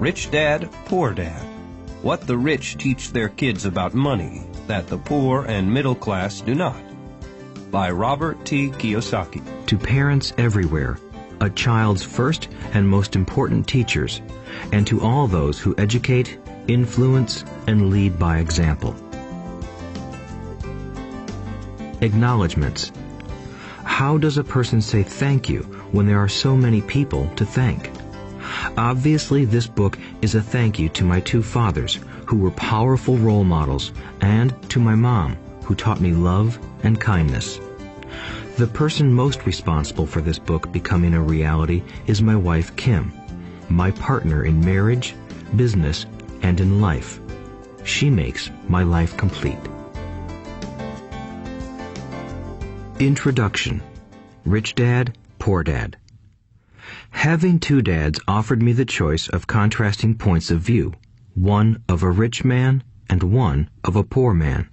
Rich Dad, Poor Dad. What the rich teach their kids about money that the poor and middle class do not. By Robert Kiyosaki. To parents everywhere, a child's first and most important teachers, and to all those who educate, influence, and lead by example. Acknowledgements. How does a person say thank you when there are so many people to thank? Obviously, this book is a thank you to my two fathers, who were powerful role models, and to my mom, who taught me love and kindness. The person most responsible for this book becoming a reality is my wife, Kim, my partner in marriage, business, and in life. She makes my life complete. Introduction. Rich Dad, Poor Dad. Having two dads offered me the choice of contrasting points of view, one of a rich man and one of a poor man.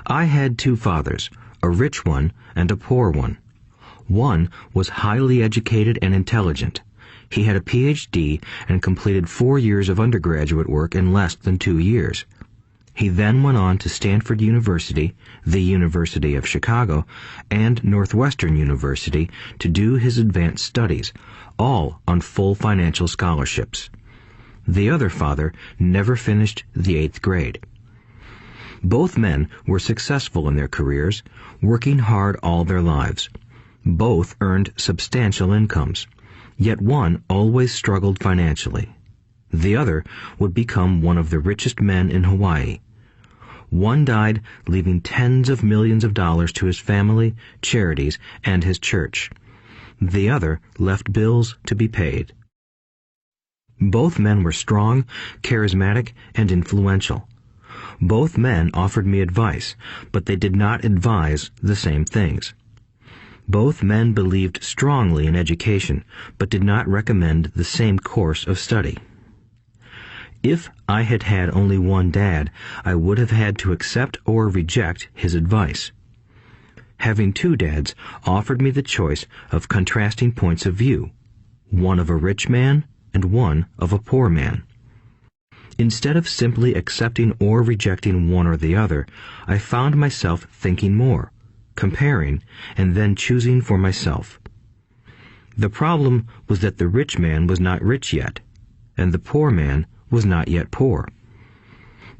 I had two fathers, a rich one and a poor one. One was highly educated and intelligent. He had a Ph.D. and completed 4 years of undergraduate work in less than 2 years. He then went on to Stanford University, the University of Chicago, and Northwestern University to do his advanced studies, all on full financial scholarships. The other father never finished the 8th grade. Both men were successful in their careers, working hard all their lives. Both earned substantial incomes, yet one always struggled financially. The other would become one of the richest men in Hawaii. One died, leaving tens of millions of dollars to his family, charities, and his church. The other left bills to be paid. Both men were strong, charismatic, and influential. Both men offered me advice, but they did not advise the same things. Both men believed strongly in education, but did not recommend the same course of study. If I had had only one dad, I would have had to accept or reject his advice. Having two dads offered me the choice of contrasting points of view, one of a rich man and one of a poor man. Instead of simply accepting or rejecting one or the other, I found myself thinking more, comparing, and then choosing for myself. The problem was that the rich man was not rich yet, and the poor man was not yet poor.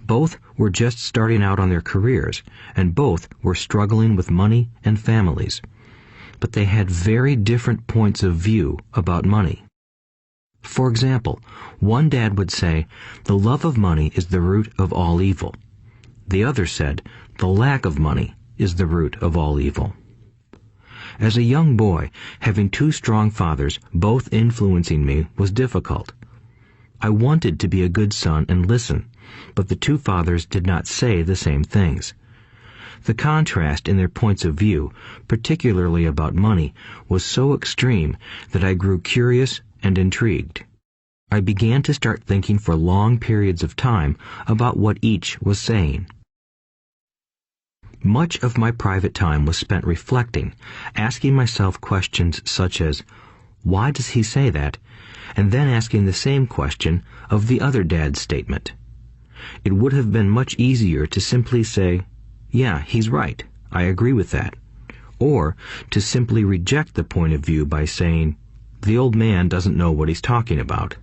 Both were just starting out on their careers, and both were struggling with money and families. But they had very different points of view about money. For example, one dad would say, "The love of money is the root of all evil." The other said, "The lack of money is the root of all evil." As a young boy, having two strong fathers, both influencing me, was difficult. I wanted to be a good son and listen, but the two fathers did not say the same things. The contrast in their points of view, particularly about money, was so extreme that I grew curious and intrigued. I began to start thinking for long periods of time about what each was saying. Much of my private time was spent reflecting, asking myself questions such as, "Why does he say that?" and then asking the same question of the other dad's statement. It would have been much easier to simply say, "Yeah, he's right, I agree with that," or to simply reject the point of view by saying, "The old man doesn't know what he's talking about."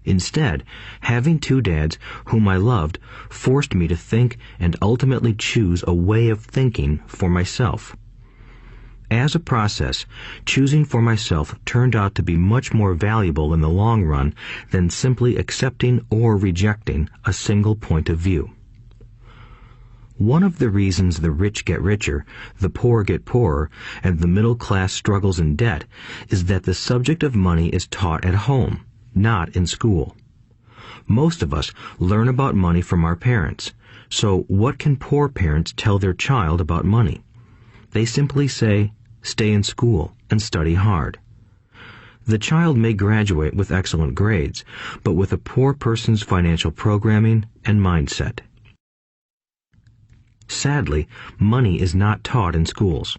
Instead, having two dads whom I loved forced me to think and ultimately choose a way of thinking for myself. As a process, choosing for myself turned out to be much more valuable in the long run than simply accepting or rejecting a single point of view. One of the reasons the rich get richer, the poor get poorer, and the middle class struggles in debt is that the subject of money is taught at home, not in school. Most of us learn about money from our parents, so what can poor parents tell their child about money? They simply say, "Stay in school and study hard." The child may graduate with excellent grades, but with a poor person's financial programming and mindset. Sadly, money is not taught in schools.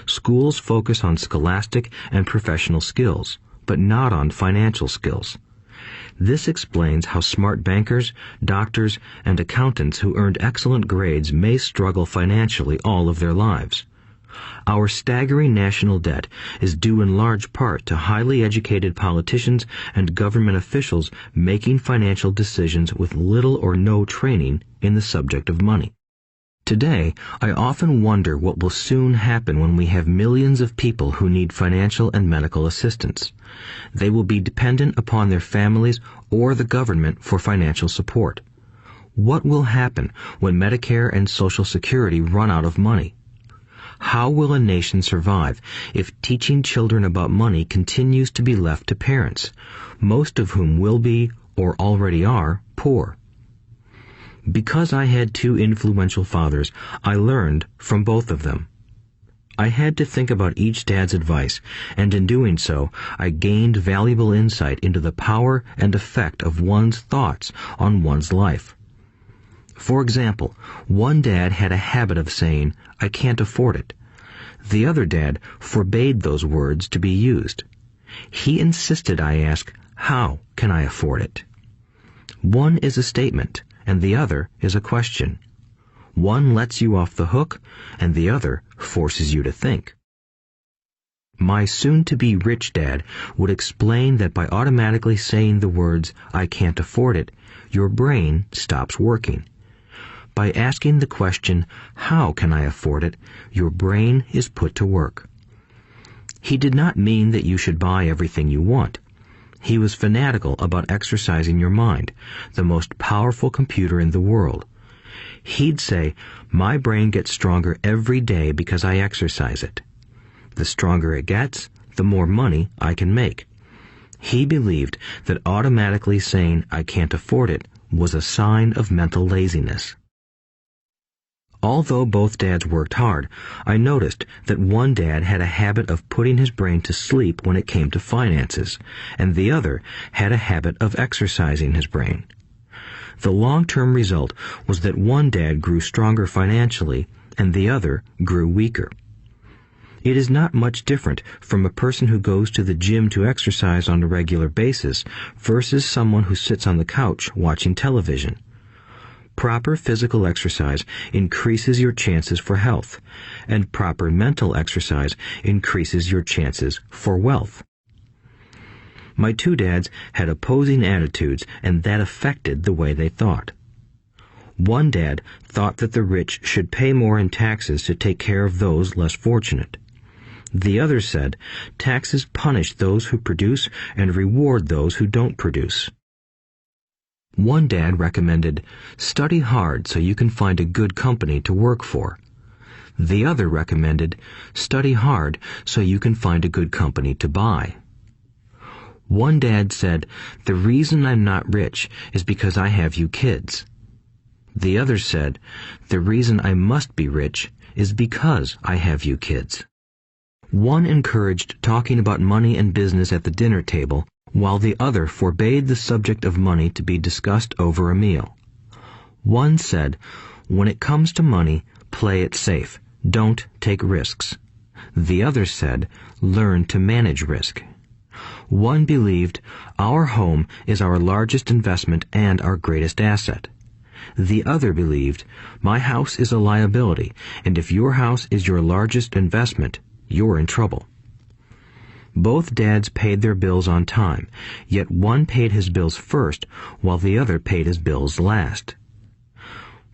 Schools focus on scholastic and professional skills, but not on financial skills. This explains how smart bankers, doctors, and accountants who earned excellent grades may struggle financially all of their lives. Our staggering national debt is due in large part to highly educated politicians and government officials making financial decisions with little or no training in the subject of money. Today, I often wonder what will soon happen when we have millions of people who need financial and medical assistance. They will be dependent upon their families or the government for financial support. What will happen when Medicare and Social Security run out of money? How will a nation survive if teaching children about money continues to be left to parents, most of whom will be, or already are, poor? Because I had two influential fathers, I learned from both of them. I had to think about each dad's advice, and in doing so, I gained valuable insight into the power and effect of one's thoughts on one's life. For example, one dad had a habit of saying, "I can't afford it." The other dad forbade those words to be used. He insisted I ask, "How can I afford it?" One is a statement, and the other is a question. One lets you off the hook, and the other forces you to think. My soon-to-be rich dad would explain that by automatically saying the words, "I can't afford it," your brain stops working. By asking the question, "How can I afford it?" your brain is put to work. He did not mean that you should buy everything you want. He was fanatical about exercising your mind, the most powerful computer in the world. He'd say, "My brain gets stronger every day because I exercise it. The stronger it gets, the more money I can make." He believed that automatically saying, "I can't afford it," was a sign of mental laziness. Although both dads worked hard, I noticed that one dad had a habit of putting his brain to sleep when it came to finances, and the other had a habit of exercising his brain. The long-term result was that one dad grew stronger financially, and the other grew weaker. It is not much different from a person who goes to the gym to exercise on a regular basis versus someone who sits on the couch watching television. Proper physical exercise increases your chances for health, and proper mental exercise increases your chances for wealth. My two dads had opposing attitudes, and that affected the way they thought. One dad thought that the rich should pay more in taxes to take care of those less fortunate. The other said, taxes punish those who produce and reward those who don't produce. One dad recommended, study hard so you can find a good company to work for. The other recommended, study hard so you can find a good company to buy. One dad said, the reason I'm not rich is because I have you kids. The other said, the reason I must be rich is because I have you kids. One encouraged talking about money and business at the dinner table, while the other forbade the subject of money to be discussed over a meal. One said, when it comes to money, play it safe. Don't take risks. The other said, learn to manage risk. One believed, our home is our largest investment and our greatest asset. The other believed, my house is a liability, and if your house is your largest investment, you're in trouble. Both dads paid their bills on time, yet one paid his bills first while the other paid his bills last.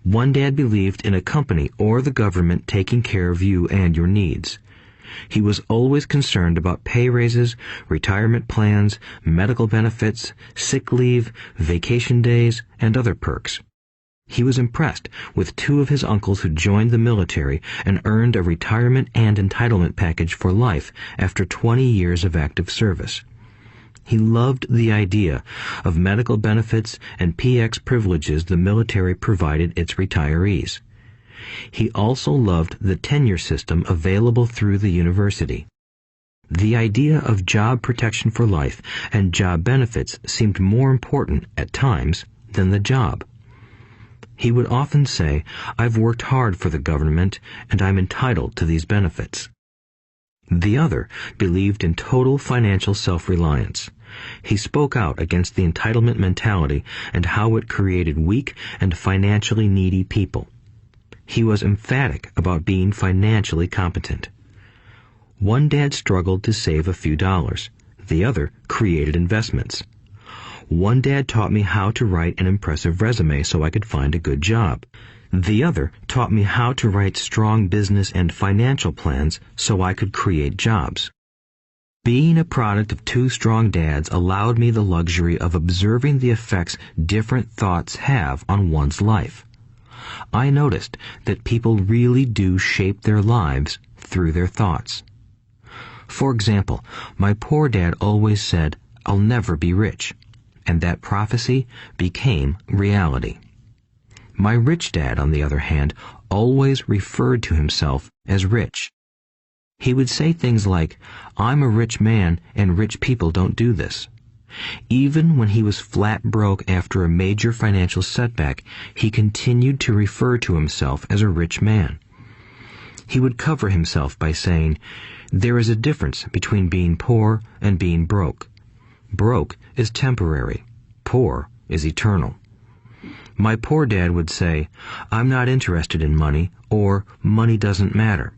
One dad believed in a company or the government taking care of you and your needs. He was always concerned about pay raises, retirement plans, medical benefits, sick leave, vacation days, and other perks. He was impressed with two of his uncles who joined the military and earned a retirement and entitlement package for life after 20 years of active service. He loved the idea of medical benefits and PX privileges the military provided its retirees. He also loved the tenure system available through the university. The idea of job protection for life and job benefits seemed more important at times than the job. He would often say, I've worked hard for the government and I'm entitled to these benefits. The other believed in total financial self-reliance. He spoke out against the entitlement mentality and how it created weak and financially needy people. He was emphatic about being financially competent. One dad struggled to save a few dollars. The other created investments. One dad taught me how to write an impressive resume so I could find a good job. The other taught me how to write strong business and financial plans so I could create jobs. Being a product of two strong dads allowed me the luxury of observing the effects different thoughts have on one's life. I noticed that people really do shape their lives through their thoughts. For example, my poor dad always said, "I'll never be rich," and that prophecy became reality. My rich dad, on the other hand, always referred to himself as rich. He would say things like, "I'm a rich man and rich people don't do this." Even when he was flat broke after a major financial setback, he continued to refer to himself as a rich man. He would cover himself by saying, "There is a difference between being poor and being broke. Broke is temporary. Poor is eternal." My poor dad would say, "I'm not interested in money," or "Money doesn't matter."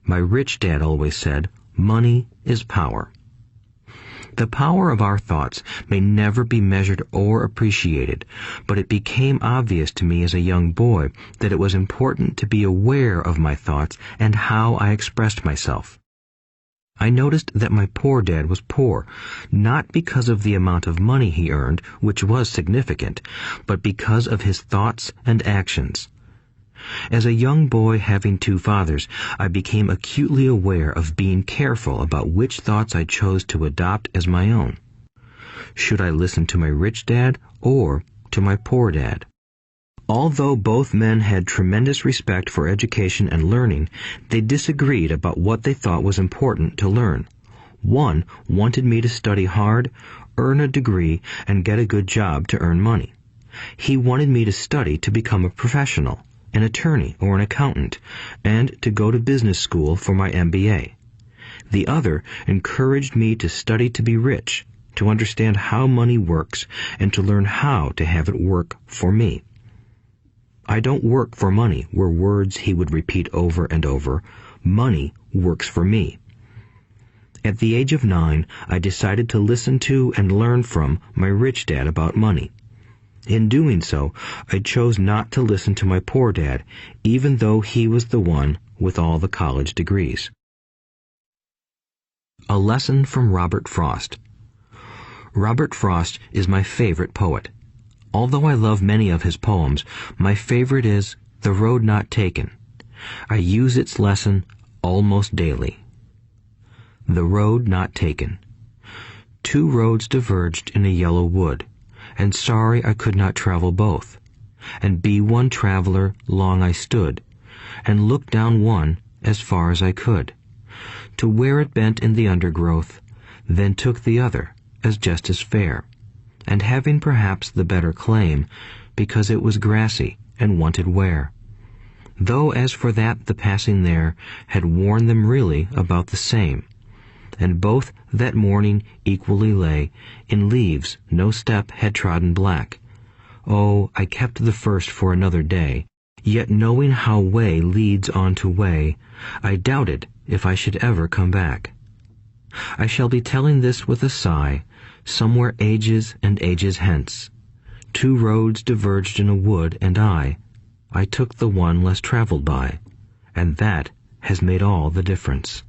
My rich dad always said, "Money is power." The power of our thoughts may never be measured or appreciated, but it became obvious to me as a young boy that it was important to be aware of my thoughts and how I expressed myself. I noticed that my poor dad was poor, not because of the amount of money he earned, which was significant, but because of his thoughts and actions. As a young boy having two fathers, I became acutely aware of being careful about which thoughts I chose to adopt as my own. Should I listen to my rich dad or to my poor dad? Although both men had tremendous respect for education and learning, they disagreed about what they thought was important to learn. One wanted me to study hard, earn a degree, and get a good job to earn money. He wanted me to study to become a professional, an attorney or an accountant, and to go to business school for my MBA. The other encouraged me to study to be rich, to understand how money works, and to learn how to have it work for me. "I don't work for money" were words he would repeat over and over. "Money works for me." At the age of 9, I decided to listen to and learn from my rich dad about money. In doing so, I chose not to listen to my poor dad, even though he was the one with all the college degrees. A lesson from Robert Frost. Robert Frost is my favorite poet. Although I love many of his poems, my favorite is "The Road Not Taken." I use its lesson almost daily. The road not taken. Two roads diverged in a yellow wood, and sorry I could not travel both. And be one traveler long I stood, and looked down one as far as I could, to where it bent in the undergrowth, then took the other as just as fair, and having perhaps the better claim, because it was grassy and wanted wear. Though as for that the passing there had worn them really about the same, and both that morning equally lay in leaves no step had trodden black. Oh, I kept the first for another day, yet knowing how way leads on to way, I doubted if I should ever come back. I shall be telling this with a sigh, somewhere ages and ages hence. Two roads diverged in a wood, and I took the one less traveled by, and that has made all the difference.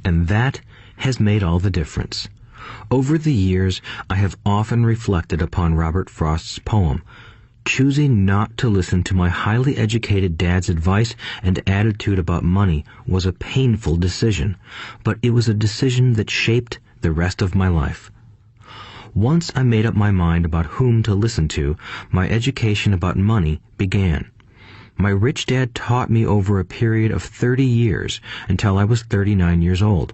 And that has made all the difference. Over the years, I have often reflected upon Robert Frost's poem. Choosing not to listen to my highly educated dad's advice and attitude about money was a painful decision, but it was a decision that shaped the rest of my life. Once I made up my mind about whom to listen to, my education about money began. My rich dad taught me over a period of 30 years until I was 39 years old.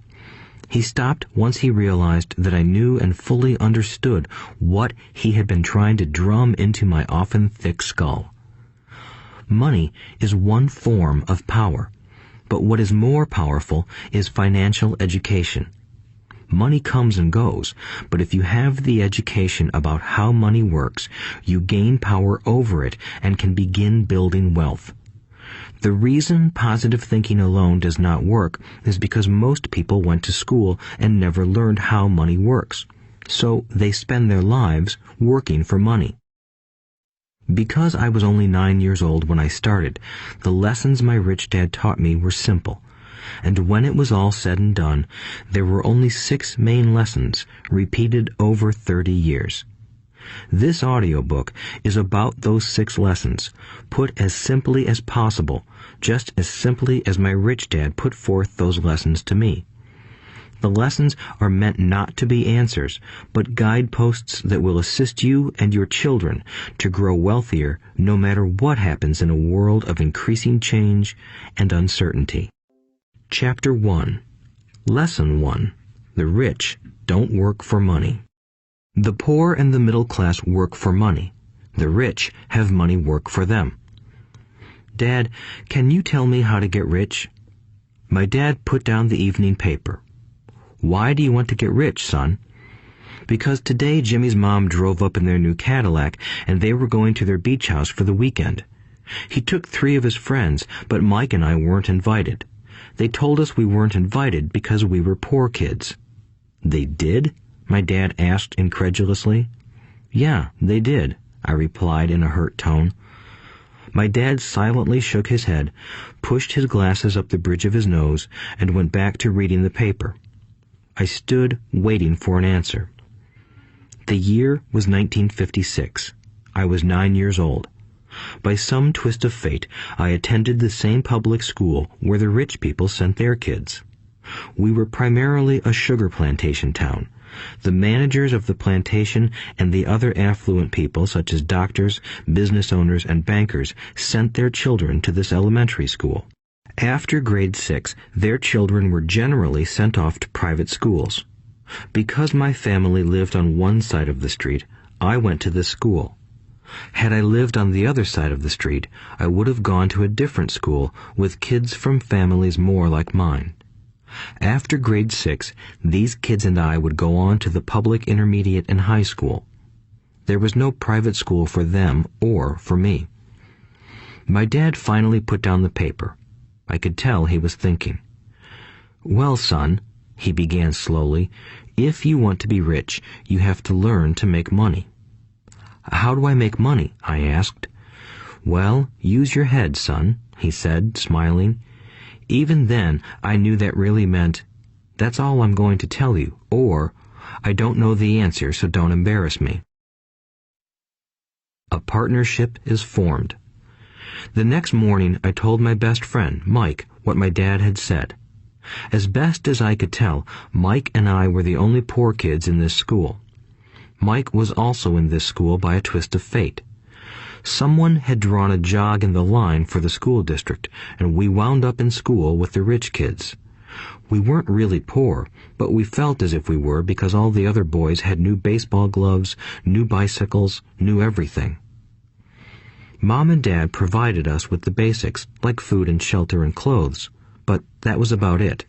He stopped once he realized that I knew and fully understood what he had been trying to drum into my often thick skull. Money is one form of power. But what is more powerful is financial education. Money comes and goes, but if you have the education about how money works, you gain power over it and can begin building wealth. The reason positive thinking alone does not work is because most people went to school and never learned how money works. So they spend their lives working for money. Because I was only 9 years old when I started, the lessons my rich dad taught me were simple. And when it was all said and done, there were only 6 main lessons, repeated over 30 years. This audiobook is about those 6 lessons, put as simply as possible, just as simply as my rich dad put forth those lessons to me. The lessons are meant not to be answers, but guideposts that will assist you and your children to grow wealthier no matter what happens in a world of increasing change and uncertainty. Chapter 1. Lesson 1. The rich don't work for money. The poor and the middle class work for money. The rich have money work for them. Dad, can you tell me how to get rich? My dad put down the evening paper. Why do you want to get rich, son? Because today Jimmy's mom drove up in their new Cadillac and they were going to their beach house for the weekend. He took 3 of his friends, but Mike and I weren't invited. They told us we weren't invited because we were poor kids. They did? My dad asked incredulously. Yeah, they did, I replied in a hurt tone. My dad silently shook his head, pushed his glasses up the bridge of his nose, and went back to reading the paper. I stood waiting for an answer. The year was 1956. I was 9 years old. By some twist of fate, I attended the same public school where the rich people sent their kids. We were primarily a sugar plantation town. The managers of the plantation and the other affluent people, such as doctors, business owners, and bankers, sent their children to this elementary school. After grade 6, their children were generally sent off to private schools. Because my family lived on one side of the street, I went to this school. Had I lived on the other side of the street, I would have gone to a different school with kids from families more like mine. After grade 6, these kids and I would go on to the public intermediate and high school. There was no private school for them or for me. My dad finally put down the paper. I could tell he was thinking. Well, son, he began slowly, if you want to be rich, you have to learn to make money. How do I make money? I asked. Well, use your head, son, he said, smiling. Even then, I knew that really meant, that's all I'm going to tell you, or, I don't know the answer, so don't embarrass me. A partnership is formed. The next morning, I told my best friend, Mike, what my dad had said. As best as I could tell, Mike and I were the only poor kids in this school. Mike was also in this school by a twist of fate. Someone had drawn a jog in the line for the school district, and we wound up in school with the rich kids. We weren't really poor, but we felt as if we were because all the other boys had new baseball gloves, new bicycles, new everything. Mom and Dad provided us with the basics, like food and shelter and clothes, but that was about it.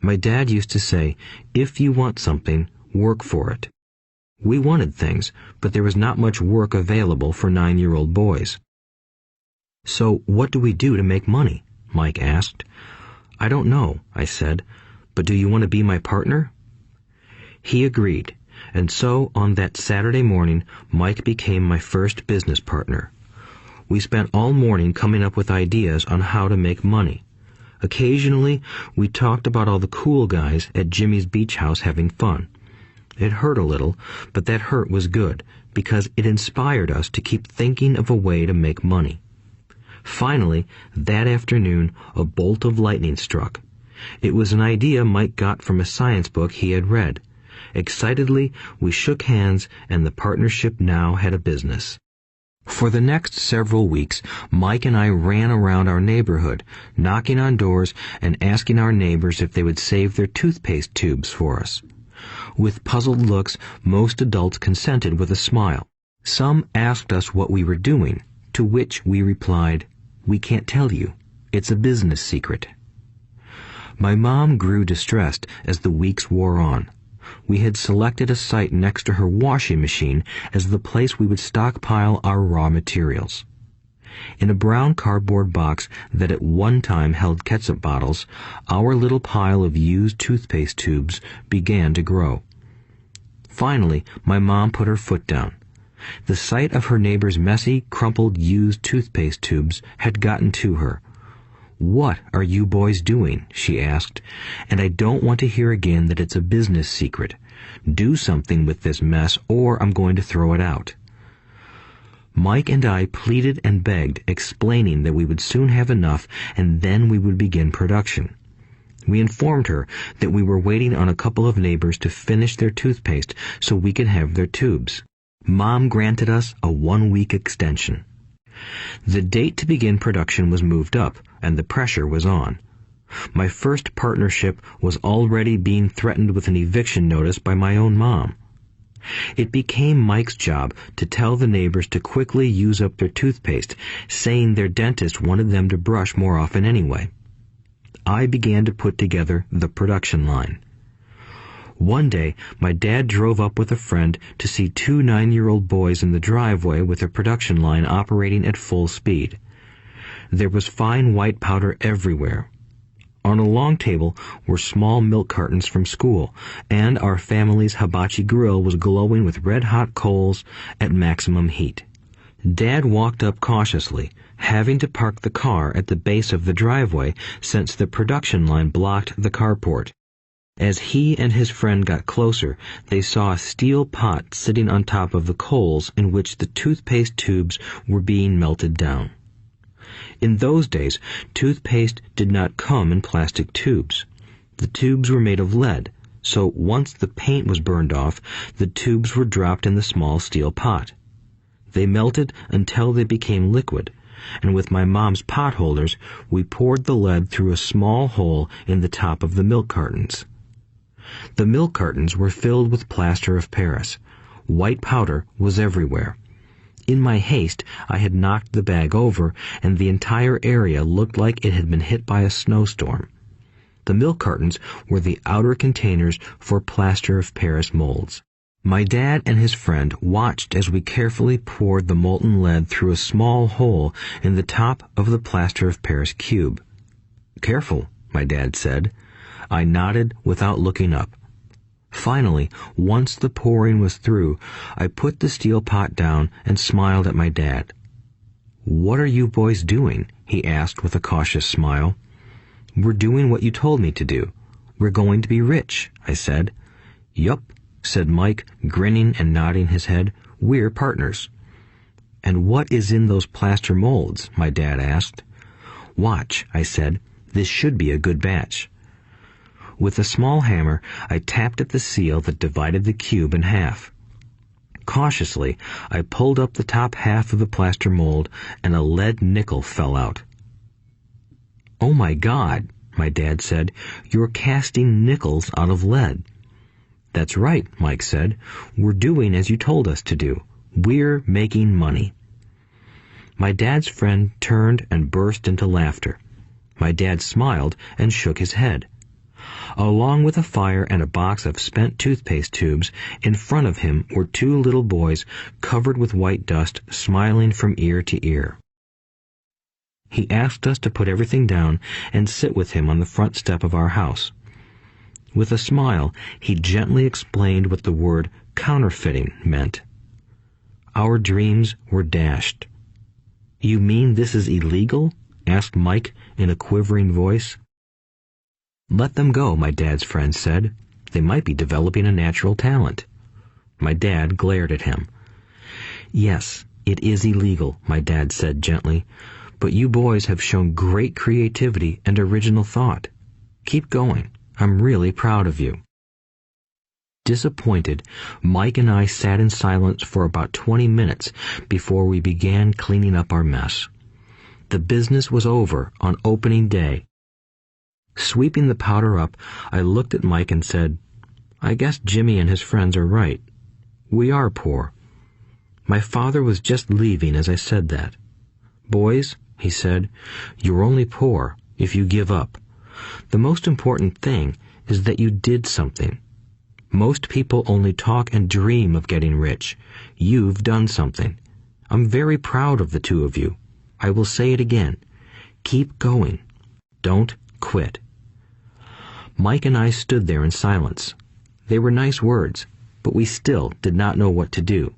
My dad used to say, if you want something, work for it. We wanted things, but there was not much work available for 9-year-old boys. So what do we do to make money? Mike asked. I don't know, I said, but do you want to be my partner? He agreed, and so on that Saturday morning, Mike became my first business partner. We spent all morning coming up with ideas on how to make money. Occasionally, we talked about all the cool guys at Jimmy's beach house having fun. It hurt a little, but that hurt was good, because it inspired us to keep thinking of a way to make money. Finally, that afternoon, a bolt of lightning struck. It was an idea Mike got from a science book he had read. Excitedly, we shook hands, and the partnership now had a business. For the next several weeks, Mike and I ran around our neighborhood, knocking on doors and asking our neighbors if they would save their toothpaste tubes for us. With puzzled looks, most adults consented with a smile. Some asked us what we were doing, to which we replied, "We can't tell you. It's a business secret. My mom grew distressed as the weeks wore on. We had selected a site next to her washing machine as the place we would stockpile our raw materials. In a brown cardboard box that at one time held ketchup bottles, our little pile of used toothpaste tubes began to grow. Finally, my mom put her foot down. The sight of her neighbor's messy, crumpled, used toothpaste tubes had gotten to her. "What are you boys doing?" she asked. "And I don't want to hear again that it's a business secret. Do something with this mess or I'm going to throw it out." Mike and I pleaded and begged, explaining that we would soon have enough and then we would begin production. We informed her that we were waiting on a couple of neighbors to finish their toothpaste so we could have their tubes. Mom granted us a 1-week extension. The date to begin production was moved up, and the pressure was on. My first partnership was already being threatened with an eviction notice by my own mom. It became Mike's job to tell the neighbors to quickly use up their toothpaste, saying their dentist wanted them to brush more often anyway. I began to put together the production line. One day, my dad drove up with a friend to see 2 9-year-old boys in the driveway with a production line operating at full speed. There was fine white powder everywhere. On a long table were small milk cartons from school, and our family's hibachi grill was glowing with red-hot coals at maximum heat. Dad walked up cautiously, having to park the car at the base of the driveway since the production line blocked the carport. As he and his friend got closer, they saw a steel pot sitting on top of the coals in which the toothpaste tubes were being melted down. In those days, toothpaste did not come in plastic tubes. The tubes were made of lead, so once the paint was burned off, the tubes were dropped in the small steel pot. They melted until they became liquid, and with my mom's pot holders, we poured the lead through a small hole in the top of the milk cartons. The milk cartons were filled with plaster of Paris. White powder was everywhere. In my haste, I had knocked the bag over, and the entire area looked like it had been hit by a snowstorm. The milk cartons were the outer containers for plaster of Paris molds. My dad and his friend watched as we carefully poured the molten lead through a small hole in the top of the plaster of Paris cube. "Careful," my dad said. I nodded without looking up. Finally, once the pouring was through, I put the steel pot down and smiled at my dad. "What are you boys doing?" he asked with a cautious smile. "We're doing what you told me to do. We're going to be rich," I said. "Yup," said Mike, grinning and nodding his head. "We're partners." "And what is in those plaster molds?" my dad asked. "Watch," I said. "This should be a good batch." With a small hammer, I tapped at the seal that divided the cube in half. Cautiously, I pulled up the top half of the plaster mold, and a lead nickel fell out. "Oh my God," my dad said, "you're casting nickels out of lead." "That's right," Mike said. "We're doing as you told us to do. We're making money." My dad's friend turned and burst into laughter. My dad smiled and shook his head. Along with a fire and a box of spent toothpaste tubes, in front of him were 2 little boys covered with white dust, smiling from ear to ear. He asked us to put everything down and sit with him on the front step of our house. With a smile, he gently explained what the word counterfeiting meant. Our dreams were dashed. "You mean this is illegal?" asked Mike in a quivering voice. "Let them go," my dad's friend said. "They might be developing a natural talent." My dad glared at him. "Yes, it is illegal," my dad said gently, "but you boys have shown great creativity and original thought. Keep going. I'm really proud of you." Disappointed, Mike and I sat in silence for about 20 minutes before we began cleaning up our mess. The business was over on opening day. Sweeping the powder up, I looked at Mike and said, "I guess Jimmy and his friends are right. We are poor." My father was just leaving as I said that. "Boys," he said. "You're only poor if you give up. The most important thing is that you did something. Most people only talk and dream of getting rich. You've done something. I'm very proud of the two of you. I will say it again. Keep going. Don't quit." Mike and I stood there in silence. They were nice words, but we still did not know what to do.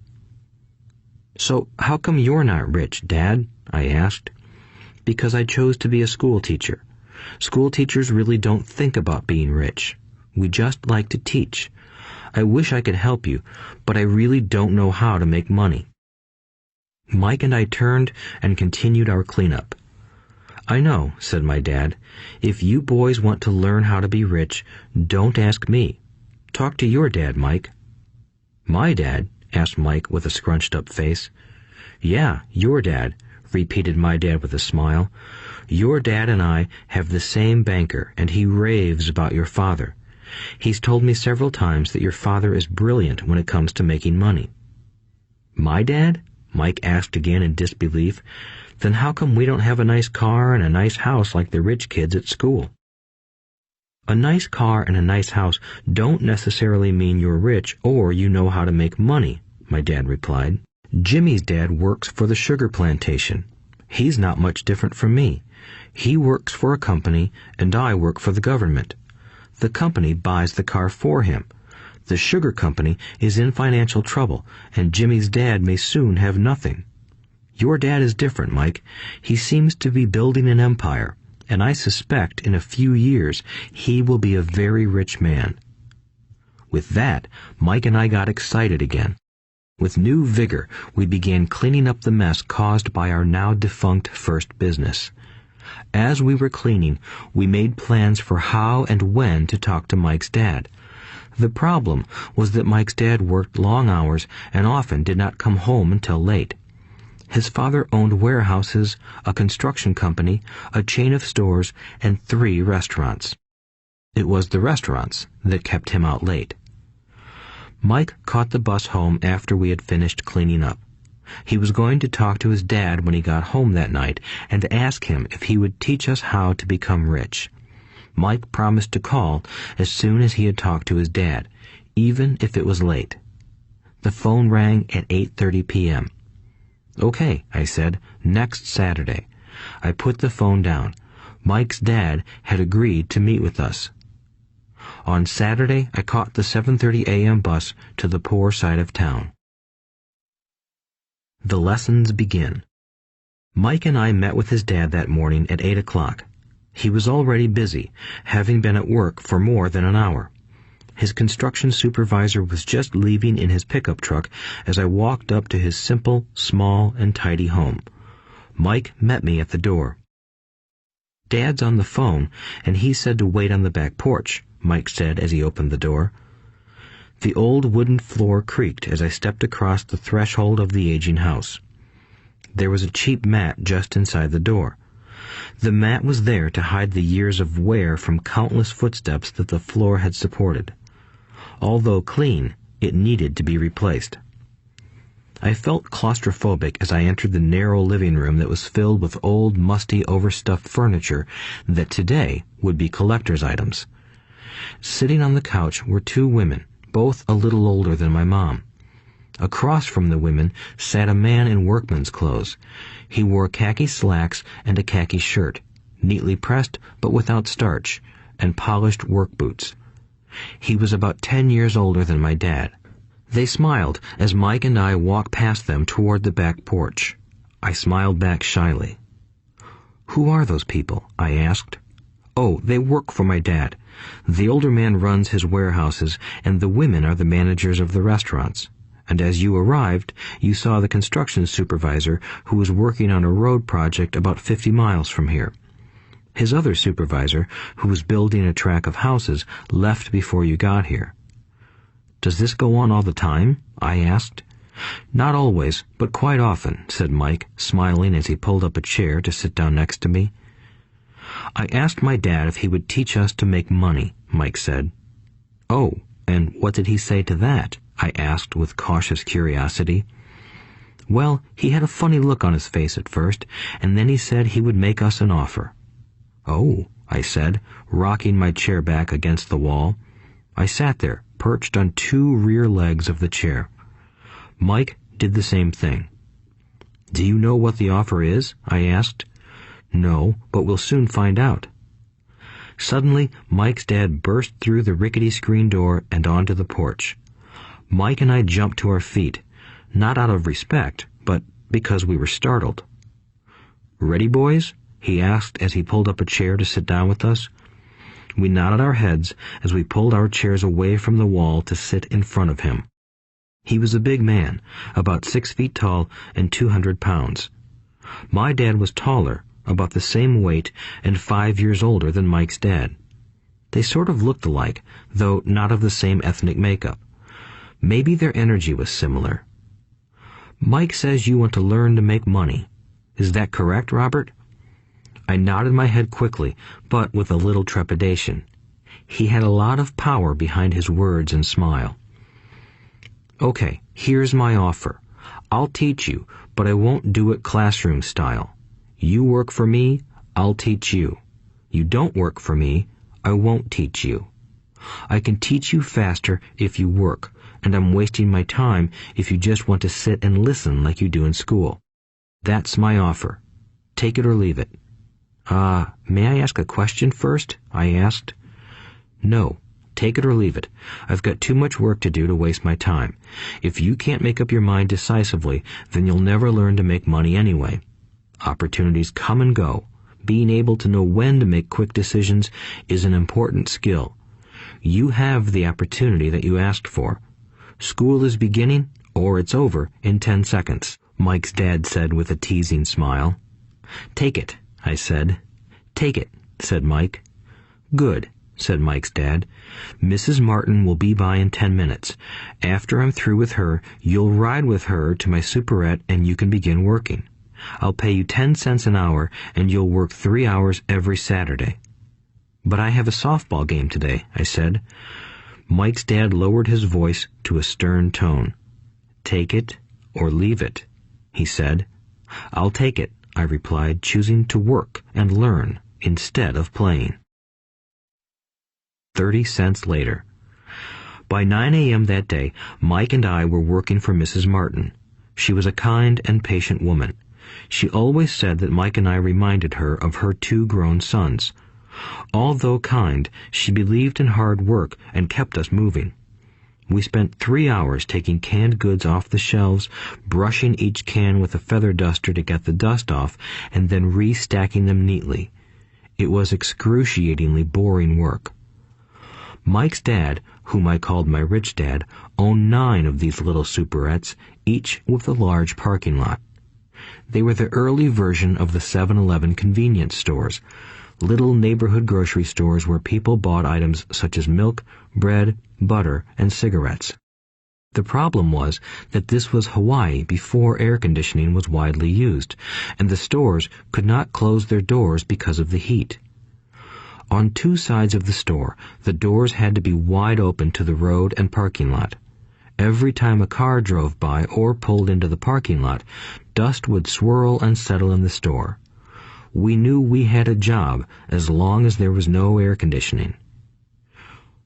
"So how come you're not rich, Dad?" I asked. "Because I chose to be a school teacher. School teachers really don't think about being rich. We just like to teach. I wish I could help you, but I really don't know how to make money." Mike and I turned and continued our cleanup. "I know," said my dad. "If you boys want to learn how to be rich, don't ask me. Talk to your dad, Mike." "My dad?" asked Mike with a scrunched-up face. "Yeah, your dad," repeated my dad with a smile. "Your dad and I have the same banker, and he raves about your father. He's told me several times that your father is brilliant when it comes to making money." "My dad?" Mike asked again in disbelief. "Then how come we don't have a nice car and a nice house like the rich kids at school?" "A nice car and a nice house don't necessarily mean you're rich or you know how to make money," my dad replied. "Jimmy's dad works for the sugar plantation. He's not much different from me. He works for a company and I work for the government. The company buys the car for him. The sugar company is in financial trouble, and Jimmy's dad may soon have nothing. Your dad is different, Mike. He seems to be building an empire, and I suspect in a few years he will be a very rich man." With that, Mike and I got excited again. With new vigor, we began cleaning up the mess caused by our now defunct first business. As we were cleaning, we made plans for how and when to talk to Mike's dad. The problem was that Mike's dad worked long hours and often did not come home until late. His father owned warehouses, a construction company, a chain of stores, and 3 restaurants. It was the restaurants that kept him out late. Mike caught the bus home after we had finished cleaning up. He was going to talk to his dad when he got home that night and ask him if he would teach us how to become rich. Mike promised to call as soon as he had talked to his dad, even if it was late. The phone rang at 8:30 p.m. "Okay," I said, "next Saturday." I put the phone down. Mike's dad had agreed to meet with us. On Saturday, I caught the 7:30 a.m. bus to the poor side of town. The lessons begin. Mike and I met with his dad that morning at 8 o'clock. He was already busy, having been at work for more than an hour. His construction supervisor was just leaving in his pickup truck as I walked up to his simple, small, and tidy home. Mike met me at the door. "Dad's on the phone, and he said to wait on the back porch," Mike said as he opened the door. The old wooden floor creaked as I stepped across the threshold of the aging house. There was a cheap mat just inside the door. The mat was there to hide the years of wear from countless footsteps that the floor had supported. Although clean, it needed to be replaced. I felt claustrophobic as I entered the narrow living room that was filled with old, musty, overstuffed furniture that today would be collector's items. Sitting on the couch were 2 women, both a little older than my mom. Across from the women sat a man in workman's clothes. He wore khaki slacks and a khaki shirt, neatly pressed but without starch, and polished work boots. He was about 10 years older than my dad. They smiled as Mike and I walked past them toward the back porch. I smiled back shyly. "Who are those people?" I asked. "Oh, they work for my dad. The older man runs his warehouses, and the women are the managers of the restaurants. And as you arrived, you saw the construction supervisor who was working on a road project about 50 miles from here. His other supervisor, who was building a track of houses, left before you got here." "Does this go on all the time?" I asked. "Not always, but quite often," said Mike, smiling as he pulled up a chair to sit down next to me. "I asked my dad if he would teach us to make money," Mike said. "Oh, and what did he say to that?" I asked with cautious curiosity. Well, he had a funny look on his face at first, and then he said he would make us an offer. "Oh," I said, rocking my chair back against the wall. I sat there, perched on two rear legs of the chair. Mike did the same thing. "Do you know what the offer is?" I asked. "No, but we'll soon find out." Suddenly, Mike's dad burst through the rickety screen door and onto the porch. Mike and I jumped to our feet, not out of respect, but because we were startled. "Ready, boys?" he asked as he pulled up a chair to sit down with us. We nodded our heads as we pulled our chairs away from the wall to sit in front of him. He was a big man, about 6 feet tall and 200 pounds. My dad was taller, about the same weight, and 5 years older than Mike's dad. They sort of looked alike, though not of the same ethnic makeup. Maybe their energy was similar. "Mike says you want to learn to make money. Is that correct, Robert?" I nodded my head quickly, but with a little trepidation. He had a lot of power behind his words and smile. "Okay, here's my offer. I'll teach you, but I won't do it classroom style. You work for me, I'll teach you. You don't work for me, I won't teach you. I can teach you faster if you work, and I'm wasting my time if you just want to sit and listen like you do in school. That's my offer. Take it or leave it." May I ask a question first?" I asked. "No. Take it or leave it. I've got too much work to do to waste my time. If you can't make up your mind decisively, then you'll never learn to make money anyway. Opportunities come and go. Being able to know when to make quick decisions is an important skill. You have the opportunity that you asked for. School is beginning, or it's over, in 10 seconds, Mike's dad said with a teasing smile. "Take it," I said. "Take it," said Mike. "Good," said Mike's dad. "Mrs. Martin will be by in 10 minutes. After I'm through with her, you'll ride with her to my superette and you can begin working. I'll pay you 10 cents an hour and you'll work 3 hours every Saturday." "But I have a softball game today," I said. Mike's dad lowered his voice to a stern tone. "Take it or leave it," he said. "I'll take it," I replied, choosing to work and learn instead of playing. 30 cents later. By 9 a.m. that day, Mike and I were working for Mrs. Martin. She was a kind and patient woman. She always said that Mike and I reminded her of her 2 grown sons. Although kind, she believed in hard work and kept us moving. We spent 3 hours taking canned goods off the shelves, brushing each can with a feather duster to get the dust off, and then restacking them neatly. It was excruciatingly boring work. Mike's dad, whom I called my rich dad, owned 9 of these little superettes, each with a large parking lot. They were the early version of the 7-Eleven convenience stores, little neighborhood grocery stores where people bought items such as milk, bread, butter, and cigarettes. The problem was that this was Hawaii before air conditioning was widely used, and the stores could not close their doors because of the heat. On 2 sides of the store, the doors had to be wide open to the road and parking lot. Every time a car drove by or pulled into the parking lot, dust would swirl and settle in the store. We knew we had a job as long as there was no air conditioning.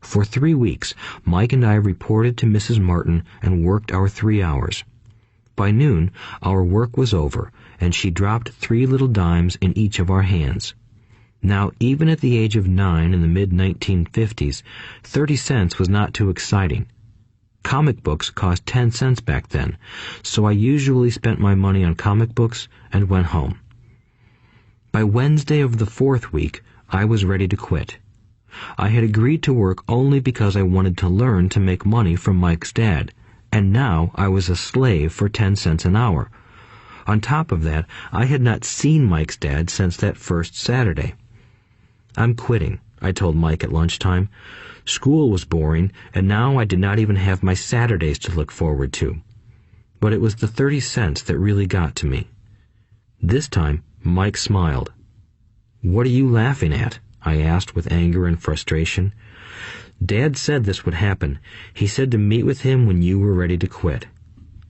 For 3 weeks, Mike and I reported to Mrs. Martin and worked our 3 hours. By noon, our work was over, and she dropped 3 little dimes in each of our hands. Now, even at the age of 9 in the mid-1950s, 30 cents was not too exciting. Comic books cost 10 cents back then, so I usually spent my money on comic books and went home. By Wednesday of the 4th week, I was ready to quit. I had agreed to work only because I wanted to learn to make money from Mike's dad, and now I was a slave for 10 cents an hour. On top of that, I had not seen Mike's dad since that first Saturday. "I'm quitting," I told Mike at lunchtime. School was boring, and now I did not even have my Saturdays to look forward to. But it was the 30 cents that really got to me. This time, Mike smiled. "What are you laughing at?" I asked with anger and frustration. "Dad said this would happen. He said to meet with him when you were ready to quit."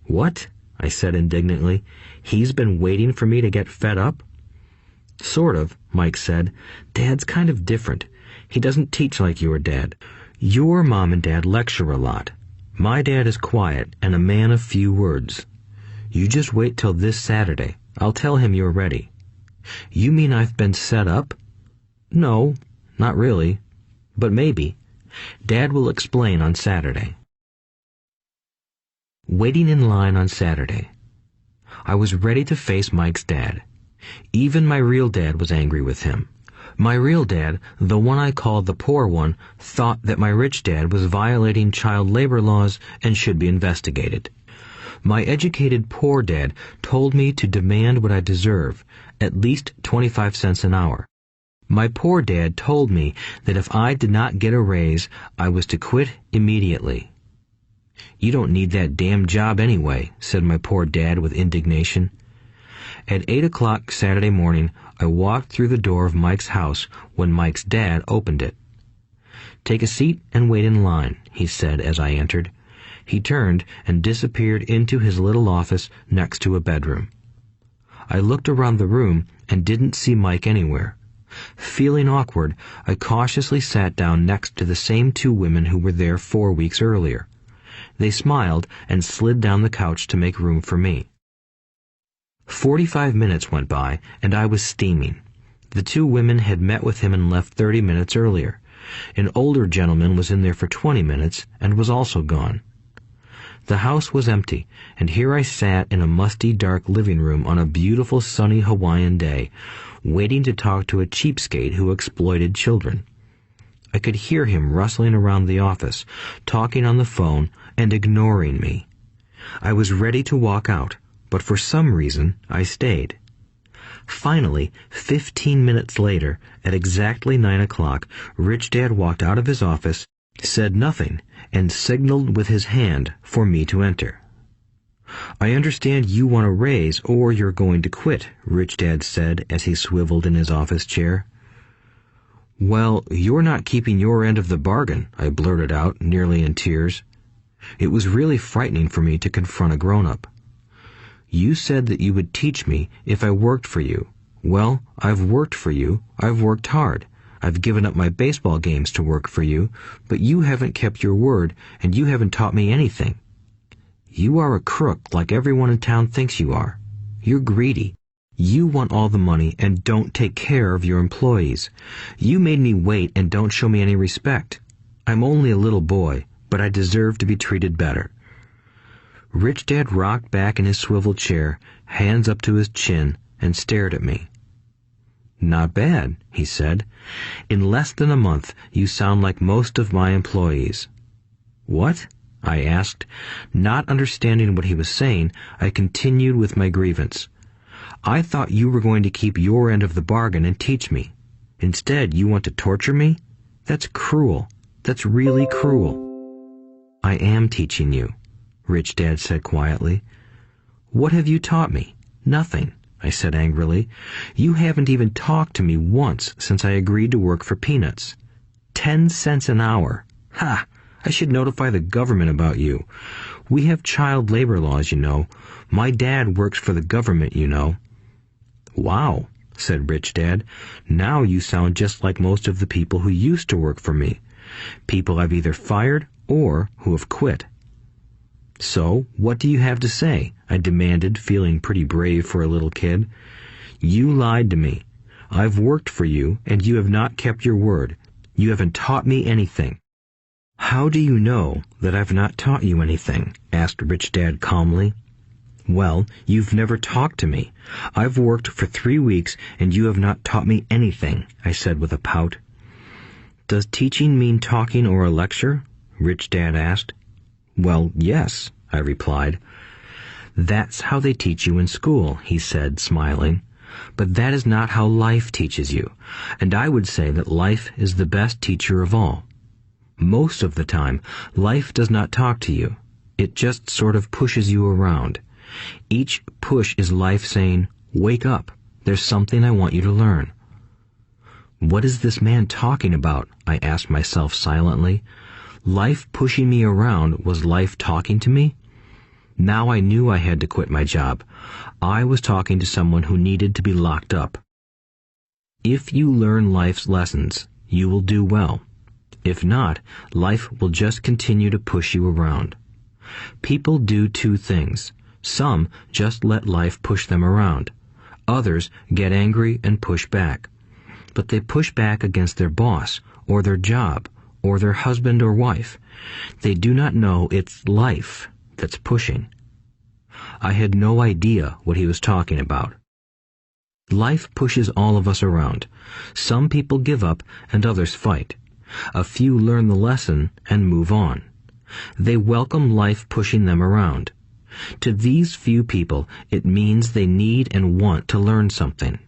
"What?" I said indignantly. He's been waiting for me to get fed up? Sort of, Mike said. Dad's kind of different. He doesn't teach like your dad. Your mom and dad lecture a lot. My dad is quiet and a man of few words. You just wait till this Saturday. I'll tell him you're ready. You mean I've been set up? No, not really. But maybe. Dad will explain on Saturday. Waiting in line on Saturday. I was ready to face Mike's dad. Even my real dad was angry with him. My real dad, the one I called the poor one, thought that my rich dad was violating child labor laws and should be investigated. My educated poor dad told me to demand what I deserve, at least 25 cents an hour. My poor dad told me that if I did not get a raise, I was to quit immediately. You don't need that damn job anyway, said my poor dad with indignation. At 8 o'clock Saturday morning, I walked through the door of Mike's house when Mike's dad opened it. Take a seat and wait in line, he said as I entered. He turned and disappeared into his little office next to a bedroom. I looked around the room and didn't see Mike anywhere. Feeling awkward, I cautiously sat down next to the same two women who were there 4 weeks earlier. They smiled and slid down the couch to make room for me. 45 minutes went by, and I was steaming. The two women had met with him and left 30 minutes earlier. An older gentleman was in there for 20 minutes and was also gone. The house was empty, and here I sat in a musty, dark living room on a beautiful, sunny Hawaiian day, waiting to talk to a cheapskate who exploited children. I could hear him rustling around the office, talking on the phone, and ignoring me. I was ready to walk out, but for some reason I stayed. Finally, 15 minutes later, at exactly 9 o'clock, Rich Dad walked out of his office, said nothing, and signaled with his hand for me to enter. I understand you want a raise or you're going to quit, Rich Dad said as he swiveled in his office chair. Well, you're not keeping your end of the bargain, I blurted out, nearly in tears. It was really frightening for me to confront a grown-up. You said that you would teach me if I worked for you. Well, I've worked for you. I've worked hard. I've given up my baseball games to work for you, but you haven't kept your word, and you haven't taught me anything. You are a crook like everyone in town thinks you are. You're greedy. You want all the money and don't take care of your employees. You made me wait and don't show me any respect. I'm only a little boy, but I deserve to be treated better. Rich Dad rocked back in his swivel chair, hands up to his chin, and stared at me. Not bad, he said. In less than a month, you sound like most of my employees. What? I asked. Not understanding what he was saying, I continued with my grievance. I thought you were going to keep your end of the bargain and teach me. Instead, you want to torture me? That's cruel. That's really cruel. I am teaching you, Rich Dad said quietly. What have you taught me? Nothing, I said angrily. You haven't even talked to me once since I agreed to work for peanuts. 10 cents an hour. Ha! I should notify the government about you. We have child labor laws, you know. My dad works for the government, you know. Wow, said Rich Dad. Now you sound just like most of the people who used to work for me. People I've either fired or who have quit. So, what do you have to say? I demanded, feeling pretty brave for a little kid. You lied to me. I've worked for you, and you have not kept your word. You haven't taught me anything. How do you know that I've not taught you anything? Asked Rich Dad calmly. Well, you've never talked to me. I've worked for 3 weeks, and you have not taught me anything, I said with a pout. Does teaching mean talking or a lecture? Rich Dad asked. Well, yes, I replied. That's how they teach you in school, he said, smiling. But that is not how life teaches you, and I would say that life is the best teacher of all. Most of the time, life does not talk to you. It just sort of pushes you around. Each push is life saying, wake up, there's something I want you to learn. What is this man talking about? I asked myself silently. Life pushing me around was life talking to me? Now I knew I had to quit my job. I was talking to someone who needed to be locked up. If you learn life's lessons, you will do well. If not, life will just continue to push you around. People do two things. Some just let life push them around. Others get angry and push back. But they push back against their boss, or their job, or their husband or wife. They do not know it's life that's pushing. I had no idea what he was talking about. Life pushes all of us around. Some people give up and others fight. A few learn the lesson and move on. They welcome life pushing them around. To these few people, it means they need and want to learn something.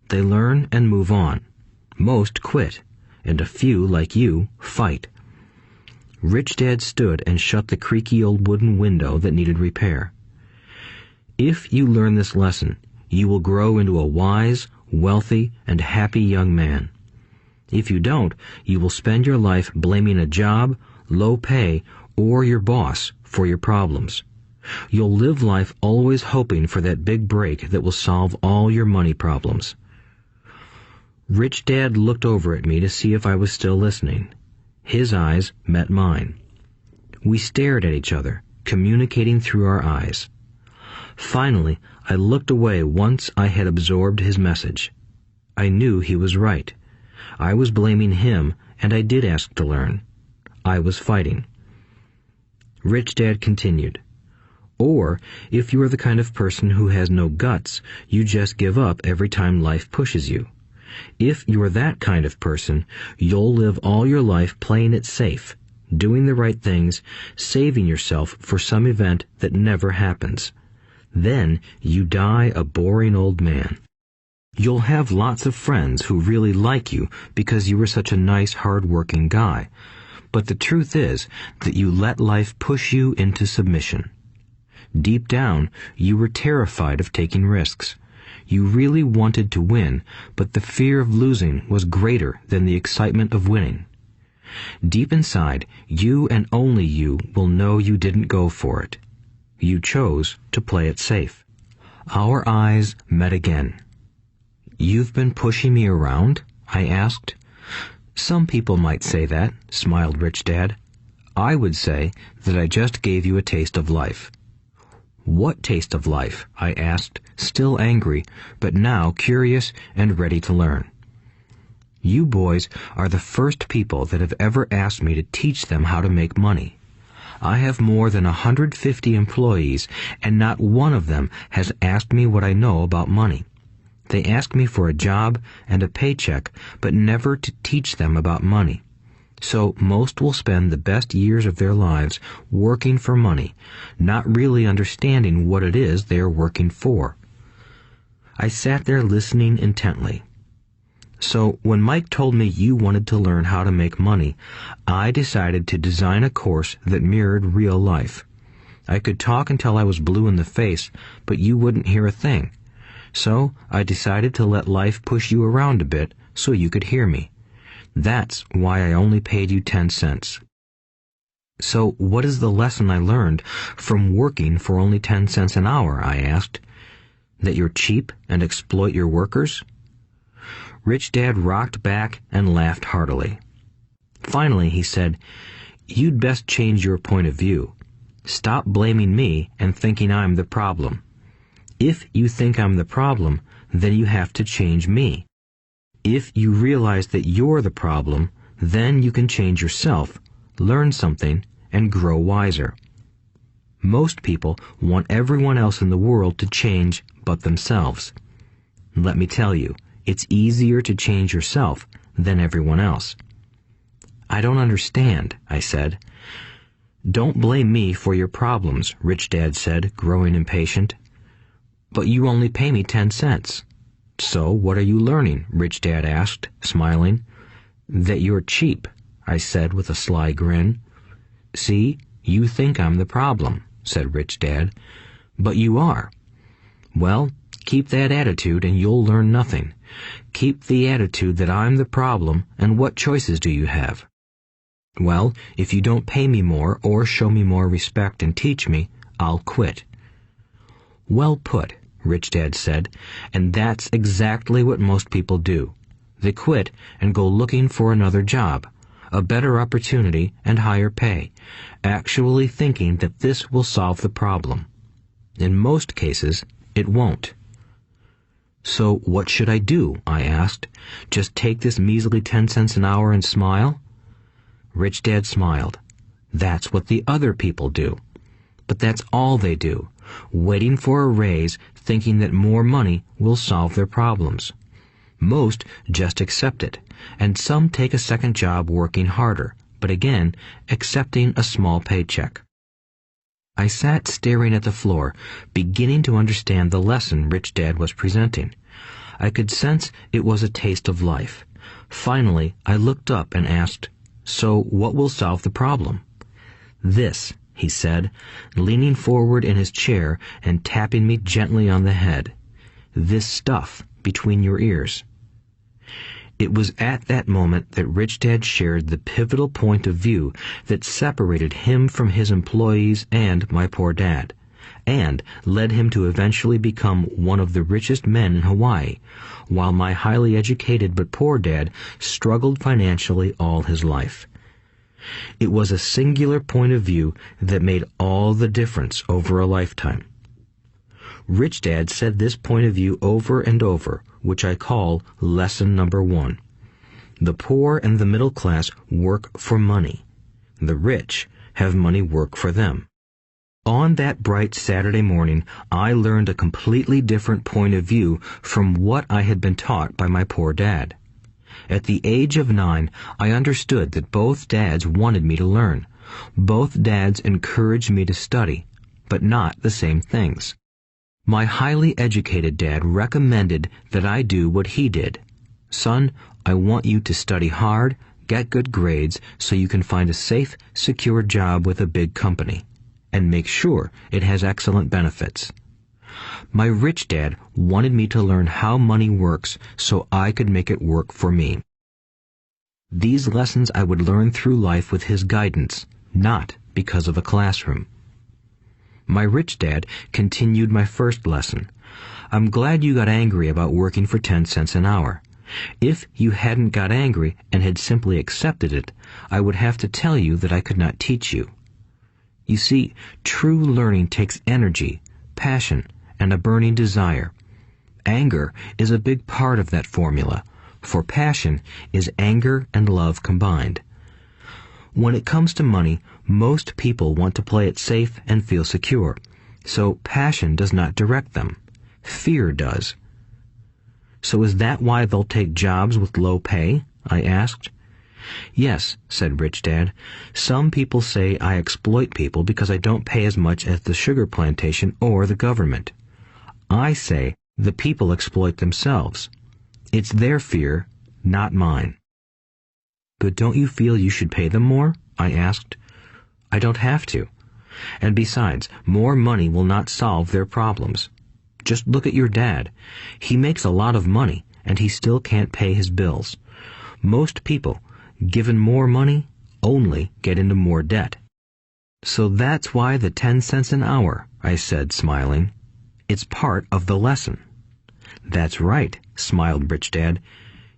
They learn and move on. Most quit, and a few, like you, fight. Rich Dad stood and shut the creaky old wooden window that needed repair. If you learn this lesson, you will grow into a wise, wealthy, and happy young man. If you don't, you will spend your life blaming a job, low pay, or your boss for your problems. You'll live life always hoping for that big break that will solve all your money problems. Rich Dad looked over at me to see if I was still listening. His eyes met mine. We stared at each other, communicating through our eyes. Finally, I looked away once I had absorbed his message. I knew he was right. I was blaming him, and I did ask to learn. I was fighting. Rich Dad continued. Or, if you are the kind of person who has no guts, you just give up every time life pushes you. If you are that kind of person, you'll live all your life playing it safe, doing the right things, saving yourself for some event that never happens. Then you die a boring old man. You'll have lots of friends who really like you because you were such a nice, hard-working guy. But the truth is that you let life push you into submission. Deep down, you were terrified of taking risks. You really wanted to win, but the fear of losing was greater than the excitement of winning. Deep inside, you and only you will know you didn't go for it. You chose to play it safe. Our eyes met again. "You've been pushing me around?" I asked. "Some people might say that," smiled Rich Dad. "I would say that I just gave you a taste of life." "What taste of life?" I asked, still angry, but now curious and ready to learn. "You boys are the first people that have ever asked me to teach them how to make money. I have more than 150 employees, and not one of them has asked me what I know about money. They ask me for a job and a paycheck, but never to teach them about money. So most will spend the best years of their lives working for money, not really understanding what it is they are working for." I sat there listening intently. "So when Mike told me you wanted to learn how to make money, I decided to design a course that mirrored real life. I could talk until I was blue in the face, but you wouldn't hear a thing. So I decided to let life push you around a bit so you could hear me. That's why I only paid you 10 cents. "So what is the lesson I learned from working for only 10 cents an hour?" I asked. "That you're cheap and exploit your workers?" Rich Dad rocked back and laughed heartily. Finally he said, "You'd best change your point of view. Stop blaming me and thinking I'm the problem. If you think I'm the problem, then you have to change me. If you realize that you're the problem, then you can change yourself, learn something, and grow wiser. Most people want everyone else in the world to change but themselves. Let me tell you, it's easier to change yourself than everyone else." "I don't understand," I said. "Don't blame me for your problems," Rich Dad said, growing impatient. "But you only pay me 10 cents. "So what are you learning?" Rich Dad asked, smiling. "That you're cheap," I said with a sly grin. "See, you think I'm the problem," said Rich Dad. "But you are. Well, keep that attitude and you'll learn nothing. Keep the attitude that I'm the problem, and what choices do you have?" "Well, if you don't pay me more or show me more respect and teach me, I'll quit." "Well put," Rich Dad said, "and that's exactly what most people do. They quit and go looking for another job, a better opportunity and higher pay, actually thinking that this will solve the problem. In most cases, it won't." "So what should I do?" I asked. "Just take this measly 10 cents an hour and smile?" Rich Dad smiled. "That's what the other people do. But that's all they do, waiting for a raise, thinking that more money will solve their problems. Most just accept it, and some take a second job working harder, but again, accepting a small paycheck." I sat staring at the floor, beginning to understand the lesson Rich Dad was presenting. I could sense it was a taste of life. Finally, I looked up and asked, "So what will solve the problem?" "This," he said, leaning forward in his chair and tapping me gently on the head. "This stuff between your ears." It was at that moment that Rich Dad shared the pivotal point of view that separated him from his employees and my poor dad, and led him to eventually become one of the richest men in Hawaii, while my highly educated but poor dad struggled financially all his life. It was a singular point of view that made all the difference over a lifetime. Rich Dad said this point of view over and over, which I call lesson number 1. The poor and the middle class work for money. The rich have money work for them. On that bright Saturday morning, I learned a completely different point of view from what I had been taught by my poor dad. At the age of 9, I understood that both dads wanted me to learn. Both dads encouraged me to study, but not the same things. My highly educated dad recommended that I do what he did. "Son, I want you to study hard, get good grades, so you can find a safe, secure job with a big company, and make sure it has excellent benefits." My rich dad wanted me to learn how money works so I could make it work for me. These lessons I would learn through life with his guidance, not because of a classroom. My rich dad continued my first lesson. "I'm glad you got angry about working for 10 cents an hour. If you hadn't got angry and had simply accepted it, I would have to tell you that I could not teach you. You see, true learning takes energy, passion, and a burning desire. Anger is a big part of that formula, for passion is anger and love combined. When it comes to money, most people want to play it safe and feel secure, so passion does not direct them. Fear does." "So is that why they'll take jobs with low pay?" I asked. "Yes," said Rich Dad. "Some people say I exploit people because I don't pay as much as the sugar plantation or the government. I say the people exploit themselves. It's their fear, not mine." "But don't you feel you should pay them more?" I asked. "I don't have to. And besides, more money will not solve their problems. Just look at your dad. He makes a lot of money, and he still can't pay his bills. Most people, given more money, only get into more debt." "So that's why the 10 cents an hour," I said, smiling. "It's part of the lesson." "That's right," smiled Rich Dad.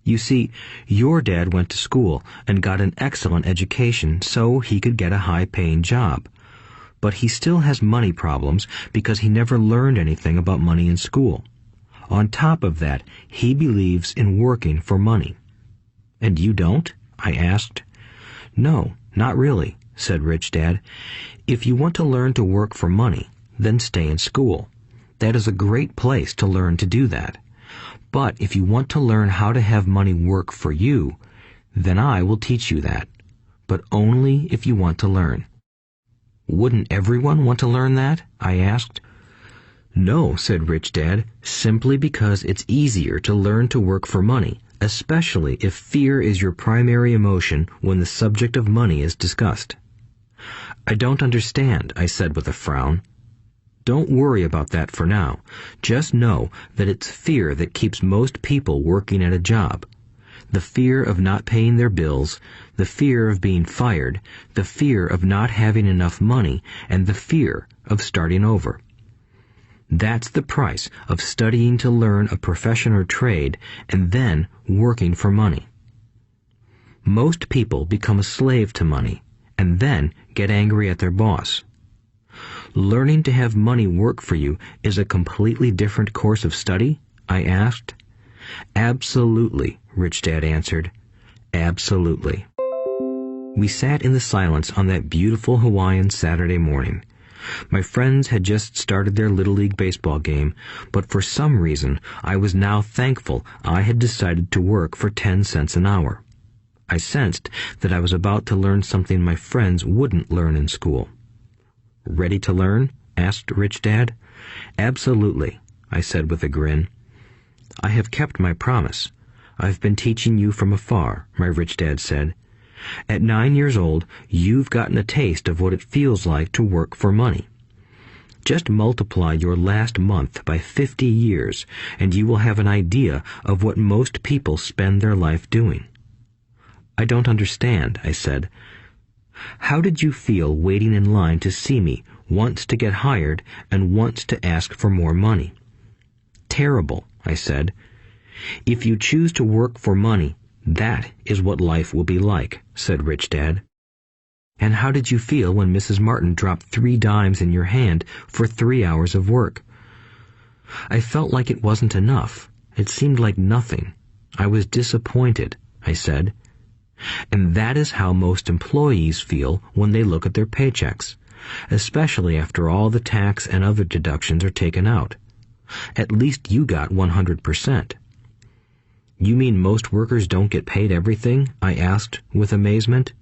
"You see, your dad went to school and got an excellent education so he could get a high-paying job. But he still has money problems because he never learned anything about money in school. On top of that, he believes in working for money." "And you don't?" I asked. "No, not really," said Rich Dad. "If you want to learn to work for money, then stay in school. That is a great place to learn to do that. But if you want to learn how to have money work for you, then I will teach you that. But only if you want to learn." "Wouldn't everyone want to learn that?" I asked. "No," said Rich Dad, "simply because it's easier to learn to work for money, especially if fear is your primary emotion when the subject of money is discussed." "I don't understand," I said with a frown. "Don't worry about that for now. Just know that it's fear that keeps most people working at a job. The fear of not paying their bills, the fear of being fired, the fear of not having enough money, and the fear of starting over. That's the price of studying to learn a profession or trade and then working for money. Most people become a slave to money and then get angry at their boss. Learning to have money work for you is a completely different course of study? I asked. Absolutely, Rich Dad answered. Absolutely. We sat in the silence on that beautiful Hawaiian Saturday morning. My friends had just started their Little League baseball game, but for some reason I was now thankful I had decided to work for 10 cents an hour. I sensed that I was about to learn something my friends wouldn't learn in school. Ready to learn? Asked Rich Dad. Absolutely, I said with a grin. I have kept my promise. I've been teaching you from afar, my Rich Dad said. At 9 years old, you've gotten a taste of what it feels like to work for money. Just multiply your last month by 50 years, and you will have an idea of what most people spend their life doing. I don't understand, I said. How did you feel waiting in line to see me, once to get hired and once to ask for more money? Terrible, I said. If you choose to work for money, that is what life will be like, said Rich Dad. And how did you feel when Mrs. Martin dropped 3 dimes in your hand for 3 hours of work? I felt like it wasn't enough. It seemed like nothing. I was disappointed, I said. And that is how most employees feel when they look at their paychecks, especially after all the tax and other deductions are taken out. At least you got 100%. You mean most workers don't get paid everything? I asked with amazement.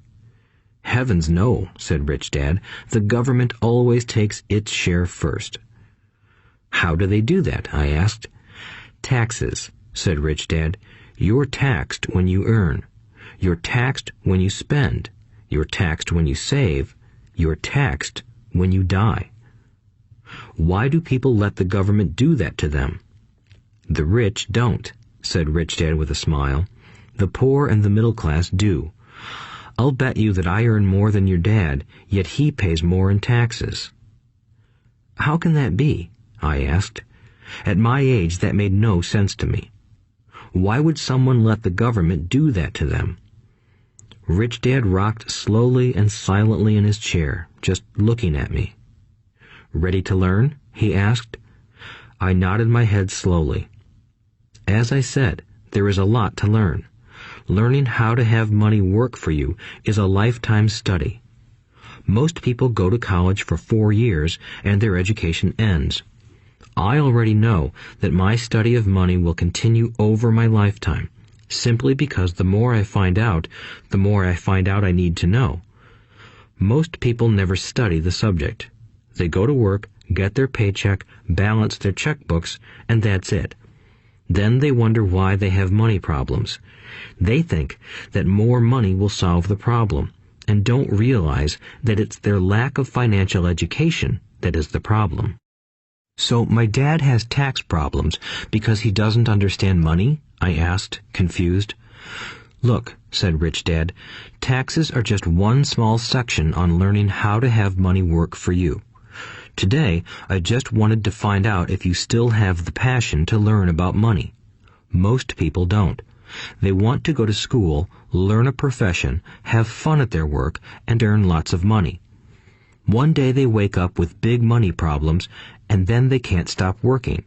Heavens no, said Rich Dad. The government always takes its share first. How do they do that? I asked. Taxes, said Rich Dad. You're taxed when you earn. You're taxed when you spend. You're taxed when you save. You're taxed when you die. Why do people let the government do that to them? The rich don't, said Rich Dad with a smile. The poor and the middle class do. I'll bet you that I earn more than your dad, yet he pays more in taxes. How can that be? I asked. At my age, that made no sense to me. Why would someone let the government do that to them? Rich Dad rocked slowly and silently in his chair, just looking at me. Ready to learn? He asked. I nodded my head slowly. As I said, there is a lot to learn. Learning how to have money work for you is a lifetime study. Most people go to college for 4 years and their education ends. I already know that my study of money will continue over my lifetime, simply because the more I find out I need to know. Most people never study the subject. They go to work, get their paycheck, balance their checkbooks, and that's it. Then they wonder why they have money problems. They think that more money will solve the problem, and don't realize that it's their lack of financial education that is the problem. So my dad has tax problems because he doesn't understand money? I asked, confused. Look, said Rich Dad, taxes are just one small section on learning how to have money work for you. Today, I just wanted to find out if you still have the passion to learn about money. Most people don't. They want to go to school, learn a profession, have fun at their work, and earn lots of money. One day they wake up with big money problems, and then they can't stop working.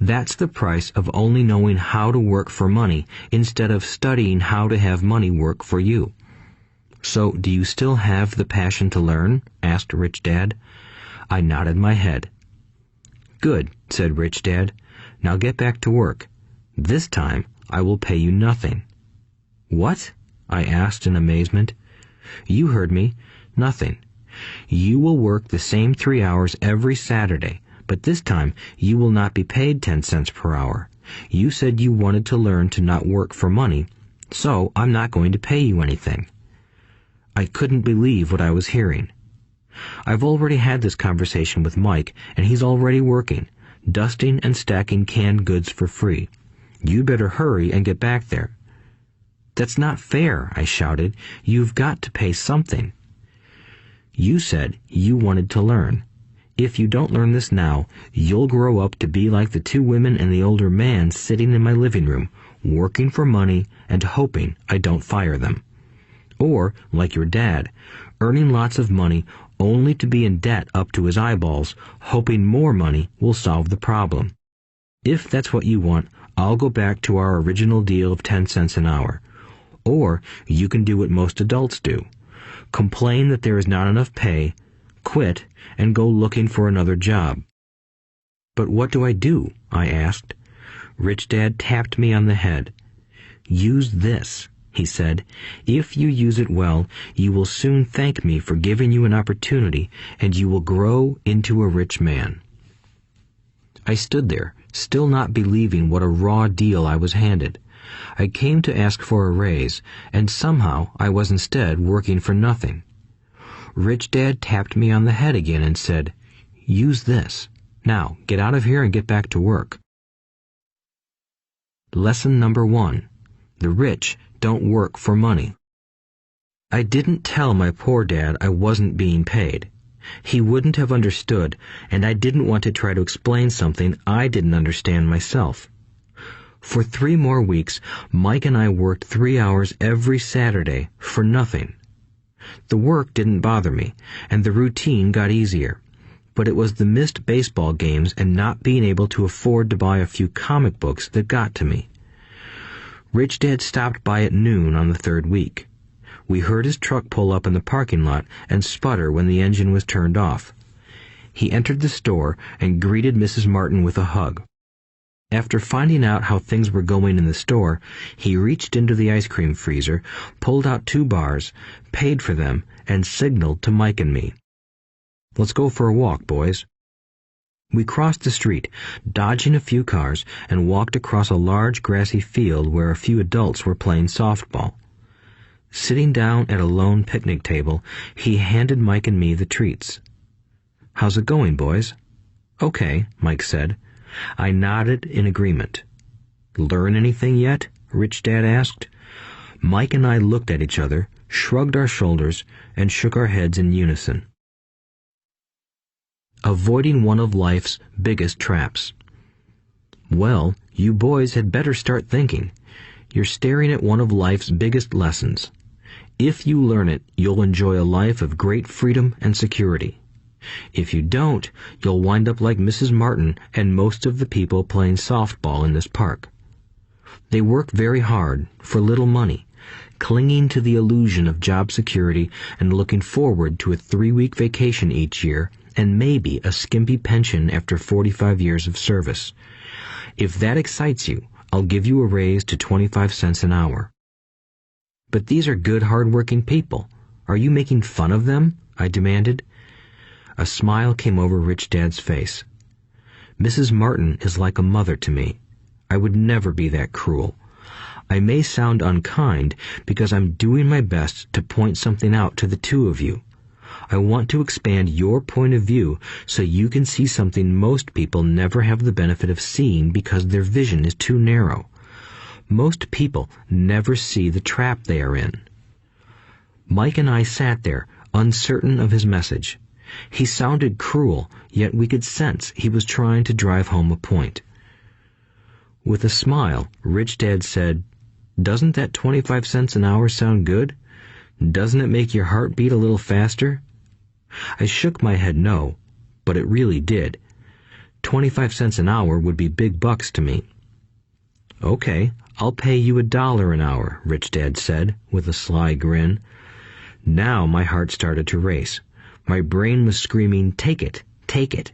That's the price of only knowing how to work for money instead of studying how to have money work for you. So, do you still have the passion to learn? Asked Rich Dad. I nodded my head. Good, said Rich Dad. Now get back to work. This time, I will pay you nothing. What? I asked in amazement. You heard me. Nothing. You will work the same 3 hours every Saturday, but this time you will not be paid 10 cents per hour. You said you wanted to learn to not work for money, so I'm not going to pay you anything. I couldn't believe what I was hearing. I've already had this conversation with Mike, and he's already working, dusting and stacking canned goods for free. You better hurry and get back there. That's not fair, I shouted. You've got to pay something. You said you wanted to learn. If you don't learn this now, you'll grow up to be like the two women and the older man sitting in my living room, working for money and hoping I don't fire them. Or, like your dad, earning lots of money only to be in debt up to his eyeballs, hoping more money will solve the problem. If that's what you want, I'll go back to our original deal of 10 cents an hour. Or you can do what most adults do. Complain that there is not enough pay, quit, and go looking for another job. But what do I do? I asked. Rich Dad tapped me on the head. Use this, he said. If you use it well, you will soon thank me for giving you an opportunity, and you will grow into a rich man. I stood there, still not believing what a raw deal I was handed. I came to ask for a raise, and somehow I was instead working for nothing. Rich Dad tapped me on the head again and said, "Use this. Now, get out of here and get back to work." Lesson number 1. The rich don't work for money. I didn't tell my poor dad I wasn't being paid. He wouldn't have understood, and I didn't want to try to explain something I didn't understand myself. For 3 more weeks, Mike and I worked 3 hours every Saturday for nothing. The work didn't bother me, and the routine got easier. But it was the missed baseball games and not being able to afford to buy a few comic books that got to me. Rich Dad stopped by at noon on the 3rd week. We heard his truck pull up in the parking lot and sputter when the engine was turned off. He entered the store and greeted Mrs. Martin with a hug. After finding out how things were going in the store, he reached into the ice cream freezer, pulled out 2 bars, paid for them, and signaled to Mike and me. "Let's go for a walk, boys." We crossed the street, dodging a few cars, and walked across a large grassy field where a few adults were playing softball. Sitting down at a lone picnic table, he handed Mike and me the treats. "How's it going, boys?" "Okay," Mike said. I nodded in agreement. "Learn anything yet?" Rich Dad asked. Mike and I looked at each other, shrugged our shoulders, and shook our heads in unison. Avoiding one of life's biggest traps. Well, you boys had better start thinking. You're staring at one of life's biggest lessons. If you learn it, you'll enjoy a life of great freedom and security. If you don't, you'll wind up like Mrs. Martin and most of the people playing softball in this park. They work very hard, for little money, clinging to the illusion of job security and looking forward to a 3-week vacation each year and maybe a skimpy pension after 45 years of service. If that excites you, I'll give you a raise to 25 cents an hour. But these are good, hard-working people. Are you making fun of them? I demanded. A smile came over Rich Dad's face. Mrs. Martin is like a mother to me. I would never be that cruel. I may sound unkind because I'm doing my best to point something out to the 2 of you. I want to expand your point of view so you can see something most people never have the benefit of seeing because their vision is too narrow. Most people never see the trap they are in. Mike and I sat there, uncertain of his message. He sounded cruel, yet we could sense he was trying to drive home a point. With a smile, Rich Dad said, "Doesn't that 25 cents an hour sound good? Doesn't it make your heart beat a little faster?" I shook my head no, but it really did. 25 cents an hour would be big bucks to me. "Okay, I'll pay you $1 an hour," Rich Dad said, with a sly grin. Now my heart started to race. My brain was screaming, "Take it, take it."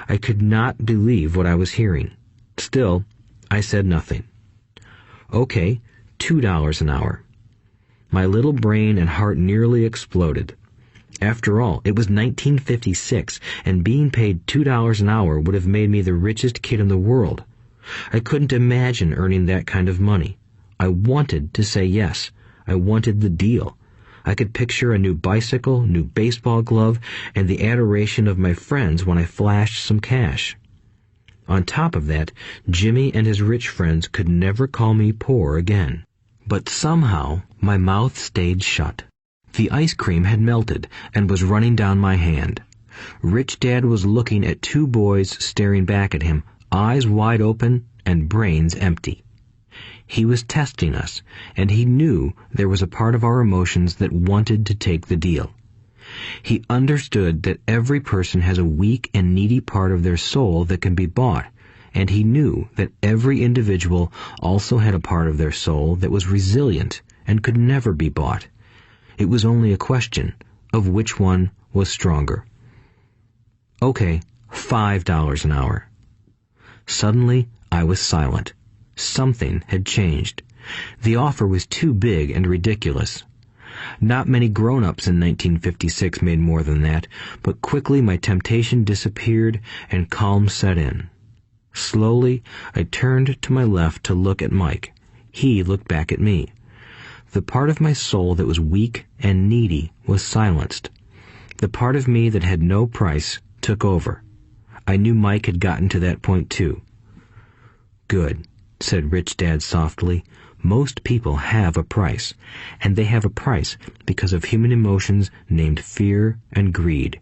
I could not believe what I was hearing. Still, I said nothing. "Okay, $2 an hour." My little brain and heart nearly exploded. After all, it was 1956, and being paid $2 an hour would have made me the richest kid in the world. I couldn't imagine earning that kind of money. I wanted to say yes. I wanted the deal. I could picture a new bicycle, new baseball glove, and the adoration of my friends when I flashed some cash. On top of that, Jimmy and his rich friends could never call me poor again. But somehow, my mouth stayed shut. The ice cream had melted and was running down my hand. Rich Dad was looking at two boys staring back at him, eyes wide open and brains empty. He was testing us, and he knew there was a part of our emotions that wanted to take the deal. He understood that every person has a weak and needy part of their soul that can be bought, and he knew that every individual also had a part of their soul that was resilient and could never be bought. It was only a question of which one was stronger. Okay, $5 an hour. Suddenly, I was silent. Something had changed. The offer was too big and ridiculous. Not many grown-ups in 1956 made more than that, but quickly my temptation disappeared and calm set in. Slowly, I turned to my left to look at Mike. He looked back at me. The part of my soul that was weak and needy was silenced. The part of me that had no price took over. I knew Mike had gotten to that point too. "Good," said Rich Dad softly. "Most people have a price, and they have a price because of human emotions named fear and greed.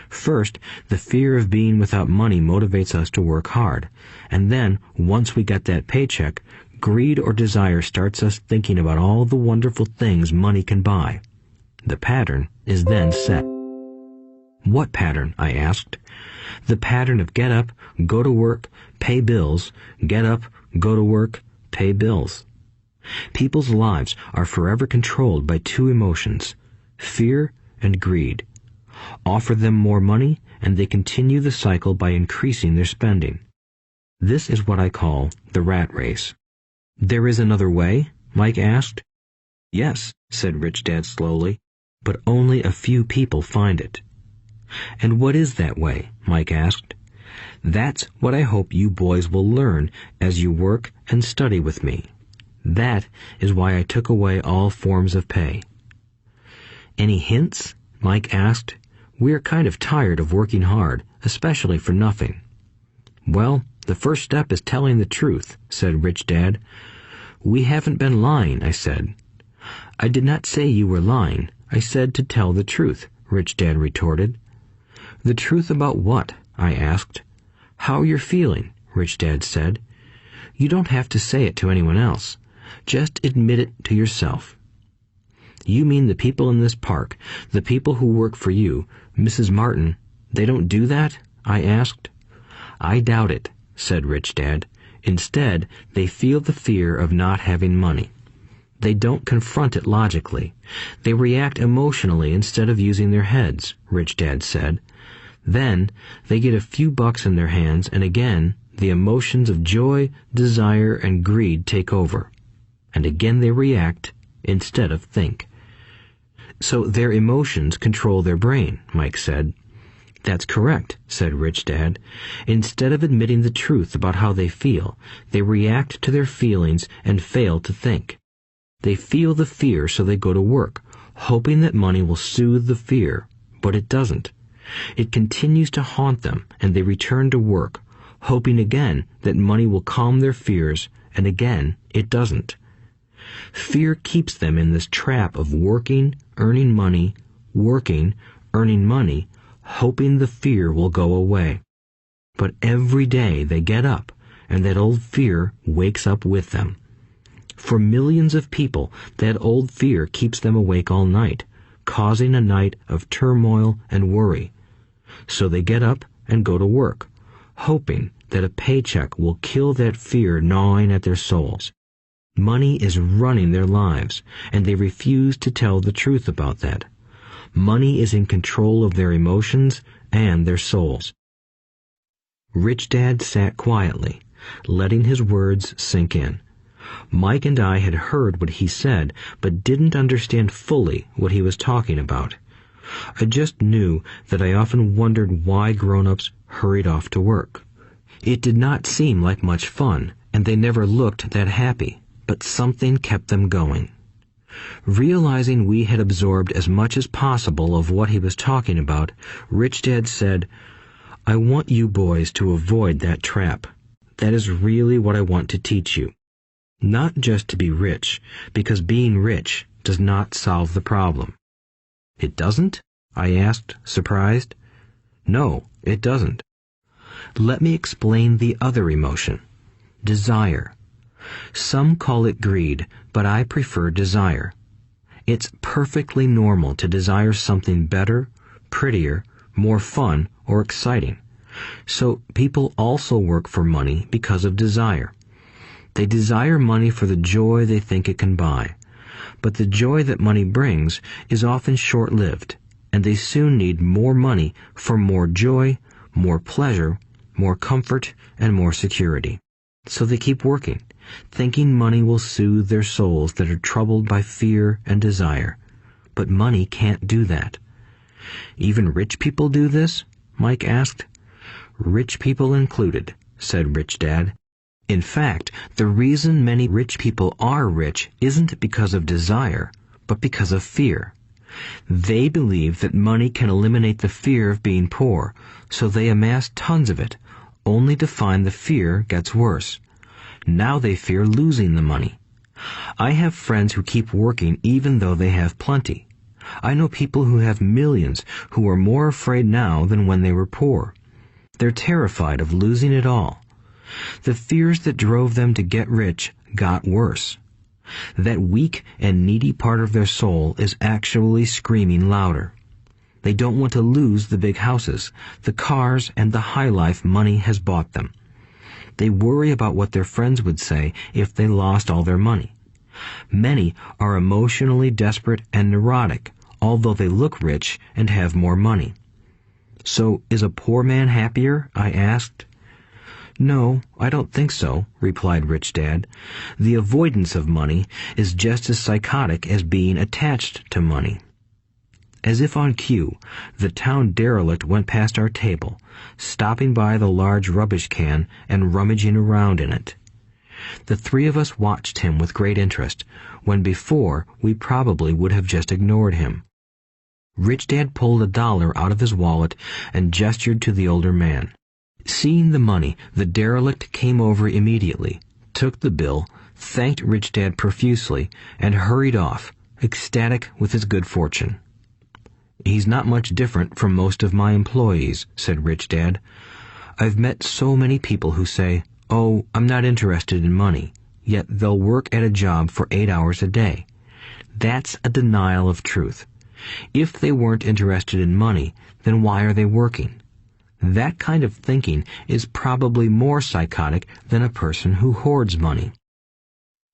First, the fear of being without money motivates us to work hard, and then, once we get that paycheck, greed or desire starts us thinking about all the wonderful things money can buy. The pattern is then set." "What pattern?" I asked. "The pattern of get up, go to work, pay bills, get up, go to work, pay bills." People's lives are forever controlled by two emotions, fear and greed. Offer them more money, and they continue the cycle by increasing their spending. This is what I call the rat race. "There is another way?" Mike asked. "Yes," said Rich Dad slowly, "but only a few people find it." "And what is that way?" Mike asked. "That's what I hope you boys will learn as you work and study with me. That is why I took away all forms of pay." "Any hints?" Mike asked. "We're kind of tired of working hard, especially for nothing." "Well, the first step is telling the truth," said Rich Dad. "We haven't been lying," I said. "I did not say you were lying. I said to tell the truth," Rich Dad retorted. "The truth about what?" I asked. "How you're feeling," Rich Dad said. "You don't have to say it to anyone else. Just admit it to yourself." "You mean the people in this park, the people who work for you, Mrs. Martin, they don't do that?" I asked. "I doubt it," said Rich Dad. "Instead, they feel the fear of not having money. They don't confront it logically. They react emotionally instead of using their heads," Rich Dad said. "Then, they get a few bucks in their hands, and again, the emotions of joy, desire, and greed take over. And again they react instead of think." "So their emotions control their brain," Mike said. "That's correct," said Rich Dad. "Instead of admitting the truth about how they feel, they react to their feelings and fail to think. They feel the fear, so they go to work, hoping that money will soothe the fear, but it doesn't. It continues to haunt them, and they return to work, hoping again that money will calm their fears, and again it doesn't. Fear keeps them in this trap of working, earning money, working, earning money, hoping the fear will go away. But every day they get up, and that old fear wakes up with them. For millions of people, that old fear keeps them awake all night, causing a night of turmoil and worry. So they get up and go to work, hoping that a paycheck will kill that fear gnawing at their souls. Money is running their lives, and they refuse to tell the truth about that. Money is in control of their emotions and their souls." Rich Dad sat quietly, letting his words sink in. Mike and I had heard what he said, but didn't understand fully what he was talking about. I just knew that I often wondered why grown-ups hurried off to work. It did not seem like much fun, and they never looked that happy, but something kept them going. Realizing we had absorbed as much as possible of what he was talking about, Rich Dad said, "I want you boys to avoid that trap. That is really what I want to teach you. Not just to be rich, because being rich does not solve the problem." "It doesn't?" I asked, surprised. No, it doesn't. Let me explain the other emotion. Desire. Some call it greed, but I prefer desire. It's perfectly normal to desire something better, prettier, more fun, or exciting. So people also work for money because of desire. They desire money for the joy they think it can buy. But the joy that money brings is often short-lived, and they soon need more money for more joy, more pleasure, more comfort, and more security. So they keep working, thinking money will soothe their souls that are troubled by fear and desire. But money can't do that. Even rich people do this? Mike asked. Rich people included, said Rich Dad. In fact, the reason many rich people are rich isn't because of desire, but because of fear. They believe that money can eliminate the fear of being poor, so they amass tons of it, only to find the fear gets worse. Now they fear losing the money. I have friends who keep working even though they have plenty. I know people who have millions who are more afraid now than when they were poor. They're terrified of losing it all. The fears that drove them to get rich got worse. That weak and needy part of their soul is actually screaming louder. They don't want to lose the big houses, the cars, and the high life money has bought them. They worry about what their friends would say if they lost all their money. Many are emotionally desperate and neurotic, although they look rich and have more money. So, is a poor man happier? I asked. No, I don't think so, replied Rich Dad. The avoidance of money is just as psychotic as being attached to money. As if on cue, the town derelict went past our table, stopping by the large rubbish can and rummaging around in it. The three of us watched him with great interest, when before we probably would have just ignored him. Rich Dad pulled $1 out of his wallet and gestured to the older man. Seeing the money, the derelict came over immediately, took the bill, thanked Rich Dad profusely, and hurried off, ecstatic with his good fortune. He's not much different from most of my employees, said Rich Dad. I've met so many people who say, "Oh, I'm not interested in money," yet they'll work at a job for 8 hours a day. That's a denial of truth. If they weren't interested in money, then why are they working? That kind of thinking is probably more psychotic than a person who hoards money.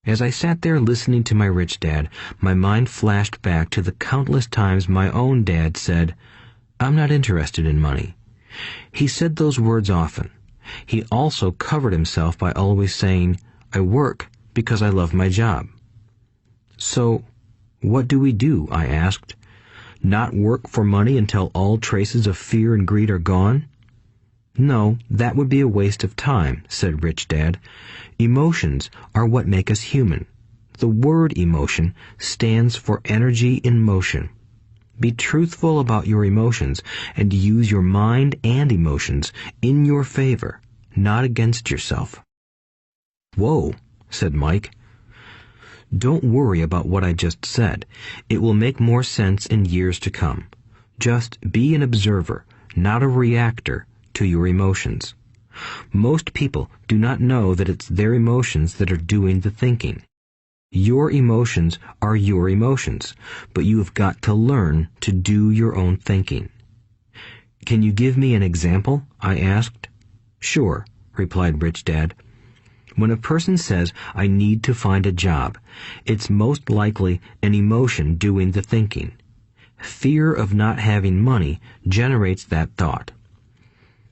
As I sat there listening to my Rich Dad, my mind flashed back to the countless times my own dad said, "I'm not interested in money." He said those words often. He also covered himself by always saying, "I work because I love my job." So, what do we do? I asked. Not work for money until all traces of fear and greed are gone? No, that would be a waste of time, said Rich Dad. Emotions are what make us human. The word emotion stands for energy in motion. Be truthful about your emotions and use your mind and emotions in your favor, not against yourself. Whoa, said Mike. Don't worry about what I just said. It will make more sense in years to come. Just be an observer, not a reactor, to your emotions. Most people do not know that it's their emotions that are doing the thinking. Your emotions are your emotions, but you have got to learn to do your own thinking. Can you give me an example? I asked. Sure, replied Rich Dad. When a person says, "I need to find a job," it's most likely an emotion doing the thinking. Fear of not having money generates that thought.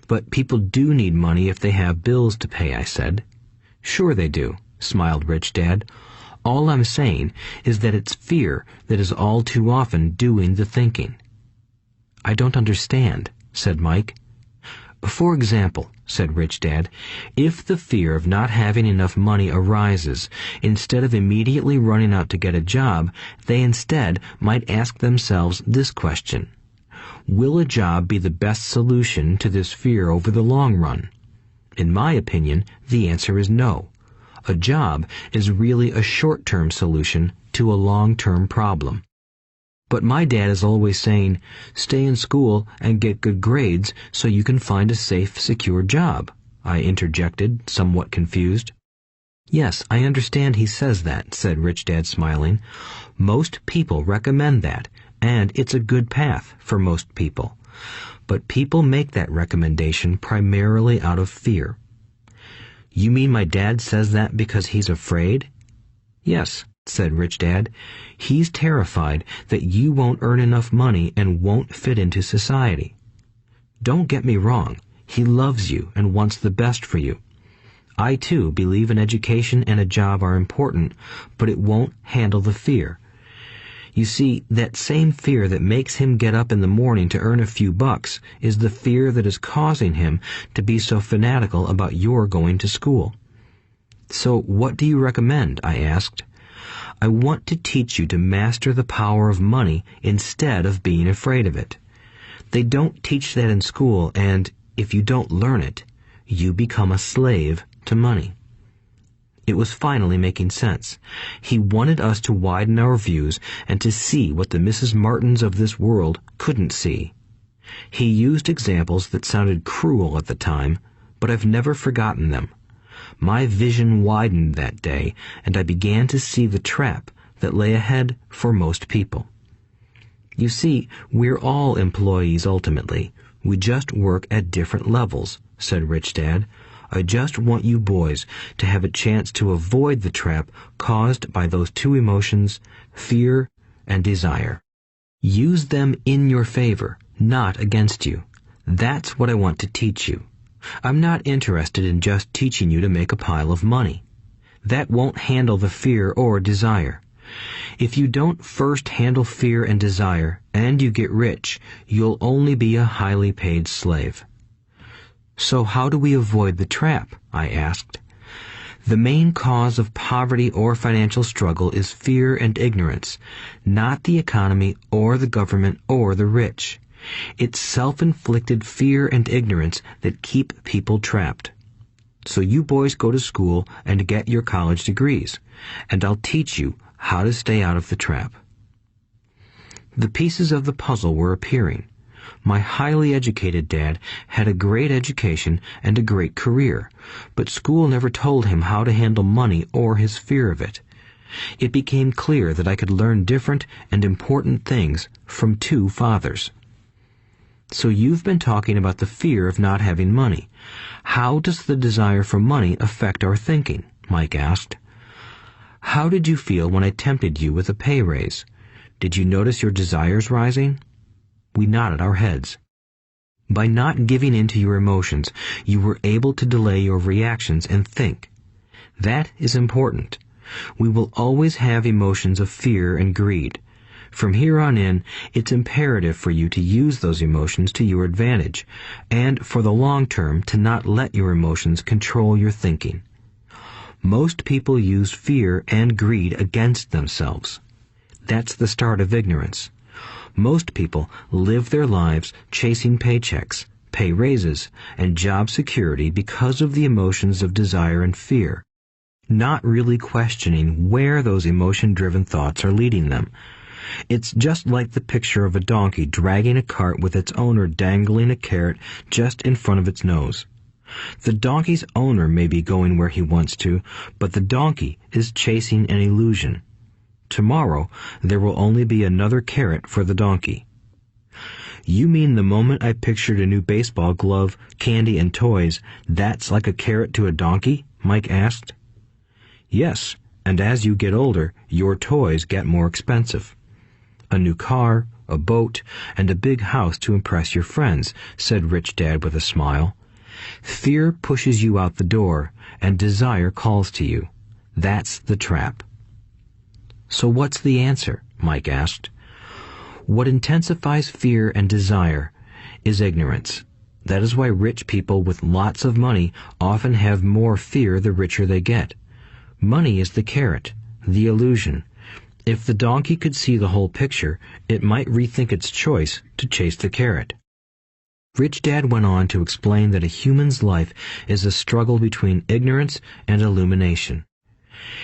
But people do need money if they have bills to pay, I said. Sure they do, smiled Rich Dad. All I'm saying is that it's fear that is all too often doing the thinking. I don't understand, said Mike. For example, said Rich Dad, if the fear of not having enough money arises, instead of immediately running out to get a job, they instead might ask themselves this question. Will a job be the best solution to this fear over the long run? In my opinion, the answer is no. A job is really a short-term solution to a long-term problem. But my dad is always saying, stay in school and get good grades so you can find a safe, secure job, I interjected, somewhat confused. Yes, I understand he says that, said Rich Dad, smiling. Most people recommend that, and it's a good path for most people. But people make that recommendation primarily out of fear. You mean my dad says that because he's afraid? Yes, said Rich Dad. He's terrified that you won't earn enough money and won't fit into society. Don't get me wrong. He loves you and wants the best for you. I, too, believe an education and a job are important, but it won't handle the fear. You see, that same fear that makes him get up in the morning to earn a few bucks is the fear that is causing him to be so fanatical about your going to school. So what do you recommend? I asked. I want to teach you to master the power of money instead of being afraid of it. They don't teach that in school, and if you don't learn it, you become a slave to money. It was finally making sense. He wanted us to widen our views and to see what the Mrs. Martins of this world couldn't see. He used examples that sounded cruel at the time, but I've never forgotten them. My vision widened that day, and I began to see the trap that lay ahead for most people. You see, we're all employees ultimately. We just work at different levels, said Rich Dad. I just want you boys to have a chance to avoid the trap caused by those two emotions, fear and desire. Use them in your favor, not against you. That's what I want to teach you. I'm not interested in just teaching you to make a pile of money. That won't handle the fear or desire. If you don't first handle fear and desire, and you get rich, you'll only be a highly paid slave. So how do we avoid the trap? I asked. The main cause of poverty or financial struggle is fear and ignorance, not the economy or the government or the rich. It's self-inflicted fear and ignorance that keep people trapped. So you boys go to school and get your college degrees, and I'll teach you how to stay out of the trap. The pieces of the puzzle were appearing. My highly educated dad had a great education and a great career, but school never told him how to handle money or his fear of it. It became clear that I could learn different and important things from two fathers. So you've been talking about the fear of not having money. How does the desire for money affect our thinking? Mike asked. How did you feel when I tempted you with a pay raise? Did you notice your desires rising? We nodded our heads. By not giving in to your emotions, you were able to delay your reactions and think. That is important. We will always have emotions of fear and greed. From here on in, it's imperative for you to use those emotions to your advantage, and for the long term to not let your emotions control your thinking. Most people use fear and greed against themselves. That's the start of ignorance. Most people live their lives chasing paychecks, pay raises, and job security because of the emotions of desire and fear, not really questioning where those emotion-driven thoughts are leading them. It's just like the picture of a donkey dragging a cart with its owner dangling a carrot just in front of its nose. The donkey's owner may be going where he wants to, but the donkey is chasing an illusion. Tomorrow, there will only be another carrot for the donkey. You mean the moment I pictured a new baseball glove, candy, and toys, that's like a carrot to a donkey? Mike asked. Yes, and as you get older, your toys get more expensive. A new car, a boat, and a big house to impress your friends, said Rich Dad with a smile. Fear pushes you out the door, and desire calls to you. That's the trap. So what's the answer? Mike asked. What intensifies fear and desire is ignorance. That is why rich people with lots of money often have more fear the richer they get. Money is the carrot, the illusion. If the donkey could see the whole picture, it might rethink its choice to chase the carrot. Rich Dad went on to explain that a human's life is a struggle between ignorance and illumination.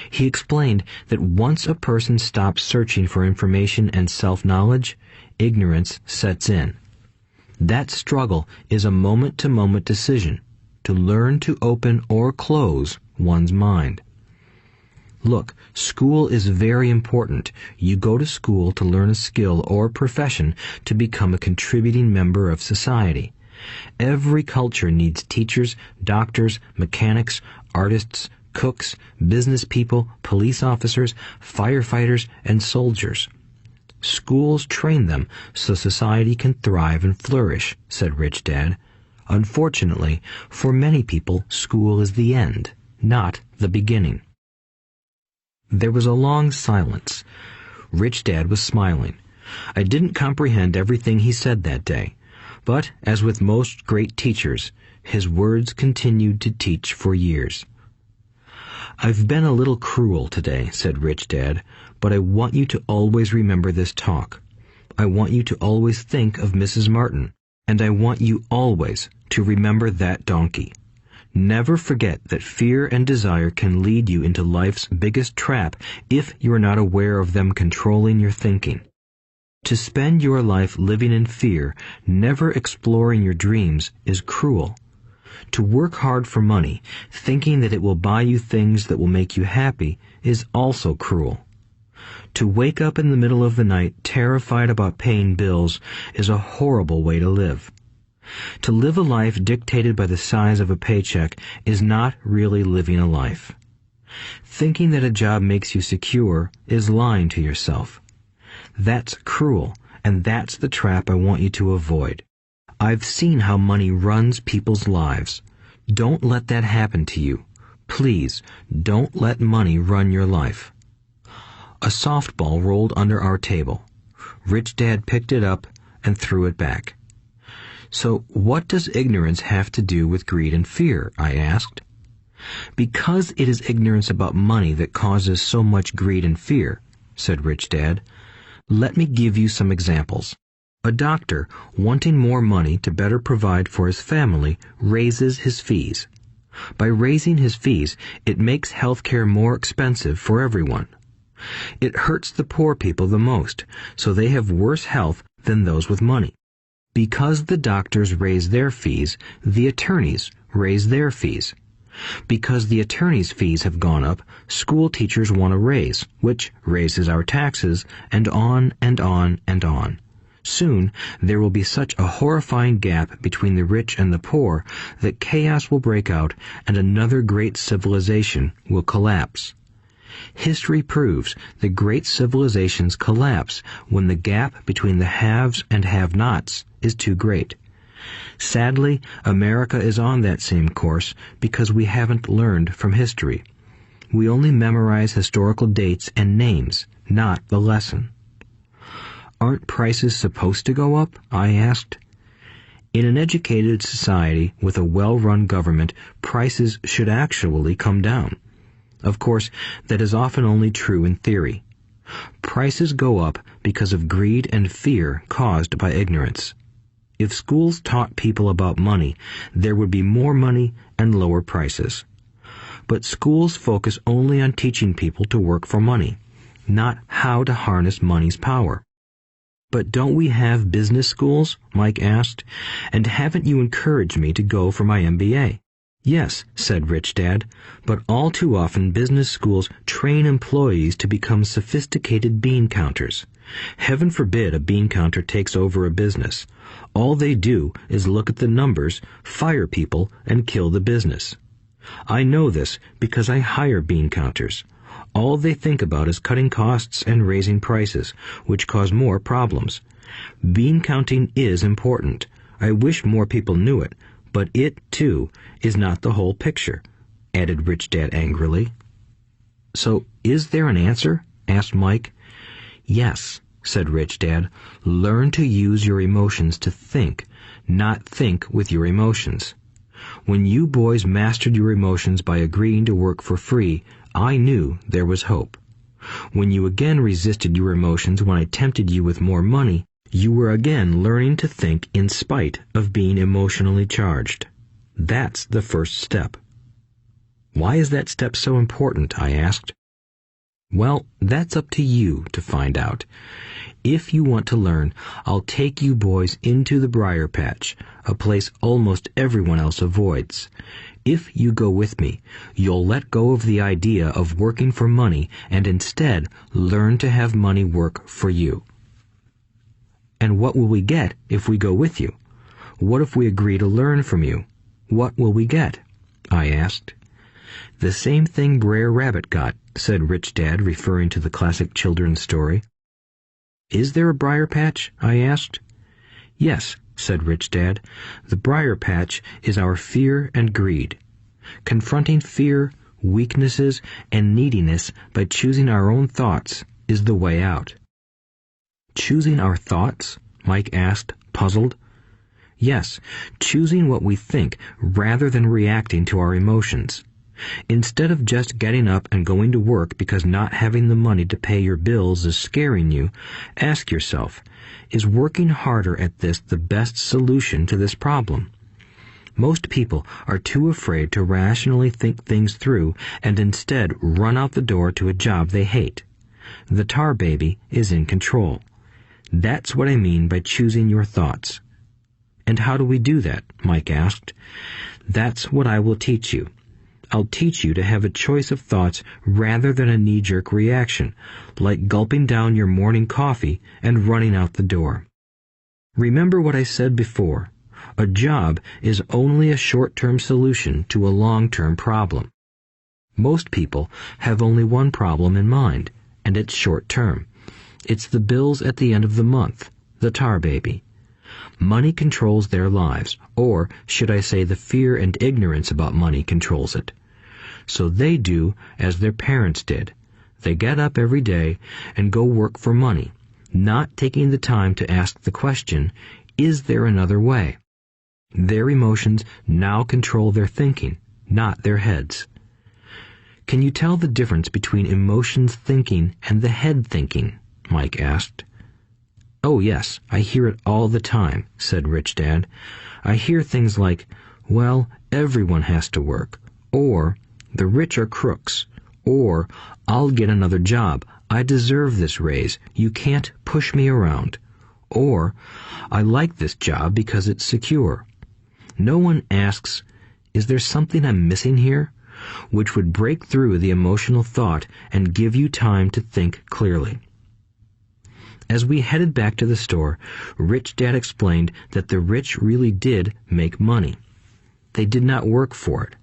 He explained that once a person stops searching for information and self-knowledge, ignorance sets in. That struggle is a moment-to-moment decision to learn to open or close one's mind. Look, school is very important. You go to school to learn a skill or profession to become a contributing member of society. Every culture needs teachers, doctors, mechanics, artists, cooks, business people, police officers, firefighters, and soldiers. Schools train them so society can thrive and flourish, said Rich Dad. Unfortunately, for many people, school is the end, not the beginning. There was a long silence. Rich Dad was smiling. I didn't comprehend everything he said that day, but, as with most great teachers, his words continued to teach for years. I've been a little cruel today, said Rich Dad, but I want you to always remember this talk. I want you to always think of Mrs. Martin, and I want you always to remember that donkey. Never forget that fear and desire can lead you into life's biggest trap if you are not aware of them controlling your thinking. To spend your life living in fear, never exploring your dreams, is cruel. To work hard for money, thinking that it will buy you things that will make you happy, is also cruel. To wake up in the middle of the night terrified about paying bills is a horrible way to live. To live a life dictated by the size of a paycheck is not really living a life. Thinking that a job makes you secure is lying to yourself. That's cruel, and that's the trap I want you to avoid. I've seen how money runs people's lives. Don't let that happen to you. Please, don't let money run your life. A softball rolled under our table. Rich Dad picked it up and threw it back. So what does ignorance have to do with greed and fear? I asked. Because it is ignorance about money that causes so much greed and fear, said Rich Dad. Let me give you some examples. A doctor, wanting more money to better provide for his family, raises his fees. By raising his fees, it makes healthcare more expensive for everyone. It hurts the poor people the most, so they have worse health than those with money. Because the doctors raise their fees, the attorneys raise their fees. Because the attorneys' fees have gone up, school teachers want a raise, which raises our taxes, and on and on and on. Soon, there will be such a horrifying gap between the rich and the poor that chaos will break out and another great civilization will collapse. History proves that great civilizations collapse when the gap between the haves and have-nots is too great. Sadly, America is on that same course because we haven't learned from history. We only memorize historical dates and names, not the lesson. Aren't prices supposed to go up? I asked. In an educated society with a well-run government, prices should actually come down. Of course, that is often only true in theory. Prices go up because of greed and fear caused by ignorance. If schools taught people about money, there would be more money and lower prices. But schools focus only on teaching people to work for money, not how to harness money's power. But don't we have business schools? Mike asked. And haven't you encouraged me to go for my MBA? Yes, said Rich Dad, but all too often business schools train employees to become sophisticated bean counters. Heaven forbid a bean counter takes over a business. All they do is look at the numbers, fire people, and kill the business. I know this because I hire bean counters. All they think about is cutting costs and raising prices, which cause more problems. Bean counting is important. I wish more people knew it, but it, too, is not the whole picture, added Rich Dad angrily. So, is there an answer? Asked Mike. Yes, said Rich Dad. Learn to use your emotions to think, not think with your emotions. When you boys mastered your emotions by agreeing to work for free, I knew there was hope. When you again resisted your emotions when I tempted you with more money, you were again learning to think in spite of being emotionally charged. That's the first step. Why is that step so important? I asked. Well, that's up to you to find out. If you want to learn, I'll take you boys into the briar patch, a place almost everyone else avoids. If you go with me, you'll let go of the idea of working for money and instead learn to have money work for you. And what will we get if we go with you? What if we agree to learn from you? What will we get? I asked. The same thing Brer Rabbit got, said Rich Dad, referring to the classic children's story. Is there a briar patch? I asked. Yes, said Rich Dad. The briar patch is our fear and greed. Confronting fear, weaknesses, and neediness by choosing our own thoughts is the way out. Choosing our thoughts? Mike asked, puzzled. Yes, choosing what we think rather than reacting to our emotions. Instead of just getting up and going to work because not having the money to pay your bills is scaring you, ask yourself, is working harder at this the best solution to this problem? Most people are too afraid to rationally think things through and instead run out the door to a job they hate. The tar baby is in control. That's what I mean by choosing your thoughts. And how do we do that? Mike asked. That's what I will teach you. I'll teach you to have a choice of thoughts rather than a knee-jerk reaction, like gulping down your morning coffee and running out the door. Remember what I said before. A job is only a short-term solution to a long-term problem. Most people have only one problem in mind, and it's short-term. It's the bills at the end of the month, the tar baby. Money controls their lives, or should I say the fear and ignorance about money controls it. So they do as their parents did. They get up every day and go work for money, not taking the time to ask the question, is there another way? Their emotions now control their thinking, not their heads. Can you tell the difference between emotions thinking and the head thinking? Mike asked. Oh yes, I hear it all the time, said Rich Dad. I hear things like, well, everyone has to work, or the rich are crooks, or I'll get another job, I deserve this raise, you can't push me around, or I like this job because it's secure. No one asks, is there something I'm missing here? Which would break through the emotional thought and give you time to think clearly. As we headed back to the store, Rich Dad explained that the rich really did make money. They did not work for it.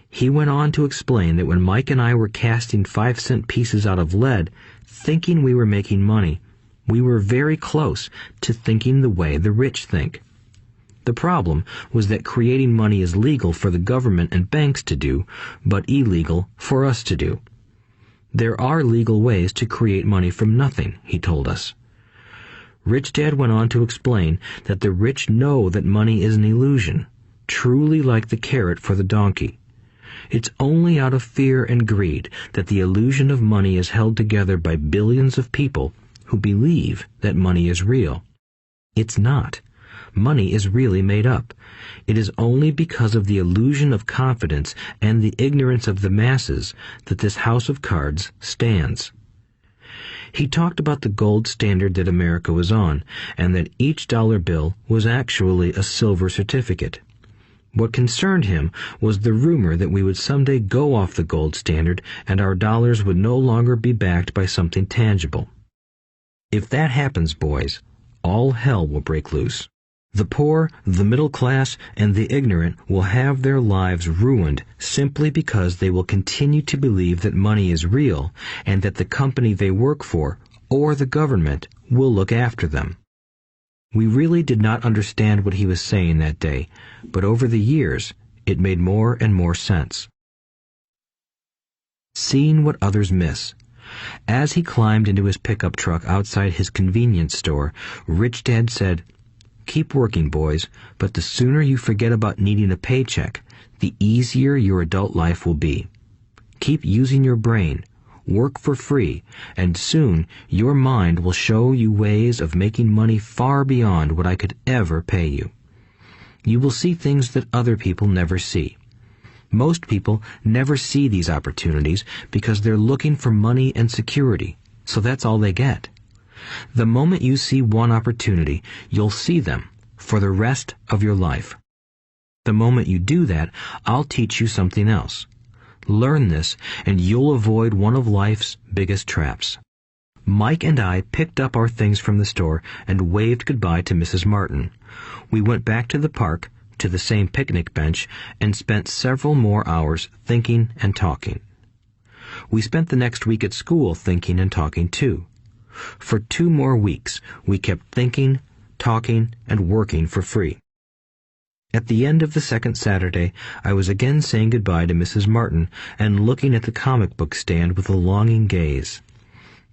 He went on to explain that when Mike and I were casting 5-cent pieces out of lead, thinking we were making money, we were very close to thinking the way the rich think. The problem was that creating money is legal for the government and banks to do, but illegal for us to do. There are legal ways to create money from nothing, he told us. Rich Dad went on to explain that the rich know that money is an illusion, truly like the carrot for the donkey. It's only out of fear and greed that the illusion of money is held together by billions of people who believe that money is real. It's not. Money is really made up. It is only because of the illusion of confidence and the ignorance of the masses that this house of cards stands. He talked about the gold standard that America was on, and that each dollar bill was actually a silver certificate. What concerned him was the rumor that we would someday go off the gold standard and our dollars would no longer be backed by something tangible. If that happens, boys, all hell will break loose. The poor, the middle class, and the ignorant will have their lives ruined simply because they will continue to believe that money is real and that the company they work for, or the government, will look after them. We really did not understand what he was saying that day, but over the years, it made more and more sense. Seeing what others miss. As he climbed into his pickup truck outside his convenience store, Rich Dad said, "Keep working, boys, but the sooner you forget about needing a paycheck, the easier your adult life will be. Keep using your brain, work for free, and soon your mind will show you ways of making money far beyond what I could ever pay you. You will see things that other people never see. Most people never see these opportunities because they're looking for money and security, so that's all they get. The moment you see one opportunity, you'll see them for the rest of your life. The moment you do that, I'll teach you something else. Learn this, and you'll avoid one of life's biggest traps. Mike and I picked up our things from the store and waved goodbye to Mrs. Martin. We went back to the park, to the same picnic bench, and spent several more hours thinking and talking. We spent the next week at school thinking and talking too. For 2 more weeks, we kept thinking, talking, and working for free. At the end of the second Saturday, I was again saying goodbye to Mrs. Martin and looking at the comic book stand with a longing gaze.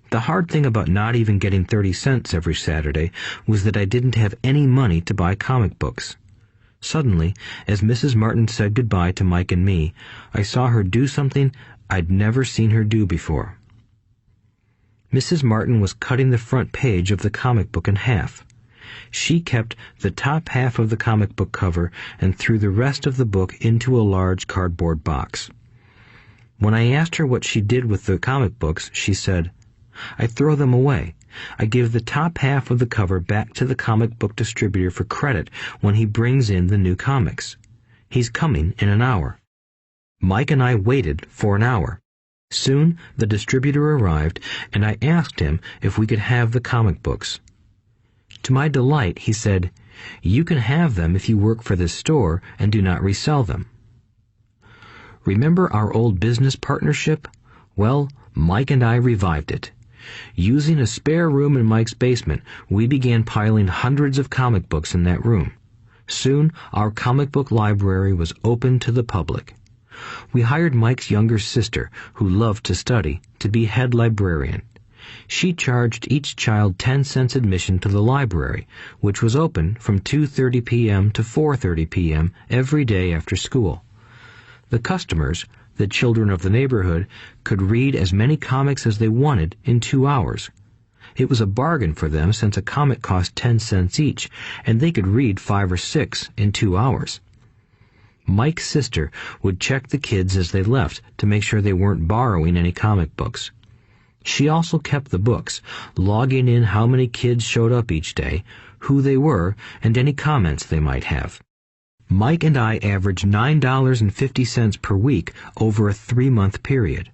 The hard thing about not even getting 30 cents every Saturday was that I didn't have any money to buy comic books. Suddenly, as Mrs. Martin said goodbye to Mike and me, I saw her do something I'd never seen her do before. Mrs. Martin was cutting the front page of the comic book in half. She kept the top half of the comic book cover and threw the rest of the book into a large cardboard box. When I asked her what she did with the comic books, she said, "I throw them away. I give the top half of the cover back to the comic book distributor for credit when he brings in the new comics. He's coming in an hour." Mike and I waited for an hour. Soon the distributor arrived, and I asked him if we could have the comic books. To my delight, he said, "You can have them if you work for this store and do not resell them." Remember our old business partnership? Well, Mike and I revived it. Using a spare room in Mike's basement, we began piling hundreds of comic books in that room. Soon, our comic book library was open to the public. We hired Mike's younger sister, who loved to study, to be head librarian. She charged each child 10 cents admission to the library, which was open from 2:30 p.m. to 4:30 p.m. every day after school. The customers, the children of the neighborhood, could read as many comics as they wanted in 2 hours. It was a bargain for them since a comic cost 10 cents each, and they could read 5 or 6 in 2 hours. Mike's sister would check the kids as they left to make sure they weren't borrowing any comic books. She also kept the books, logging in how many kids showed up each day, who they were, and any comments they might have. Mike and I averaged $9.50 per week over a 3-month period.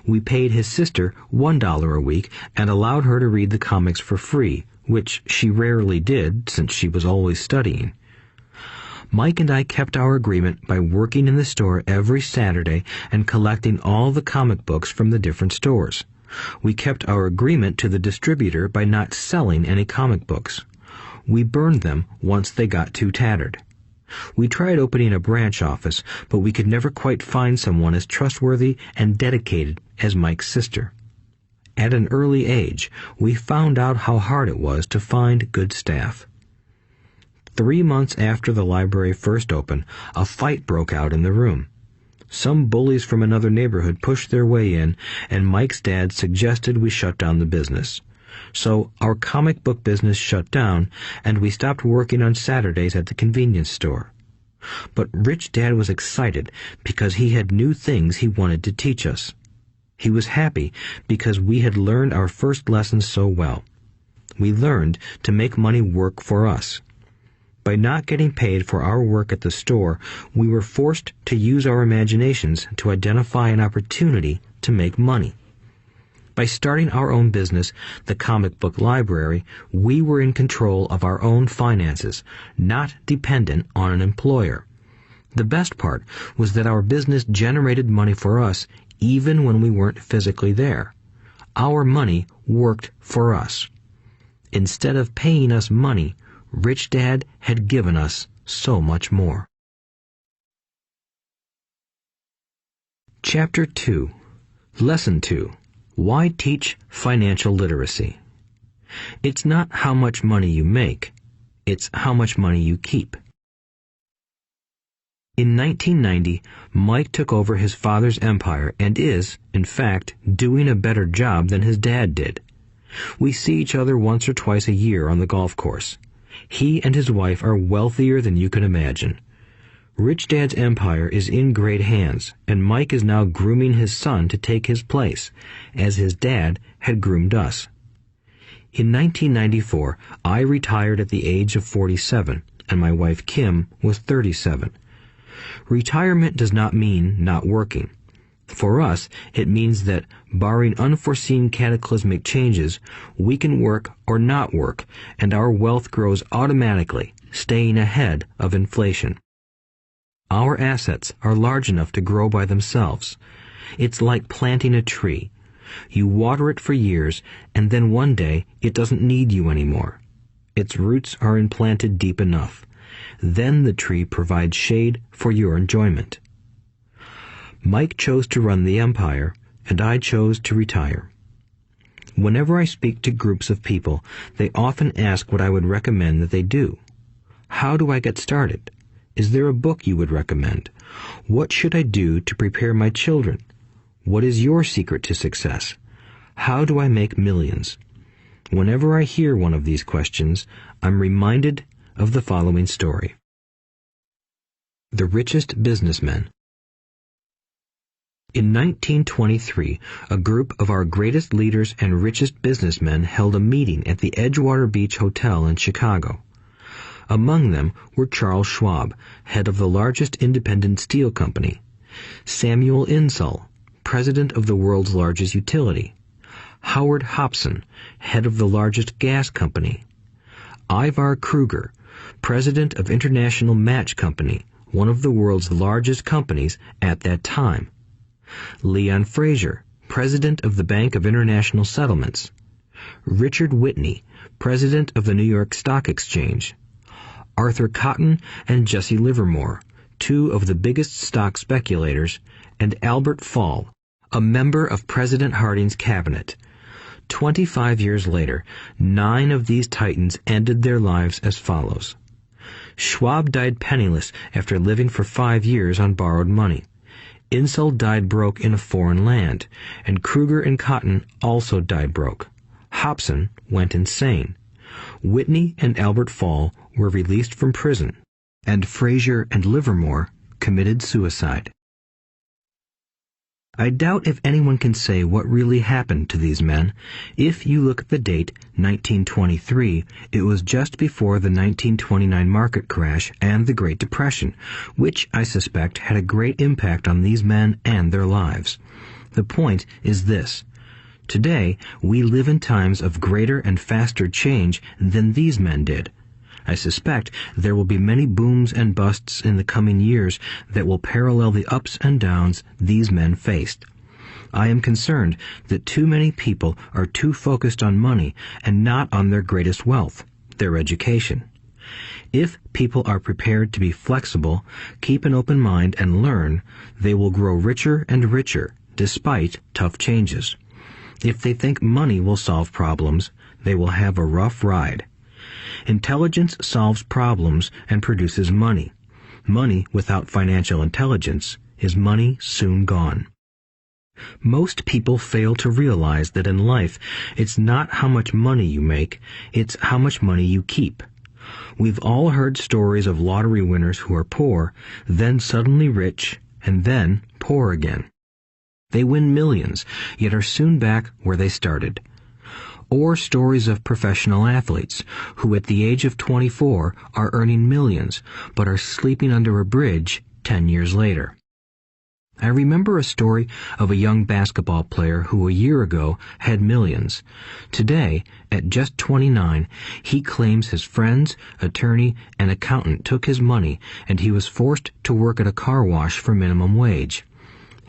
We paid his sister $1 a week and allowed her to read the comics for free, which she rarely did since she was always studying. Mike and I kept our agreement by working in the store every Saturday and collecting all the comic books from the different stores. We kept our agreement to the distributor by not selling any comic books. We burned them once they got too tattered. We tried opening a branch office, but we could never quite find someone as trustworthy and dedicated as Mike's sister. At an early age, we found out how hard it was to find good staff. 3 months after the library first opened, a fight broke out in the room. Some bullies from another neighborhood pushed their way in, and Mike's dad suggested we shut down the business. So our comic book business shut down, and we stopped working on Saturdays at the convenience store. But Rich Dad was excited because he had new things he wanted to teach us. He was happy because we had learned our first lessons so well. We learned to make money work for us. By not getting paid for our work at the store, we were forced to use our imaginations to identify an opportunity to make money. By starting our own business, the comic book library, we were in control of our own finances, not dependent on an employer. The best part was that our business generated money for us even when we weren't physically there. Our money worked for us. Instead of paying us money, Rich Dad had given us so much more. Chapter 2. Lesson 2. Why teach financial literacy? It's not how much money you make, it's how much money you keep. In 1990, Mike took over his father's empire and is, in fact, doing a better job than his dad did. We see each other once or twice a year on the golf course. He and his wife are wealthier than you can imagine. Rich Dad's empire is in great hands, and Mike is now grooming his son to take his place, as his dad had groomed us. In 1994, I retired at the age of 47, and my wife Kim was 37. Retirement does not mean not working. For us, it means that, barring unforeseen cataclysmic changes, we can work or not work, and our wealth grows automatically, staying ahead of inflation. Our assets are large enough to grow by themselves. It's like planting a tree. You water it for years, and then one day it doesn't need you anymore. Its roots are implanted deep enough. Then the tree provides shade for your enjoyment. Mike chose to run the empire, and I chose to retire. Whenever I speak to groups of people, they often ask what I would recommend that they do. How do I get started? Is there a book you would recommend? What should I do to prepare my children? What is your secret to success? How do I make millions? Whenever I hear one of these questions, I'm reminded of the following story. The Richest Businessmen. In 1923, a group of our greatest leaders and richest businessmen held a meeting at the Edgewater Beach Hotel in Chicago. Among them were Charles Schwab, head of the largest independent steel company; Samuel Insull, president of the world's largest utility; Howard Hobson, head of the largest gas company; Ivar Kruger, president of International Match Company, one of the world's largest companies at that time; Leon Fraser, president of the Bank of International Settlements; Richard Whitney, president of the New York Stock Exchange; Arthur Cotton and Jesse Livermore, two of the biggest stock speculators; and Albert Fall, a member of President Harding's cabinet. 25 years later, 9 of these titans ended their lives as follows. Schwab died penniless after living for 5 years on borrowed money. Insull died broke in a foreign land, and Kruger and Cotton also died broke. Hobson went insane. Whitney and Albert Fall were released from prison, and Fraser and Livermore committed suicide. I doubt if anyone can say what really happened to these men. If you look at the date, 1923, it was just before the 1929 market crash and the Great Depression, which I suspect had a great impact on these men and their lives. The point is this. Today, we live in times of greater and faster change than these men did. I suspect there will be many booms and busts in the coming years that will parallel the ups and downs these men faced. I am concerned that too many people are too focused on money and not on their greatest wealth, their education. If people are prepared to be flexible, keep an open mind and learn, they will grow richer and richer despite tough changes. If they think money will solve problems, they will have a rough ride. Intelligence solves problems and produces money. Money without financial intelligence is money soon gone. Most people fail to realize that in life, it's not how much money you make, it's how much money you keep. We've all heard stories of lottery winners who are poor, then suddenly rich, and then poor again. They win millions, yet are soon back where they started. Or stories of professional athletes who at the age of 24 are earning millions but are sleeping under a bridge 10 years later. I remember a story of a young basketball player who a year ago had millions. Today, at just 29, he claims his friends, attorney, and accountant took his money and he was forced to work at a car wash for minimum wage.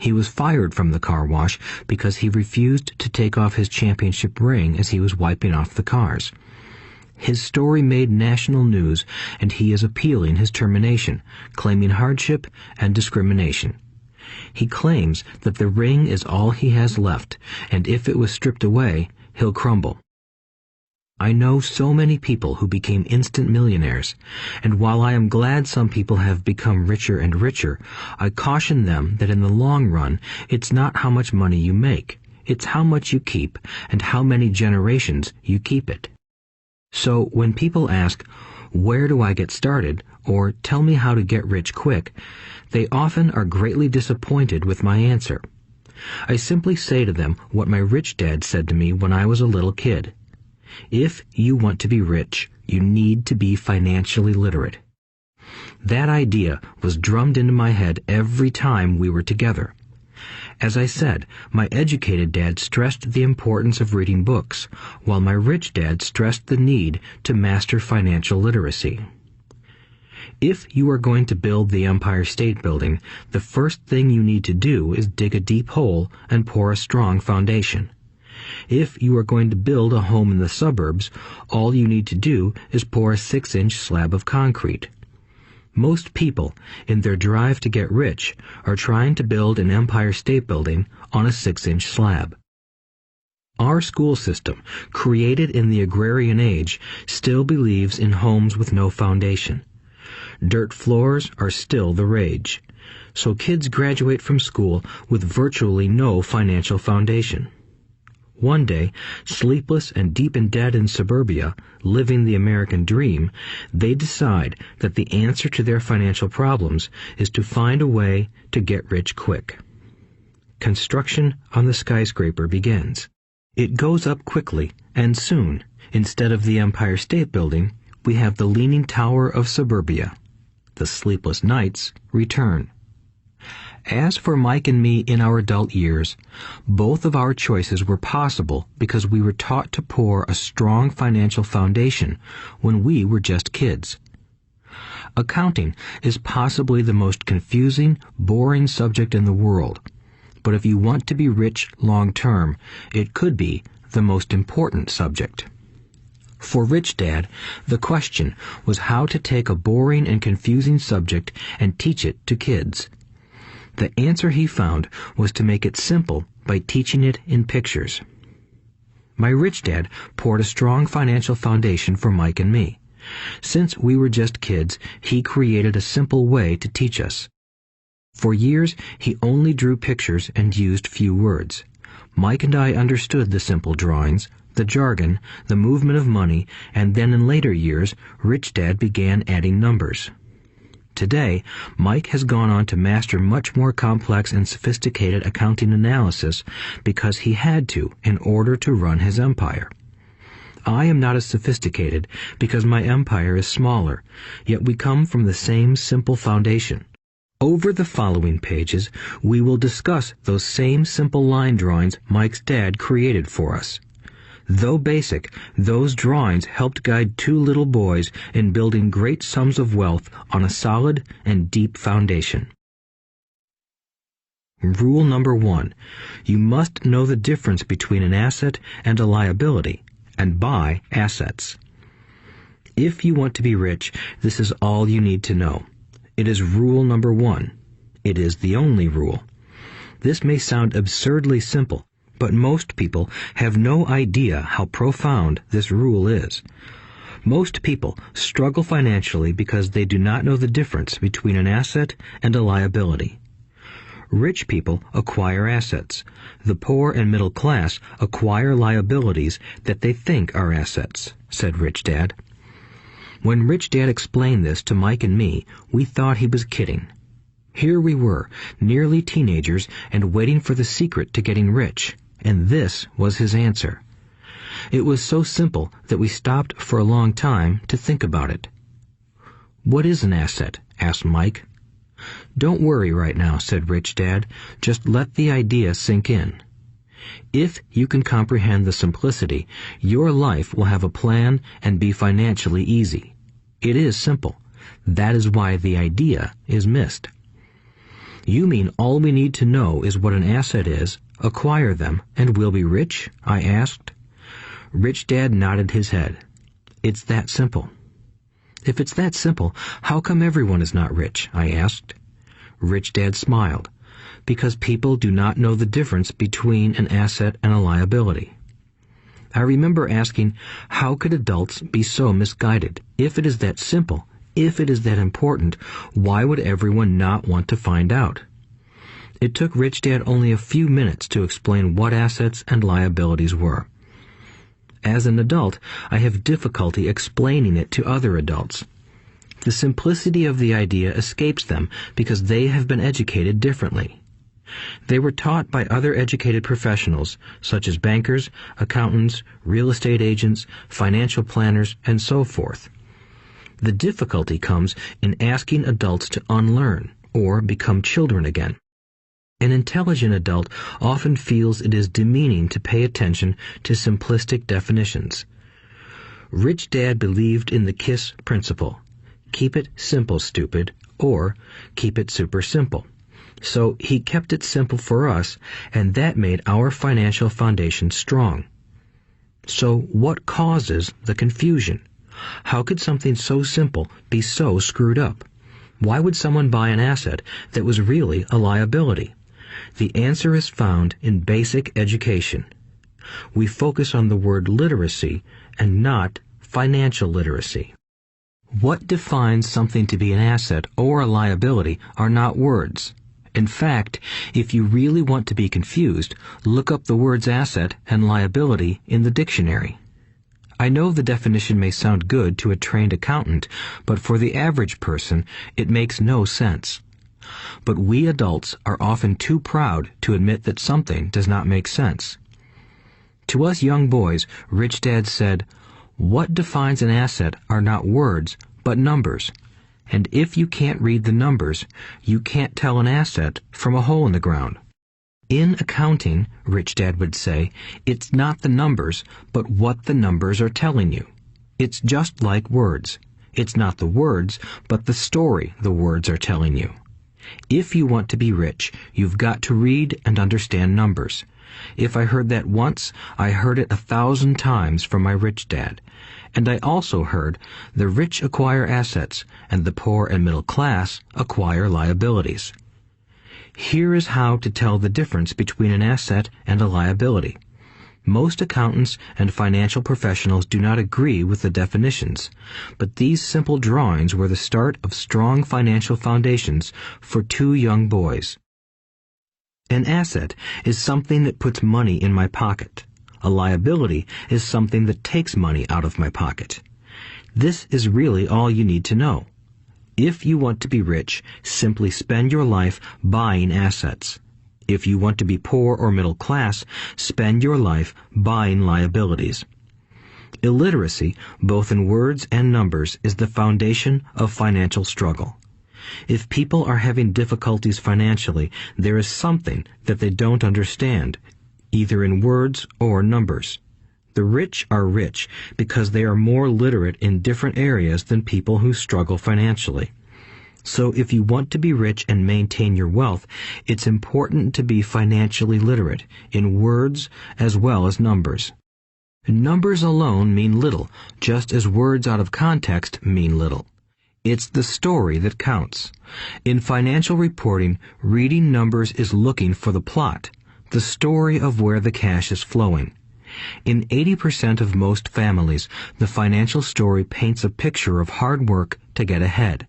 He was fired from the car wash because he refused to take off his championship ring as he was wiping off the cars. His story made national news, and he is appealing his termination, claiming hardship and discrimination. He claims that the ring is all he has left, and if it was stripped away, he'll crumble. I know so many people who became instant millionaires, and while I am glad some people have become richer and richer, I caution them that in the long run, it's not how much money you make, it's how much you keep and how many generations you keep it. So when people ask, "Where do I get started?" or "Tell me how to get rich quick," they often are greatly disappointed with my answer. I simply say to them what my rich dad said to me when I was a little kid. If you want to be rich, you need to be financially literate. That idea was drummed into my head every time we were together. As I said, my educated dad stressed the importance of reading books, while my rich dad stressed the need to master financial literacy. If you are going to build the Empire State Building, the first thing you need to do is dig a deep hole and pour a strong foundation. If you are going to build a home in the suburbs, all you need to do is pour a 6-inch slab of concrete. Most people, in their drive to get rich, are trying to build an Empire State Building on a 6-inch slab. Our school system, created in the agrarian age, still believes in homes with no foundation. Dirt floors are still the rage, so kids graduate from school with virtually no financial foundation. One day, sleepless and deep in debt in suburbia, living the American dream, they decide that the answer to their financial problems is to find a way to get rich quick. Construction on the skyscraper begins. It goes up quickly, and soon, instead of the Empire State Building, we have the Leaning Tower of suburbia. The sleepless nights return. As for Mike and me in our adult years, both of our choices were possible because we were taught to pour a strong financial foundation when we were just kids. Accounting is possibly the most confusing, boring subject in the world, but if you want to be rich long term, it could be the most important subject. For Rich Dad, the question was how to take a boring and confusing subject and teach it to kids. The answer he found was to make it simple by teaching it in pictures. My rich dad poured a strong financial foundation for Mike and me. Since we were just kids, he created a simple way to teach us. For years, he only drew pictures and used few words. Mike and I understood the simple drawings, the jargon, the movement of money, and then in later years, Rich Dad began adding numbers. Today, Mike has gone on to master much more complex and sophisticated accounting analysis because he had to in order to run his empire. I am not as sophisticated because my empire is smaller, yet we come from the same simple foundation. Over the following pages, we will discuss those same simple line drawings Mike's dad created for us. Though basic, those drawings helped guide two little boys in building great sums of wealth on a solid and deep foundation. Rule number 1. You must know the difference between an asset and a liability, and buy assets. If you want to be rich, this is all you need to know. It is rule number 1. It is the only rule. This may sound absurdly simple, but most people have no idea how profound this rule is. Most people struggle financially because they do not know the difference between an asset and a liability. Rich people acquire assets. The poor and middle class acquire liabilities that they think are assets, said Rich Dad. When Rich Dad explained this to Mike and me, we thought he was kidding. Here we were, nearly teenagers, and waiting for the secret to getting rich. And this was his answer. It was so simple that we stopped for a long time to think about it. "What is an asset?" asked Mike. "Don't worry right now," said Rich Dad. "Just let the idea sink in. If you can comprehend the simplicity, your life will have a plan and be financially easy. It is simple. That is why the idea is missed." "You mean all we need to know is what an asset is, acquire them, and we'll be rich?" I asked. Rich Dad nodded his head. "It's that simple." "If it's that simple, how come everyone is not rich?" I asked. Rich Dad smiled. "Because people do not know the difference between an asset and a liability." I remember asking, how could adults be so misguided? If it is that simple, if it is that important, why would everyone not want to find out? It took Rich Dad only a few minutes to explain what assets and liabilities were. As an adult, I have difficulty explaining it to other adults. The simplicity of the idea escapes them because they have been educated differently. They were taught by other educated professionals, such as bankers, accountants, real estate agents, financial planners, and so forth. The difficulty comes in asking adults to unlearn or become children again. An intelligent adult often feels it is demeaning to pay attention to simplistic definitions. Rich Dad believed in the KISS principle. Keep it simple, stupid, or keep it super simple. So he kept it simple for us, and that made our financial foundation strong. So what causes the confusion? How could something so simple be so screwed up? Why would someone buy an asset that was really a liability? The answer is found in basic education. We focus on the word literacy and not financial literacy. What defines something to be an asset or a liability are not words. In fact, if you really want to be confused, look up the words asset and liability in the dictionary. I know the definition may sound good to a trained accountant, but for the average person, it makes no sense. But we adults are often too proud to admit that something does not make sense. To us young boys, Rich Dad said, "What defines an asset are not words, but numbers. And if you can't read the numbers, you can't tell an asset from a hole in the ground." In accounting, Rich Dad would say, it's not the numbers, but what the numbers are telling you. It's just like words. It's not the words, but the story the words are telling you. If you want to be rich, you've got to read and understand numbers. If I heard that once, I heard it 1,000 times from my rich dad. And I also heard the rich acquire assets and the poor and middle class acquire liabilities. Here is how to tell the difference between an asset and a liability. Most accountants and financial professionals do not agree with the definitions, but these simple drawings were the start of strong financial foundations for two young boys. An asset is something that puts money in my pocket. A liability is something that takes money out of my pocket. This is really all you need to know. If you want to be rich, simply spend your life buying assets. If you want to be poor or middle class, spend your life buying liabilities. Illiteracy, both in words and numbers, is the foundation of financial struggle. If people are having difficulties financially, there is something that they don't understand, either in words or numbers. The rich are rich because they are more literate in different areas than people who struggle financially. So if you want to be rich and maintain your wealth, it's important to be financially literate in words as well as numbers. Numbers alone mean little, just as words out of context mean little. It's the story that counts. In financial reporting, reading numbers is looking for the plot, the story of where the cash is flowing. In 80% of most families, the financial story paints a picture of hard work to get ahead.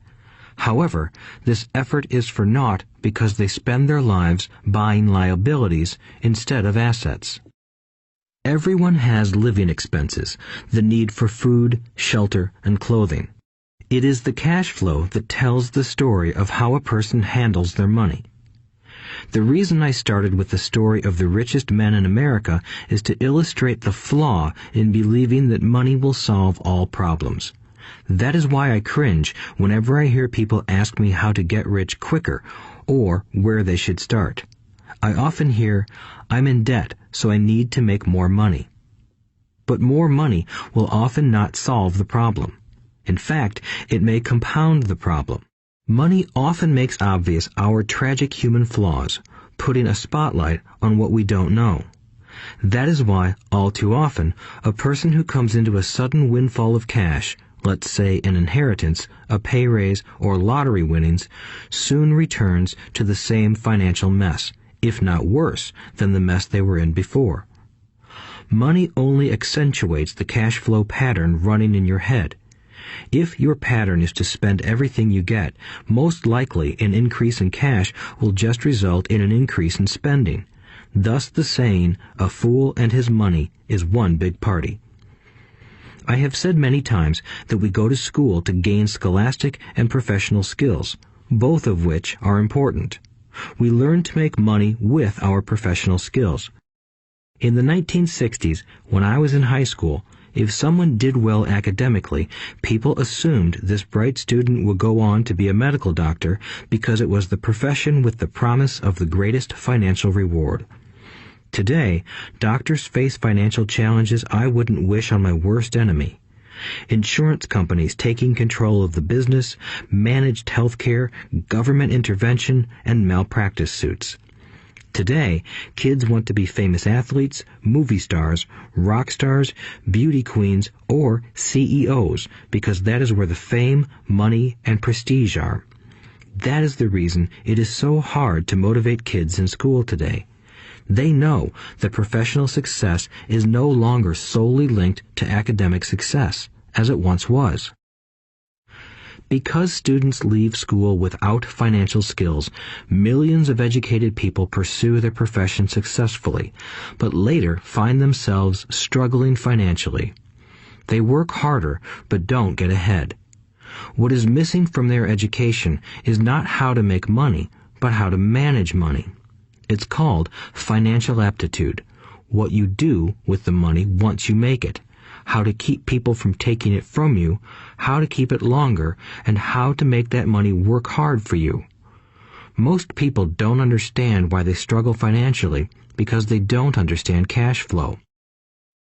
However, this effort is for naught because they spend their lives buying liabilities instead of assets. Everyone has living expenses, the need for food, shelter, and clothing. It is the cash flow that tells the story of how a person handles their money. The reason I started with the story of the richest men in America is to illustrate the flaw in believing that money will solve all problems. That is why I cringe whenever I hear people ask me how to get rich quicker or where they should start. I often hear, "I'm in debt, so I need to make more money." But more money will often not solve the problem. In fact, it may compound the problem. Money often makes obvious our tragic human flaws, putting a spotlight on what we don't know. That is why, all too often, a person who comes into a sudden windfall of cash, let's say an inheritance, a pay raise, or lottery winnings, soon returns to the same financial mess, if not worse than the mess they were in before. Money only accentuates the cash flow pattern running in your head. If your pattern is to spend everything you get, most likely an increase in cash will just result in an increase in spending. Thus the saying, "A fool and his money is one big party." I have said many times that we go to school to gain scholastic and professional skills, both of which are important. We learn to make money with our professional skills. In the 1960s, when I was in high school, if someone did well academically, people assumed this bright student would go on to be a medical doctor because it was the profession with the promise of the greatest financial reward. Today, doctors face financial challenges I wouldn't wish on my worst enemy. Insurance companies taking control of the business, managed health care, government intervention, and malpractice suits. Today, kids want to be famous athletes, movie stars, rock stars, beauty queens, or CEOs because that is where the fame, money, and prestige are. That is the reason it is so hard to motivate kids in school today. They know that professional success is no longer solely linked to academic success, as it once was. Because students leave school without financial skills, millions of educated people pursue their profession successfully, but later find themselves struggling financially. They work harder, but don't get ahead. What is missing from their education is not how to make money, but how to manage money. It's called financial aptitude, what you do with the money once you make it, how to keep people from taking it from you, how to keep it longer, and how to make that money work hard for you. Most people don't understand why they struggle financially because they don't understand cash flow.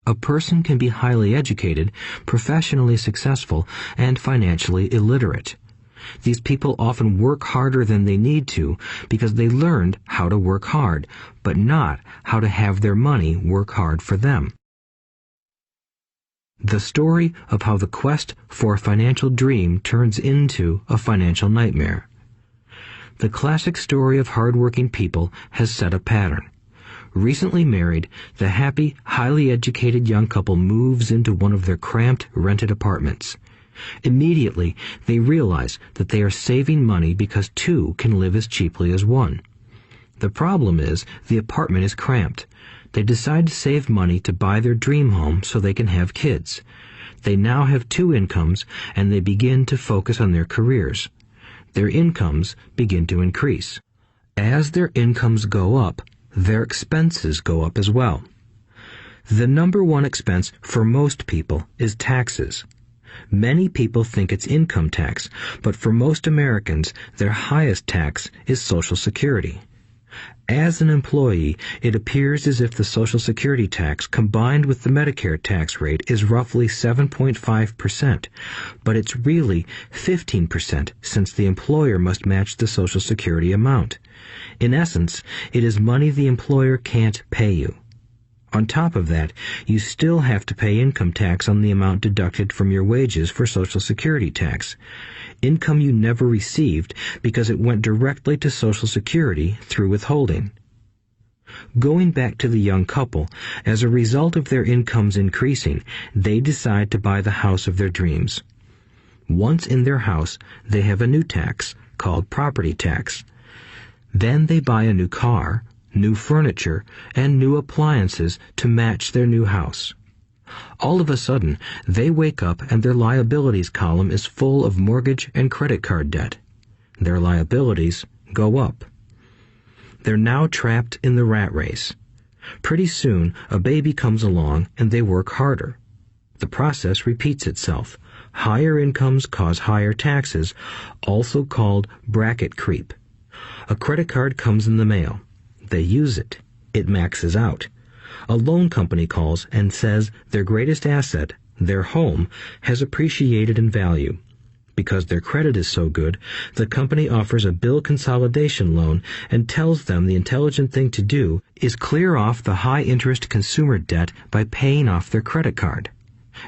A person can be highly educated, professionally successful, and financially illiterate. These people often work harder than they need to because they learned how to work hard, but not how to have their money work hard for them. The story of how the quest for a financial dream turns into a financial nightmare. The classic story of hardworking people has set a pattern. Recently married, the happy, highly educated young couple moves into one of their cramped, rented apartments. Immediately, they realize that they are saving money because two can live as cheaply as one. The problem is, the apartment is cramped. They decide to save money to buy their dream home so they can have kids. They now have two incomes, and they begin to focus on their careers. Their incomes begin to increase. As their incomes go up, their expenses go up as well. The number one expense for most people is taxes. Many people think it's income tax, but for most Americans, their highest tax is Social Security. As an employee, it appears as if the Social Security tax combined with the Medicare tax rate is roughly 7.5%, but it's really 15% since the employer must match the Social Security amount. In essence, it is money the employer can't pay you. On top of that, you still have to pay income tax on the amount deducted from your wages for Social Security tax. Income you never received because it went directly to Social Security through withholding. Going back to the young couple, as a result of their incomes increasing, they decide to buy the house of their dreams. Once in their house, they have a new tax called property tax. Then they buy a new car, new furniture, and new appliances to match their new house. All of a sudden, they wake up and their liabilities column is full of mortgage and credit card debt. Their liabilities go up. They're now trapped in the rat race. Pretty soon, a baby comes along and they work harder. The process repeats itself. Higher incomes cause higher taxes, also called bracket creep. A credit card comes in the mail. They use it. It maxes out. A loan company calls and says their greatest asset, their home, has appreciated in value. Because their credit is so good, the company offers a bill consolidation loan and tells them the intelligent thing to do is clear off the high-interest consumer debt by paying off their credit card.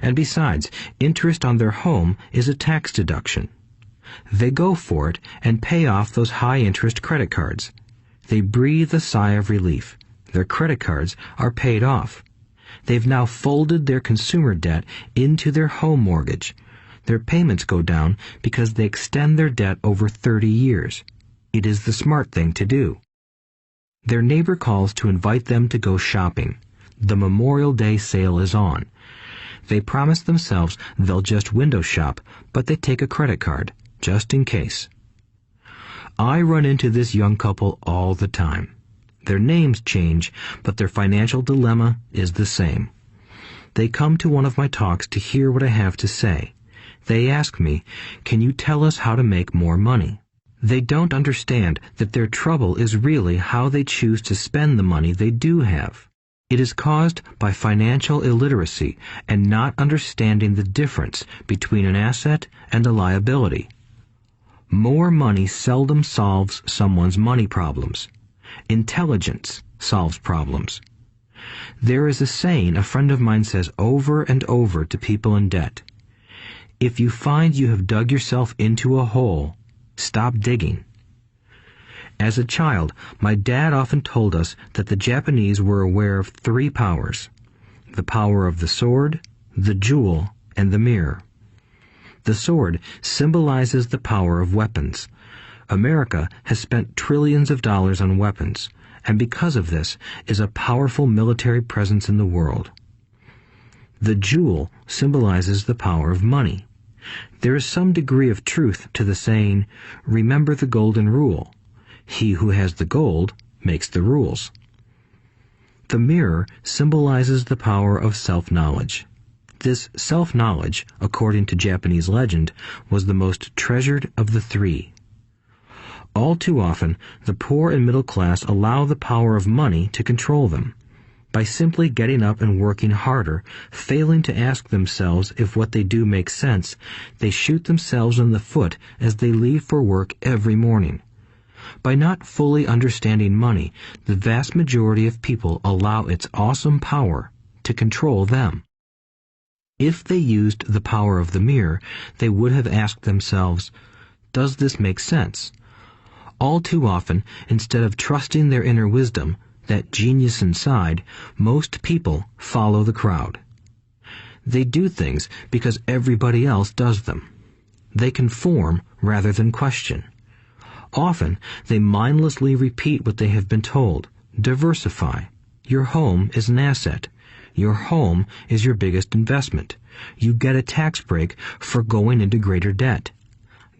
And besides, interest on their home is a tax deduction. They go for it and pay off those high-interest credit cards. They breathe a sigh of relief. Their credit cards are paid off. They've now folded their consumer debt into their home mortgage. Their payments go down because they extend their debt over 30 years. It is the smart thing to do. Their neighbor calls to invite them to go shopping. The Memorial Day sale is on. They promise themselves they'll just window shop, but they take a credit card, just in case. I run into this young couple all the time. Their names change, but their financial dilemma is the same. They come to one of my talks to hear what I have to say. They ask me, "Can you tell us how to make more money?" They don't understand that their trouble is really how they choose to spend the money they do have. It is caused by financial illiteracy and not understanding the difference between an asset and a liability. More money seldom solves someone's money problems. Intelligence solves problems. There is a saying a friend of mine says over and over to people in debt. If you find you have dug yourself into a hole, stop digging. As a child, my dad often told us that the Japanese were aware of 3 powers: the power of the sword, the jewel, and the mirror. The sword symbolizes the power of weapons. America has spent trillions of dollars on weapons, and because of this is a powerful military presence in the world. The jewel symbolizes the power of money. There is some degree of truth to the saying, "Remember the golden rule. He who has the gold makes the rules." The mirror symbolizes the power of self-knowledge. This self-knowledge, according to Japanese legend, was the most treasured of the 3. All too often, the poor and middle class allow the power of money to control them. By simply getting up and working harder, failing to ask themselves if what they do makes sense, they shoot themselves in the foot as they leave for work every morning. By not fully understanding money, the vast majority of people allow its awesome power to control them. If they used the power of the mirror, they would have asked themselves, "Does this make sense?" All too often, instead of trusting their inner wisdom, that genius inside, most people follow the crowd. They do things because everybody else does them. They conform rather than question. Often, they mindlessly repeat what they have been told. Diversify. Your home is an asset. Your home is your biggest investment. You get a tax break for going into greater debt.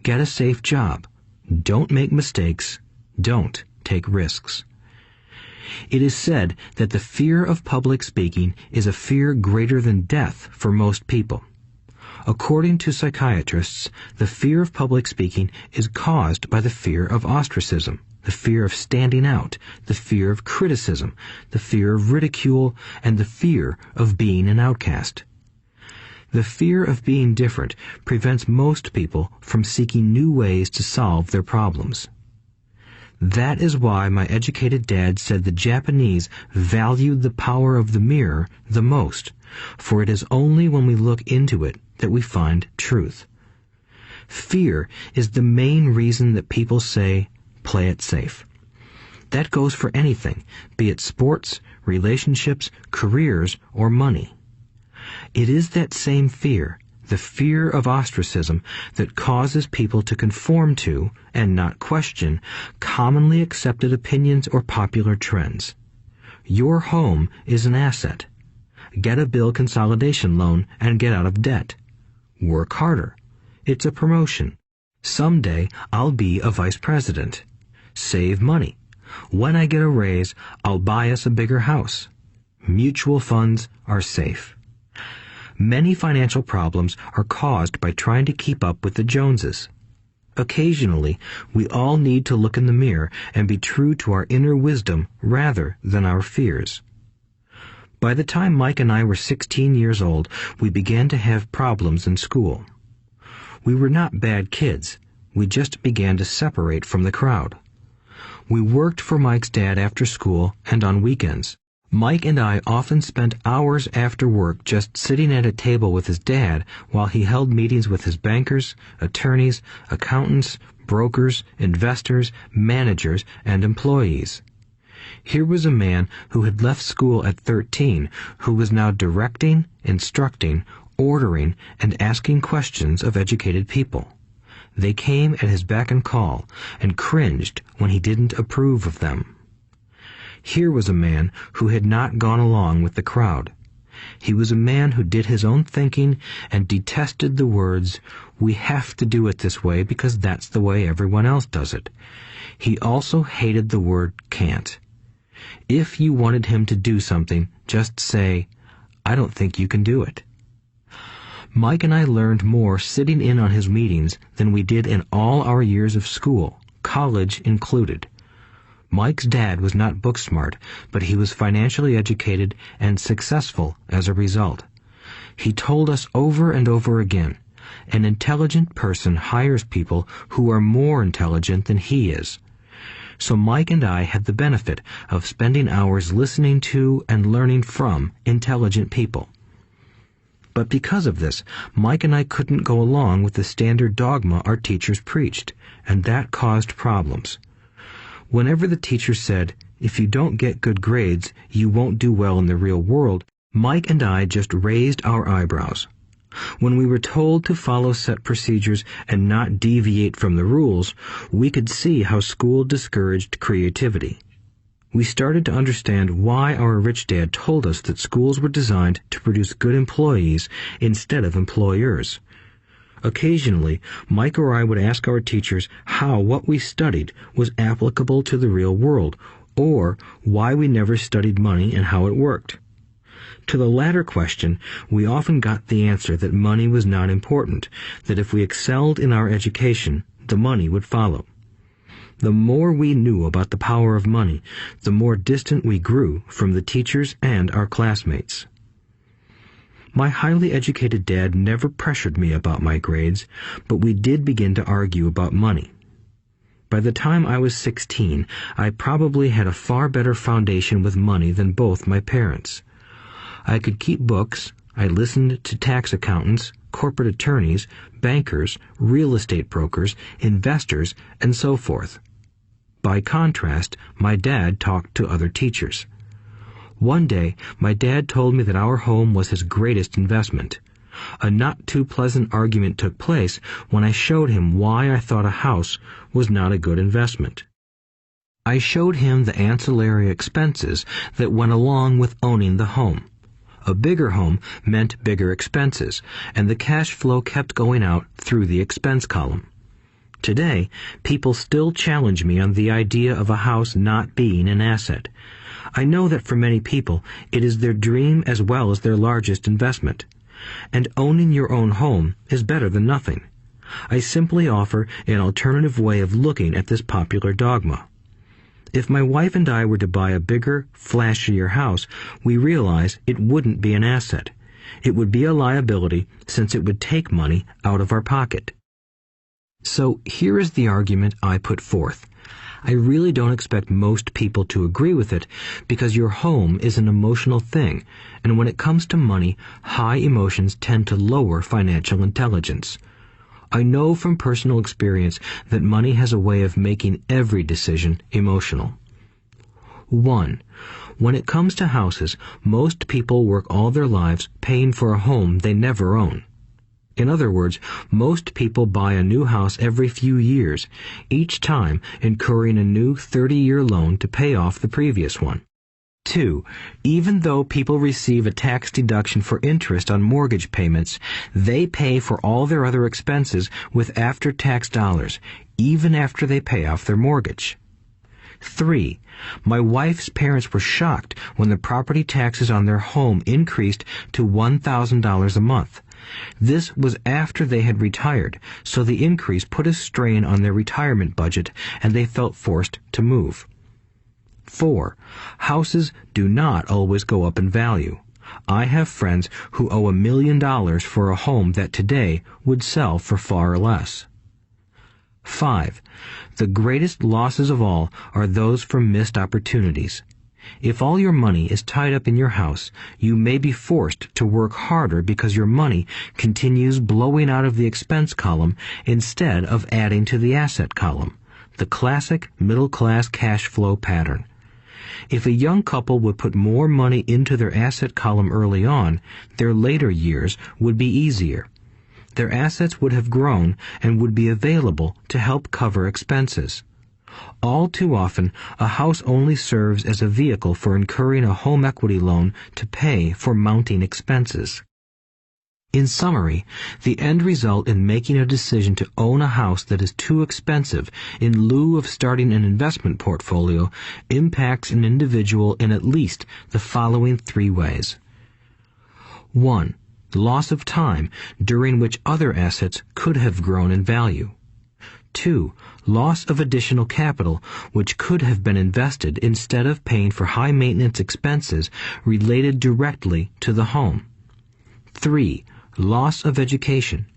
Get a safe job. Don't make mistakes. Don't take risks. It is said that the fear of public speaking is a fear greater than death for most people. According to psychiatrists, the fear of public speaking is caused by the fear of ostracism, the fear of standing out, the fear of criticism, the fear of ridicule, and the fear of being an outcast. The fear of being different prevents most people from seeking new ways to solve their problems. That is why my educated dad said the Japanese valued the power of the mirror the most, for it is only when we look into it that we find truth. Fear is the main reason that people say, "Play it safe." That goes for anything, be it sports, relationships, careers, or money. It is that same fear, the fear of ostracism, that causes people to conform to, and not question, commonly accepted opinions or popular trends. Your home is an asset. Get a bill consolidation loan and get out of debt. Work harder. It's a promotion. Someday I'll be a vice president. Save money. When I get a raise, I'll buy us a bigger house. Mutual funds are safe. Many financial problems are caused by trying to keep up with the Joneses. Occasionally, we all need to look in the mirror and be true to our inner wisdom rather than our fears. By the time Mike and I were 16 years old, we began to have problems in school. We were not bad kids. We just began to separate from the crowd. We worked for Mike's dad after school and on weekends. Mike and I often spent hours after work just sitting at a table with his dad while he held meetings with his bankers, attorneys, accountants, brokers, investors, managers, and employees. Here was a man who had left school at 13, who was now directing, instructing, ordering, and asking questions of educated people. They came at his beck and call, and cringed when he didn't approve of them. Here was a man who had not gone along with the crowd. He was a man who did his own thinking and detested the words, "We have to do it this way because that's the way everyone else does it." He also hated the word can't. If you wanted him to do something, just say, "I don't think you can do it." Mike and I learned more sitting in on his meetings than we did in all our years of school, college included. Mike's dad was not book smart, but he was financially educated and successful as a result. He told us over and over again, an intelligent person hires people who are more intelligent than he is. So Mike and I had the benefit of spending hours listening to and learning from intelligent people. But because of this, Mike and I couldn't go along with the standard dogma our teachers preached, and that caused problems. Whenever the teacher said, "If you don't get good grades, you won't do well in the real world," Mike and I just raised our eyebrows. When we were told to follow set procedures and not deviate from the rules, we could see how school discouraged creativity. We started to understand why our rich dad told us that schools were designed to produce good employees instead of employers. Occasionally, Mike or I would ask our teachers how what we studied was applicable to the real world, or why we never studied money and how it worked. To the latter question, we often got the answer that money was not important, that if we excelled in our education, the money would follow. The more we knew about the power of money, the more distant we grew from the teachers and our classmates. My highly educated dad never pressured me about my grades, but we did begin to argue about money. By the time I was 16, I probably had a far better foundation with money than both my parents. I could keep books, I listened to tax accountants, corporate attorneys, bankers, real estate brokers, investors, and so forth. By contrast, my dad talked to other teachers. One day, my dad told me that our home was his greatest investment. A not too pleasant argument took place when I showed him why I thought a house was not a good investment. I showed him the ancillary expenses that went along with owning the home. A bigger home meant bigger expenses, and the cash flow kept going out through the expense column. Today, people still challenge me on the idea of a house not being an asset. I know that for many people, it is their dream as well as their largest investment. And owning your own home is better than nothing. I simply offer an alternative way of looking at this popular dogma. If my wife and I were to buy a bigger, flashier house, we realize it wouldn't be an asset. It would be a liability since it would take money out of our pocket. So here is the argument I put forth. I really don't expect most people to agree with it because your home is an emotional thing, and when it comes to money, high emotions tend to lower financial intelligence. I know from personal experience that money has a way of making every decision emotional. 1. When it comes to houses, most people work all their lives paying for a home they never own. In other words, most people buy a new house every few years, each time incurring a new 30-year loan to pay off the previous one. 2. Even though people receive a tax deduction for interest on mortgage payments, they pay for all their other expenses with after-tax dollars, even after they pay off their mortgage. 3. My wife's parents were shocked when the property taxes on their home increased to $1,000 a month. This was after they had retired, so the increase put a strain on their retirement budget and they felt forced to move. 4. Houses do not always go up in value. I have friends who owe $1 million for a home that today would sell for far less. 5. The greatest losses of all are those from missed opportunities. If all your money is tied up in your house, you may be forced to work harder because your money continues blowing out of the expense column instead of adding to the asset column, the classic middle-class cash flow pattern. If a young couple would put more money into their asset column early on, their later years would be easier. Their assets would have grown and would be available to help cover expenses. All too often, a house only serves as a vehicle for incurring a home equity loan to pay for mounting expenses. In summary, the end result in making a decision to own a house that is too expensive in lieu of starting an investment portfolio impacts an individual in at least the following 3 ways. 1. Loss of time during which other assets could have grown in value. 2. Loss of additional capital which could have been invested instead of paying for high maintenance expenses related directly to the home. 3. Loss of education.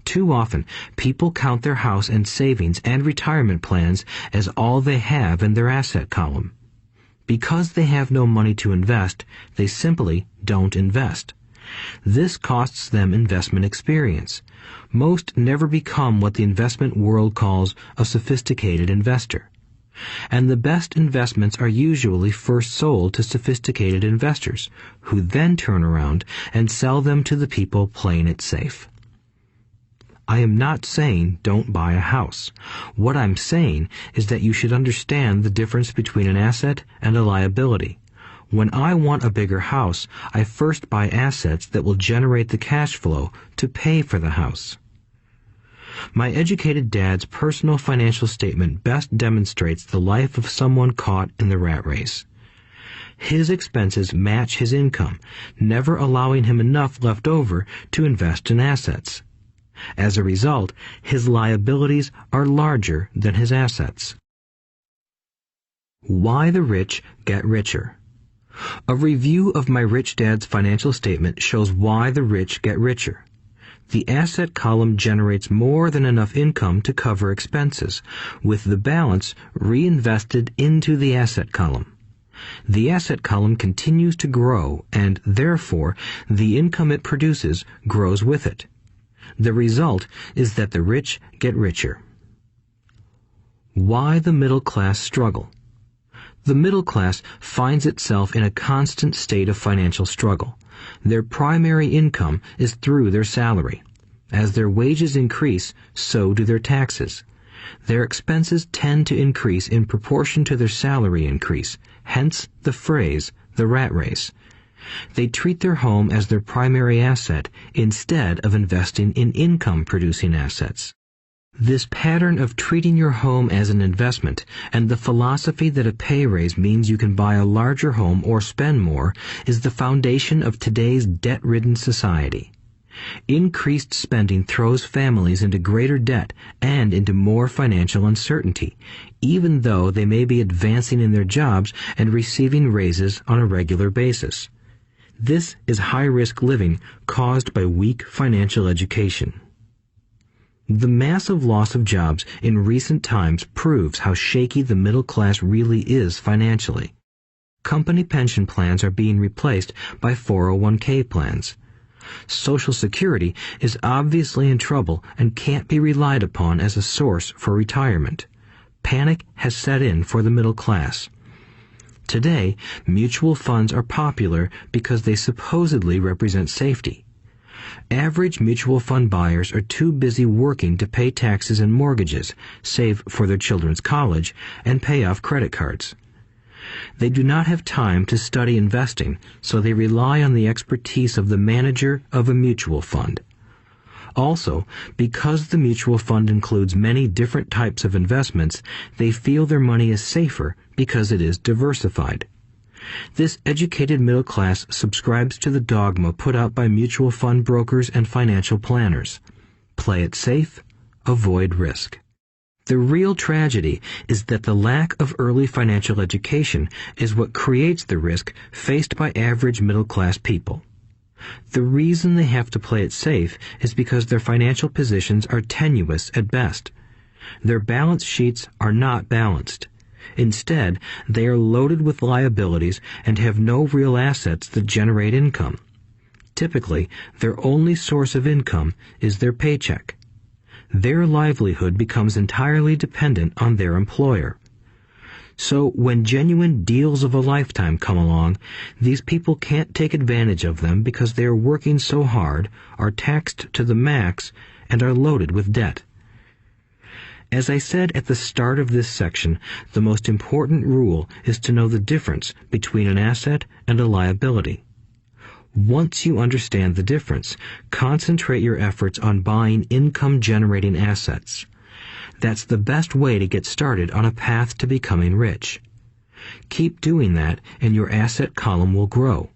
Too often, people count their house and savings and retirement plans as all they have in their asset column. Because they have no money to invest, they simply don't invest. This costs them investment experience. Most never become what the investment world calls a sophisticated investor. And the best investments are usually first sold to sophisticated investors, who then turn around and sell them to the people playing it safe. I am not saying don't buy a house. What I'm saying is that you should understand the difference between an asset and a liability. When I want a bigger house, I first buy assets that will generate the cash flow to pay for the house. My educated dad's personal financial statement best demonstrates the life of someone caught in the rat race. His expenses match his income, never allowing him enough left over to invest in assets. As a result, his liabilities are larger than his assets. Why the rich get richer. A review of my rich dad's financial statement shows why the rich get richer. The asset column generates more than enough income to cover expenses, with the balance reinvested into the asset column. The asset column continues to grow, and therefore the income it produces grows with it. The result is that the rich get richer. Why the middle class struggle. The middle class finds itself in a constant state of financial struggle. Their primary income is through their salary. As their wages increase, so do their taxes. Their expenses tend to increase in proportion to their salary increase, hence the phrase, the rat race. They treat their home as their primary asset instead of investing in income-producing assets. This pattern of treating your home as an investment and the philosophy that a pay raise means you can buy a larger home or spend more is the foundation of today's debt-ridden society. Increased spending throws families into greater debt and into more financial uncertainty, even though they may be advancing in their jobs and receiving raises on a regular basis. This is high-risk living caused by weak financial education. The massive loss of jobs in recent times proves how shaky the middle class really is financially. Company pension plans are being replaced by 401k plans. Social Security is obviously in trouble and can't be relied upon as a source for retirement. Panic has set in for the middle class. Today, mutual funds are popular because they supposedly represent safety. Average mutual fund buyers are too busy working to pay taxes and mortgages, save for their children's college, and pay off credit cards. They do not have time to study investing, so they rely on the expertise of the manager of a mutual fund. Also, because the mutual fund includes many different types of investments, they feel their money is safer because it is diversified. This educated middle class subscribes to the dogma put out by mutual fund brokers and financial planners. Play it safe, avoid risk. The real tragedy is that the lack of early financial education is what creates the risk faced by average middle class people. The reason they have to play it safe is because their financial positions are tenuous at best. Their balance sheets are not balanced. Instead, they are loaded with liabilities and have no real assets that generate income. Typically, their only source of income is their paycheck. Their livelihood becomes entirely dependent on their employer. So when genuine deals of a lifetime come along, these people can't take advantage of them because they are working so hard, are taxed to the max, and are loaded with debt. As I said at the start of this section, the most important rule is to know the difference between an asset and a liability. Once you understand the difference, concentrate your efforts on buying income-generating assets. That's the best way to get started on a path to becoming rich. Keep doing that, and your asset column will grow.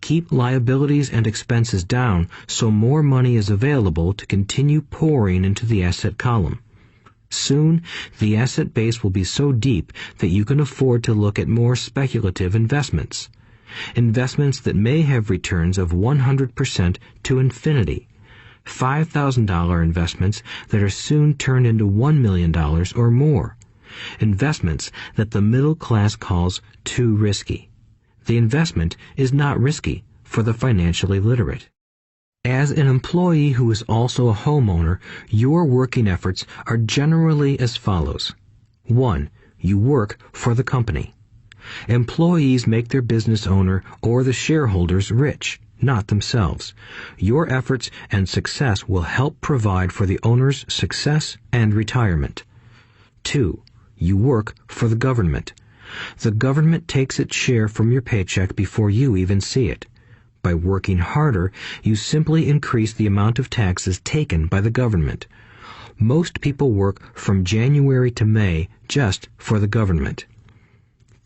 Keep liabilities and expenses down so more money is available to continue pouring into the asset column. Soon, the asset base will be so deep that you can afford to look at more speculative investments. Investments that may have returns of 100% to infinity. $5,000 investments that are soon turned into $1 million or more. Investments that the middle class calls too risky. The investment is not risky for the financially literate. As an employee who is also a homeowner, your working efforts are generally as follows. 1. You work for the company. Employees make their business owner or the shareholders rich, not themselves. Your efforts and success will help provide for the owner's success and retirement. 2. You work for the government. The government takes its share from your paycheck before you even see it. By working harder, you simply increase the amount of taxes taken by the government. Most people work from January to May just for the government.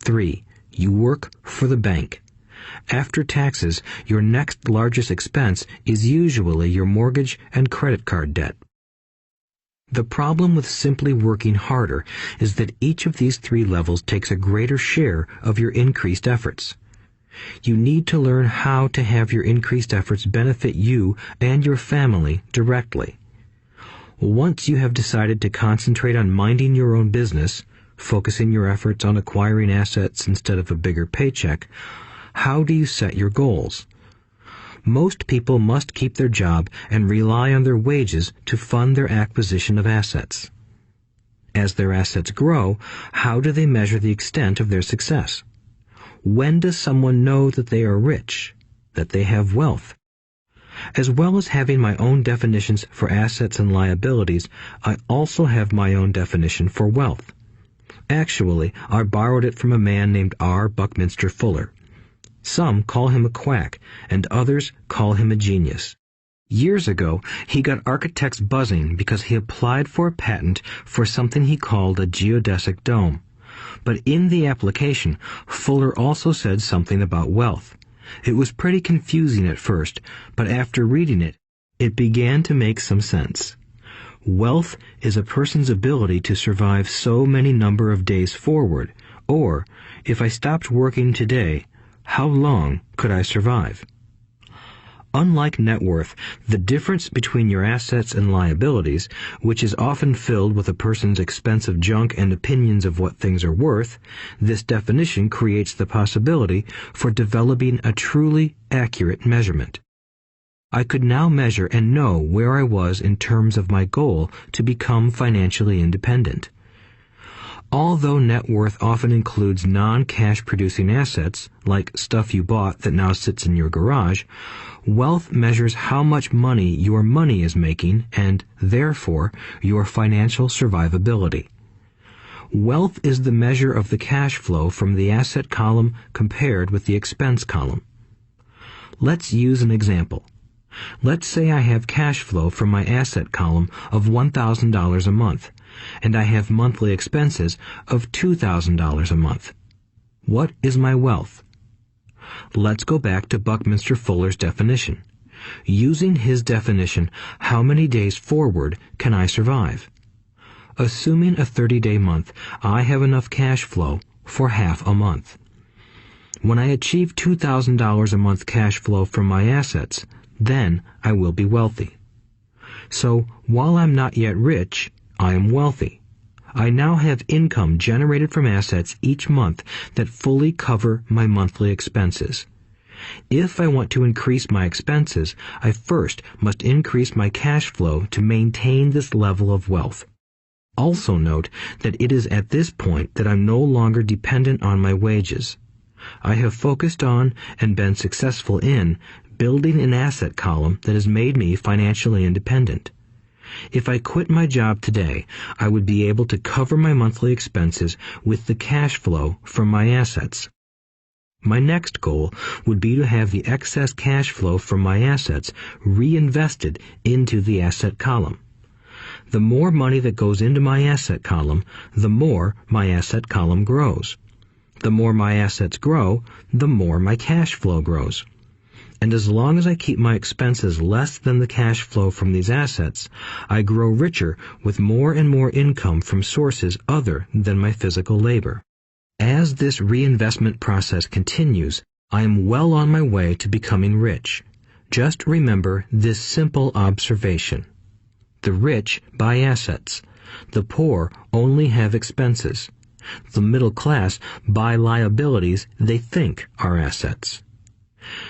3. You work for the bank. After taxes, your next largest expense is usually your mortgage and credit card debt. The problem with simply working harder is that each of these 3 levels takes a greater share of your increased efforts. You need to learn how to have your increased efforts benefit you and your family directly. Once you have decided to concentrate on minding your own business, focusing your efforts on acquiring assets instead of a bigger paycheck, how do you set your goals? Most people must keep their job and rely on their wages to fund their acquisition of assets. As their assets grow, how do they measure the extent of their success? When does someone know that they are rich, that they have wealth? As well as having my own definitions for assets and liabilities, I also have my own definition for wealth. Actually, I borrowed it from a man named R. Buckminster Fuller. Some call him a quack, and others call him a genius. Years ago, he got architects buzzing because he applied for a patent for something he called a geodesic dome. But in the application, Fuller also said something about wealth. It was pretty confusing at first, but after reading it, it began to make some sense. Wealth is a person's ability to survive so many number of days forward, or, if I stopped working today, how long could I survive? Unlike net worth, the difference between your assets and liabilities, which is often filled with a person's expensive junk and opinions of what things are worth, this definition creates the possibility for developing a truly accurate measurement. I could now measure and know where I was in terms of my goal to become financially independent. Although net worth often includes non-cash producing assets, like stuff you bought that now sits in your garage, wealth measures how much money your money is making and, therefore, your financial survivability. Wealth is the measure of the cash flow from the asset column compared with the expense column. Let's use an example. Let's say I have cash flow from my asset column of $1,000 a month, and I have monthly expenses of $2,000 a month. What is my wealth? Let's go back to Buckminster Fuller's definition. Using his definition, how many days forward can I survive? Assuming a 30-day month, I have enough cash flow for half a month. When I achieve $2,000 a month cash flow from my assets, then I will be wealthy. So, while I'm not yet rich, I am wealthy. I now have income generated from assets each month that fully cover my monthly expenses. If I want to increase my expenses, I first must increase my cash flow to maintain this level of wealth. Also note that it is at this point that I'm no longer dependent on my wages. I have focused on and been successful in building an asset column that has made me financially independent. If I quit my job today, I would be able to cover my monthly expenses with the cash flow from my assets. My next goal would be to have the excess cash flow from my assets reinvested into the asset column. The more money that goes into my asset column, the more my asset column grows. The more my assets grow, the more my cash flow grows. And as long as I keep my expenses less than the cash flow from these assets, I grow richer with more and more income from sources other than my physical labor. As this reinvestment process continues, I am well on my way to becoming rich. Just remember this simple observation. The rich buy assets. The poor only have expenses. The middle class buy liabilities they think are assets.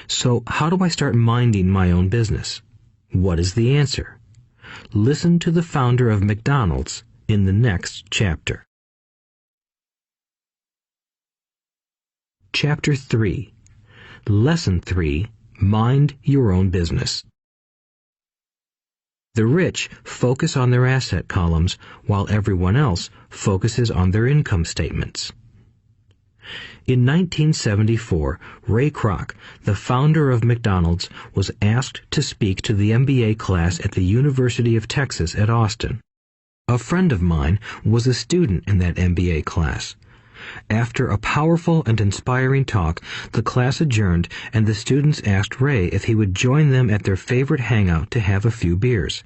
So how do I start minding my own business? What is the answer? Listen to the founder of McDonald's in the next chapter. Chapter 3. Lesson 3. Mind your own business. The rich focus on their asset columns while everyone else focuses on their income statements. In 1974, Ray Kroc, the founder of McDonald's, was asked to speak to the MBA class at the University of Texas at Austin. A friend of mine was a student in that MBA class. After a powerful and inspiring talk, the class adjourned and the students asked Ray if he would join them at their favorite hangout to have a few beers.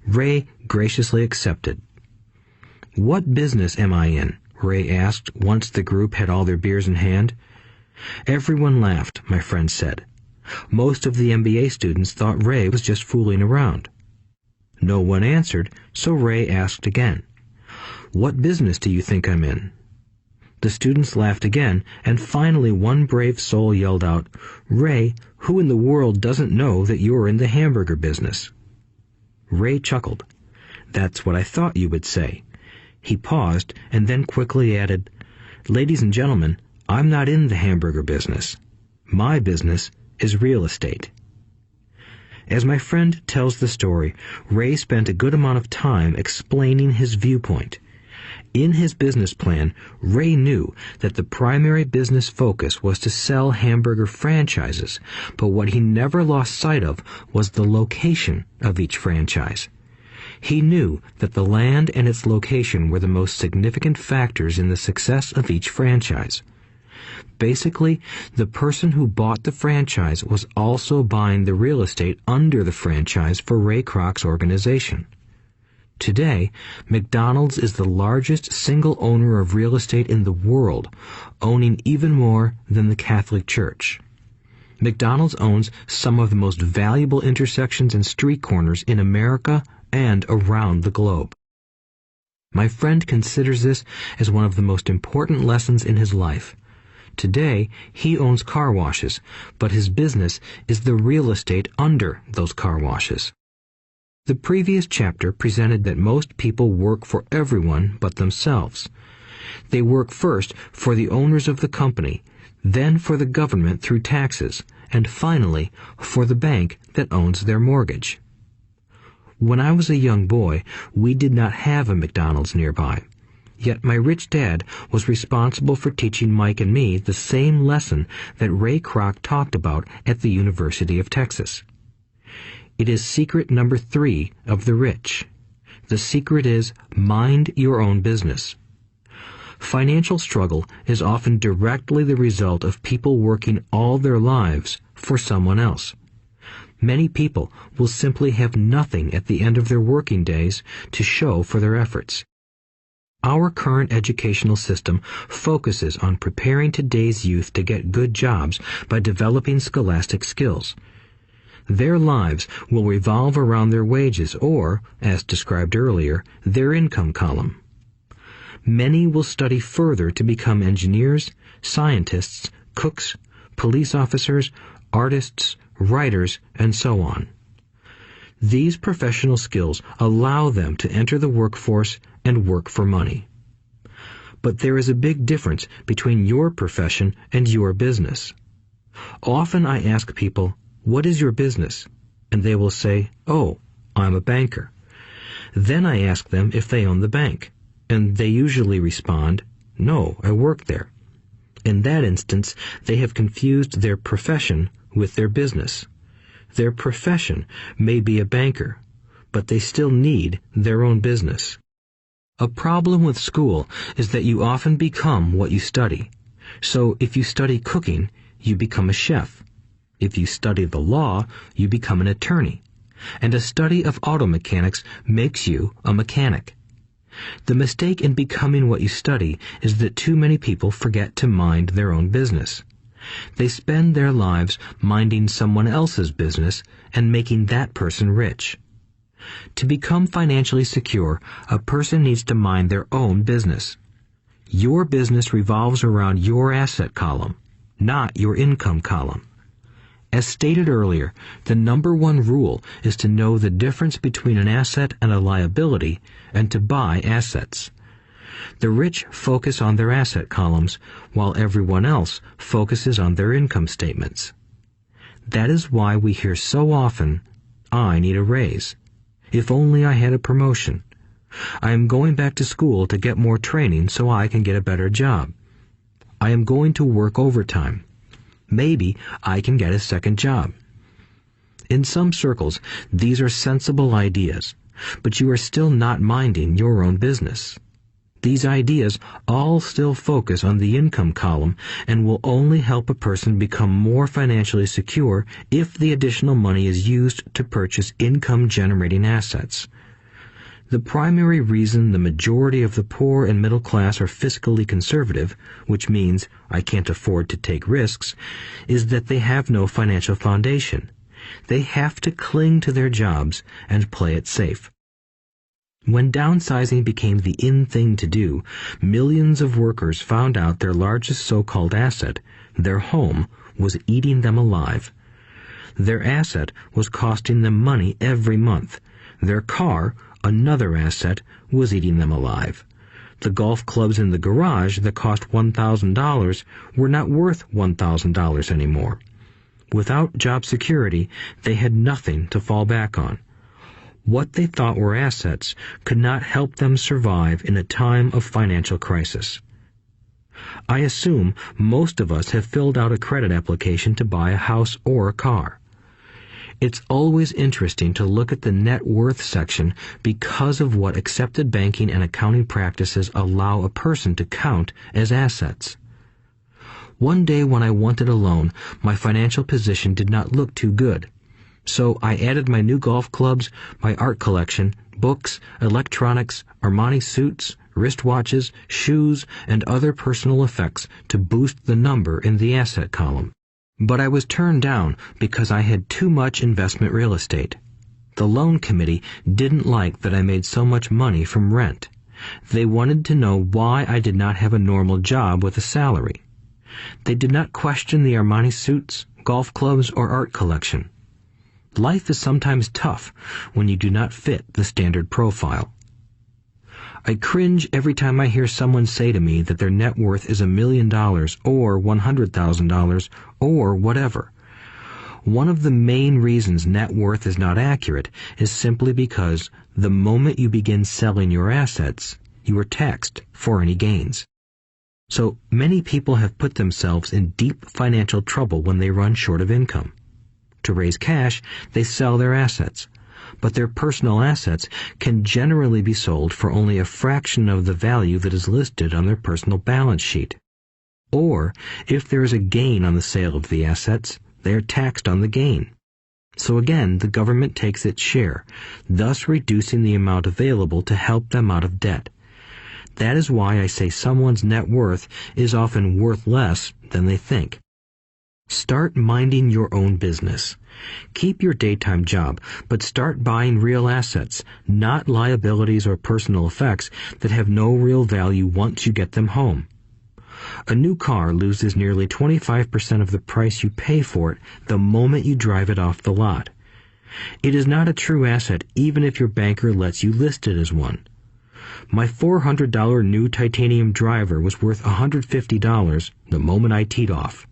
Ray graciously accepted. "What business am I in?" Ray asked once the group had all their beers in hand. Everyone laughed, my friend said. Most of the MBA students thought Ray was just fooling around. No one answered, so Ray asked again. "What business do you think I'm in?" The students laughed again, and finally one brave soul yelled out, "Ray, who in the world doesn't know that you're in the hamburger business?" Ray chuckled. "That's what I thought you would say." He paused and then quickly added, "Ladies and gentlemen, I'm not in the hamburger business. My business is real estate." As my friend tells the story, Ray spent a good amount of time explaining his viewpoint. In his business plan, Ray knew that the primary business focus was to sell hamburger franchises, but what he never lost sight of was the location of each franchise. He knew that the land and its location were the most significant factors in the success of each franchise. Basically, the person who bought the franchise was also buying the real estate under the franchise for Ray Kroc's organization. Today, McDonald's is the largest single owner of real estate in the world, owning even more than the Catholic Church. McDonald's owns some of the most valuable intersections and street corners in America and around the globe. My friend considers this as one of the most important lessons in his life. Today, he owns car washes, but his business is the real estate under those car washes. The previous chapter presented that most people work for everyone but themselves. They work first for the owners of the company, then for the government through taxes, and finally for the bank that owns their mortgage. When I was a young boy, we did not have a McDonald's nearby. Yet my rich dad was responsible for teaching Mike and me the same lesson that Ray Kroc talked about at the University of Texas. It is secret number 3 of the rich. The secret is mind your own business. Financial struggle is often directly the result of people working all their lives for someone else. Many people will simply have nothing at the end of their working days to show for their efforts. Our current educational system focuses on preparing today's youth to get good jobs by developing scholastic skills. Their lives will revolve around their wages or, as described earlier, their income column. Many will study further to become engineers, scientists, cooks, police officers, artists, writers, and so on. These professional skills allow them to enter the workforce and work for money. But there is a big difference between your profession and your business. Often I ask people, "What is your business?" And they will say, "Oh, I'm a banker." Then I ask them if they own the bank, and they usually respond, "No, I work there." In that instance, they have confused their profession with their business. Their profession may be a banker, but they still need their own business. A problem with school is that you often become what you study. So if you study cooking, you become a chef. If you study the law, you become an attorney. And a study of auto mechanics makes you a mechanic. The mistake in becoming what you study is that too many people forget to mind their own business. They spend their lives minding someone else's business and making that person rich. To become financially secure, a person needs to mind their own business. Your business revolves around your asset column, not your income column. As stated earlier, the number one rule is to know the difference between an asset and a liability and to buy assets. The rich focus on their asset columns, while everyone else focuses on their income statements. That is why we hear so often, "I need a raise. If only I had a promotion. I am going back to school to get more training so I can get a better job. I am going to work overtime. Maybe I can get a second job." In some circles, these are sensible ideas, but you are still not minding your own business. These ideas all still focus on the income column and will only help a person become more financially secure if the additional money is used to purchase income-generating assets. The primary reason the majority of the poor and middle class are fiscally conservative, which means I can't afford to take risks, is that they have no financial foundation. They have to cling to their jobs and play it safe. When downsizing became the in thing to do, millions of workers found out their largest so-called asset, their home, was eating them alive. Their asset was costing them money every month. Their car, another asset, was eating them alive. The golf clubs in the garage that cost $1,000 were not worth $1,000 anymore. Without job security, they had nothing to fall back on. What they thought were assets could not help them survive in a time of financial crisis. I assume most of us have filled out a credit application to buy a house or a car. It's always interesting to look at the net worth section because of what accepted banking and accounting practices allow a person to count as assets. One day when I wanted a loan, my financial position did not look too good. So I added my new golf clubs, my art collection, books, electronics, Armani suits, wristwatches, shoes, and other personal effects to boost the number in the asset column. But I was turned down because I had too much investment real estate. The loan committee didn't like that I made so much money from rent. They wanted to know why I did not have a normal job with a salary. They did not question the Armani suits, golf clubs, or art collection. Life is sometimes tough when you do not fit the standard profile. I cringe every time I hear someone say to me that their net worth is $1 million or $100,000 or whatever. One of the main reasons net worth is not accurate is simply because the moment you begin selling your assets, you are taxed for any gains. So many people have put themselves in deep financial trouble when they run short of income. To raise cash, they sell their assets. But their personal assets can generally be sold for only a fraction of the value that is listed on their personal balance sheet. Or, if there is a gain on the sale of the assets, they are taxed on the gain. So again, the government takes its share, thus reducing the amount available to help them out of debt. That is why I say someone's net worth is often worth less than they think. Start minding your own business. Keep your daytime job, but start buying real assets, not liabilities or personal effects that have no real value once you get them home. A new car loses nearly 25% of the price you pay for it the moment you drive it off the lot. It is not a true asset even if your banker lets you list it as one. My $400 new titanium driver was worth $150 the moment I teed off.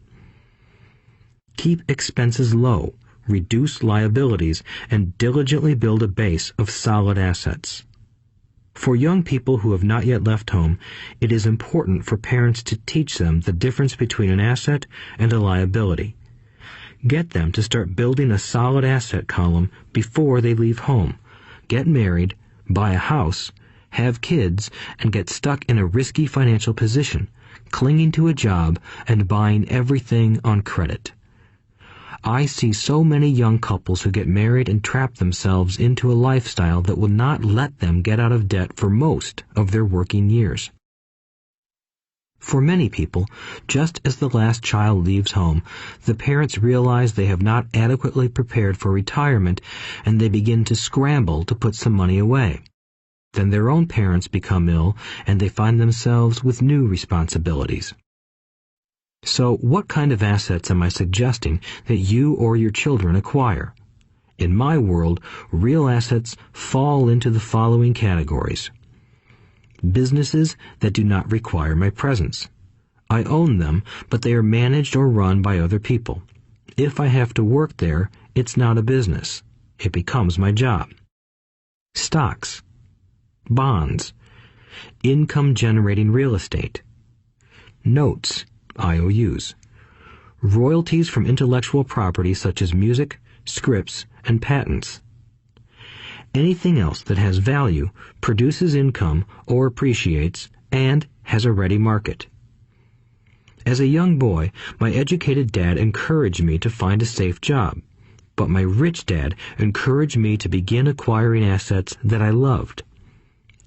Keep expenses low, reduce liabilities, and diligently build a base of solid assets. For young people who have not yet left home, it is important for parents to teach them the difference between an asset and a liability. Get them to start building a solid asset column before they leave home, get married, buy a house, have kids, and get stuck in a risky financial position, clinging to a job and buying everything on credit. I see so many young couples who get married and trap themselves into a lifestyle that will not let them get out of debt for most of their working years. For many people, just as the last child leaves home, the parents realize they have not adequately prepared for retirement and they begin to scramble to put some money away. Then their own parents become ill and they find themselves with new responsibilities. So what kind of assets am I suggesting that you or your children acquire? In my world, real assets fall into the following categories. Businesses that do not require my presence. I own them, but they are managed or run by other people. If I have to work there, it's not a business. It becomes my job. Stocks, bonds, income-generating real estate, notes, IOUs, royalties from intellectual property such as music, scripts, and patents. Anything else that has value, produces income, or appreciates, and has a ready market. As a young boy, my educated dad encouraged me to find a safe job, but my rich dad encouraged me to begin acquiring assets that I loved.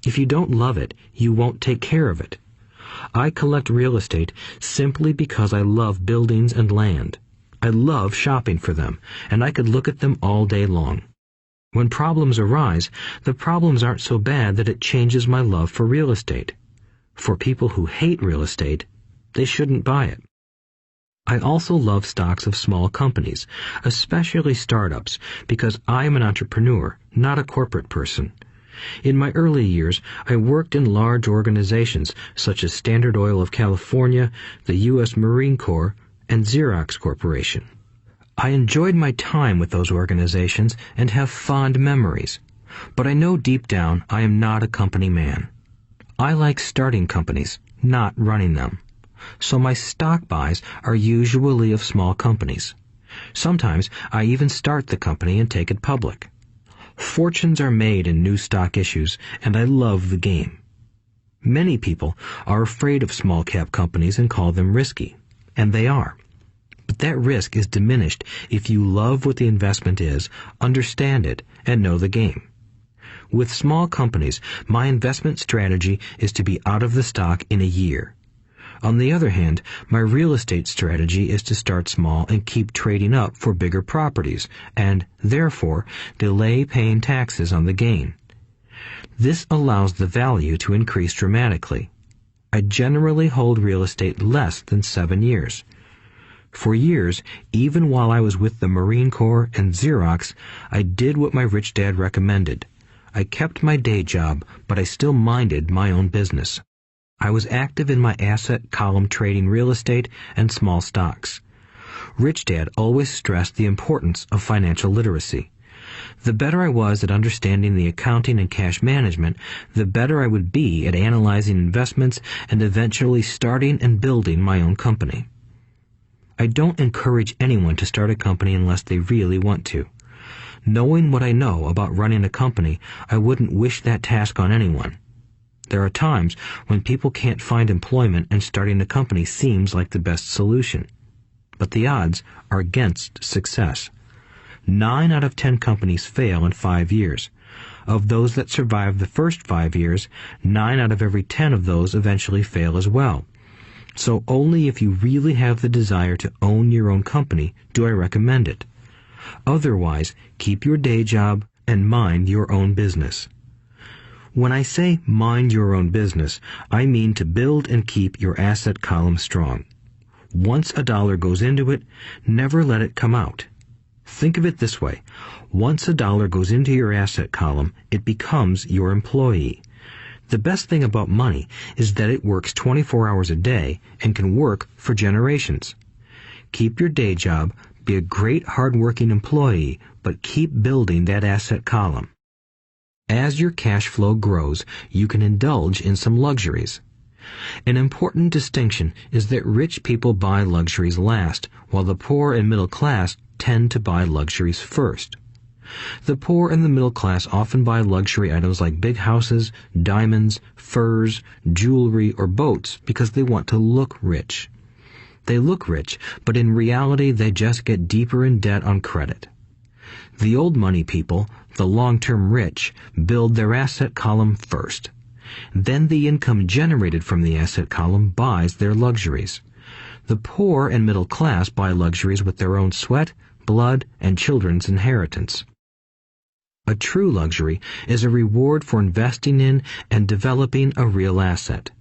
If you don't love it, you won't take care of it. I collect real estate simply because I love buildings and land. I love shopping for them, and I could look at them all day long. When problems arise, the problems aren't so bad that it changes my love for real estate. For people who hate real estate, they shouldn't buy it. I also love stocks of small companies, especially startups, because I am an entrepreneur, not a corporate person. In my early years, I worked in large organizations such as Standard Oil of California, the U.S. Marine Corps, and Xerox Corporation. I enjoyed my time with those organizations and have fond memories, but I know deep down I am not a company man. I like starting companies, not running them. So my stock buys are usually of small companies. Sometimes I even start the company and take it public. Fortunes are made in new stock issues, and I love the game. Many people are afraid of small-cap companies and call them risky, and they are. But that risk is diminished if you love what the investment is, understand it, and know the game. With small companies, my investment strategy is to be out of the stock in a year. On the other hand, my real estate strategy is to start small and keep trading up for bigger properties, and, therefore, delay paying taxes on the gain. This allows the value to increase dramatically. I generally hold real estate less than 7 years. For years, even while I was with the Marine Corps and Xerox, I did what my rich dad recommended. I kept my day job, but I still minded my own business. I was active in my asset column trading real estate and small stocks. Rich Dad always stressed the importance of financial literacy. The better I was at understanding the accounting and cash management, the better I would be at analyzing investments and eventually starting and building my own company. I don't encourage anyone to start a company unless they really want to. Knowing what I know about running a company, I wouldn't wish that task on anyone. There are times when people can't find employment and starting a company seems like the best solution. But the odds are against success. 9 out of 10 companies fail in 5 years. Of those that survive the first 5 years, 9 out of every 10 of those eventually fail as well. So only if you really have the desire to own your own company do I recommend it. Otherwise, keep your day job and mind your own business. When I say mind your own business, I mean to build and keep your asset column strong. Once a dollar goes into it, never let it come out. Think of it this way. Once a dollar goes into your asset column, it becomes your employee. The best thing about money is that it works 24 hours a day and can work for generations. Keep your day job, be a great hard-working employee, but keep building that asset column. As your cash flow grows, you can indulge in some luxuries. An important distinction is that rich people buy luxuries last, while the poor and middle class tend to buy luxuries first. The poor and the middle class often buy luxury items like big houses, diamonds, furs, jewelry, or boats because they want to look rich. They look rich, but in reality they just get deeper in debt on credit. The old money people, the long-term rich, build their asset column first. Then the income generated from the asset column buys their luxuries. The poor and middle class buy luxuries with their own sweat, blood, and children's inheritance. A true luxury is a reward for investing in and developing a real asset.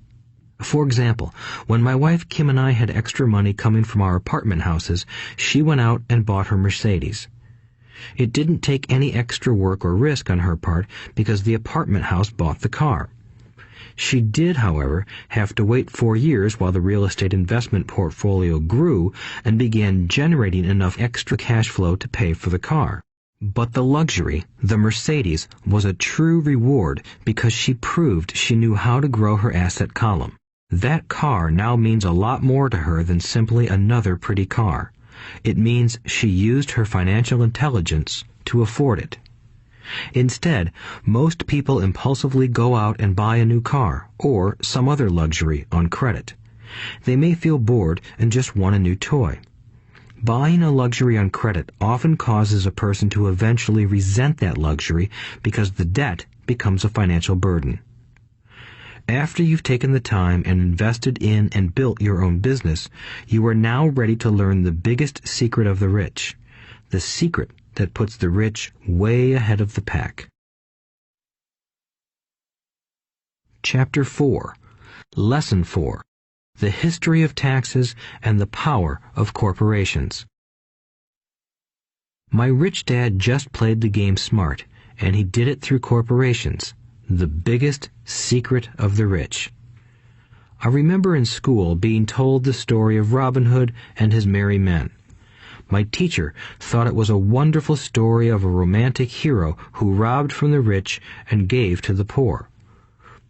For example, when my wife Kim and I had extra money coming from our apartment houses, she went out and bought her Mercedes. It didn't take any extra work or risk on her part because the apartment house bought the car. She did, however, have to wait 4 years while the real estate investment portfolio grew and began generating enough extra cash flow to pay for the car. But the luxury, the Mercedes, was a true reward because she proved she knew how to grow her asset column. That car now means a lot more to her than simply another pretty car. It means she used her financial intelligence to afford it. Instead, most people impulsively go out and buy a new car or some other luxury on credit. They may feel bored and just want a new toy. Buying a luxury on credit often causes a person to eventually resent that luxury because the debt becomes a financial burden. After you've taken the time and invested in and built your own business, you are now ready to learn the biggest secret of the rich, the secret that puts the rich way ahead of the pack. Chapter 4. Lesson 4. The History of Taxes and the Power of Corporations. My rich dad just played the game smart, and he did it through corporations, the biggest secret of the rich. I remember in school being told the story of Robin Hood and his merry men. My teacher thought it was a wonderful story of a romantic hero who robbed from the rich and gave to the poor.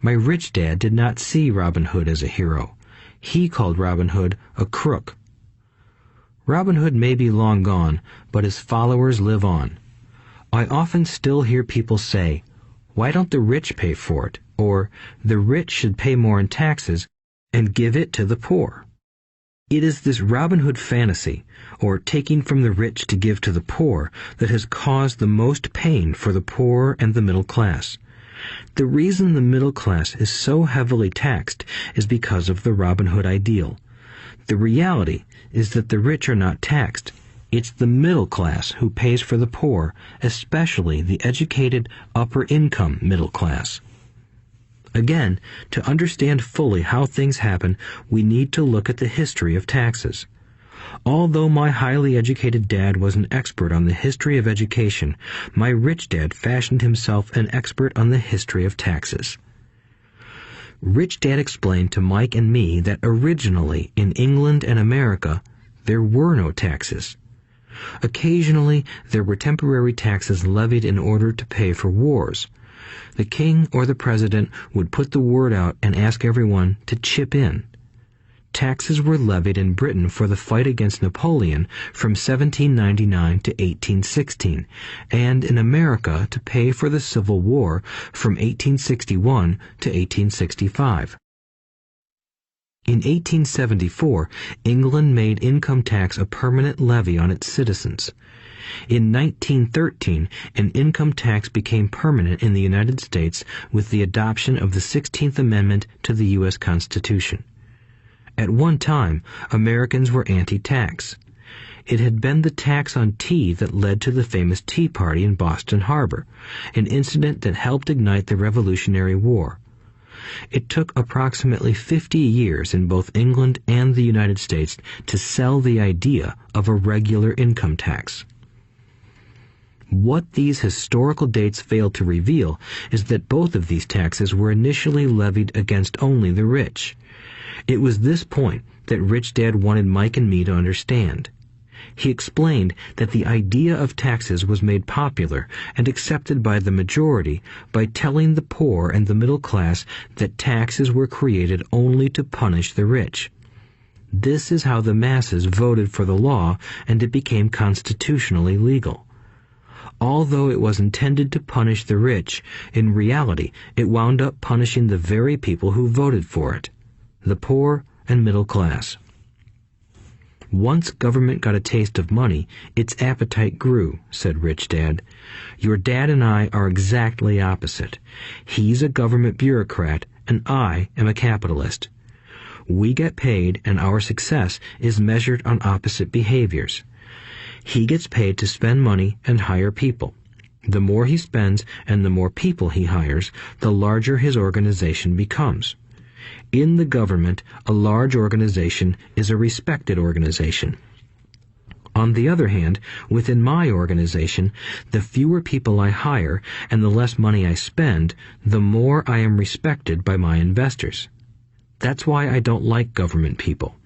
My rich dad did not see Robin Hood as a hero. He called Robin Hood a crook. Robin Hood may be long gone, but his followers live on. I often still hear people say, "Why don't the rich pay for it?" Or, "The rich should pay more in taxes and give it to the poor." It is this Robin Hood fantasy, or taking from the rich to give to the poor, that has caused the most pain for the poor and the middle class. The reason the middle class is so heavily taxed is because of the Robin Hood ideal. The reality is that the rich are not taxed. It's the middle class who pays for the poor, especially the educated, upper-income middle class. Again, to understand fully how things happen, we need to look at the history of taxes. Although my highly educated dad was an expert on the history of education, my rich dad fashioned himself an expert on the history of taxes. Rich Dad explained to Mike and me that originally in England and America, there were no taxes. Occasionally, there were temporary taxes levied in order to pay for wars. The king or the president would put the word out and ask everyone to chip in. Taxes were levied in Britain for the fight against Napoleon from 1799 to 1816, and in America to pay for the Civil War from 1861 to 1865. In 1874, England made income tax a permanent levy on its citizens. In 1913, an income tax became permanent in the United States with the adoption of the 16th Amendment to the U.S. Constitution. At one time, Americans were anti-tax. It had been the tax on tea that led to the famous Tea Party in Boston Harbor, an incident that helped ignite the Revolutionary War. It took approximately 50 years in both England and the United States to sell the idea of a regular income tax. What these historical dates fail to reveal is that both of these taxes were initially levied against only the rich. It was this point that Rich Dad wanted Mike and me to understand. He explained that the idea of taxes was made popular and accepted by the majority by telling the poor and the middle class that taxes were created only to punish the rich. This is how the masses voted for the law, and it became constitutionally legal. Although it was intended to punish the rich, in reality it wound up punishing the very people who voted for it, the poor and middle class. Once government got a taste of money, its appetite grew, said Rich Dad. Your dad and I are exactly opposite. He's a government bureaucrat, and I am a capitalist. We get paid, and our success is measured on opposite behaviors. He gets paid to spend money and hire people. The more he spends and the more people he hires, the larger his organization becomes. In the government, a large organization is a respected organization. On the other hand, within my organization, the fewer people I hire and the less money I spend, the more I am respected by my investors. That's why I don't like government people.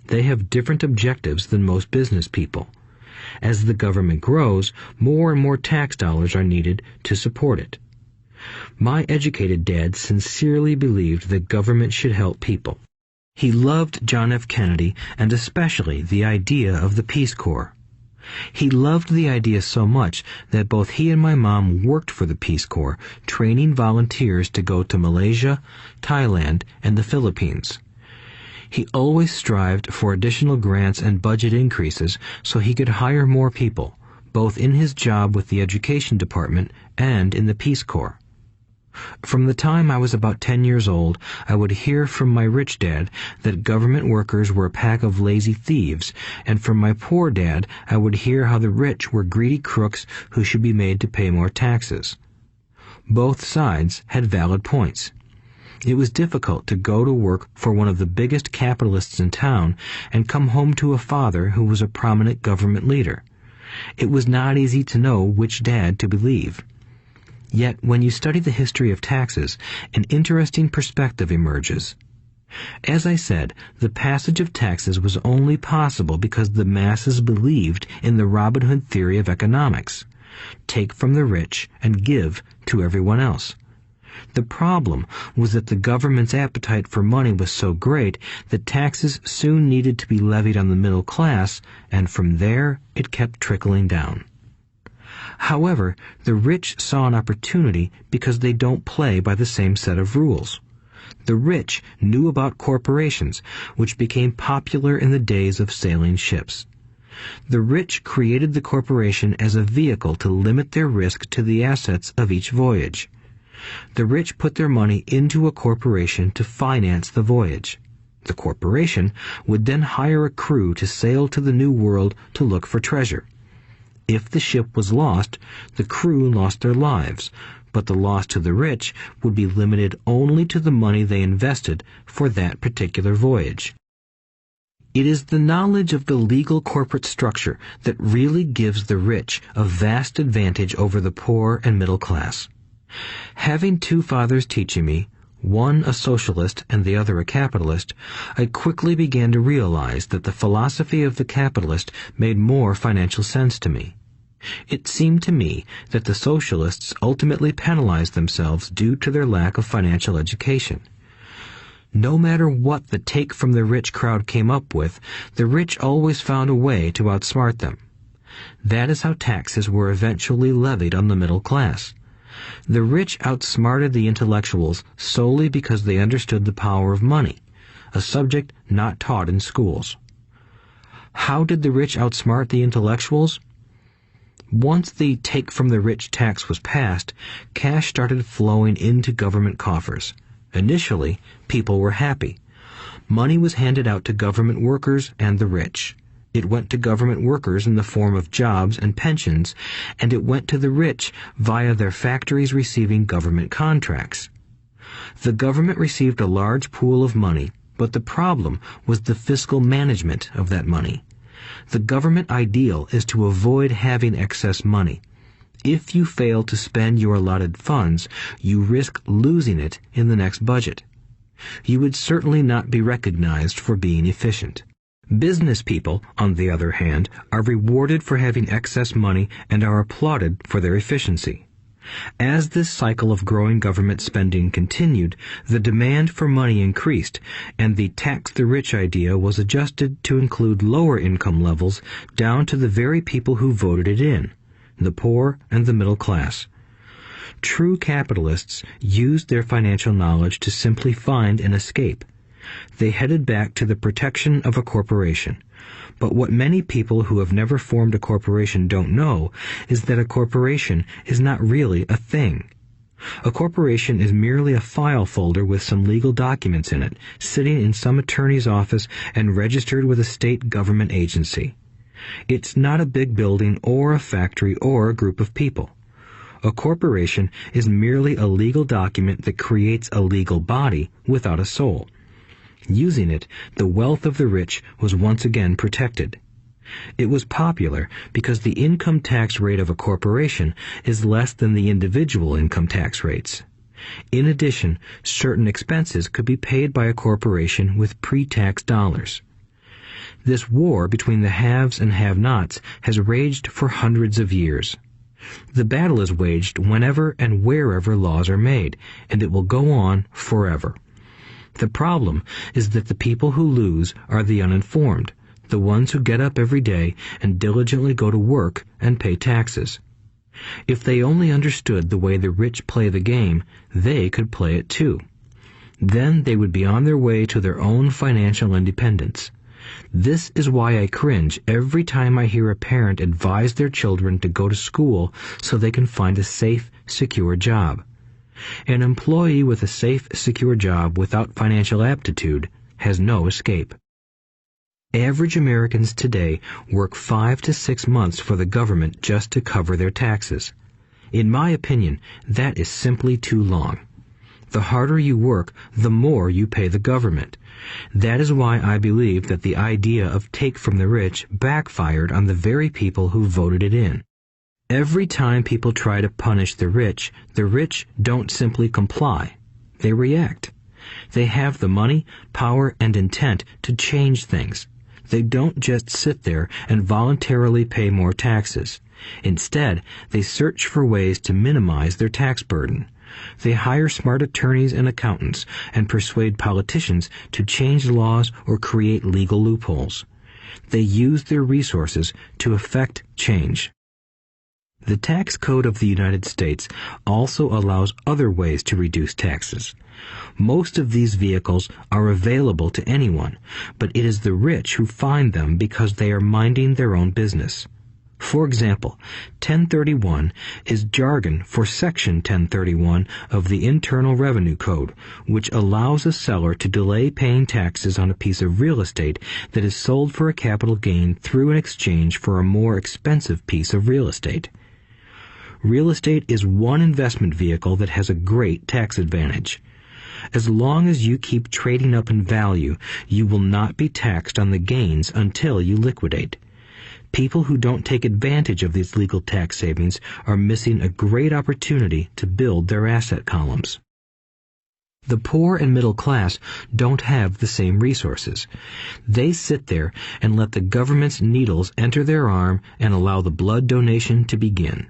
They have different objectives than most business people. As the government grows, more and more tax dollars are needed to support it. My educated dad sincerely believed that government should help people. He loved John F. Kennedy and especially the idea of the Peace Corps. He loved the idea so much that both he and my mom worked for the Peace Corps, training volunteers to go to Malaysia, Thailand, and the Philippines. He always strived for additional grants and budget increases so he could hire more people, both in his job with the Education Department and in the Peace Corps. From the time I was about 10 years old, I would hear from my rich dad that government workers were a pack of lazy thieves, and from my poor dad I would hear how the rich were greedy crooks who should be made to pay more taxes. Both sides had valid points. It was difficult to go to work for one of the biggest capitalists in town and come home to a father who was a prominent government leader. It was not easy to know which dad to believe. Yet, when you study the history of taxes, an interesting perspective emerges. As I said, the passage of taxes was only possible because the masses believed in the Robin Hood theory of economics. Take from the rich and give to everyone else. The problem was that the government's appetite for money was so great that taxes soon needed to be levied on the middle class, and from there it kept trickling down. However, the rich saw an opportunity because they don't play by the same set of rules. The rich knew about corporations, which became popular in the days of sailing ships. The rich created the corporation as a vehicle to limit their risk to the assets of each voyage. The rich put their money into a corporation to finance the voyage. The corporation would then hire a crew to sail to the New World to look for treasure. If the ship was lost, the crew lost their lives, but the loss to the rich would be limited only to the money they invested for that particular voyage. It is the knowledge of the legal corporate structure that really gives the rich a vast advantage over the poor and middle class. Having two fathers teaching me, one a socialist and the other a capitalist, I quickly began to realize that the philosophy of the capitalist made more financial sense to me. It seemed to me that the socialists ultimately penalized themselves due to their lack of financial education. No matter what the take from the rich crowd came up with, the rich always found a way to outsmart them. That is how taxes were eventually levied on the middle class. The rich outsmarted the intellectuals solely because they understood the power of money, a subject not taught in schools. How did the rich outsmart the intellectuals? Once the take from the rich tax was passed, cash started flowing into government coffers. Initially, people were happy. Money was handed out to government workers and the rich. It went to government workers in the form of jobs and pensions, and it went to the rich via their factories receiving government contracts. The government received a large pool of money, but the problem was the fiscal management of that money. The government ideal is to avoid having excess money. If you fail to spend your allotted funds, you risk losing it in the next budget. You would certainly not be recognized for being efficient. Business people, on the other hand, are rewarded for having excess money and are applauded for their efficiency. As this cycle of growing government spending continued, the demand for money increased, and the tax the rich idea was adjusted to include lower income levels down to the very people who voted it in, the poor and the middle class. True capitalists used their financial knowledge to simply find an escape. They headed back to the protection of a corporation. But what many people who have never formed a corporation don't know is that a corporation is not really a thing. A corporation is merely a file folder with some legal documents in it, sitting in some attorney's office and registered with a state government agency. It's not a big building or a factory or a group of people. A corporation is merely a legal document that creates a legal body without a soul. Using it, the wealth of the rich was once again protected. It was popular because the income tax rate of a corporation is less than the individual income tax rates. In addition, certain expenses could be paid by a corporation with pre-tax dollars. This war between the haves and have-nots has raged for hundreds of years. The battle is waged whenever and wherever laws are made, and it will go on forever. The problem is that the people who lose are the uninformed, the ones who get up every day and diligently go to work and pay taxes. If they only understood the way the rich play the game, they could play it too. Then they would be on their way to their own financial independence. This is why I cringe every time I hear a parent advise their children to go to school so they can find a safe, secure job. An employee with a safe, secure job without financial aptitude has no escape. Average Americans today work 5 to 6 months for the government just to cover their taxes. In my opinion, that is simply too long. The harder you work, the more you pay the government. That is why I believe that the idea of take from the rich backfired on the very people who voted it in. Every time people try to punish the rich don't simply comply. They react. They have the money, power, and intent to change things. They don't just sit there and voluntarily pay more taxes. Instead, they search for ways to minimize their tax burden. They hire smart attorneys and accountants and persuade politicians to change laws or create legal loopholes. They use their resources to effect change. The tax code of the United States also allows other ways to reduce taxes. Most of these vehicles are available to anyone, but it is the rich who find them because they are minding their own business. For example, 1031 is jargon for Section 1031 of the Internal Revenue Code, which allows a seller to delay paying taxes on a piece of real estate that is sold for a capital gain through an exchange for a more expensive piece of real estate. Real estate is one investment vehicle that has a great tax advantage. As long as you keep trading up in value, you will not be taxed on the gains until you liquidate. People who don't take advantage of these legal tax savings are missing a great opportunity to build their asset columns. The poor and middle class don't have the same resources. They sit there and let the government's needles enter their arm and allow the blood donation to begin.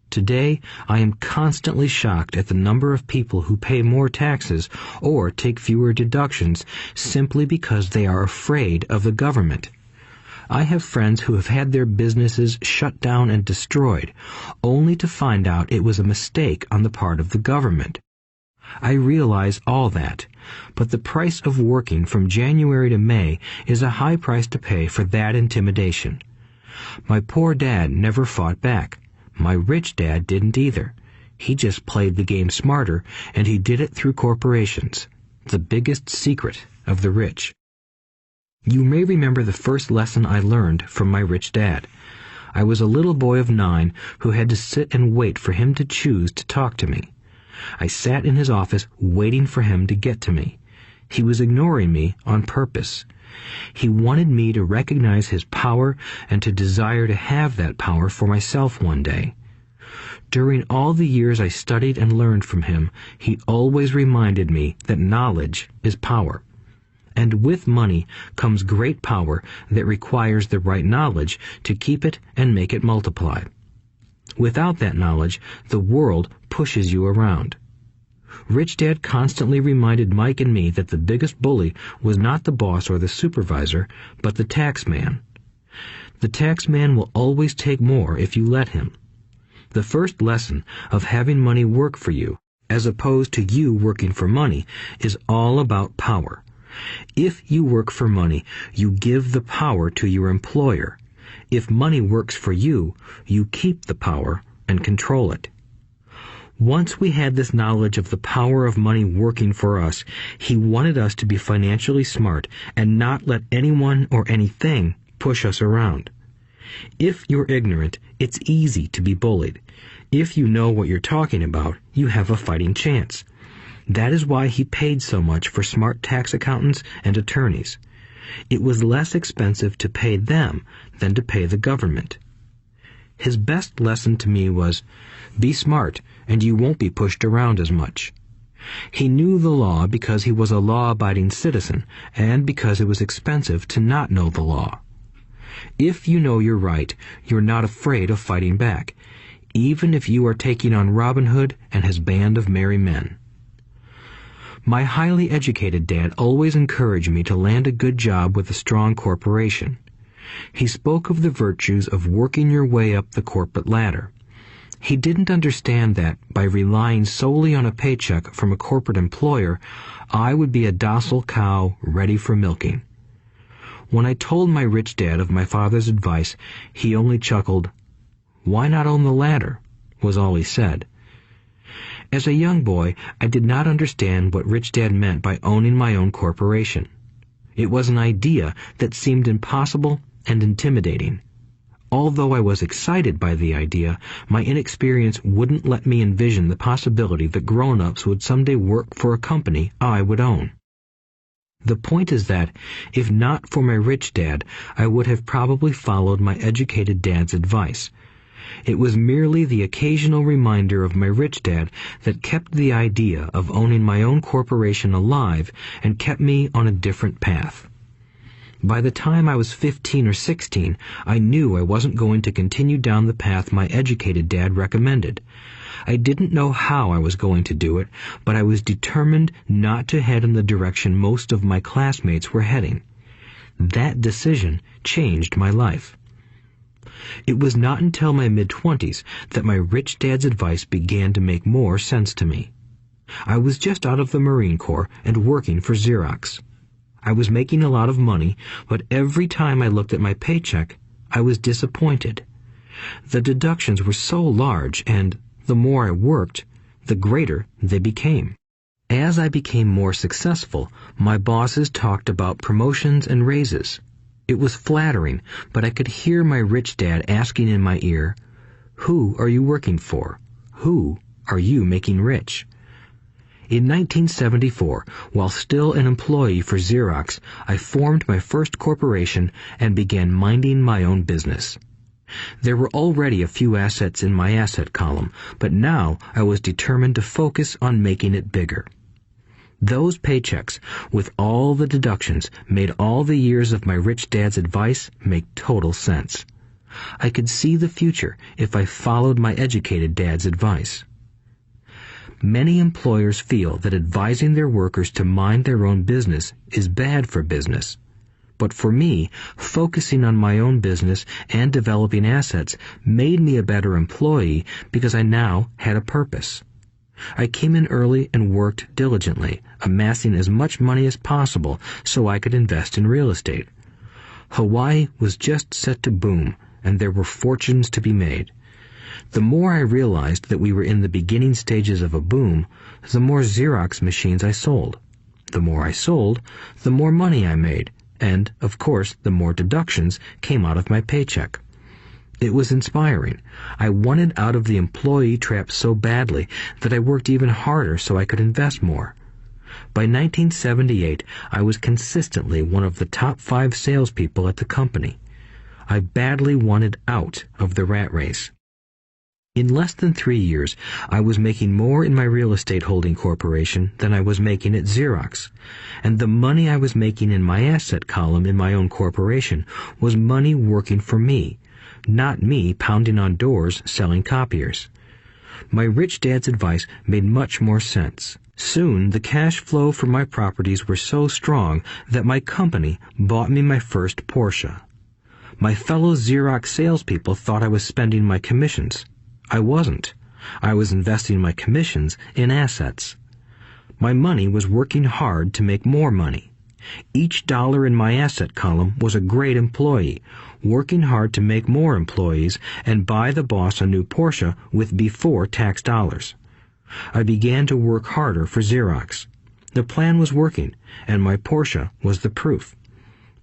Today, I am constantly shocked at the number of people who pay more taxes or take fewer deductions simply because they are afraid of the government. I have friends who have had their businesses shut down and destroyed, only to find out it was a mistake on the part of the government. I realize all that, but the price of working from January to May is a high price to pay for that intimidation. My poor dad never fought back. My rich dad didn't either. He just played the game smarter, and he did it through corporations, the biggest secret of the rich. You may remember the first lesson I learned from my rich dad. I was a little boy of 9 who had to sit and wait for him to choose to talk to me. I sat in his office waiting for him to get to me. He was ignoring me on purpose. He wanted me to recognize his power and to desire to have that power for myself one day. During all the years I studied and learned from him, he always reminded me that knowledge is power. and with money comes great power that requires the right knowledge to keep it and make it multiply. Without that knowledge, the world pushes you around. Rich Dad constantly reminded Mike and me that the biggest bully was not the boss or the supervisor, but the tax man. The tax man will always take more if you let him. The first lesson of having money work for you, as opposed to you working for money, is all about power. If you work for money, you give the power to your employer. If money works for you, you keep the power and control it. Once we had this knowledge of the power of money working for us, he wanted us to be financially smart and not let anyone or anything push us around. If you're ignorant, it's easy to be bullied. If you know what you're talking about, you have a fighting chance. That is why he paid so much for smart tax accountants and attorneys. It was less expensive to pay them than to pay the government. His best lesson to me was, be smart and you won't be pushed around as much. He knew the law because he was a law-abiding citizen and because it was expensive to not know the law. If you know you're right, you're not afraid of fighting back, even if you are taking on Robin Hood and his band of merry men. My highly educated dad always encouraged me to land a good job with a strong corporation. He spoke of the virtues of working your way up the corporate ladder. He didn't understand that, by relying solely on a paycheck from a corporate employer, I would be a docile cow ready for milking. When I told my rich dad of my father's advice, he only chuckled. "Why not own the ladder?" was all he said. As a young boy, I did not understand what Rich Dad meant by owning my own corporation. It was an idea that seemed impossible and intimidating. Although I was excited by the idea, my inexperience wouldn't let me envision the possibility that grown-ups would someday work for a company I would own. The point is that, if not for my rich dad, I would have probably followed my educated dad's advice. It was merely the occasional reminder of my rich dad that kept the idea of owning my own corporation alive and kept me on a different path. By the time I was 15 or 16, I knew I wasn't going to continue down the path my educated dad recommended. I didn't know how I was going to do it, but I was determined not to head in the direction most of my classmates were heading. That decision changed my life. It was not until my mid-20s that my rich dad's advice began to make more sense to me. I was just out of the Marine Corps and working for Xerox. I was making a lot of money, but every time I looked at my paycheck, I was disappointed. The deductions were so large, and the more I worked, the greater they became. As I became more successful, my bosses talked about promotions and raises. It was flattering, but I could hear my rich dad asking in my ear, "Who are you working for? Who are you making rich?" In 1974, while still an employee for Xerox, I formed my first corporation and began minding my own business. There were already a few assets in my asset column, but now I was determined to focus on making it bigger. Those paychecks, with all the deductions, made all the years of my rich dad's advice make total sense. I could see the future if I followed my educated dad's advice. Many employers feel that advising their workers to mind their own business is bad for business. But for me, focusing on my own business and developing assets made me a better employee because I now had a purpose. I came in early and worked diligently, amassing as much money as possible so I could invest in real estate. Hawaii was just set to boom, and there were fortunes to be made. The more I realized that we were in the beginning stages of a boom, the more Xerox machines I sold. The more I sold, the more money I made, and, of course, the more deductions came out of my paycheck. It was inspiring. I wanted out of the employee trap so badly that I worked even harder so I could invest more. By 1978, I was consistently one of the top 5 salespeople at the company. I badly wanted out of the rat race. In less than 3 years, I was making more in my real estate holding corporation than I was making at Xerox, and the money I was making in my asset column in my own corporation was money working for me, not me pounding on doors selling copiers. My rich dad's advice made much more sense. Soon, the cash flow from my properties were so strong that my company bought me my first Porsche. My fellow Xerox salespeople thought I was spending my commissions. I wasn't. I was investing my commissions in assets. My money was working hard to make more money. Each dollar in my asset column was a great employee, working hard to make more employees and buy the boss a new Porsche with before-tax dollars. I began to work harder for Xerox. The plan was working, and my Porsche was the proof.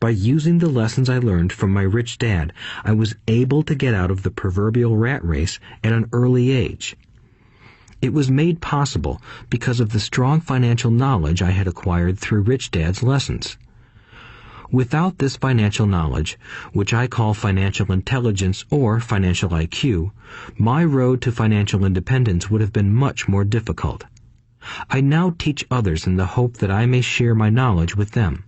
By using the lessons I learned from my rich dad, I was able to get out of the proverbial rat race at an early age. It was made possible because of the strong financial knowledge I had acquired through rich dad's lessons. Without this financial knowledge, which I call financial intelligence or financial IQ, my road to financial independence would have been much more difficult. I now teach others in the hope that I may share my knowledge with them.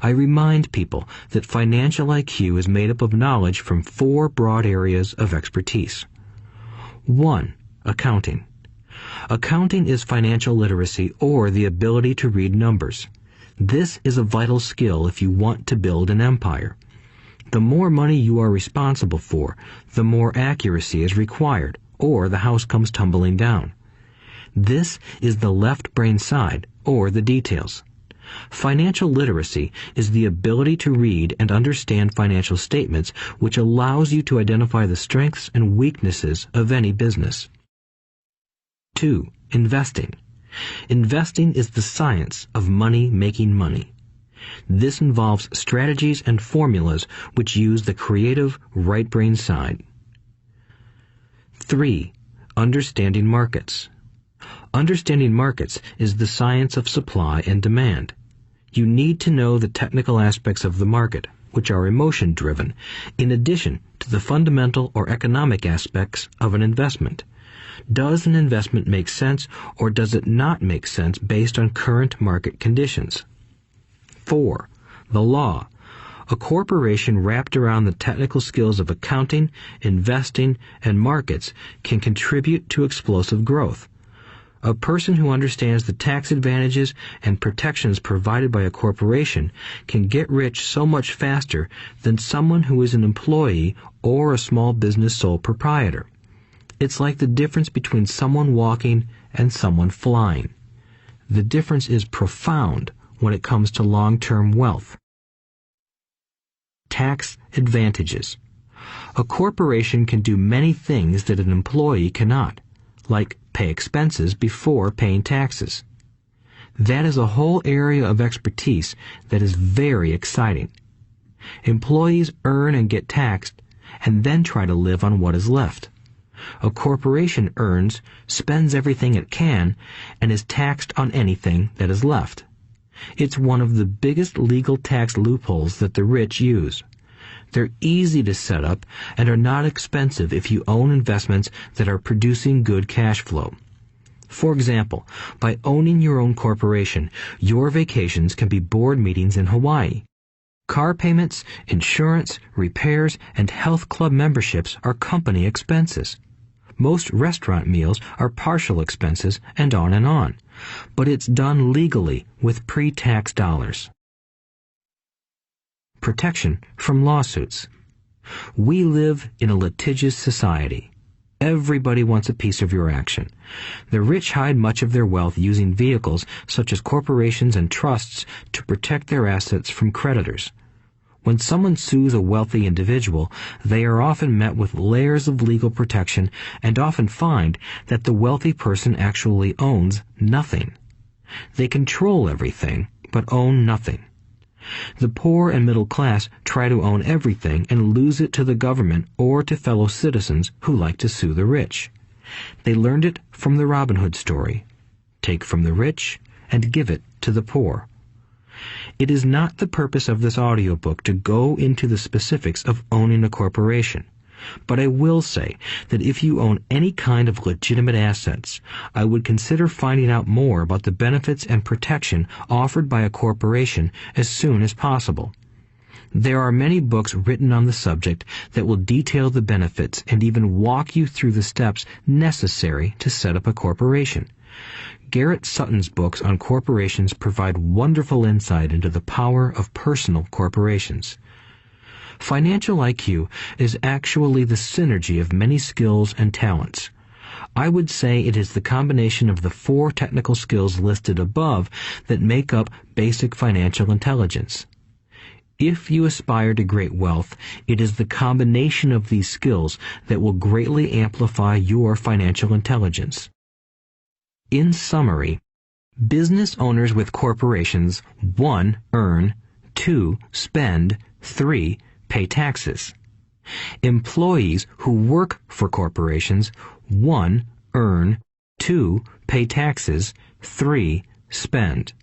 I remind people that financial IQ is made up of knowledge from 4 broad areas of expertise. 1. Accounting. Accounting is financial literacy or the ability to read numbers. This is a vital skill if you want to build an empire. The more money you are responsible for, the more accuracy is required, or the house comes tumbling down. This is the left brain side, or the details. Financial literacy is the ability to read and understand financial statements, which allows you to identify the strengths and weaknesses of any business. 2. Investing. Investing is the science of money making money. This involves strategies and formulas which use the creative right brain side. 3. Understanding markets. Understanding markets is the science of supply and demand. You need to know the technical aspects of the market, which are emotion-driven, in addition to the fundamental or economic aspects of an investment. Does an investment make sense, or does it not make sense based on current market conditions? 4. The law. A corporation wrapped around the technical skills of accounting, investing, and markets can contribute to explosive growth. A person who understands the tax advantages and protections provided by a corporation can get rich so much faster than someone who is an employee or a small business sole proprietor. It's like the difference between someone walking and someone flying. The difference is profound when it comes to long-term wealth. Tax advantages. A corporation can do many things that an employee cannot, like pay expenses before paying taxes. That is a whole area of expertise that is very exciting. Employees earn and get taxed, and then try to live on what is left. A corporation earns, spends everything it can, and is taxed on anything that is left. It's one of the biggest legal tax loopholes that the rich use. They're easy to set up and are not expensive if you own investments that are producing good cash flow. For example, by owning your own corporation, your vacations can be board meetings in Hawaii. Car payments, insurance, repairs, and health club memberships are company expenses. Most restaurant meals are partial expenses, and on. But it's done legally with pre-tax dollars. Protection from lawsuits. We live in a litigious society. Everybody wants a piece of your action. The rich hide much of their wealth using vehicles such as corporations and trusts to protect their assets from creditors. When someone sues a wealthy individual, they are often met with layers of legal protection and often find that the wealthy person actually owns nothing. They control everything, but own nothing. The poor and middle class try to own everything and lose it to the government or to fellow citizens who like to sue the rich. They learned it from the Robin Hood story. Take from the rich and give it to the poor. It is not the purpose of this audiobook to go into the specifics of owning a corporation. But I will say that if you own any kind of legitimate assets, I would consider finding out more about the benefits and protection offered by a corporation as soon as possible. There are many books written on the subject that will detail the benefits and even walk you through the steps necessary to set up a corporation. Garrett Sutton's books on corporations provide wonderful insight into the power of personal corporations. Financial IQ is actually the synergy of many skills and talents. I would say it is the combination of the 4 technical skills listed above that make up basic financial intelligence. If you aspire to great wealth, it is the combination of these skills that will greatly amplify your financial intelligence. In summary, business owners with corporations 1. Earn, 2. Spend, 3. Pay taxes. Employees who work for corporations 1. Earn, 2. Pay taxes, 3. Spend.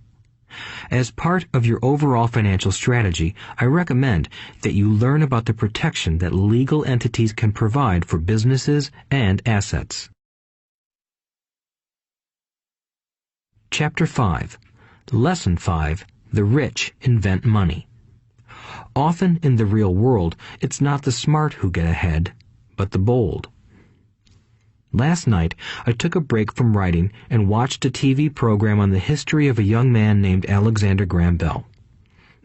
As part of your overall financial strategy, I recommend that you learn about the protection that legal entities can provide for businesses and assets. Chapter 5. Lesson 5. The rich invent money. Often in the real world, it's not the smart who get ahead, but the bold. Last night, I took a break from writing and watched a TV program on the history of a young man named Alexander Graham Bell.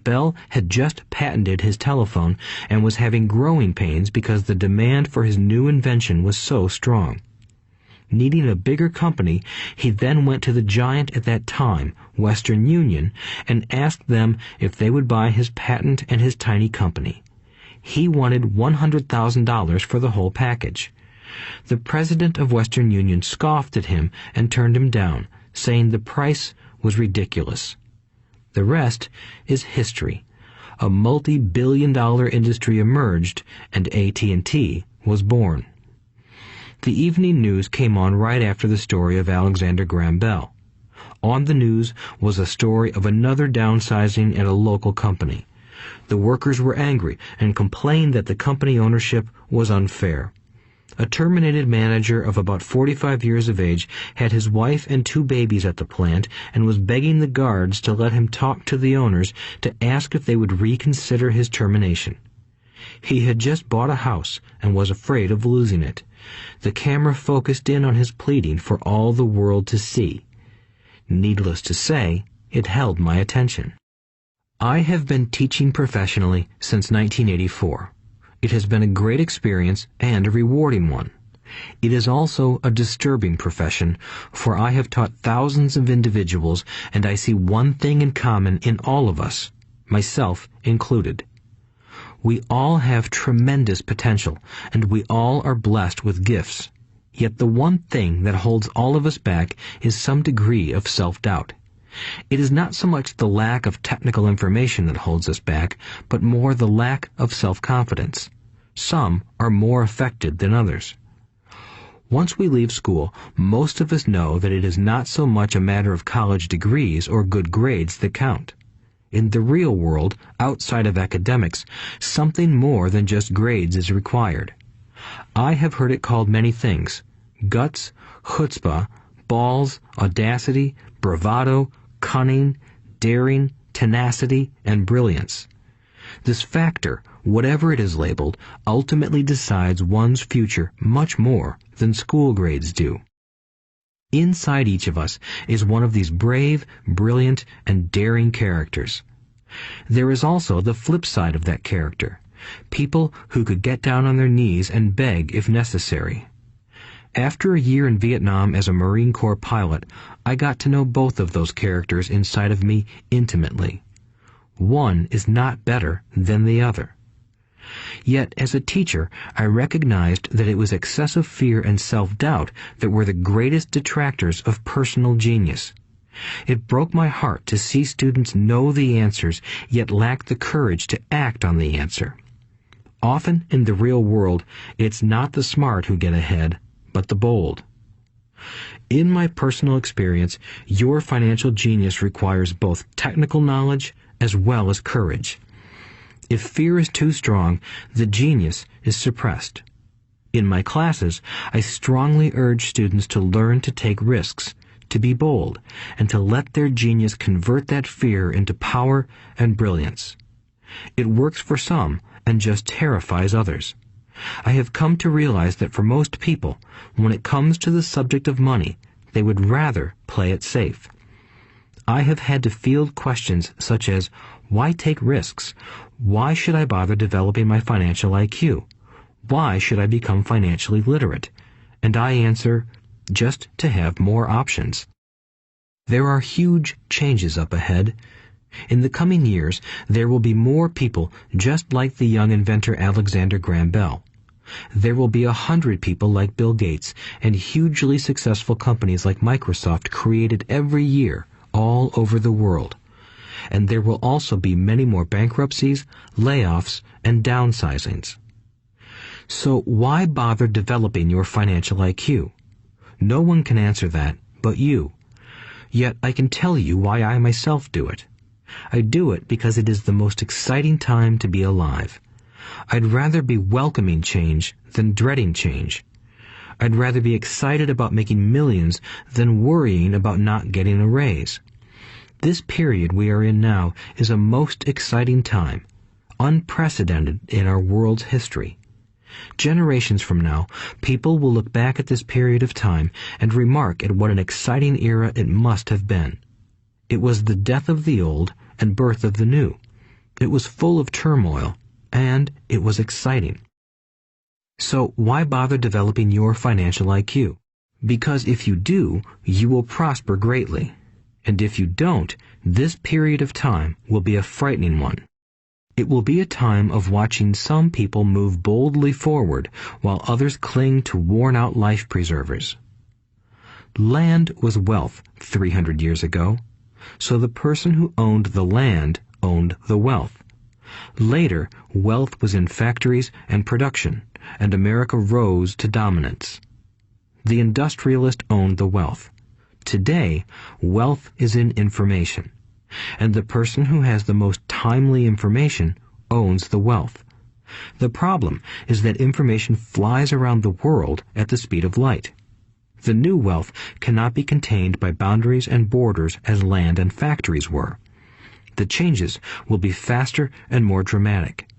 Bell had just patented his telephone and was having growing pains because the demand for his new invention was so strong. Needing a bigger company, he then went to the giant at that time, Western Union, and asked them if they would buy his patent and his tiny company. He wanted $100,000 for the whole package. The president of Western Union scoffed at him and turned him down, saying the price was ridiculous. The rest is history. A multi-billion-dollar industry emerged, and AT&T was born. The evening news came on right after the story of Alexander Graham Bell. On the news was a story of another downsizing at a local company. The workers were angry and complained that the company ownership was unfair. A terminated manager of about 45 years of age had his wife and 2 babies at the plant and was begging the guards to let him talk to the owners to ask if they would reconsider his termination. He had just bought a house and was afraid of losing it. The camera focused in on his pleading for all the world to see. Needless to say, it held my attention. I have been teaching professionally since 1984. It has been a great experience and a rewarding one. It is also a disturbing profession, for I have taught thousands of individuals, and I see one thing in common in all of us, myself included. We all have tremendous potential, and we all are blessed with gifts. Yet the one thing that holds all of us back is some degree of self-doubt. It is not so much the lack of technical information that holds us back, but more the lack of self-confidence. Some are more affected than others. Once we leave school, most of us know that it is not so much a matter of college degrees or good grades that count. In the real world, outside of academics, something more than just grades is required. I have heard it called many things: guts, chutzpah, balls, audacity, bravado, cunning, daring, tenacity, and brilliance. This factor, whatever it is labeled, ultimately decides one's future much more than school grades do. Inside each of us is one of these brave, brilliant, and daring characters. There is also the flip side of that character, people who could get down on their knees and beg if necessary. After a year in Vietnam as a Marine Corps pilot, I got to know both of those characters inside of me intimately. One is not better than the other. Yet, as a teacher, I recognized that it was excessive fear and self-doubt that were the greatest detractors of personal genius. It broke my heart to see students know the answers, yet lack the courage to act on the answer. Often in the real world, it's not the smart who get ahead, but the bold. In my personal experience, your financial genius requires both technical knowledge as well as courage. If fear is too strong, the genius is suppressed. In my classes, I strongly urge students to learn to take risks, to be bold, and to let their genius convert that fear into power and brilliance. It works for some and just terrifies others. I have come to realize that for most people, when it comes to the subject of money, they would rather play it safe. I have had to field questions such as, why take risks? Why should I bother developing my financial IQ? Why should I become financially literate? And I answer, just to have more options. There are huge changes up ahead. In the coming years, there will be more people just like the young inventor Alexander Graham Bell. There will be 100 people like Bill Gates and hugely successful companies like Microsoft created every year all over the world. And there will also be many more bankruptcies, layoffs, and downsizings. So why bother developing your financial IQ? No one can answer that but you. Yet I can tell you why I myself do it. I do it because it is the most exciting time to be alive. I'd rather be welcoming change than dreading change. I'd rather be excited about making millions than worrying about not getting a raise. This period we are in now is a most exciting time, unprecedented in our world's history. Generations from now, people will look back at this period of time and remark at what an exciting era it must have been. It was the death of the old and birth of the new. It was full of turmoil, and it was exciting. So why bother developing your financial IQ? Because if you do, you will prosper greatly. And if you don't, this period of time will be a frightening one. It will be a time of watching some people move boldly forward while others cling to worn-out life preservers. Land was wealth 300 years ago, so the person who owned the land owned the wealth. Later, wealth was in factories and production, and America rose to dominance. The industrialist owned the wealth. Today, wealth is in information, and the person who has the most timely information owns the wealth. The problem is that information flies around the world at the speed of light. The new wealth cannot be contained by boundaries and borders as land and factories were. The changes will be faster and more dramatic.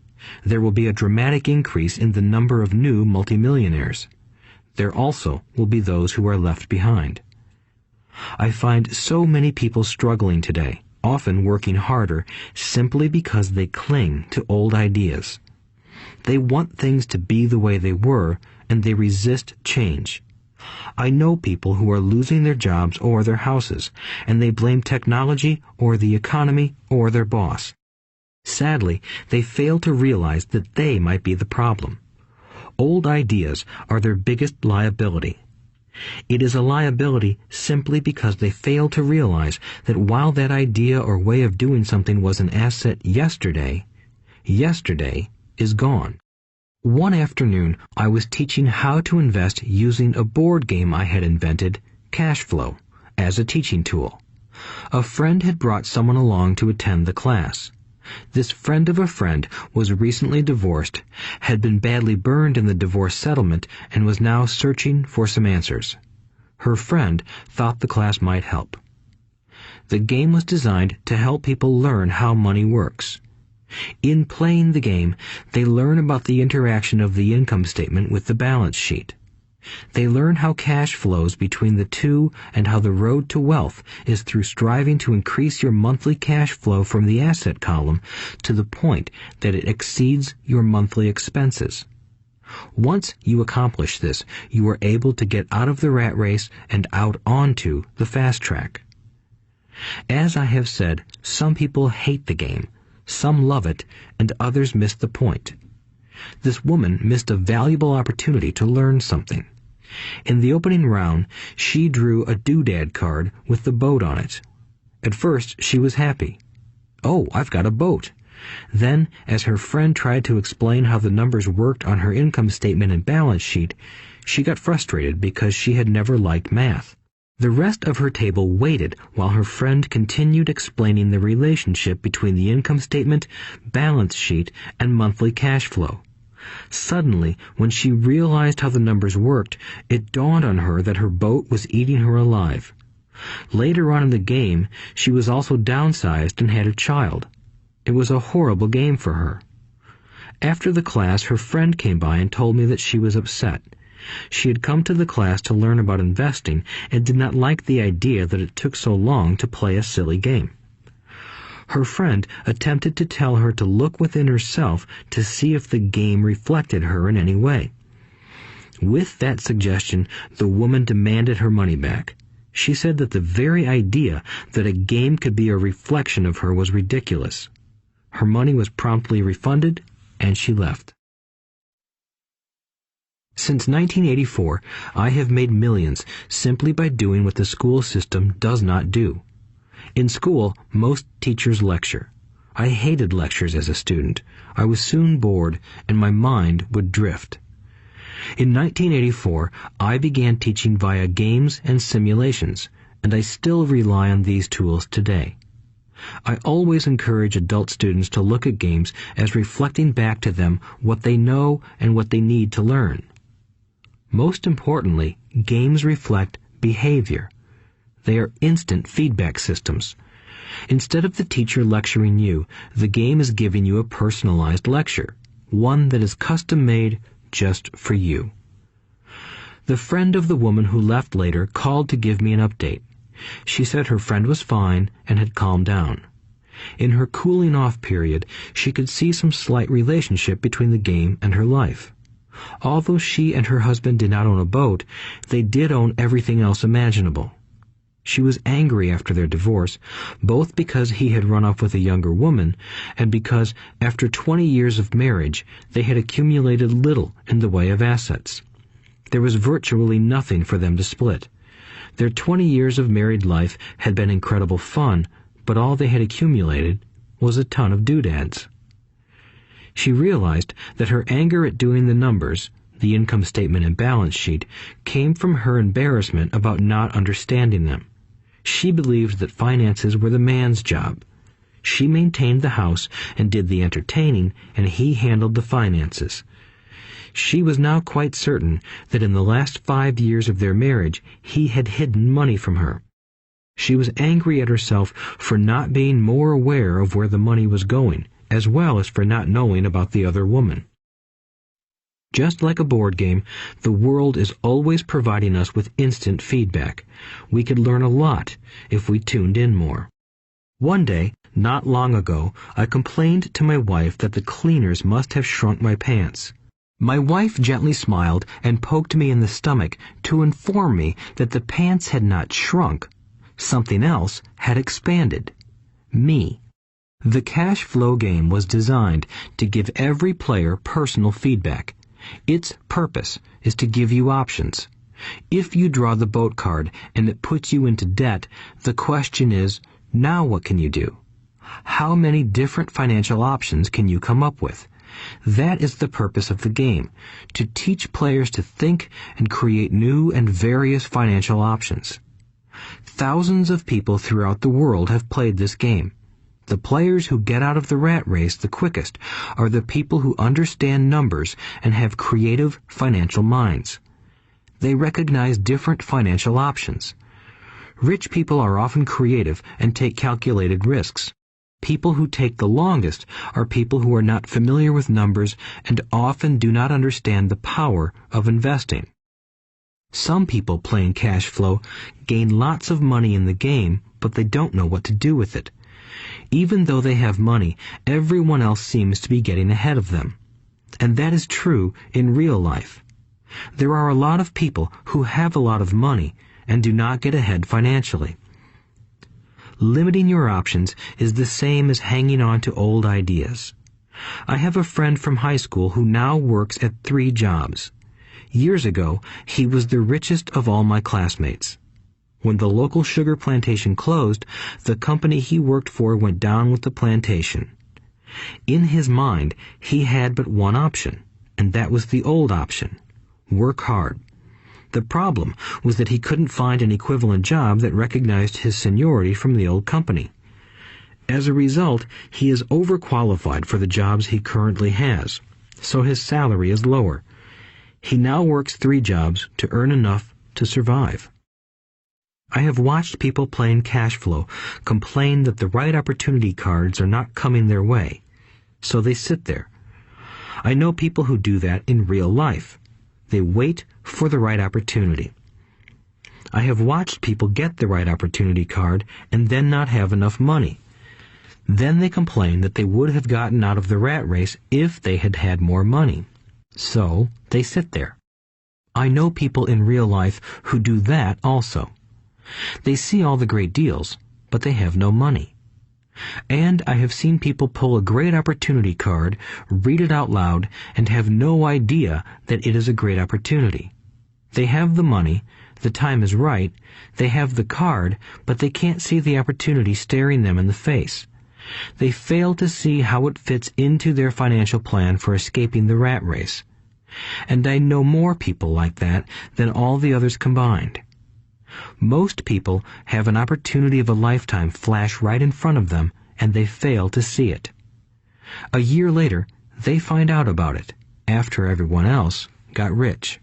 There will be a dramatic increase in the number of new multimillionaires. There also will be those who are left behind. I find so many people struggling today, often working harder, simply because they cling to old ideas. They want things to be the way they were, and they resist change. I know people who are losing their jobs or their houses, and they blame technology or the economy or their boss. Sadly, they fail to realize that they might be the problem. Old ideas are their biggest liability. It is a liability simply because they fail to realize that while that idea or way of doing something was an asset yesterday, yesterday is gone. One afternoon, I was teaching how to invest using a board game I had invented, Cash Flow, as a teaching tool. A friend had brought someone along to attend the class. This friend of a friend was recently divorced, had been badly burned in the divorce settlement, and was now searching for some answers. Her friend thought the class might help. The game was designed to help people learn how money works. In playing the game, they learn about the interaction of the income statement with the balance sheet. They learn how cash flows between the two and how the road to wealth is through striving to increase your monthly cash flow from the asset column to the point that it exceeds your monthly expenses. Once you accomplish this, you are able to get out of the rat race and out onto the fast track. As I have said, some people hate the game, some love it, and others miss the point. This woman missed a valuable opportunity to learn something. In the opening round, she drew a doodad card with the boat on it. At first, she was happy. "Oh, I've got a boat." Then, as her friend tried to explain how the numbers worked on her income statement and balance sheet, she got frustrated because she had never liked math. The rest of her table waited while her friend continued explaining the relationship between the income statement, balance sheet, and monthly cash flow. Suddenly, when she realized how the numbers worked, it dawned on her that her boat was eating her alive. Later on in the game, she was also downsized and had a child. It was a horrible game for her. After the class, her friend came by and told me that she was upset. She had come to the class to learn about investing and did not like the idea that it took so long to play a silly game. Her friend attempted to tell her to look within herself to see if the game reflected her in any way. With that suggestion, the woman demanded her money back. She said that the very idea that a game could be a reflection of her was ridiculous. Her money was promptly refunded, and she left. Since 1984, I have made millions simply by doing what the school system does not do. In school, most teachers lecture. I hated lectures as a student. I was soon bored, and my mind would drift. In 1984, I began teaching via games and simulations, and I still rely on these tools today. I always encourage adult students to look at games as reflecting back to them what they know and what they need to learn. Most importantly, games reflect behavior. They are instant feedback systems. Instead of the teacher lecturing you, the game is giving you a personalized lecture, one that is custom-made just for you. The friend of the woman who left later called to give me an update. She said her friend was fine and had calmed down. In her cooling-off period, she could see some slight relationship between the game and her life. Although she and her husband did not own a boat, they did own everything else imaginable. She was angry after their divorce, both because he had run off with a younger woman and because, after 20 years of marriage, they had accumulated little in the way of assets. There was virtually nothing for them to split. Their 20 years of married life had been incredible fun, but all they had accumulated was a ton of doodads. She realized that her anger at doing the numbers, the income statement and balance sheet, came from her embarrassment about not understanding them. She believed that finances were the man's job. She maintained the house and did the entertaining, and he handled the finances. She was now quite certain that in the last 5 years of their marriage, he had hidden money from her. She was angry at herself for not being more aware of where the money was going, as well as for not knowing about the other woman. Just like a board game, the world is always providing us with instant feedback. We could learn a lot if we tuned in more. One day, not long ago, I complained to my wife that the cleaners must have shrunk my pants. My wife gently smiled and poked me in the stomach to inform me that the pants had not shrunk. Something else had expanded. Me. The cash flow game was designed to give every player personal feedback. Its purpose is to give you options. If you draw the boat card and it puts you into debt, the question is, now what can you do? How many different financial options can you come up with? That is the purpose of the game, to teach players to think and create new and various financial options. Thousands of people throughout the world have played this game. The players who get out of the rat race the quickest are the people who understand numbers and have creative financial minds. They recognize different financial options. Rich people are often creative and take calculated risks. People who take the longest are people who are not familiar with numbers and often do not understand the power of investing. Some people playing cash flow gain lots of money in the game, but they don't know what to do with it. Even though they have money, everyone else seems to be getting ahead of them. And that is true in real life. There are a lot of people who have a lot of money and do not get ahead financially. Limiting your options is the same as hanging on to old ideas. I have a friend from high school who now works at 3 jobs. Years ago, he was the richest of all my classmates. When the local sugar plantation closed, the company he worked for went down with the plantation. In his mind, he had but one option, and that was the old option: work hard. The problem was that he couldn't find an equivalent job that recognized his seniority from the old company. As a result, he is overqualified for the jobs he currently has. so his salary is lower. He now works 3 jobs to earn enough to survive. I have watched people playing cash flow complain that the right opportunity cards are not coming their way, so they sit there. I know people who do that in real life. They wait for the right opportunity. I have watched people get the right opportunity card and then not have enough money. Then they complain that they would have gotten out of the rat race if they had had more money. So they sit there. I know people in real life who do that also. They see all the great deals, but they have no money. And I have seen people pull a great opportunity card, read it out loud, and have no idea that it is a great opportunity. They have the money, the time is right, they have the card, but they can't see the opportunity staring them in the face. They fail to see how it fits into their financial plan for escaping the rat race. And I know more people like that than all the others combined. Most people have an opportunity of a lifetime flash right in front of them, and they fail to see it. A year later, they find out about it, after everyone else got rich.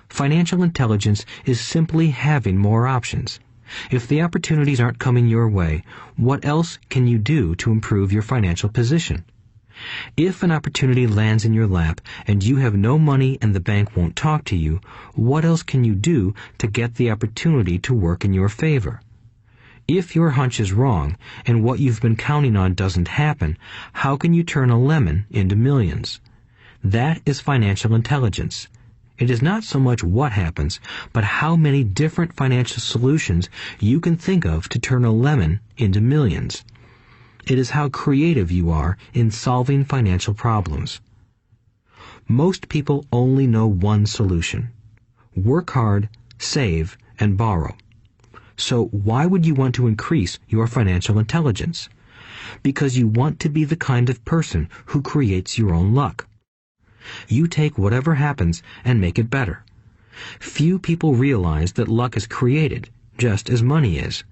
Financial intelligence is simply having more options. If the opportunities aren't coming your way, what else can you do to improve your financial position? If an opportunity lands in your lap and you have no money and the bank won't talk to you, what else can you do to get the opportunity to work in your favor? If your hunch is wrong and what you've been counting on doesn't happen, how can you turn a lemon into millions? That is financial intelligence. It is not so much what happens, but how many different financial solutions you can think of to turn a lemon into millions. It is how creative you are in solving financial problems. Most people only know one solution: work hard, save, and borrow. So why would you want to increase your financial intelligence? Because you want to be the kind of person who creates your own luck. You take whatever happens and make it better. Few people realize that luck is created, just as money is.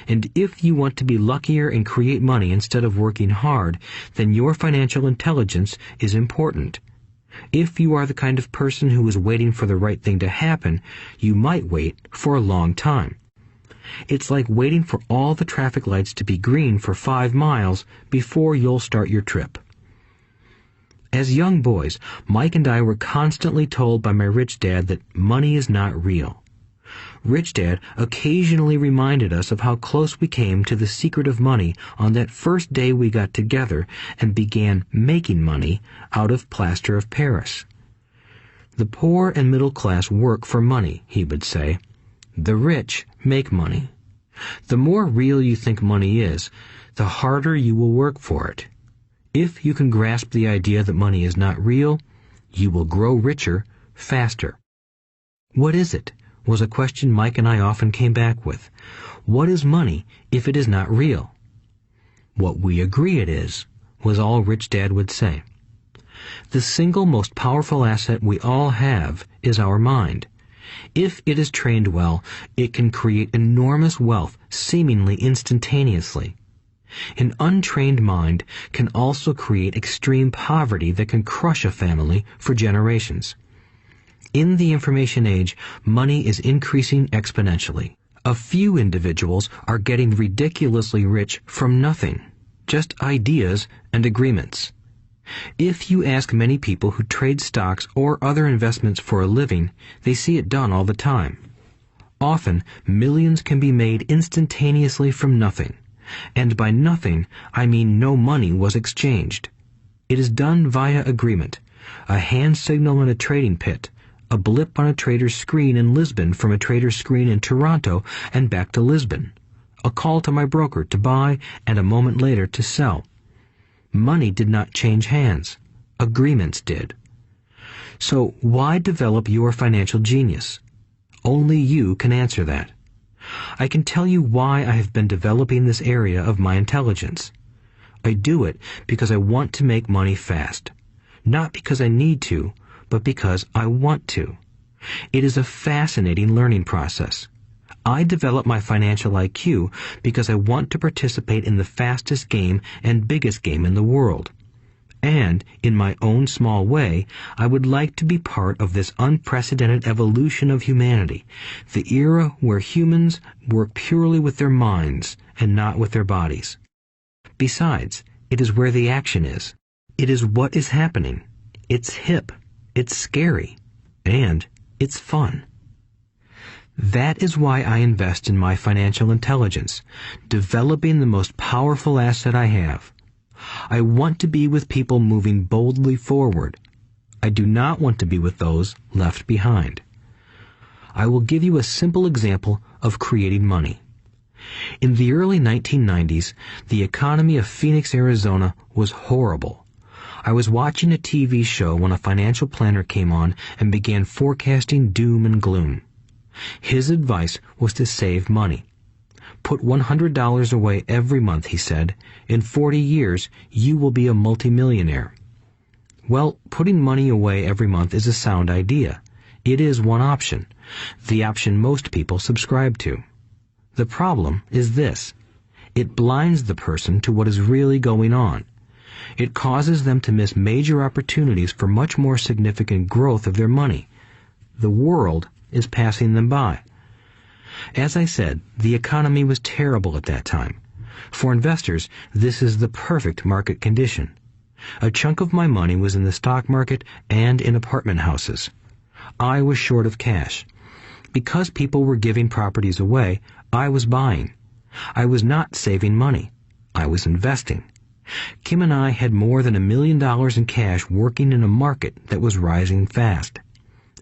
And if you want to be luckier and create money instead of working hard, then your financial intelligence is important. If you are the kind of person who is waiting for the right thing to happen, you might wait for a long time. It's like waiting for all the traffic lights to be green for 5 miles before you'll start your trip. As young boys, Mike and I were constantly told by my rich dad that money is not real. Rich Dad occasionally reminded us of how close we came to the secret of money on that first day we got together and began making money out of plaster of Paris. The poor and middle class work for money, he would say. The rich make money. The more real you think money is, the harder you will work for it. If you can grasp the idea that money is not real, you will grow richer faster. What is it? Was a question Mike and I often came back with. What is money if it is not real? What we agree it is, was all Rich Dad would say. The single most powerful asset we all have is our mind. If it is trained well, it can create enormous wealth seemingly instantaneously. An untrained mind can also create extreme poverty that can crush a family for generations. In the information age, money is increasing exponentially. A few individuals are getting ridiculously rich from nothing, just ideas and agreements. If you ask many people who trade stocks or other investments for a living, they see it done all the time. Often, millions can be made instantaneously from nothing. And by nothing, I mean no money was exchanged. It is done via agreement, a hand signal in a trading pit, a blip on a trader's screen in Lisbon from a trader's screen in Toronto and back to Lisbon, a call to my broker to buy and a moment later to sell. Money did not change hands. Agreements did. So why develop your financial genius? Only you can answer that. I can tell you why I have been developing this area of my intelligence. I do it because I want to make money fast. Not because I need to, but because I want to. It is a fascinating learning process. I develop my financial IQ because I want to participate in the fastest game and biggest game in the world. And, in my own small way, I would like to be part of this unprecedented evolution of humanity, the era where humans work purely with their minds and not with their bodies. Besides, it is where the action is. It is what is happening. It's hip, it's scary, and it's fun. That is why I invest in my financial intelligence, developing the most powerful asset I have. I want to be with people moving boldly forward. I do not want to be with those left behind. I will give you a simple example of creating money. In the early 1990s, the economy of Phoenix, Arizona was horrible. I was watching a TV show when a financial planner came on and began forecasting doom and gloom. His advice was to save money. Put $100 away every month, he said. In 40 years, you will be a multimillionaire. Well, putting money away every month is a sound idea. It is one option, the option most people subscribe to. The problem is this. It blinds the person to what is really going on. It causes them to miss major opportunities for much more significant growth of their money. The world is passing them by. As I said, the economy was terrible at that time. For investors, this is the perfect market condition. A chunk of my money was in the stock market and in apartment houses. I was short of cash. Because people were giving properties away, I was buying. I was not saving money. I was investing. Kim and I had more than $1 million in cash working in a market that was rising fast.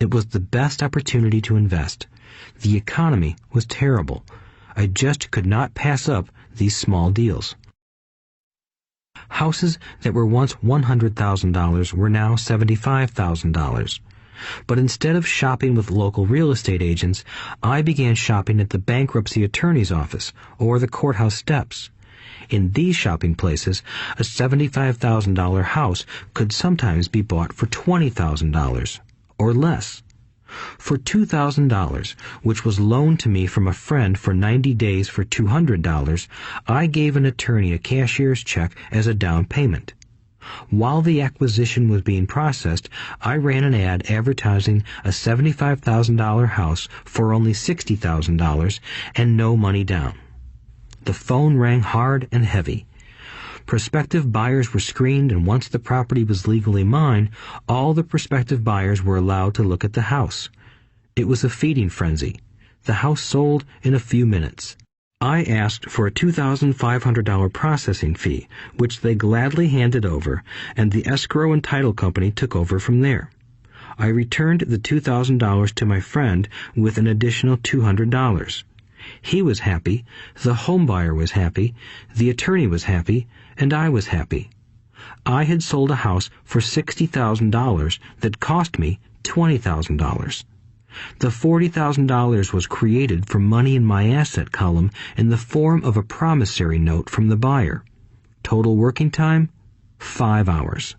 It was the best opportunity to invest. The economy was terrible. I just could not pass up these small deals. Houses that were once $100,000 were now $75,000. But instead of shopping with local real estate agents, I began shopping at the bankruptcy attorney's office or the courthouse steps. In these shopping places, a $75,000 house could sometimes be bought for $20,000 or less. For $2,000, which was loaned to me from a friend for 90 days for $200, I gave an attorney a cashier's check as a down payment. While the acquisition was being processed, I ran an ad advertising a $75,000 house for only $60,000 and no money down. The phone rang hard and heavy. Prospective buyers were screened, and once the property was legally mine, all the prospective buyers were allowed to look at the house. It was a feeding frenzy. The house sold in a few minutes. I asked for a $2,500 processing fee, which they gladly handed over, and the escrow and title company took over from there. I returned the $2,000 to my friend with an additional $200. He was happy, the home buyer was happy, the attorney was happy, and I was happy. I had sold a house for $60,000 that cost me $20,000. The $40,000 was created from money in my asset column in the form of a promissory note from the buyer. Total working time, 5 hours.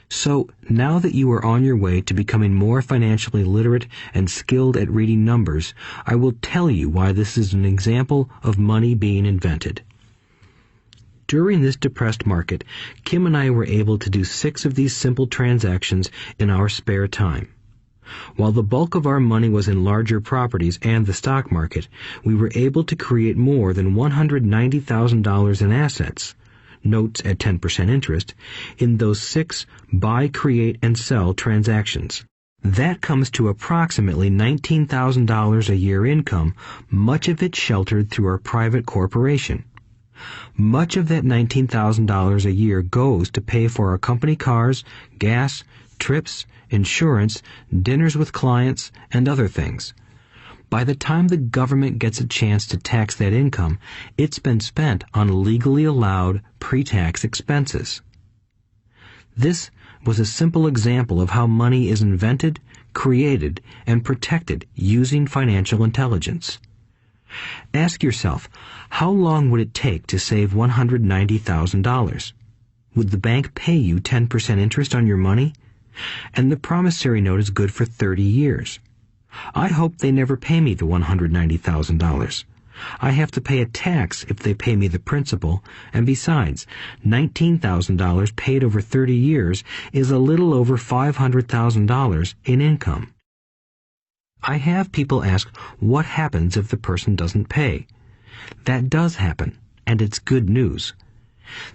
So, now that you are on your way to becoming more financially literate and skilled at reading numbers, I will tell you why this is an example of money being invented. During this depressed market, Kim and I were able to do 6 of these simple transactions in our spare time. While the bulk of our money was in larger properties and the stock market, we were able to create more than $190,000 in assets, notes at 10% interest, in those 6 buy, create, and sell transactions. That comes to approximately $19,000 a year income, much of it sheltered through our private corporation. Much of that $19,000 a year goes to pay for our company cars, gas, trips, insurance, dinners with clients, and other things. By the time the government gets a chance to tax that income, it's been spent on legally allowed pre-tax expenses. This was a simple example of how money is invented, created, and protected using financial intelligence. Ask yourself, how long would it take to save $190,000? Would the bank pay you 10% interest on your money? And the promissory note is good for 30 years. I hope they never pay me the $190,000. I have to pay a tax if they pay me the principal, and besides, $19,000 paid over 30 years is a little over $500,000 in income. I have people ask what happens if the person doesn't pay. That does happen, and it's good news.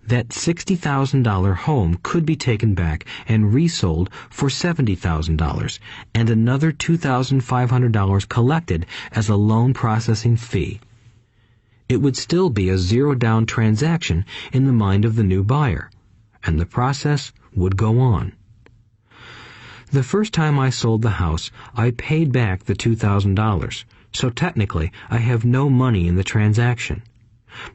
That $60,000 home could be taken back and resold for $70,000 and another $2,500 collected as a loan processing fee. It would still be a zero-down transaction in the mind of the new buyer, and the process would go on. The first time I sold the house, I paid back the $2,000, so technically I have no money in the transaction.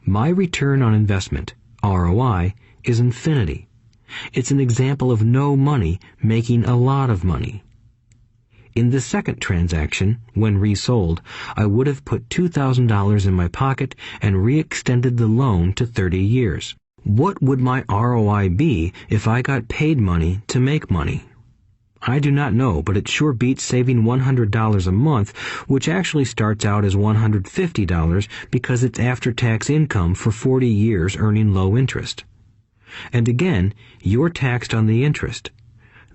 My return on investment, ROI, is infinity. It's an example of no money making a lot of money. In the second transaction, when resold, I would have put $2,000 in my pocket and re-extended the loan to 30 years. What would my ROI be if I got paid money to make money? I do not know, but it sure beats saving $100 a month, which actually starts out as $150 because it's after-tax income for 40 years earning low interest. And again, you're taxed on the interest.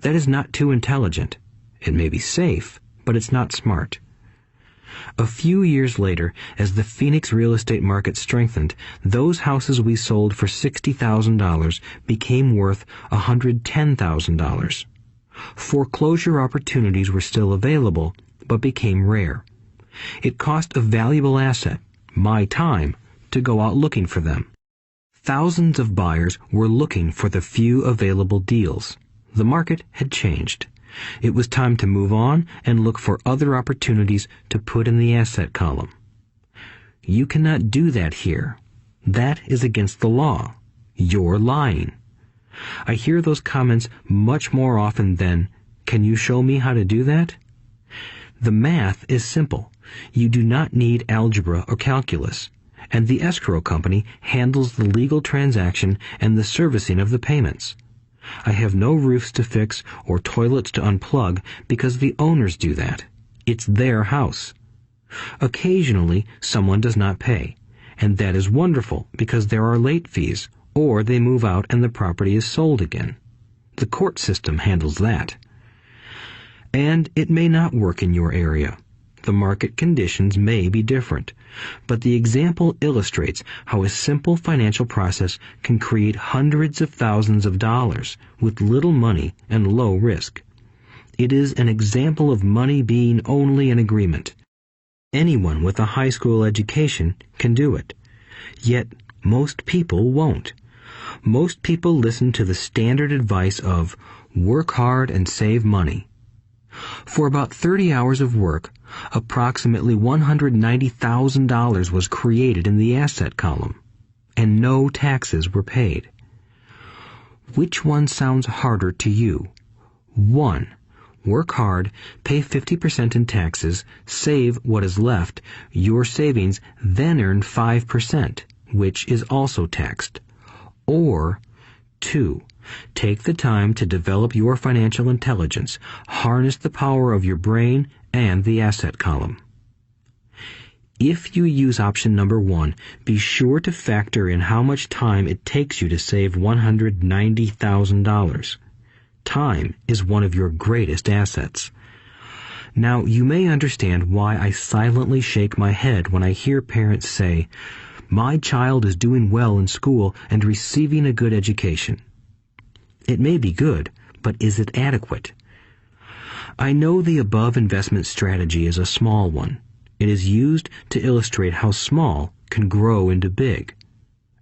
That is not too intelligent. It may be safe, but it's not smart. A few years later, as the Phoenix real estate market strengthened, those houses we sold for $60,000 became worth $110,000. Foreclosure opportunities were still available, but became rare. It cost a valuable asset, my time, to go out looking for them. Thousands of buyers were looking for the few available deals. The market had changed. It was time to move on and look for other opportunities to put in the asset column. You cannot do that here. That is against the law. You're lying. I hear those comments much more often than, "Can you show me how to do that?" The math is simple. You do not need algebra or calculus, and the escrow company handles the legal transaction and the servicing of the payments. I have no roofs to fix or toilets to unplug because the owners do that. It's their house. Occasionally, someone does not pay, and that is wonderful because there are late fees, or they move out and the property is sold again. The court system handles that. And it may not work in your area. The market conditions may be different, but the example illustrates how a simple financial process can create hundreds of thousands of dollars with little money and low risk. It is an example of money being only an agreement. Anyone with a high school education can do it. Yet most people won't. Most people listen to the standard advice of work hard and save money. For about 30 hours of work, approximately $190,000 was created in the asset column, and no taxes were paid. Which one sounds harder to you? 1. Work hard, pay 50% in taxes, save what is left, your savings, then earn 5%, which is also taxed. Or 2. Take the time to develop your financial intelligence, harness the power of your brain and the asset column. If you use option number 1, be sure to factor in how much time it takes you to save $190,000. Time is one of your greatest assets. Now, you may understand why I silently shake my head when I hear parents say, "My child is doing well in school and receiving a good education." It may be good, but is it adequate? I know the above investment strategy is a small one. It is used to illustrate how small can grow into big.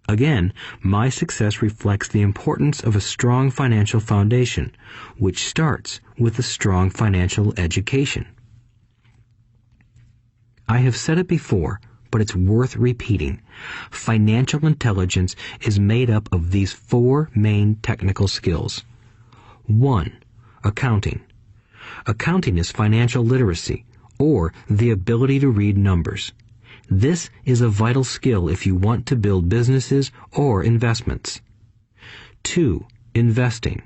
Again, my success reflects the importance of a strong financial foundation, which starts with a strong financial education. I have said it before, but it's worth repeating. Financial intelligence is made up of these 4 main technical skills. 1. Accounting. Accounting is financial literacy, or the ability to read numbers. This is a vital skill if you want to build businesses or investments. 2. Investing.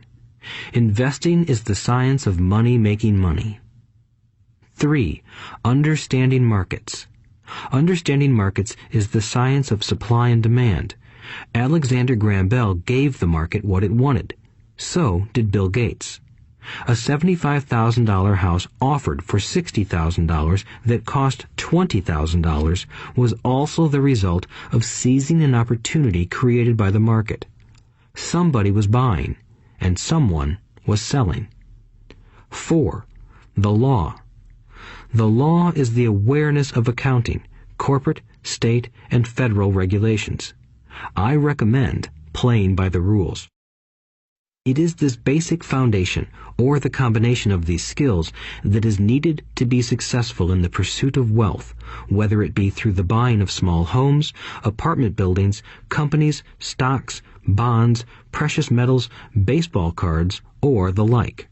Investing is the science of money making money. 3. Understanding markets. Understanding markets is the science of supply and demand. Alexander Graham Bell gave the market what it wanted. So did Bill Gates. A $75,000 house offered for $60,000 that cost $20,000 was also the result of seizing an opportunity created by the market. Somebody was buying, and someone was selling. 4. The law. The law is the awareness of accounting, corporate, state, and federal regulations. I recommend playing by the rules. It is this basic foundation, or the combination of these skills, that is needed to be successful in the pursuit of wealth, whether it be through the buying of small homes, apartment buildings, companies, stocks, bonds, precious metals, baseball cards, or the like.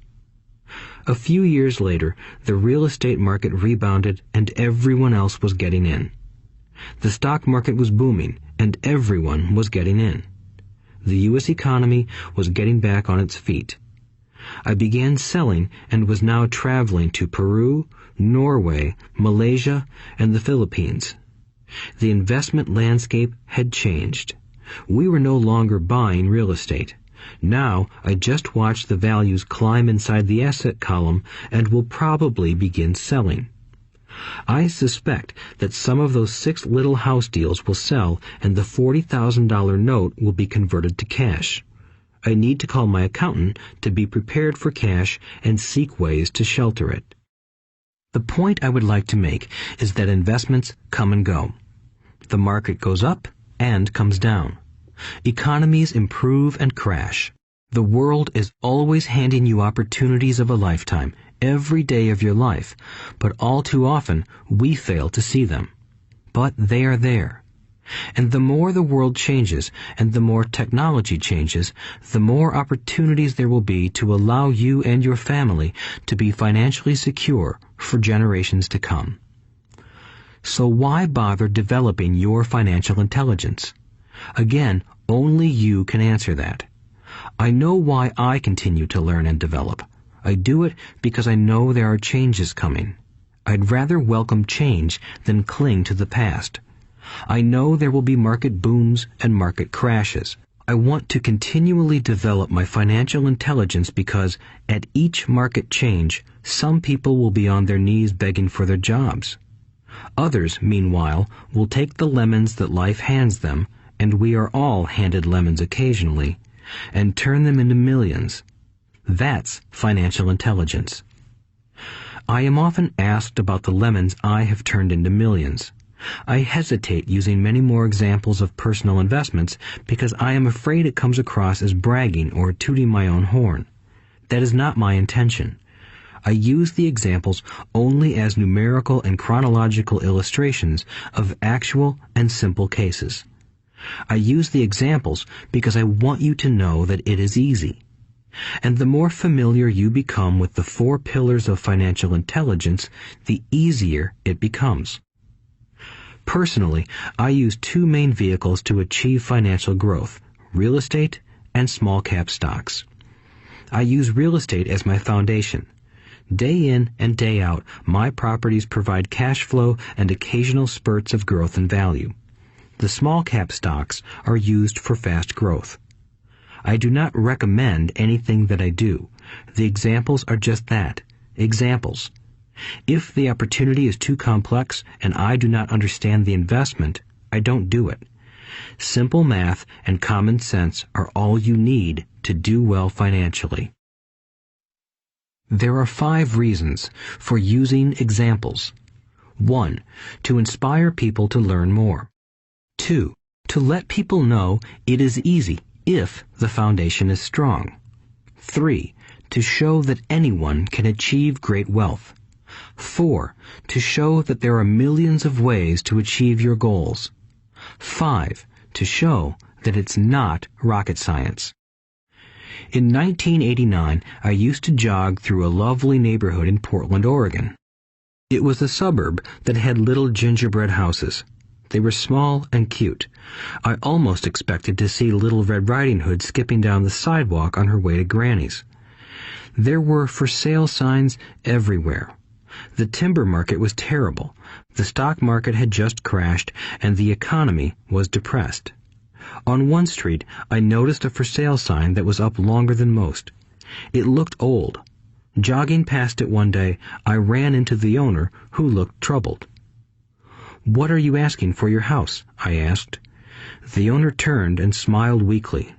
A few years later, the real estate market rebounded and everyone else was getting in. The stock market was booming and everyone was getting in. The U.S. economy was getting back on its feet. I began selling and was now traveling to Peru, Norway, Malaysia, and the Philippines. The investment landscape had changed. We were no longer buying real estate. Now I just watch the values climb inside the asset column and will probably begin selling. I suspect that some of those 6 little house deals will sell and the $40,000 note will be converted to cash. I need to call my accountant to be prepared for cash and seek ways to shelter it. The point I would like to make is that investments come and go. The market goes up and comes down. Economies improve and crash. The world is always handing you opportunities of a lifetime, every day of your life, but all too often we fail to see them. But they are there. And the more the world changes and the more technology changes, the more opportunities there will be to allow you and your family to be financially secure for generations to come. So why bother developing your financial intelligence? Again, only you can answer that. I know why I continue to learn and develop. I do it because I know there are changes coming. I'd rather welcome change than cling to the past. I know there will be market booms and market crashes. I want to continually develop my financial intelligence because at each market change, some people will be on their knees begging for their jobs. Others, meanwhile, will take the lemons that life hands them, and we are all handed lemons occasionally, and turn them into millions. That's financial intelligence. I am often asked about the lemons I have turned into millions. I hesitate using many more examples of personal investments because I am afraid it comes across as bragging or tooting my own horn. That is not my intention. I use the examples only as numerical and chronological illustrations of actual and simple cases. I use the examples because I want you to know that it is easy. And the more familiar you become with the 4 pillars of financial intelligence, the easier it becomes. Personally, I use 2 main vehicles to achieve financial growth: real estate and small cap stocks. I use real estate as my foundation. Day in and day out, my properties provide cash flow and occasional spurts of growth and value. The small cap stocks are used for fast growth. I do not recommend anything that I do. The examples are just that, examples. If the opportunity is too complex and I do not understand the investment, I don't do it. Simple math and common sense are all you need to do well financially. There are 5 reasons for using examples. 1. To inspire people to learn more. 2. To let people know it is easy if the foundation is strong. 3. To show that anyone can achieve great wealth. 4. To show that there are millions of ways to achieve your goals. 5. To show that it's not rocket science. In 1989, I used to jog through a lovely neighborhood in Portland, Oregon. It was a suburb that had little gingerbread houses. They were small and cute. I almost expected to see Little Red Riding Hood skipping down the sidewalk on her way to Granny's. There were for sale signs everywhere. The timber market was terrible. The stock market had just crashed, and the economy was depressed. On one street, I noticed a for sale sign that was up longer than most. It looked old. Jogging past it one day, I ran into the owner, who looked troubled. "What are you asking for your house?" I asked. The owner turned and smiled weakly.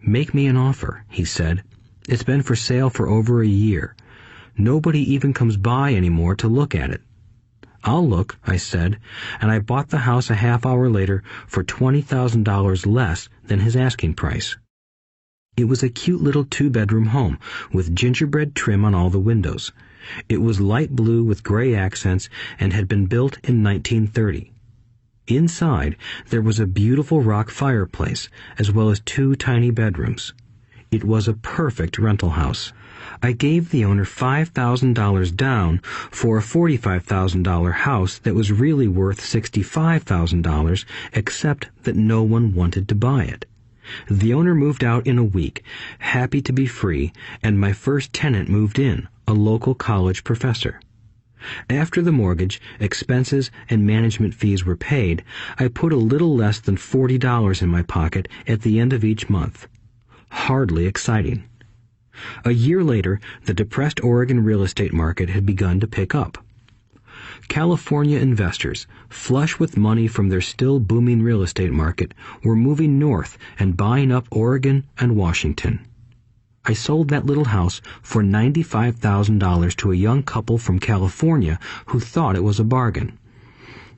"Make me an offer," he said. "It's been for sale for over a year. Nobody even comes by anymore to look at it." "I'll look," I said, and I bought the house a half hour later for $20,000 less than his asking price. It was a cute little 2-bedroom home with gingerbread trim on all the windows. It was light blue with gray accents and had been built in 1930. Inside, there was a beautiful rock fireplace, as well as 2 tiny bedrooms. It was a perfect rental house. I gave the owner $5,000 down for a $45,000 house that was really worth $65,000, except that no one wanted to buy it. The owner moved out in a week, happy to be free, and my first tenant moved in, a local college professor. After the mortgage, expenses, and management fees were paid, I put a little less than $40 in my pocket at the end of each month. Hardly exciting. A year later, the depressed Oregon real estate market had begun to pick up. California investors, flush with money from their still booming real estate market, were moving north and buying up Oregon and Washington. I sold that little house for $95,000 to a young couple from California who thought it was a bargain.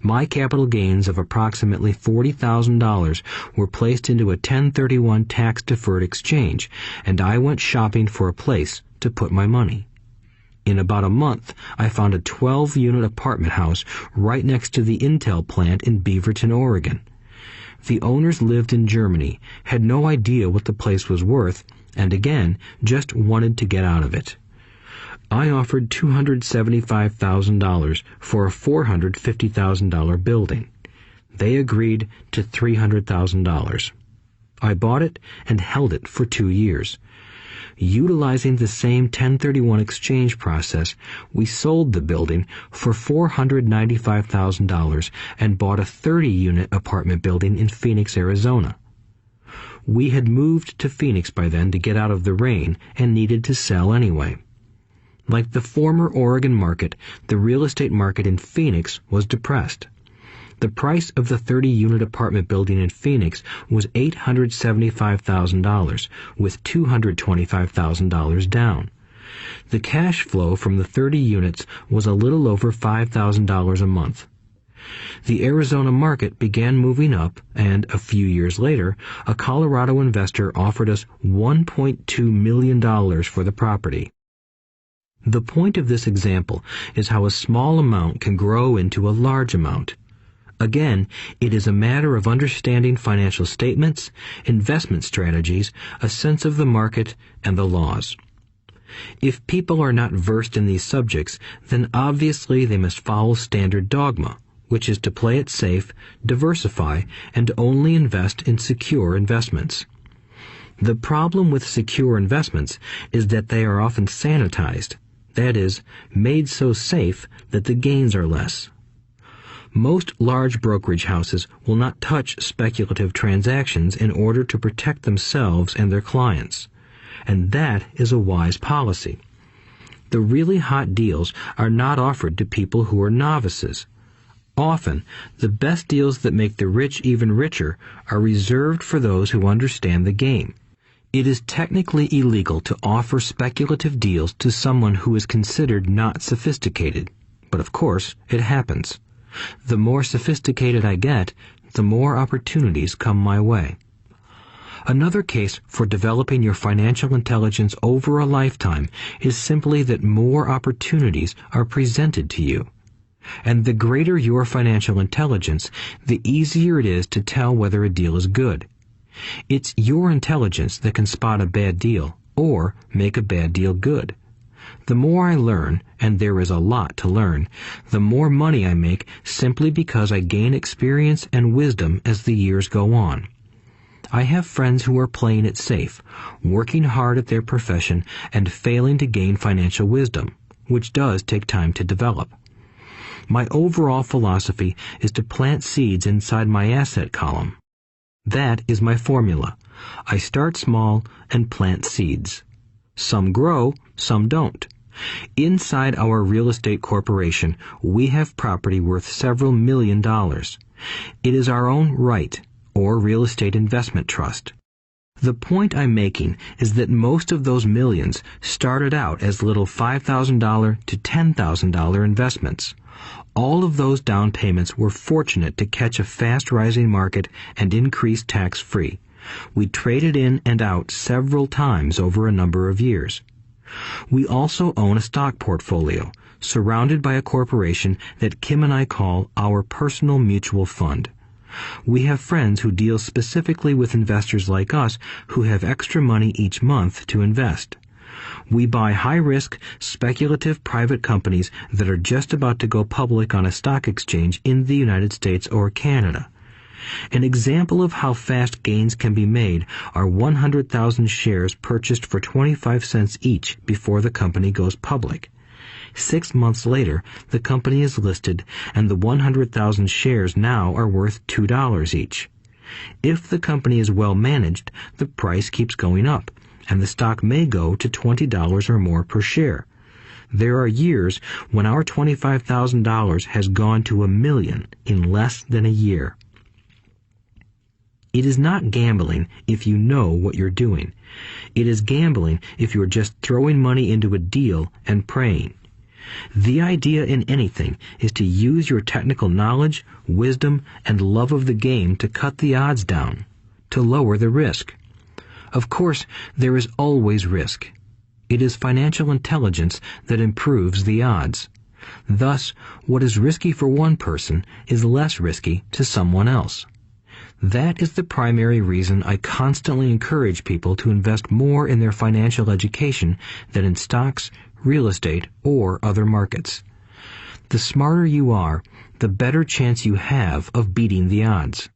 My capital gains of approximately $40,000 were placed into a 1031 tax-deferred exchange, and I went shopping for a place to put my money. In about a month, I found a 12-unit apartment house right next to the Intel plant in Beaverton, Oregon. The owners lived in Germany, had no idea what the place was worth, and again, just wanted to get out of it. I offered $275,000 for a $450,000 building. They agreed to $300,000. I bought it and held it for 2 years. Utilizing the same 1031 exchange process, we sold the building for $495,000 and bought a 30-unit apartment building in Phoenix, Arizona. We had moved to Phoenix by then to get out of the rain and needed to sell anyway. Like the former Oregon market, the real estate market in Phoenix was depressed. The price of the 30-unit apartment building in Phoenix was $875,000, with $225,000 down. The cash flow from the 30 units was a little over $5,000 a month. The Arizona market began moving up, and a few years later, a Colorado investor offered us $1.2 million for the property. The point of this example is how a small amount can grow into a large amount. Again, it is a matter of understanding financial statements, investment strategies, a sense of the market, and the laws. If people are not versed in these subjects, then obviously they must follow standard dogma, which is to play it safe, diversify, and only invest in secure investments. The problem with secure investments is that they are often sanitized, that is, made so safe that the gains are less. Most large brokerage houses will not touch speculative transactions in order to protect themselves and their clients, and that is a wise policy. The really hot deals are not offered to people who are novices. Often, the best deals that make the rich even richer are reserved for those who understand the game. It is technically illegal to offer speculative deals to someone who is considered not sophisticated, but of course, it happens. The more sophisticated I get, the more opportunities come my way. Another case for developing your financial intelligence over a lifetime is simply that more opportunities are presented to you. And the greater your financial intelligence, the easier it is to tell whether a deal is good. It's your intelligence that can spot a bad deal or make a bad deal good. The more I learn, and there is a lot to learn, the more money I make simply because I gain experience and wisdom as the years go on. I have friends who are playing it safe, working hard at their profession and failing to gain financial wisdom, which does take time to develop. My overall philosophy is to plant seeds inside my asset column. That is my formula. I start small and plant seeds. Some grow, some don't. Inside our real estate corporation, we have property worth several $million. It is our own right, or real estate investment trust. The point I'm making is that most of those millions started out as little $5,000 to $10,000 investments. All of those down payments were fortunate to catch a fast-rising market and increase tax-free. We traded in and out several times over a number of years. We also own a stock portfolio, surrounded by a corporation that Kim and I call our personal mutual fund. We have friends who deal specifically with investors like us who have extra money each month to invest. We buy high-risk, speculative private companies that are just about to go public on a stock exchange in the United States or Canada. An example of how fast gains can be made are 100,000 shares purchased for 25 cents each before the company goes public. 6 months later, the company is listed, and the 100,000 shares now are worth $2 each. If the company is well managed, the price keeps going up, and the stock may go to $20 or more per share. There are years when our $25,000 has gone to $1 million in less than a year. It is not gambling if you know what you're doing. It is gambling if you're just throwing money into a deal and praying. The idea in anything is to use your technical knowledge, wisdom, and love of the game to cut the odds down, to lower the risk. Of course, there is always risk. It is financial intelligence that improves the odds. Thus, what is risky for one person is less risky to someone else. That is the primary reason I constantly encourage people to invest more in their financial education than in stocks, real estate, or other markets. The smarter you are, the better chance you have of beating the odds.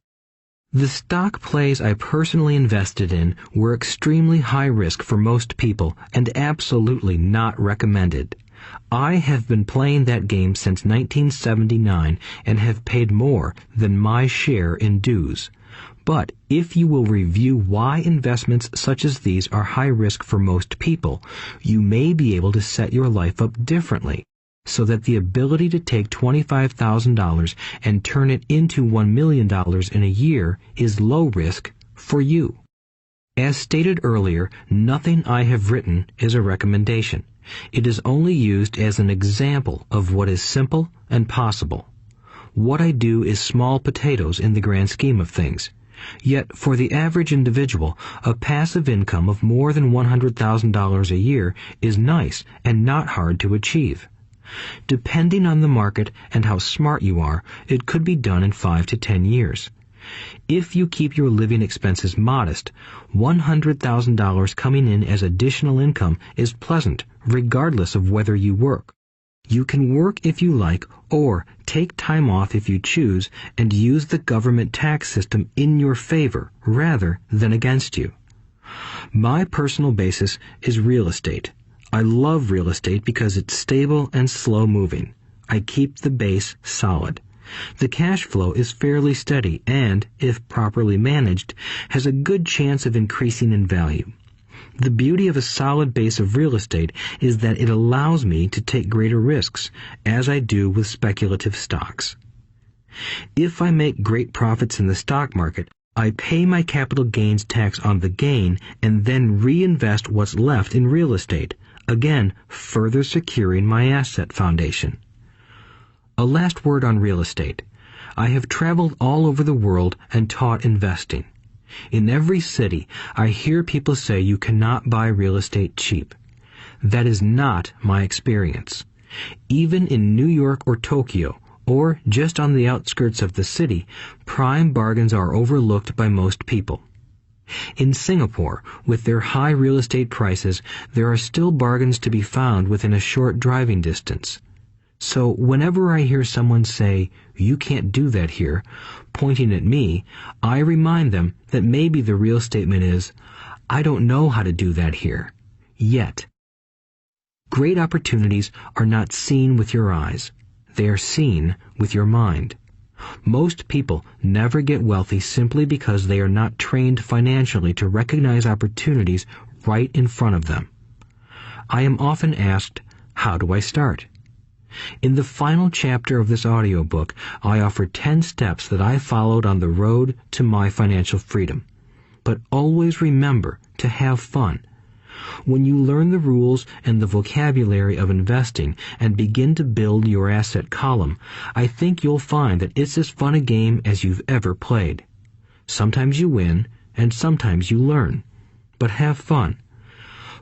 The stock plays I personally invested in were extremely high risk for most people and absolutely not recommended. I have been playing that game since 1979 and have paid more than my share in dues. But if you will review why investments such as these are high risk for most people, you may be able to set your life up differently, so that the ability to take $25,000 and turn it into $1 million in a year is low risk for you. As stated earlier, nothing I have written is a recommendation. It is only used as an example of what is simple and possible. What I do is small potatoes in the grand scheme of things. Yet, for the average individual, a passive income of more than $100,000 a year is nice and not hard to achieve. Depending on the market and how smart you are, it could be done in 5 to 10 years. If you keep your living expenses modest, $100,000 coming in as additional income is pleasant, regardless of whether you work. You can work if you like, or take time off if you choose, and use the government tax system in your favor rather than against you. My personal basis is real estate. I love real estate because it's stable and slow-moving. I keep the base solid. The cash flow is fairly steady and, if properly managed, has a good chance of increasing in value. The beauty of a solid base of real estate is that it allows me to take greater risks, as I do with speculative stocks. If I make great profits in the stock market, I pay my capital gains tax on the gain and then reinvest what's left in real estate, again further securing my asset foundation. A last word on real estate. I have traveled all over the world and taught investing. In every city, I hear people say you cannot buy real estate cheap. That is not my experience. Even in New York or Tokyo, or just on the outskirts of the city, prime bargains are overlooked by most people. In Singapore, with their high real estate prices, there are still bargains to be found within a short driving distance. So whenever I hear someone say, "You can't do that here," pointing at me, I remind them that maybe the real statement is, "I don't know how to do that here. Yet." Great opportunities are not seen with your eyes. They are seen with your mind. Most people never get wealthy simply because they are not trained financially to recognize opportunities right in front of them. I am often asked, how do I start? In the final chapter of this audiobook, I offer 10 steps that I followed on the road to my financial freedom. But always remember to have fun. When you learn the rules and the vocabulary of investing and begin to build your asset column, I think you'll find that it's as fun a game as you've ever played. Sometimes you win, and sometimes you learn. But have fun.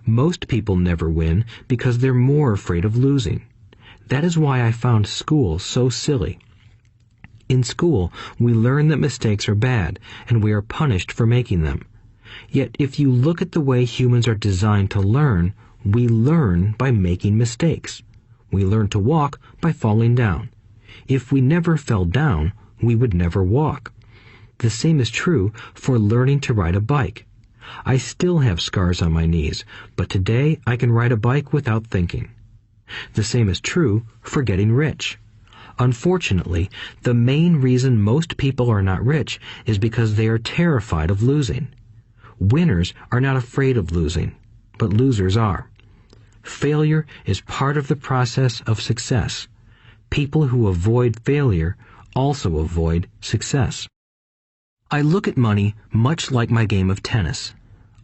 Most people never win because they're more afraid of losing. That is why I found school so silly. In school, we learn that mistakes are bad, and we are punished for making them. Yet if you look at the way humans are designed to learn, we learn by making mistakes. We learn to walk by falling down. If we never fell down, we would never walk. The same is true for learning to ride a bike. I still have scars on my knees, but today I can ride a bike without thinking. The same is true for getting rich. Unfortunately, the main reason most people are not rich is because they are terrified of losing. Winners are not afraid of losing, but losers are. Failure is part of the process of success. People who avoid failure also avoid success. I look at money much like my game of tennis.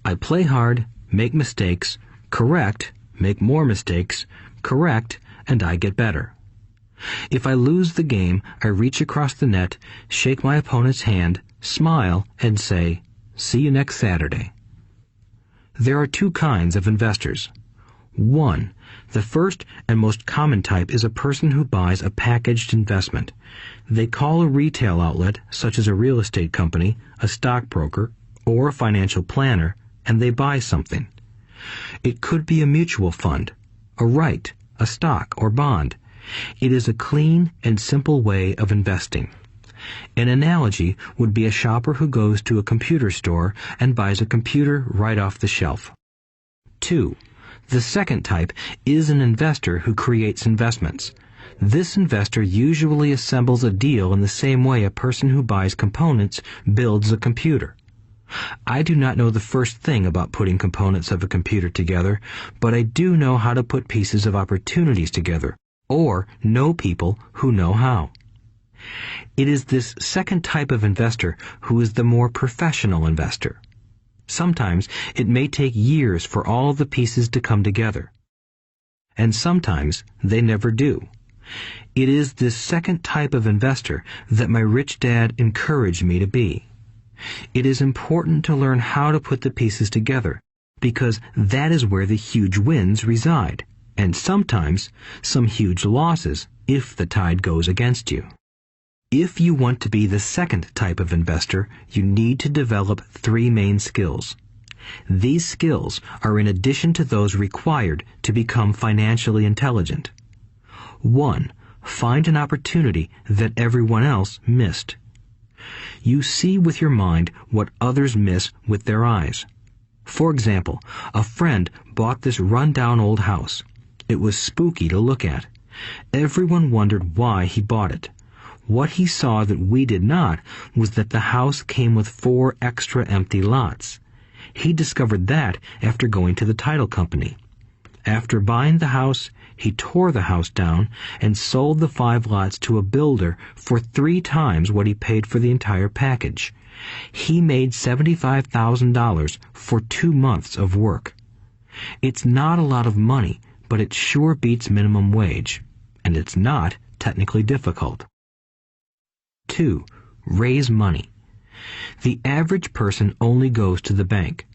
I play hard, make mistakes, correct, make more mistakes, correct, and I get better. If I lose the game, I reach across the net, shake my opponent's hand, smile, and say, "See you next Saturday." There are two kinds of investors. One, the first and most common type is a person who buys a packaged investment. They call a retail outlet, such as a real estate company, a stockbroker, or a financial planner, and they buy something. It could be a mutual fund, a right, a stock, or bond. It is a clean and simple way of investing. An analogy would be a shopper who goes to a computer store and buys a computer right off the shelf. 2. The second type is an investor who creates investments. This investor usually assembles a deal in the same way a person who buys components builds a computer. I do not know the first thing about putting components of a computer together, but I do know how to put pieces of opportunities together, or know people who know how. It is this second type of investor who is the more professional investor. Sometimes it may take years for all the pieces to come together. And sometimes they never do. It is this second type of investor that my rich dad encouraged me to be. It is important to learn how to put the pieces together, because that is where the huge wins reside, and sometimes some huge losses if the tide goes against you. If you want to be the second type of investor, you need to develop 3 main skills. These skills are in addition to those required to become financially intelligent. 1. Find an opportunity that everyone else missed. You see with your mind what others miss with their eyes. For example, a friend bought this run-down old house. It was spooky to look at. Everyone wondered why he bought it. What he saw that we did not was that the house came with 4 extra empty lots. He discovered that after going to the title company. After buying the house, he tore the house down and sold the 5 lots to a builder for 3 times what he paid for the entire package. He made $75,000 for 2 months of work. It's not a lot of money, but it sure beats minimum wage, and it's not technically difficult. 2. Raise money. The average person only goes to the bank.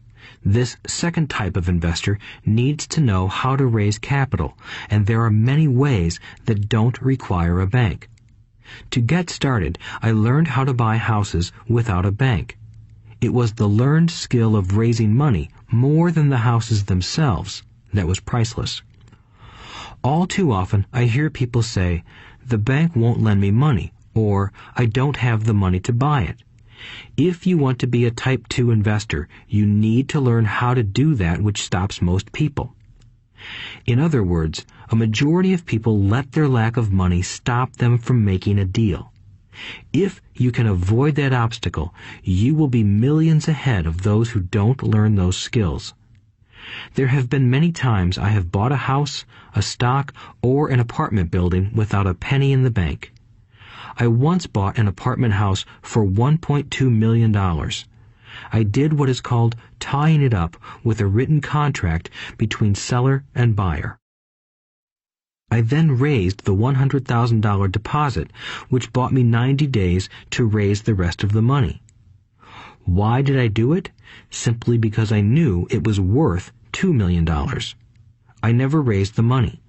This second type of investor needs to know how to raise capital, and there are many ways that don't require a bank. To get started, I learned how to buy houses without a bank. It was the learned skill of raising money more than the houses themselves that was priceless. All too often, I hear people say, "The bank won't lend me money," or "I don't have the money to buy it." If you want to be a Type 2 investor, you need to learn how to do that which stops most people. In other words, a majority of people let their lack of money stop them from making a deal. If you can avoid that obstacle, you will be millions ahead of those who don't learn those skills. There have been many times I have bought a house, a stock, or an apartment building without a penny in the bank. I once bought an apartment house for $1.2 million. I did what is called tying it up with a written contract between seller and buyer. I then raised the $100,000 deposit, which bought me 90 days to raise the rest of the money. Why did I do it? Simply because I knew it was worth $2 million. I never raised the money.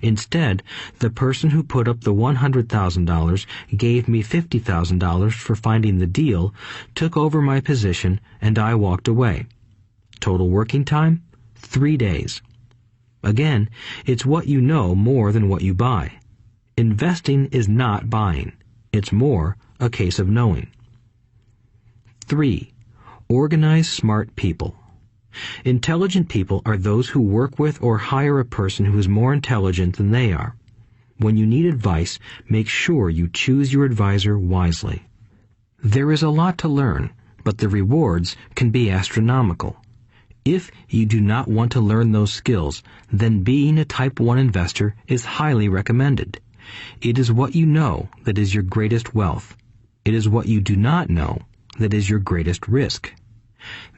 Instead, the person who put up the $100,000 gave me $50,000 for finding the deal, took over my position, and I walked away. Total working time? 3 days. Again, it's what you know more than what you buy. Investing is not buying. It's more a case of knowing. 3. Organize smart people. Intelligent people are those who work with or hire a person who is more intelligent than they are. When you need advice, make sure you choose your advisor wisely. There is a lot to learn, but the rewards can be astronomical. If you do not want to learn those skills, then being a Type 1 investor is highly recommended. It is what you know that is your greatest wealth. It is what you do not know that is your greatest risk.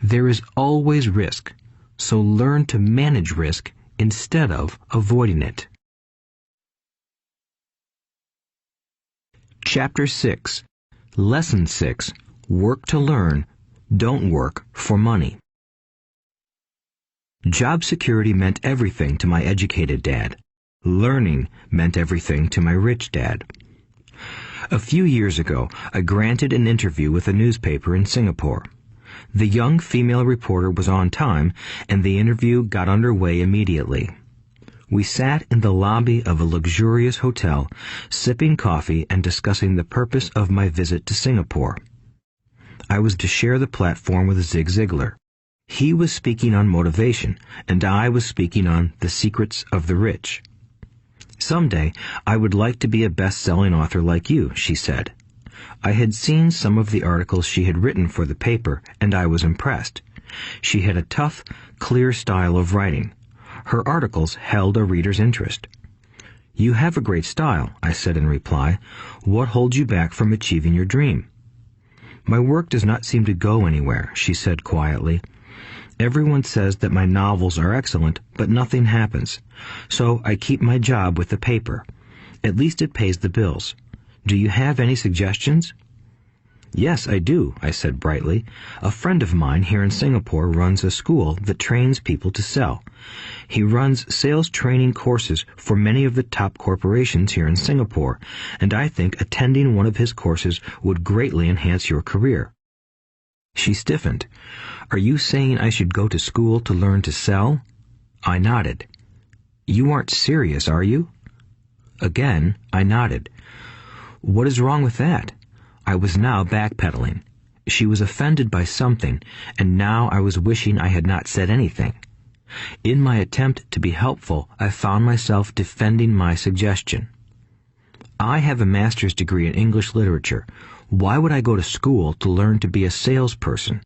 There is always risk, so learn to manage risk instead of avoiding it. Chapter 6. Lesson 6. Work to learn, don't work for money. Job security meant everything to my educated dad. Learning meant everything to my rich dad. A few years ago, I granted an interview with a newspaper in Singapore. The young female reporter was on time, and the interview got underway immediately. We sat in the lobby of a luxurious hotel, sipping coffee and discussing the purpose of my visit to Singapore. I was to share the platform with Zig Ziglar. He was speaking on motivation, and I was speaking on the secrets of the rich. Someday, I would like to be a best-selling author like you, she said. I had seen some of the articles she had written for the paper, and I was impressed. She had a tough, clear style of writing. Her articles held a reader's interest. You have a great style, I said in reply. What holds you back from achieving your dream? My work does not seem to go anywhere, she said quietly. Everyone says that my novels are excellent, but nothing happens. So I keep my job with the paper. At least it pays the bills. Do you have any suggestions? Yes, I do, I said brightly. A friend of mine here in Singapore runs a school that trains people to sell. He runs sales training courses for many of the top corporations here in Singapore, and I think attending one of his courses would greatly enhance your career. She stiffened. Are you saying I should go to school to learn to sell? I nodded. You aren't serious, are you? Again, I nodded. What is wrong with that? I was now backpedaling. She was offended by something, and now I was wishing I had not said anything. In my attempt to be helpful, I found myself defending my suggestion. I have a master's degree in English literature. Why would I go to school to learn to be a salesperson?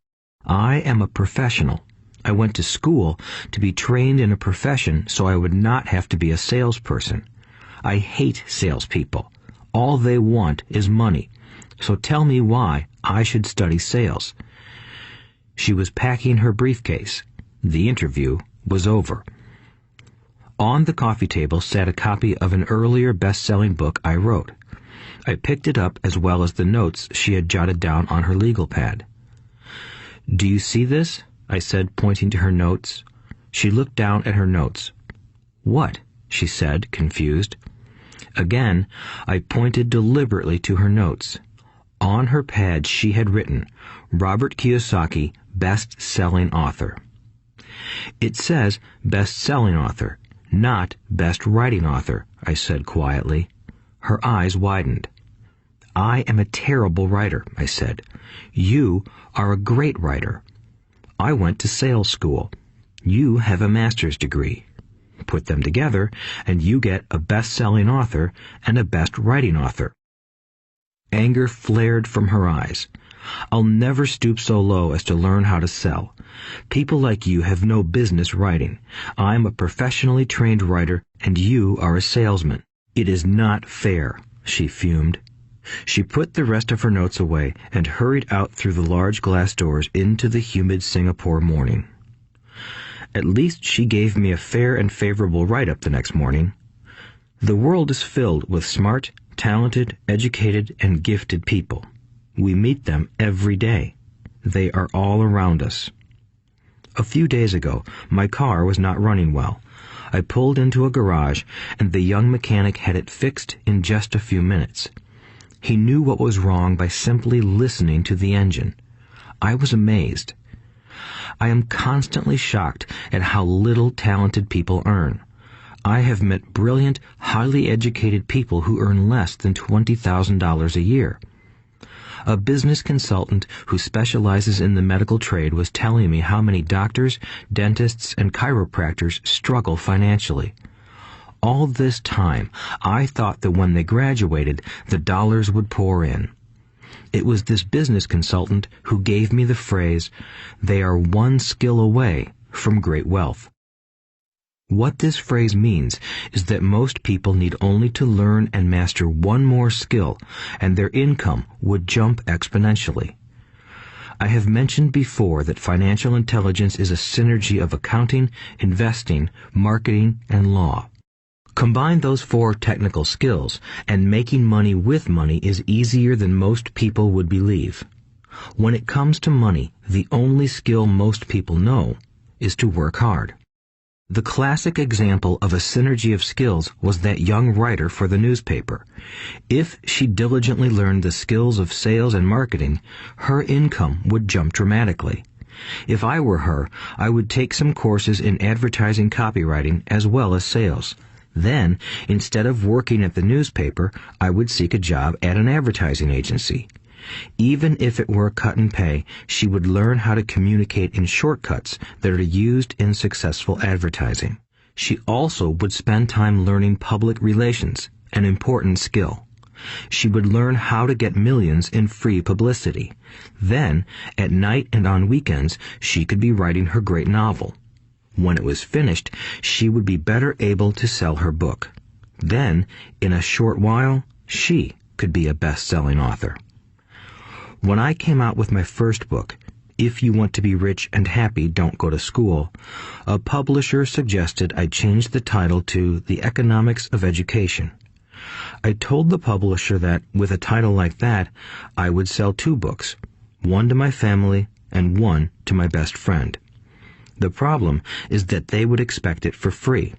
I am a professional. I went to school to be trained in a profession so I would not have to be a salesperson. I hate salespeople. All they want is money. So tell me why I should study sales. She was packing her briefcase. The interview was over. On the coffee table sat a copy of an earlier best-selling book I wrote. I picked it up as well as the notes she had jotted down on her legal pad. Do you see this? I said, pointing to her notes. She looked down at her notes. What? She said, confused. Again, I pointed deliberately to her notes. On her pad she had written, Robert Kiyosaki, best-selling author. It says best-selling author, not best writing author, I said quietly. Her eyes widened. I am a terrible writer, I said. You are a great writer. I went to sales school. You have a master's degree. Put them together, and you get a best-selling author and a best-writing author. Anger flared from her eyes. I'll never stoop so low as to learn how to sell. People like you have no business writing. I'm a professionally trained writer, and you are a salesman. It is not fair, she fumed. She put the rest of her notes away and hurried out through the large glass doors into the humid Singapore morning. At least she gave me a fair and favorable write-up the next morning. The world is filled with smart, talented, educated, and gifted people. We meet them every day. They are all around us. A few days ago, my car was not running well. I pulled into a garage, and the young mechanic had it fixed in just a few minutes. He knew what was wrong by simply listening to the engine. I was amazed. I am constantly shocked at how little talented people earn. I have met brilliant, highly educated people who earn less than $20,000 a year. A business consultant who specializes in the medical trade was telling me how many doctors, dentists, and chiropractors struggle financially. All this time, I thought that when they graduated, the dollars would pour in. It was this business consultant who gave me the phrase, "They are one skill away from great wealth." What this phrase means is that most people need only to learn and master one more skill, and their income would jump exponentially. I have mentioned before that financial intelligence is a synergy of accounting, investing, marketing, and law. Combine those 4 technical skills, and making money with money is easier than most people would believe. When it comes to money, the only skill most people know is to work hard. The classic example of a synergy of skills was that young writer for the newspaper. If she diligently learned the skills of sales and marketing, her income would jump dramatically. If I were her, I would take some courses in advertising copywriting as well as sales. Then, instead of working at the newspaper, I would seek a job at an advertising agency. Even if it were a cut in pay, she would learn how to communicate in shortcuts that are used in successful advertising. She also would spend time learning public relations, an important skill. She would learn how to get millions in free publicity. Then, at night and on weekends, she could be writing her great novel. When it was finished, she would be better able to sell her book. Then, in a short while, she could be a best-selling author. When I came out with my first book, If You Want to Be Rich and Happy, Don't Go to School, a publisher suggested I change the title to The Economics of Education. I told the publisher that, with a title like that, I would sell 2 books, one to my family and one to my best friend. The problem is that they would expect it for free.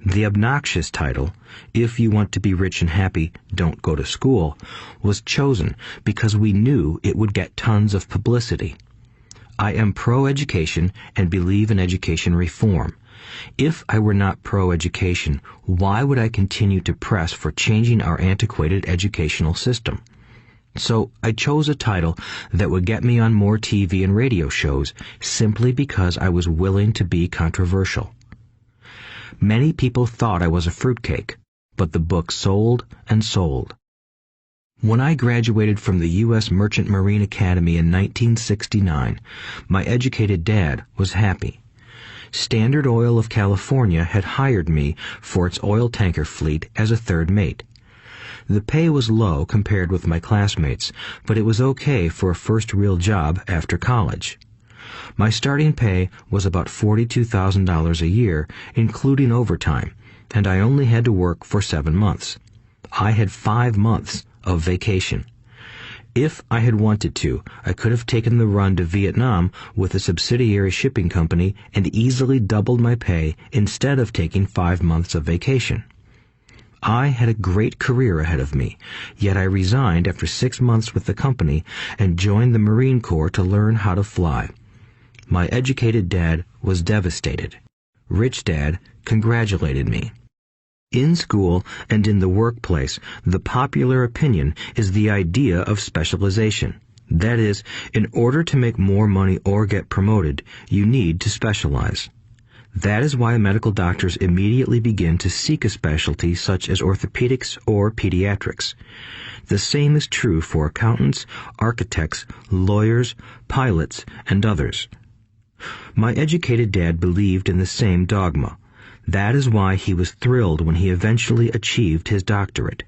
The obnoxious title, If You Want to Be Rich and Happy, Don't Go to School, was chosen because we knew it would get tons of publicity. I am pro-education and believe in education reform. If I were not pro-education, why would I continue to press for changing our antiquated educational system? So I chose a title that would get me on more TV and radio shows simply because I was willing to be controversial. Many people thought I was a fruitcake, but the book sold and sold. When I graduated from the U.S. Merchant Marine Academy in 1969, my educated dad was happy. Standard Oil of California had hired me for its oil tanker fleet as a third mate. The pay was low compared with my classmates, but it was okay for a first real job after college. My starting pay was about $42,000 a year, including overtime, and I only had to work for 7 months. I had 5 months of vacation. If I had wanted to, I could have taken the run to Vietnam with a subsidiary shipping company and easily doubled my pay instead of taking 5 months of vacation. I had a great career ahead of me, yet I resigned after 6 months with the company and joined the Marine Corps to learn how to fly. My educated dad was devastated. Rich Dad congratulated me. In school and in the workplace, the popular opinion is the idea of specialization. That is, in order to make more money or get promoted, you need to specialize. That is why medical doctors immediately begin to seek a specialty such as orthopedics or pediatrics. The same is true for accountants, architects, lawyers, pilots, and others. My educated dad believed in the same dogma. That is why he was thrilled when he eventually achieved his doctorate.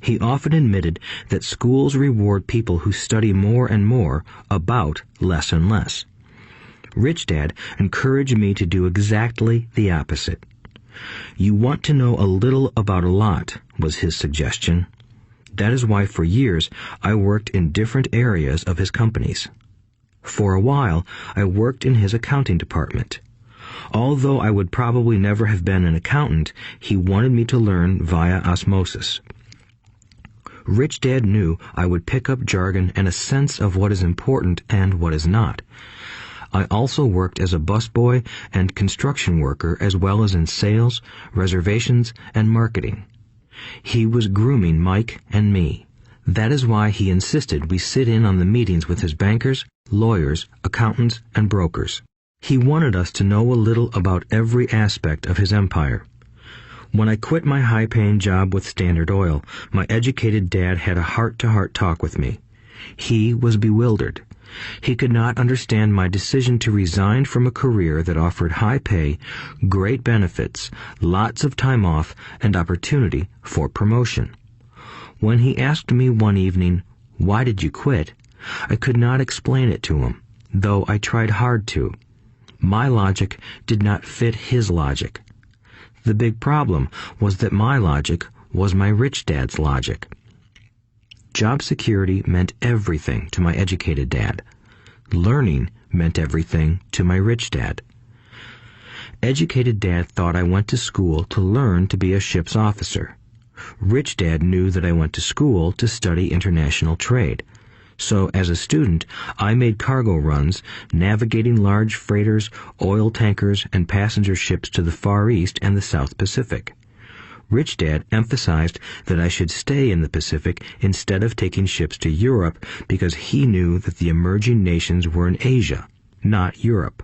He often admitted that schools reward people who study more and more about less and less. Rich Dad encouraged me to do exactly the opposite. You want to know a little about a lot, was his suggestion. That is why for years I worked in different areas of his companies. For a while, I worked in his accounting department. Although I would probably never have been an accountant, he wanted me to learn via osmosis. Rich Dad knew I would pick up jargon and a sense of what is important and what is not. I also worked as a busboy and construction worker as well as in sales, reservations, and marketing. He was grooming Mike and me. That is why he insisted we sit in on the meetings with his bankers, lawyers, accountants, and brokers. He wanted us to know a little about every aspect of his empire. When I quit my high-paying job with Standard Oil, my educated dad had a heart-to-heart talk with me. He was bewildered. He could not understand my decision to resign from a career that offered high pay, great benefits, lots of time off, and opportunity for promotion. When he asked me one evening, "Why did you quit?" I could not explain it to him, though I tried hard to. My logic did not fit his logic. The big problem was that my logic was my rich dad's logic. Job security meant everything to my educated dad. Learning meant everything to my rich dad. Educated dad thought I went to school to learn to be a ship's officer. Rich dad knew that I went to school to study international trade. So as a student, I made cargo runs, navigating large freighters, oil tankers, and passenger ships to the Far East and the South Pacific. Rich Dad emphasized that I should stay in the Pacific instead of taking ships to Europe because he knew that the emerging nations were in Asia, not Europe.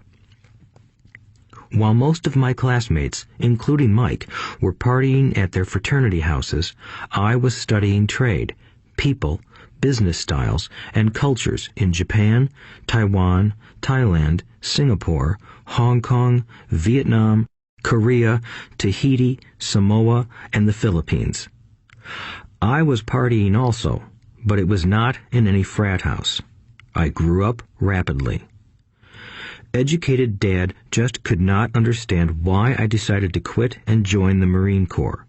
While most of my classmates, including Mike, were partying at their fraternity houses, I was studying trade, people, business styles, and cultures in Japan, Taiwan, Thailand, Singapore, Hong Kong, Vietnam, Korea, Tahiti, Samoa, and the Philippines. I was partying also, but it was not in any frat house. I grew up rapidly. Educated Dad just could not understand why I decided to quit and join the Marine Corps.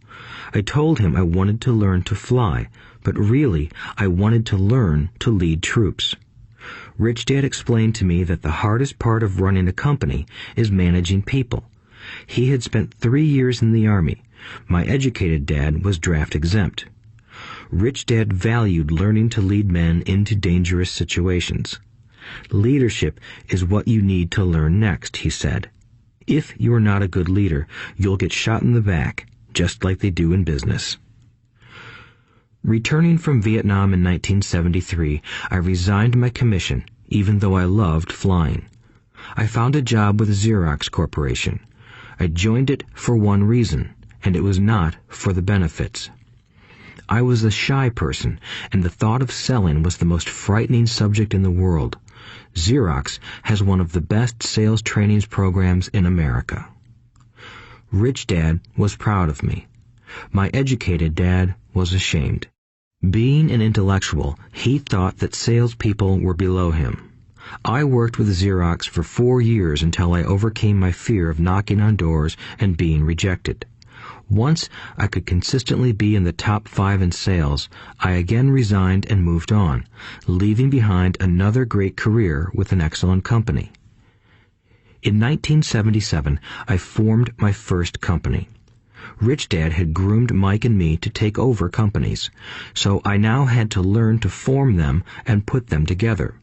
I told him I wanted to learn to fly, but really I wanted to learn to lead troops. Rich Dad explained to me that the hardest part of running a company is managing people. He had spent 3 years in the Army. My educated dad was draft exempt. Rich Dad valued learning to lead men into dangerous situations. Leadership is what you need to learn next, he said. If you are not a good leader, you'll get shot in the back, just like they do in business. Returning from Vietnam in 1973, I resigned my commission, even though I loved flying. I found a job with Xerox Corporation. I joined it for one reason, and it was not for the benefits. I was a shy person, and the thought of selling was the most frightening subject in the world. Xerox has one of the best sales trainings programs in America. Rich Dad was proud of me. My educated dad was ashamed. Being an intellectual, he thought that salespeople were below him. I worked with Xerox for 4 years until I overcame my fear of knocking on doors and being rejected. Once I could consistently be in the top 5 in sales, I again resigned and moved on, leaving behind another great career with an excellent company. In 1977, I formed my first company. Rich Dad had groomed Mike and me to take over companies, so I now had to learn to form them and put them together.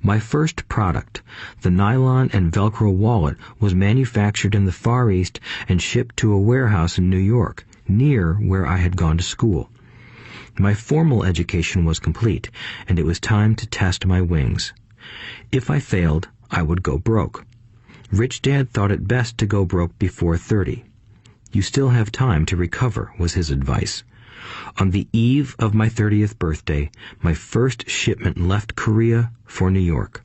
My first product, the nylon and Velcro wallet, was manufactured in the Far East and shipped to a warehouse in New York, near where I had gone to school. My formal education was complete, and it was time to test my wings. If I failed, I would go broke. Rich Dad thought it best to go broke before 30. You still have time to recover, was his advice. On the eve of my 30th birthday, my first shipment left Korea for New York.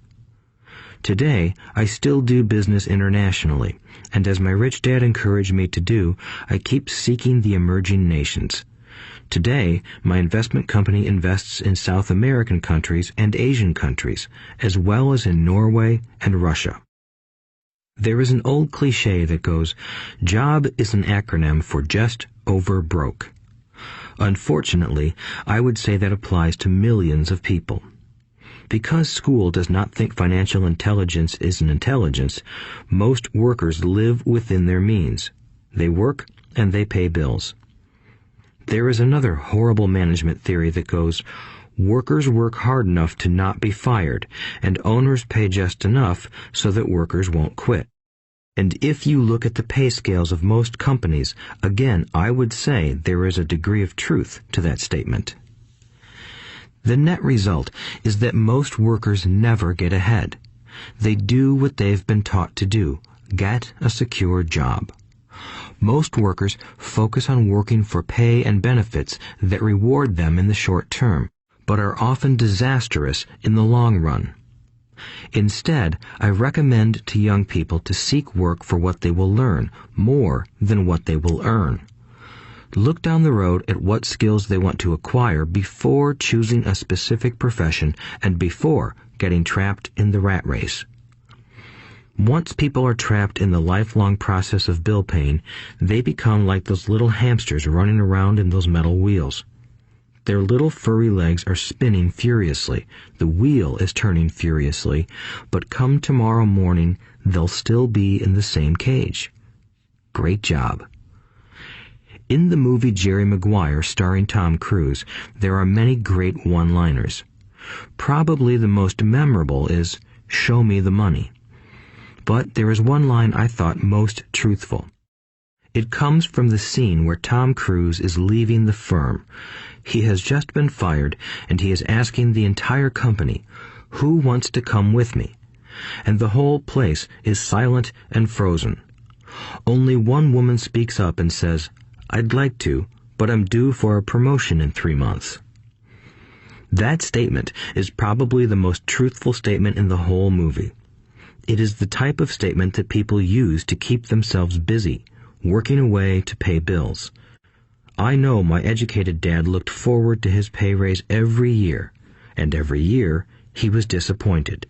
Today, I still do business internationally, and as my rich dad encouraged me to do, I keep seeking the emerging nations. Today, my investment company invests in South American countries and Asian countries, as well as in Norway and Russia. There is an old cliche that goes, "Job is an acronym for just over broke." Unfortunately, I would say that applies to millions of people. Because school does not think financial intelligence is an intelligence, most workers live within their means. They work and they pay bills. There is another horrible management theory that goes, workers work hard enough to not be fired, and owners pay just enough so that workers won't quit. And if you look at the pay scales of most companies, again, I would say there is a degree of truth to that statement. The net result is that most workers never get ahead. They do what they've been taught to do, get a secure job. Most workers focus on working for pay and benefits that reward them in the short term, but are often disastrous in the long run. Instead, I recommend to young people to seek work for what they will learn, more than what they will earn. Look down the road at what skills they want to acquire before choosing a specific profession and before getting trapped in the rat race. Once people are trapped in the lifelong process of bill paying, they become like those little hamsters running around in those metal wheels. Their little furry legs are spinning furiously, the wheel is turning furiously, but come tomorrow morning, they'll still be in the same cage. Great job. In the movie Jerry Maguire, starring Tom Cruise, there are many great one-liners. Probably the most memorable is, "Show me the money." But there is one line I thought most truthful. It comes from the scene where Tom Cruise is leaving the firm. He has just been fired, and he is asking the entire company, "Who wants to come with me?" And the whole place is silent and frozen. Only one woman speaks up and says, "I'd like to, but I'm due for a promotion in 3 months." That statement is probably the most truthful statement in the whole movie. It is the type of statement that people use to keep themselves busy, working away to pay bills. I know my educated dad looked forward to his pay raise every year, and every year he was disappointed.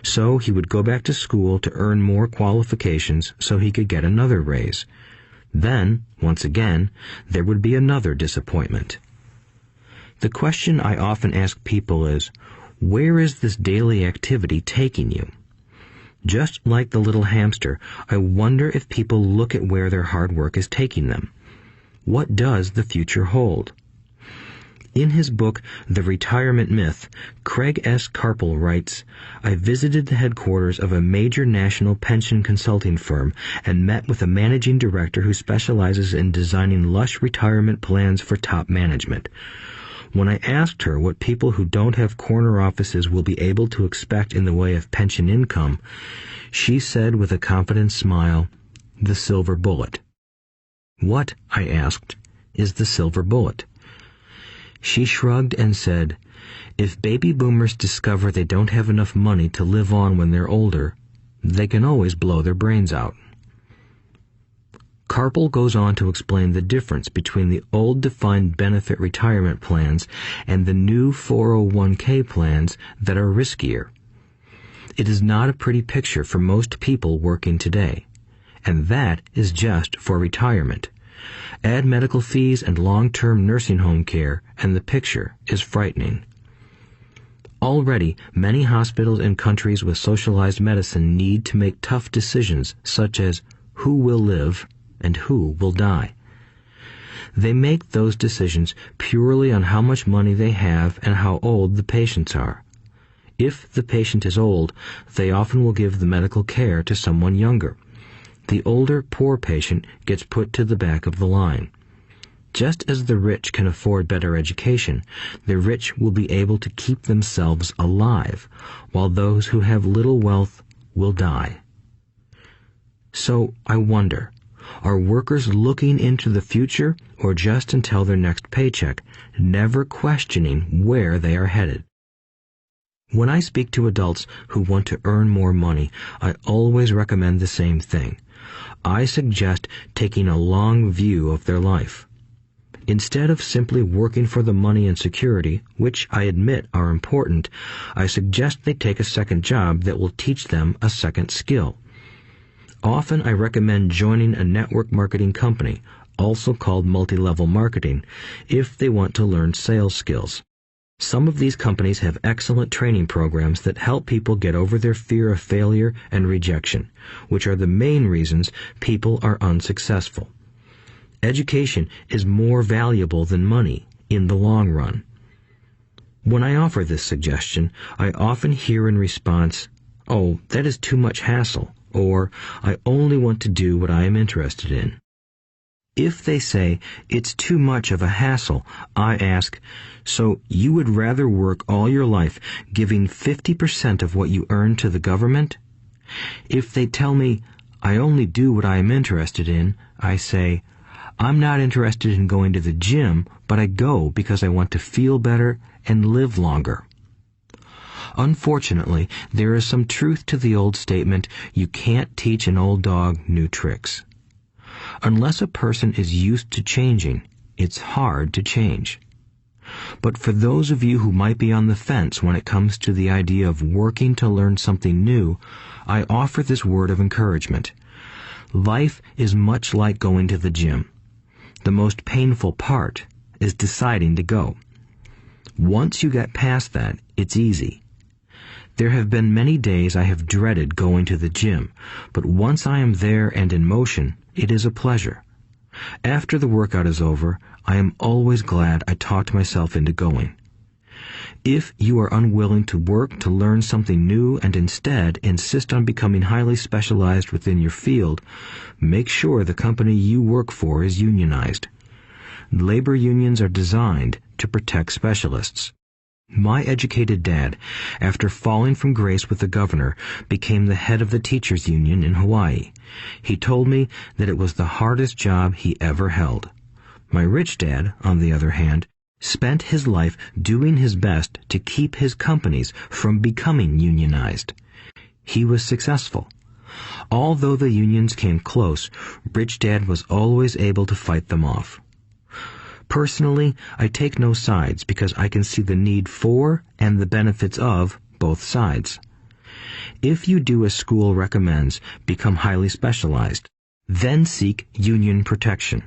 So he would go back to school to earn more qualifications so he could get another raise. Then, once again, there would be another disappointment. The question I often ask people is, where is this daily activity taking you? Just like the little hamster, I wonder if people look at where their hard work is taking them. What does the future hold? In his book, The Retirement Myth, Craig S. Carpel writes, "I visited the headquarters of a major national pension consulting firm and met with a managing director who specializes in designing lush retirement plans for top management. When I asked her what people who don't have corner offices will be able to expect in the way of pension income, she said with a confident smile, 'The silver bullet.'" "What," I asked, "is the silver bullet?" She shrugged and said, "If baby boomers discover they don't have enough money to live on when they're older, they can always blow their brains out." Carpel goes on to explain the difference between the old defined benefit retirement plans and the new 401k plans that are riskier. It is not a pretty picture for most people working today, and that is just for retirement. Add medical fees and long-term nursing home care, and the picture is frightening. Already, many hospitals in countries with socialized medicine need to make tough decisions such as who will live and who will die. They make those decisions purely on how much money they have and how old the patients are. If the patient is old, they often will give the medical care to someone younger. The older, poor patient gets put to the back of the line. Just as the rich can afford better education, the rich will be able to keep themselves alive, while those who have little wealth will die. So I wonder, are workers looking into the future or just until their next paycheck, never questioning where they are headed? When I speak to adults who want to earn more money, I always recommend the same thing. I suggest taking a long view of their life. Instead of simply working for the money and security, which I admit are important, I suggest they take a second job that will teach them a second skill. Often I recommend joining a network marketing company, also called multi-level marketing, if they want to learn sales skills. Some of these companies have excellent training programs that help people get over their fear of failure and rejection, which are the main reasons people are unsuccessful. Education is more valuable than money in the long run. When I offer this suggestion, I often hear in response, "Oh, that is too much hassle," or "I only want to do what I am interested in." If they say it's too much of a hassle, I ask, so you would rather work all your life giving 50% of what you earn to the government? If they tell me, I only do what I am interested in, I say, I'm not interested in going to the gym, but I go because I want to feel better and live longer. Unfortunately, there is some truth to the old statement, you can't teach an old dog new tricks. Unless a person is used to changing, it's hard to change. But for those of you who might be on the fence when it comes to the idea of working to learn something new, I offer this word of encouragement. Life is much like going to the gym. The most painful part is deciding to go. Once you get past that, it's easy. There have been many days I have dreaded going to the gym, but once I am there and in motion, it is a pleasure. After the workout is over, I am always glad I talked myself into going. If you are unwilling to work to learn something new and instead insist on becoming highly specialized within your field, make sure the company you work for is unionized. Labor unions are designed to protect specialists. My educated dad, after falling from grace with the governor, became the head of the teachers' union in Hawaii. He told me that it was the hardest job he ever held. My rich dad, on the other hand, spent his life doing his best to keep his companies from becoming unionized. He was successful. Although the unions came close, Rich Dad was always able to fight them off. Personally, I take no sides because I can see the need for and the benefits of both sides. If you do as school recommends, become highly specialized, then seek union protection.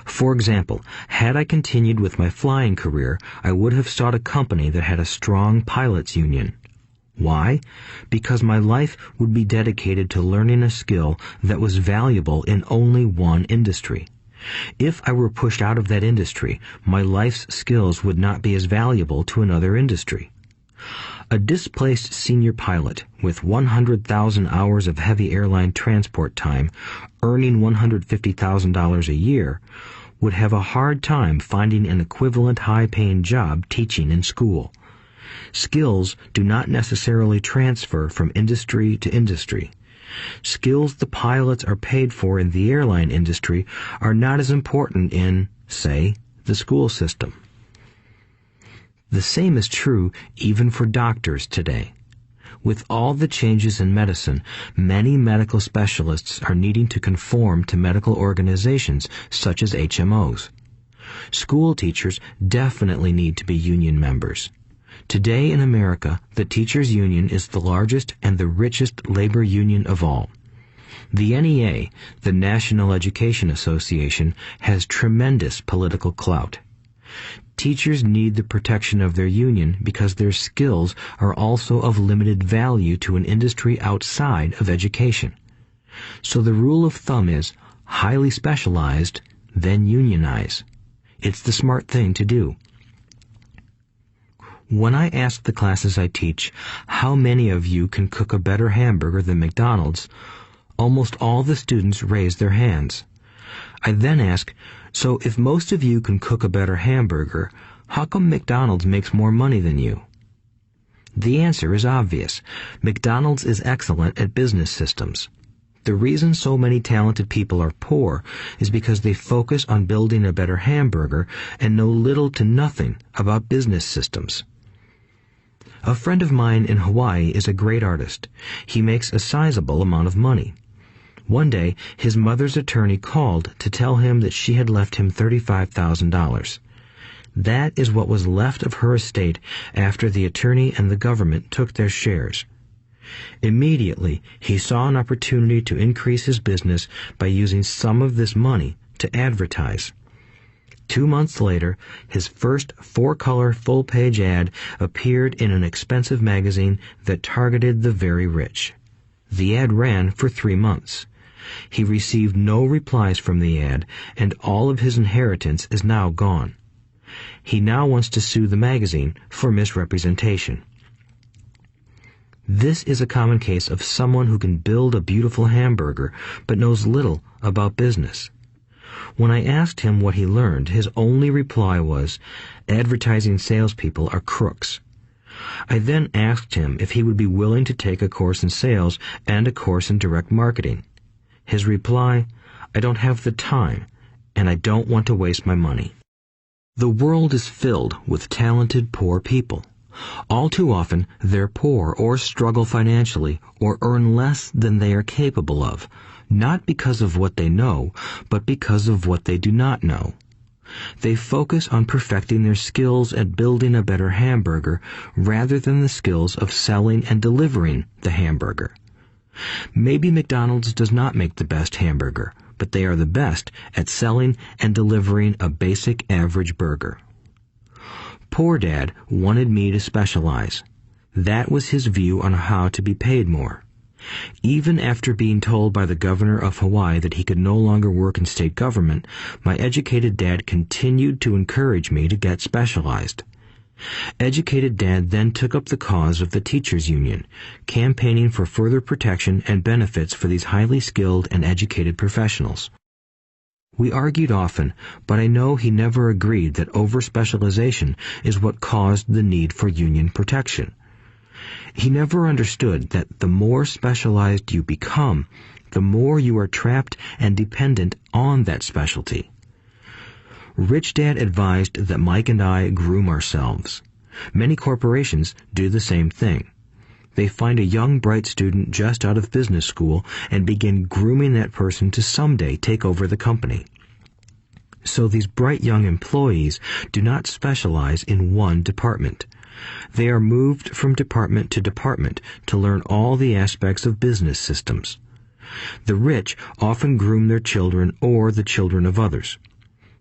For example, had I continued with my flying career, I would have sought a company that had a strong pilots' union. Why? Because my life would be dedicated to learning a skill that was valuable in only one industry. If I were pushed out of that industry, my life's skills would not be as valuable to another industry. A displaced senior pilot with 100,000 hours of heavy airline transport time, earning $150,000 a year, would have a hard time finding an equivalent high-paying job teaching in school. Skills do not necessarily transfer from industry to industry. Skills the pilots are paid for in the airline industry are not as important in, say, the school system. The same is true even for doctors today. With all the changes in medicine, many medical specialists are needing to conform to medical organizations such as HMOs. School teachers definitely need to be union members. Today in America, the teachers' union is the largest and the richest labor union of all. The NEA, the National Education Association, has tremendous political clout. Teachers need the protection of their union because their skills are also of limited value to an industry outside of education. So the rule of thumb is, highly specialized, then unionize. It's the smart thing to do. When I ask the classes I teach, how many of you can cook a better hamburger than McDonald's, almost all the students raise their hands. I then ask, so if most of you can cook a better hamburger, how come McDonald's makes more money than you? The answer is obvious. McDonald's is excellent at business systems. The reason so many talented people are poor is because they focus on building a better hamburger and know little to nothing about business systems. A friend of mine in Hawaii is a great artist. He makes a sizable amount of money. One day, his mother's attorney called to tell him that she had left him $35,000. That is what was left of her estate after the attorney and the government took their shares. Immediately, he saw an opportunity to increase his business by using some of this money to advertise. 2 months later, his first 4-color full-page ad appeared in an expensive magazine that targeted the very rich. The ad ran for 3 months. He received no replies from the ad, and all of his inheritance is now gone. He now wants to sue the magazine for misrepresentation. This is a common case of someone who can build a beautiful hamburger but knows little about business. When I asked him what he learned, his only reply was, "Advertising salespeople are crooks." I then asked him if he would be willing to take a course in sales and a course in direct marketing. His reply, "I don't have the time, and I don't want to waste my money." The world is filled with talented poor people. All too often, they're poor or struggle financially or earn less than they are capable of, not because of what they know, but because of what they do not know. They focus on perfecting their skills at building a better hamburger rather than the skills of selling and delivering the hamburger. Maybe McDonald's does not make the best hamburger, but they are the best at selling and delivering a basic average burger. Poor Dad wanted me to specialize. That was his view on how to be paid more. Even after being told by the governor of Hawaii that he could no longer work in state government, my educated dad continued to encourage me to get specialized. Educated Dad then took up the cause of the teachers' union, campaigning for further protection and benefits for these highly skilled and educated professionals. We argued often, but I know he never agreed that over-specialization is what caused the need for union protection. He never understood that the more specialized you become, the more you are trapped and dependent on that specialty. Rich Dad advised that Mike and I groom ourselves. Many corporations do the same thing. They find a young, bright student just out of business school and begin grooming that person to someday take over the company. So these bright young employees do not specialize in one department. They are moved from department to department to learn all the aspects of business systems. The rich often groom their children or the children of others.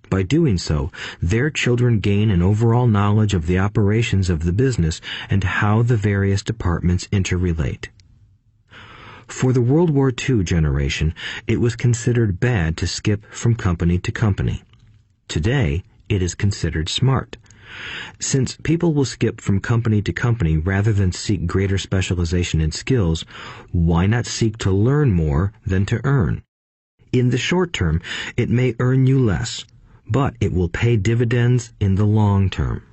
By doing so, their children gain an overall knowledge of the operations of the business and how the various departments interrelate. For the World War II generation, it was considered bad to skip from company to company. Today, it is considered smart. Since people will skip from company to company rather than seek greater specialization in skills, why not seek to learn more than to earn? In the short term, it may earn you less, but it will pay dividends in the long term.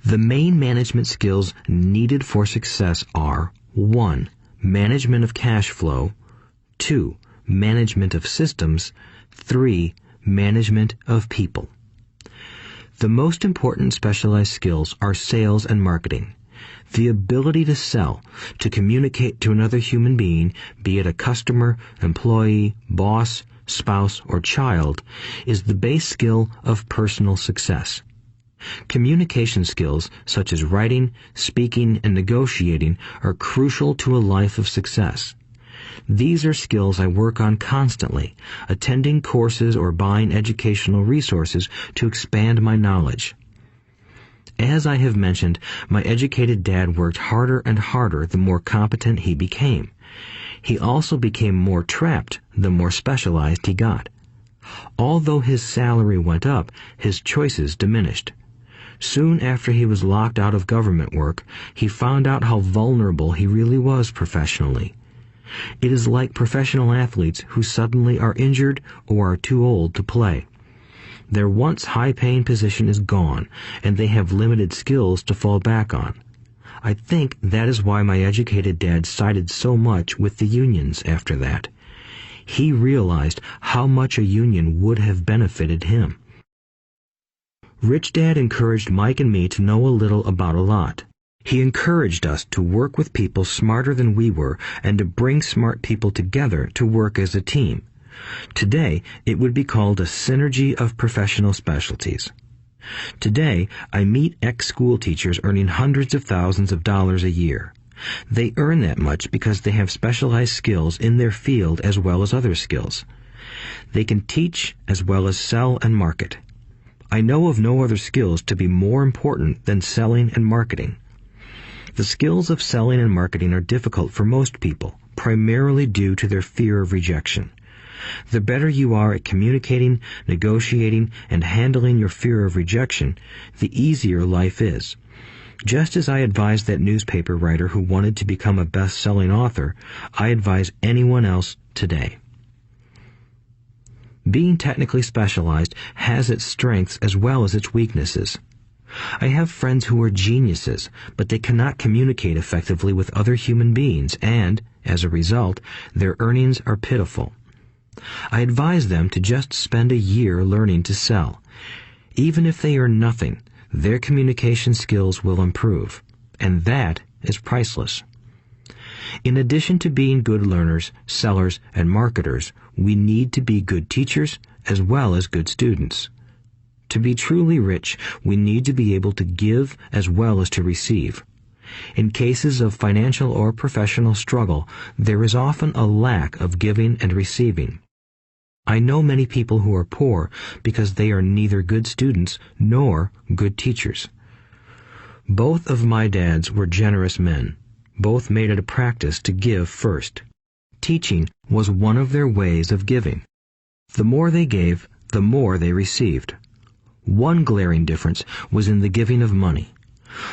The main management skills needed for success are 1. Management of cash flow, 2. Management of systems, 3. Management of people. The most important specialized skills are sales and marketing. The ability to sell, to communicate to another human being, be it a customer, employee, boss, spouse, or child, is the base skill of personal success. Communication skills such as writing, speaking, and negotiating are crucial to a life of success. These are skills I work on constantly, attending courses or buying educational resources to expand my knowledge. As I have mentioned, my educated dad worked harder and harder the more competent he became. He also became more trapped the more specialized he got. Although his salary went up, his choices diminished. Soon after he was locked out of government work, he found out how vulnerable he really was professionally. It is like professional athletes who suddenly are injured or are too old to play. Their once high-paying position is gone, and they have limited skills to fall back on. I think that is why my educated dad sided so much with the unions after that. He realized how much a union would have benefited him. Rich Dad encouraged Mike and me to know a little about a lot. He encouraged us to work with people smarter than we were and to bring smart people together to work as a team. Today, it would be called a synergy of professional specialties. Today, I meet ex-school teachers earning hundreds of thousands of dollars a year. They earn that much because they have specialized skills in their field as well as other skills. They can teach as well as sell and market. I know of no other skills to be more important than selling and marketing. The skills of selling and marketing are difficult for most people, primarily due to their fear of rejection. The better you are at communicating, negotiating, and handling your fear of rejection, the easier life is. Just as I advise that newspaper writer who wanted to become a best-selling author, I advise anyone else today. Being technically specialized has its strengths as well as its weaknesses. I have friends who are geniuses, but they cannot communicate effectively with other human beings, and, as a result, their earnings are pitiful. I advise them to just spend a year learning to sell. Even if they earn nothing, their communication skills will improve, and that is priceless. In addition to being good learners, sellers, and marketers, we need to be good teachers as well as good students. To be truly rich, we need to be able to give as well as to receive. In cases of financial or professional struggle, there is often a lack of giving and receiving. I know many people who are poor because they are neither good students nor good teachers. Both of my dads were generous men. Both made it a practice to give first. Teaching was one of their ways of giving. The more they gave, the more they received. One glaring difference was in the giving of money.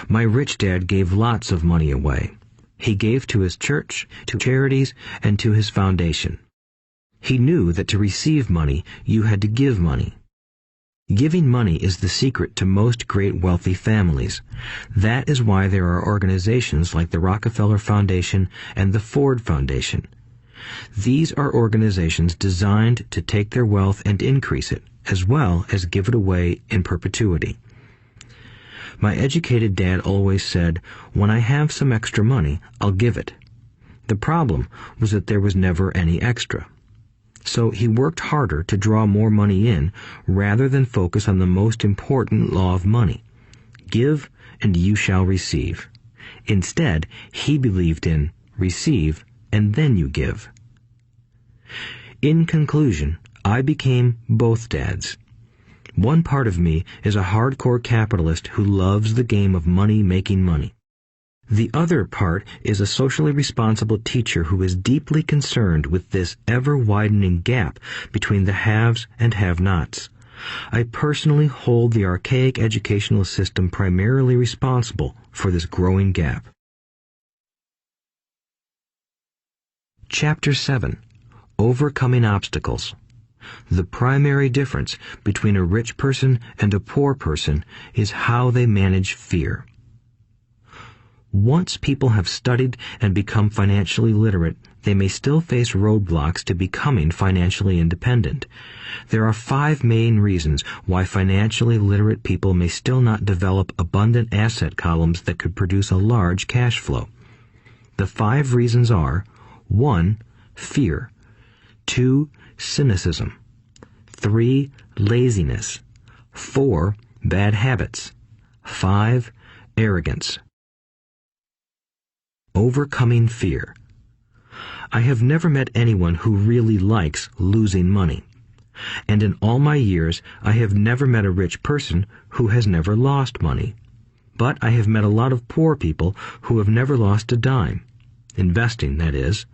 My rich dad gave lots of money away. He gave to his church, to charities, and to his foundation. He knew that to receive money, you had to give money. Giving money is the secret to most great wealthy families. That is why there are organizations like the Rockefeller Foundation and the Ford Foundation. These are organizations designed to take their wealth and increase it, as well as give it away in perpetuity. My educated dad always said, "When I have some extra money, I'll give it." The problem was that there was never any extra. So he worked harder to draw more money in rather than focus on the most important law of money. Give and you shall receive. Instead, he believed in receive and then you give. In conclusion, I became both dads. One part of me is a hardcore capitalist who loves the game of money making money. The other part is a socially responsible teacher who is deeply concerned with this ever-widening gap between the haves and have-nots. I personally hold the archaic educational system primarily responsible for this growing gap. Chapter 7. Overcoming Obstacles. The primary difference between a rich person and a poor person is how they manage fear. Once people have studied and become financially literate, they may still face roadblocks to becoming financially independent. There are 5 main reasons why financially literate people may still not develop abundant asset columns that could produce a large cash flow. The 5 reasons are: 1. Fear. 2. Cynicism. 3. Laziness. 4. Bad habits. 5. Arrogance. Overcoming fear. I have never met anyone who really likes losing money. And in all my years, I have never met a rich person who has never lost money. But I have met a lot of poor people who have never lost a dime. Investing, that is.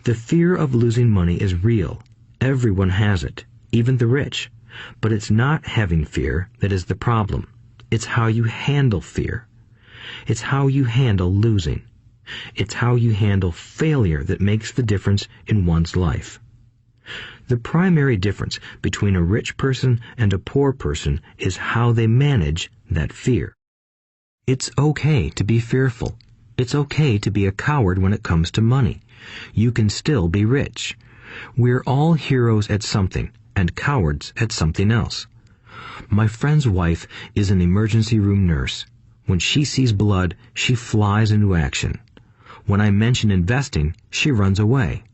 The fear of losing money is real. Everyone has it, even the rich. But it's not having fear that is the problem. It's how you handle fear. It's how you handle losing. It's how you handle failure that makes the difference in one's life. The primary difference between a rich person and a poor person is how they manage that fear. It's okay to be fearful. It's okay to be a coward when it comes to money. You can still be rich. We're all heroes at something and cowards at something else. My friend's wife is an emergency room nurse. When she sees blood, she flies into action. When I mention investing, she runs away.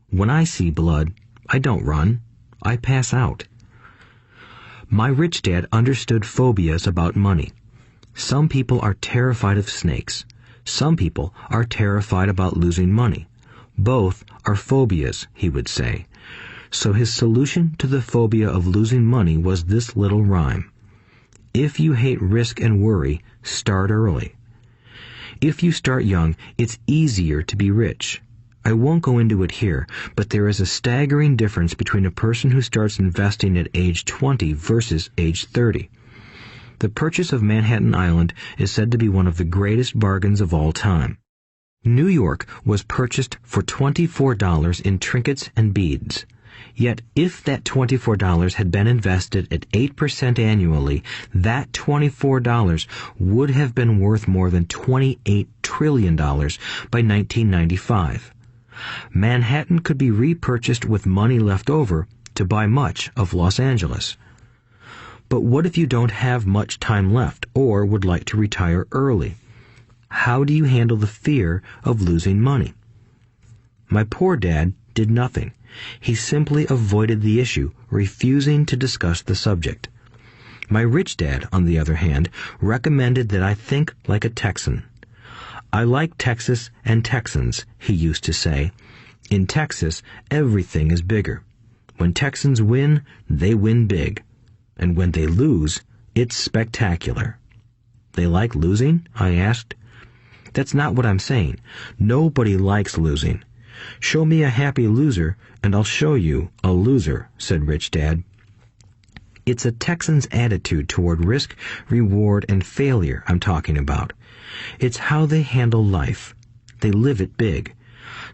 When I see blood, I don't run. I pass out. My rich dad understood phobias about money. Some people are terrified of snakes. Some people are terrified about losing money. Both are phobias, he would say. So his solution to the phobia of losing money was this little rhyme. If you hate risk and worry, start early. If you start young, it's easier to be rich. I won't go into it here, but there is a staggering difference between a person who starts investing at age 20 versus age 30. The purchase of Manhattan Island is said to be one of the greatest bargains of all time. New York was purchased for $24 in trinkets and beads. Yet if that $24 had been invested at 8% annually, that $24 would have been worth more than $28 trillion by 1995. Manhattan could be repurchased with money left over to buy much of Los Angeles. But what if you don't have much time left or would like to retire early? How do you handle the fear of losing money? My poor dad did nothing. He simply avoided the issue, refusing to discuss the subject. My rich dad, on the other hand, recommended that I think like a Texan. I like Texas and Texans, he used to say. In Texas, everything is bigger. When Texans win, they win big. And when they lose, it's spectacular. They like losing? I asked. That's not what I'm saying. Nobody likes losing. Show me a happy loser, and I'll show you a loser, said Rich Dad. It's a Texan's attitude toward risk, reward, and failure I'm talking about. It's how they handle life. They live it big.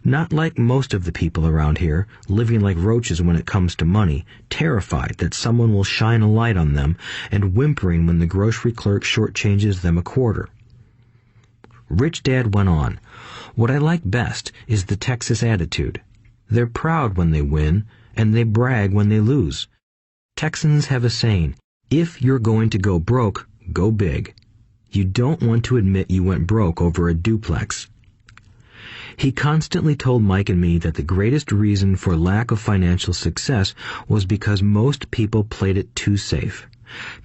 Not like most of the people around here, living like roaches when it comes to money, terrified that someone will shine a light on them, and whimpering when the grocery clerk shortchanges them a quarter. Rich Dad went on, "What I like best is the Texas attitude. They're proud when they win, and they brag when they lose. Texans have a saying, if you're going to go broke, go big. You don't want to admit you went broke over a duplex." He constantly told Mike and me that the greatest reason for lack of financial success was because most people played it too safe.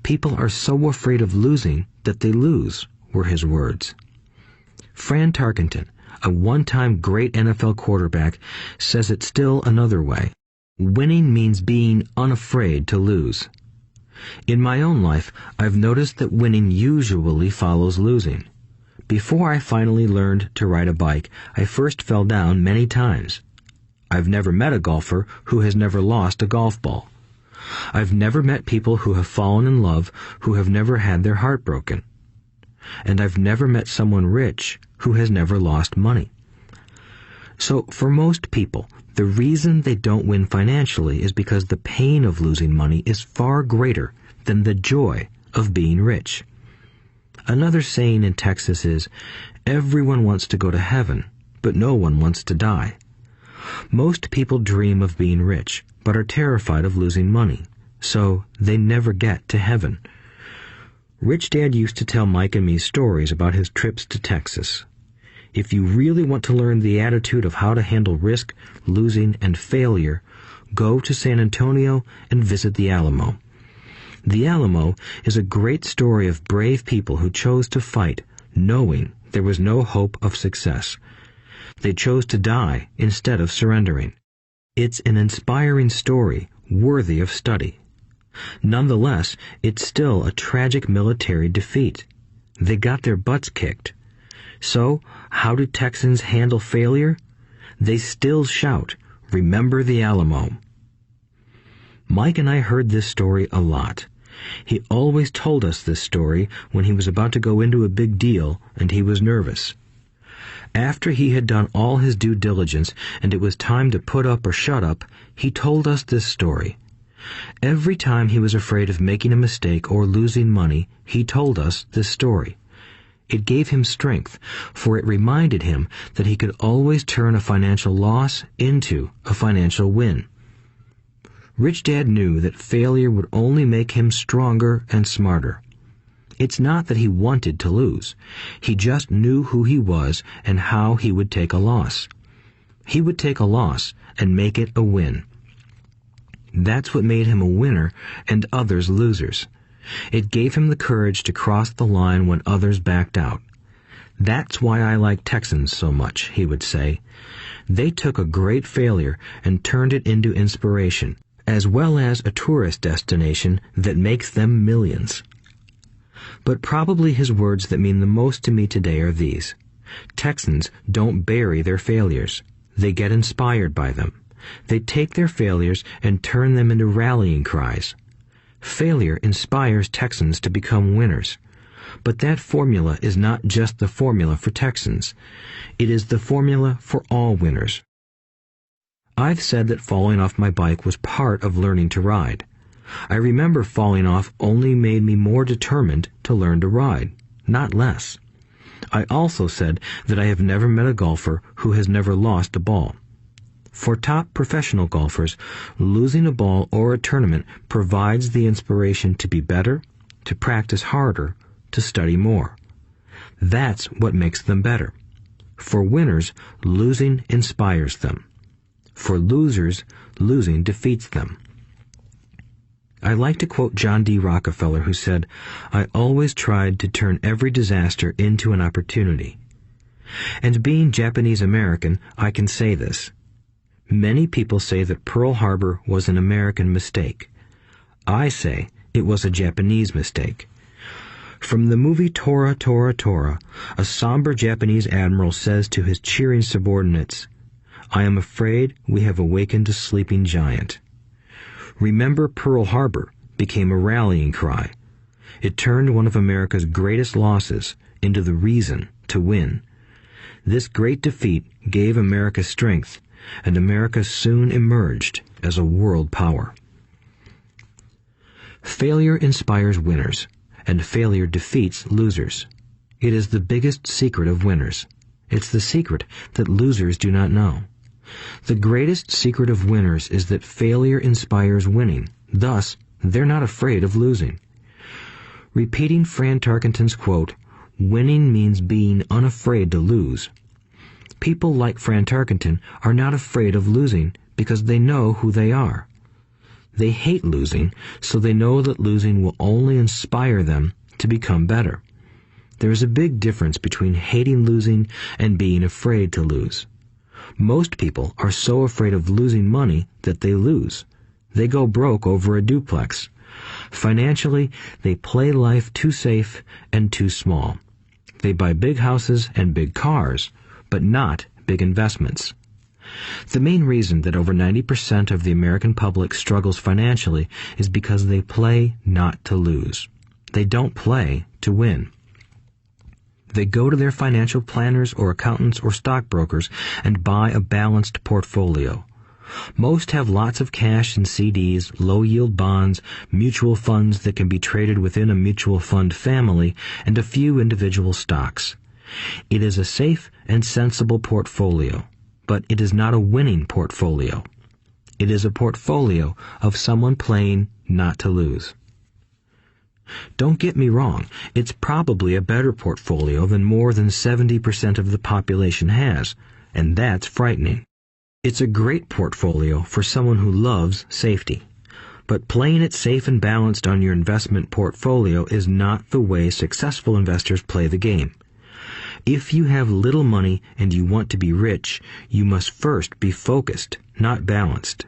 People are so afraid of losing that they lose, were his words. Fran Tarkenton, a one-time great NFL quarterback, says it still another way. Winning means being unafraid to lose. In my own life, I've noticed that winning usually follows losing. Before I finally learned to ride a bike, I first fell down many times. I've never met a golfer who has never lost a golf ball. I've never met people who have fallen in love who have never had their heart broken. And I've never met someone rich who has never lost money. So for most people, the reason they don't win financially is because the pain of losing money is far greater than the joy of being rich. Another saying in Texas is, everyone wants to go to heaven, but no one wants to die. Most people dream of being rich, but are terrified of losing money, so they never get to heaven. Rich Dad used to tell Mike and me stories about his trips to Texas. If you really want to learn the attitude of how to handle risk, losing, and failure, go to San Antonio and visit the Alamo. The Alamo is a great story of brave people who chose to fight, knowing there was no hope of success. They chose to die instead of surrendering. It's an inspiring story, worthy of study. Nonetheless, it's still a tragic military defeat. They got their butts kicked. So, how do Texans handle failure? They still shout, "Remember the Alamo." Mike and I heard this story a lot. He always told us this story when he was about to go into a big deal and he was nervous. After he had done all his due diligence and it was time to put up or shut up, he told us this story. Every time he was afraid of making a mistake or losing money, he told us this story. It gave him strength, for it reminded him that he could always turn a financial loss into a financial win. Rich Dad knew that failure would only make him stronger and smarter. It's not that he wanted to lose. He just knew who he was and how he would take a loss. He would take a loss and make it a win. That's what made him a winner and others losers. It gave him the courage to cross the line when others backed out. That's why I like Texans so much, he would say. They took a great failure and turned it into inspiration, as well as a tourist destination that makes them millions. But probably his words that mean the most to me today are these. Texans don't bury their failures. They get inspired by them. They take their failures and turn them into rallying cries. Failure inspires Texans to become winners. But that formula is not just the formula for Texans. It is the formula for all winners. I've said that falling off my bike was part of learning to ride. I remember falling off only made me more determined to learn to ride, not less. I also said that I have never met a golfer who has never lost a ball. For top professional golfers, losing a ball or a tournament provides the inspiration to be better, to practice harder, to study more. That's what makes them better. For winners, losing inspires them. For losers, losing defeats them. I like to quote John D. Rockefeller, who said, "I always tried to turn every disaster into an opportunity." And being Japanese American, I can say this. Many people say that Pearl Harbor was an American mistake. I say it was a Japanese mistake. From the movie Tora, Tora, Tora, a somber Japanese admiral says to his cheering subordinates, "I am afraid we have awakened a sleeping giant." Remember Pearl Harbor became a rallying cry. It turned one of America's greatest losses into the reason to win. This great defeat gave America strength, and America soon emerged as a world power. Failure inspires winners, and failure defeats losers. It is the biggest secret of winners. It's the secret that losers do not know. The greatest secret of winners is that failure inspires winning. Thus, they're not afraid of losing. Repeating Fran Tarkenton's quote, "Winning means being unafraid to lose." People like Fran Tarkenton are not afraid of losing because they know who they are. They hate losing, so they know that losing will only inspire them to become better. There is a big difference between hating losing and being afraid to lose. Most people are so afraid of losing money that they lose. They go broke over a duplex. Financially, they play life too safe and too small. They buy big houses and big cars, but not big investments. The main reason that over 90% of the American public struggles financially is because they play not to lose. They don't play to win. They go to their financial planners or accountants or stockbrokers and buy a balanced portfolio. Most have lots of cash in CDs, low-yield bonds, mutual funds that can be traded within a mutual fund family, and a few individual stocks. It is a safe and sensible portfolio, but it is not a winning portfolio. It is a portfolio of someone playing not to lose. Don't get me wrong, it's probably a better portfolio than more than 70% of the population has, and that's frightening. It's a great portfolio for someone who loves safety. But playing it safe and balanced on your investment portfolio is not the way successful investors play the game. If you have little money and you want to be rich, you must first be focused, not balanced.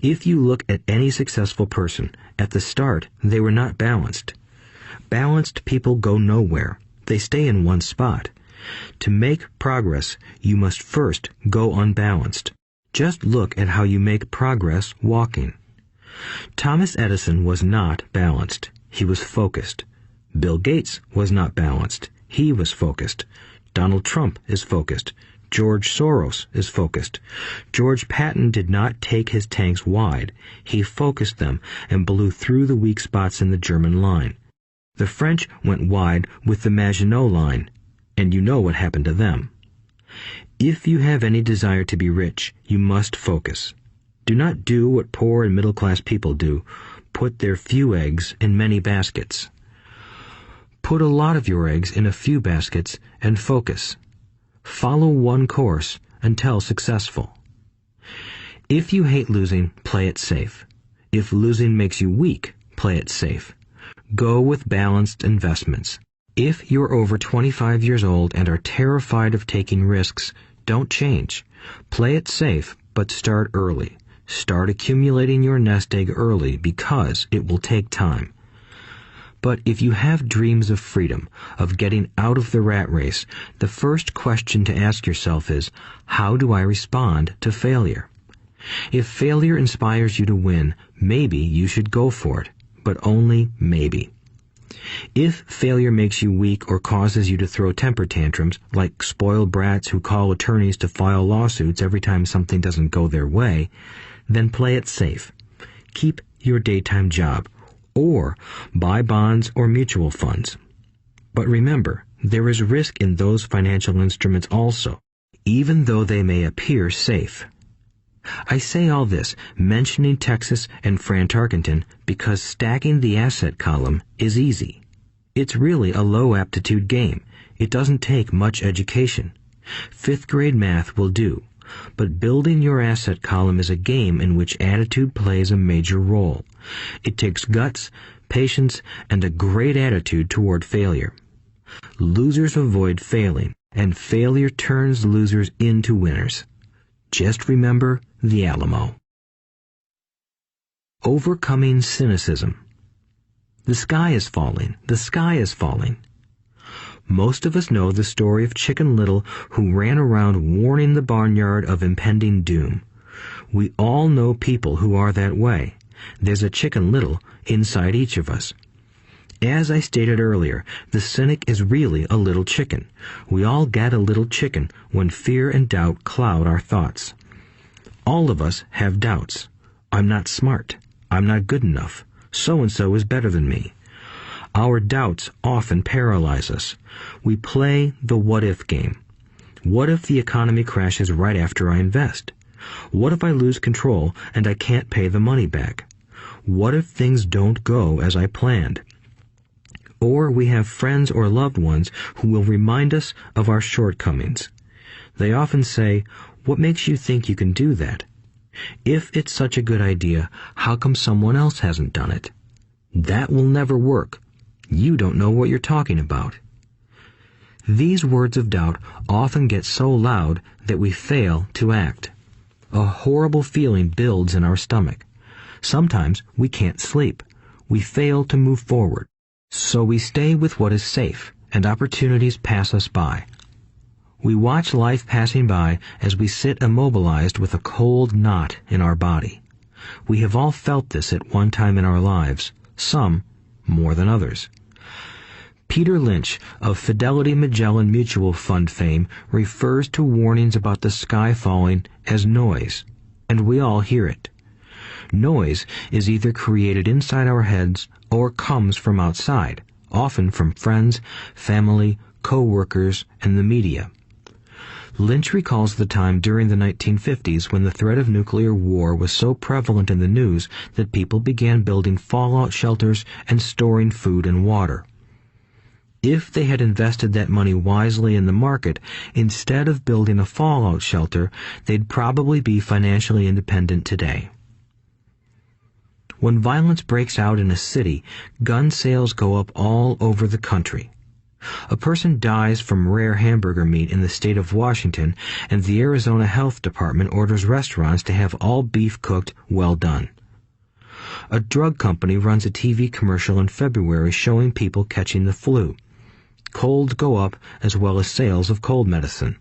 If you look at any successful person, at the start, they were not balanced. Balanced people go nowhere. They stay in one spot. To make progress, you must first go unbalanced. Just look at how you make progress walking. Thomas Edison was not balanced. He was focused. Bill Gates was not balanced. He was focused. Donald Trump is focused. George Soros is focused. George Patton did not take his tanks wide. He focused them and blew through the weak spots in the German line. The French went wide with the Maginot Line, and you know what happened to them. If you have any desire to be rich, you must focus. Do not do what poor and middle-class people do, put their few eggs in many baskets. Put a lot of your eggs in a few baskets and focus. Follow one course until successful. If you hate losing, play it safe. If losing makes you weak, play it safe. Go with balanced investments. If you're over 25 years old and are terrified of taking risks, don't change. Play it safe, but start early. Start accumulating your nest egg early because it will take time. But if you have dreams of freedom, of getting out of the rat race, the first question to ask yourself is, how do I respond to failure? If failure inspires you to win, maybe you should go for it, but only maybe. If failure makes you weak or causes you to throw temper tantrums, like spoiled brats who call attorneys to file lawsuits every time something doesn't go their way, then play it safe. Keep your daytime job, or buy bonds or mutual funds. But remember, there is risk in those financial instruments also, even though they may appear safe. I say all this, mentioning Texas and Fran Tarkenton, because stacking the asset column is easy. It's really a low-aptitude game. It doesn't take much education. 5th grade math will do. But building your asset column is a game in which attitude plays a major role. It takes guts, patience, and a great attitude toward failure. Losers avoid failing, and failure turns losers into winners. Just remember the Alamo. Overcoming cynicism. The sky is falling. The sky is falling. Most of us know the story of Chicken Little, who ran around warning the barnyard of impending doom. We all know people who are that way. There's a Chicken Little inside each of us. As I stated earlier, the cynic is really a little chicken. We all get a little chicken when fear and doubt cloud our thoughts. All of us have doubts. I'm not smart. I'm not good enough. So-and-so is better than me. Our doubts often paralyze us. We play the what-if game. What if the economy crashes right after I invest? What if I lose control and I can't pay the money back? What if things don't go as I planned? Or we have friends or loved ones who will remind us of our shortcomings. They often say, "What makes you think you can do that? If it's such a good idea, how come someone else hasn't done it? That will never work. You don't know what you're talking about." These words of doubt often get so loud that we fail to act. A horrible feeling builds in our stomach. Sometimes we can't sleep. We fail to move forward. So we stay with what is safe, and opportunities pass us by. We watch life passing by as we sit immobilized with a cold knot in our body. We have all felt this at one time in our lives, some more than others. Peter Lynch of Fidelity Magellan Mutual Fund fame refers to warnings about the sky falling as noise, and we all hear it. Noise is either created inside our heads or comes from outside, often from friends, family, co-workers, and the media. Lynch recalls the time during the 1950s when the threat of nuclear war was so prevalent in the news that people began building fallout shelters and storing food and water. If they had invested that money wisely in the market, instead of building a fallout shelter, they'd probably be financially independent today. When violence breaks out in a city, gun sales go up all over the country. A person dies from rare hamburger meat in the state of Washington, and the Arizona Health Department orders restaurants to have all beef cooked well done. A drug company runs a TV commercial in February showing people catching the flu. Colds go up as well as sales of cold medicine.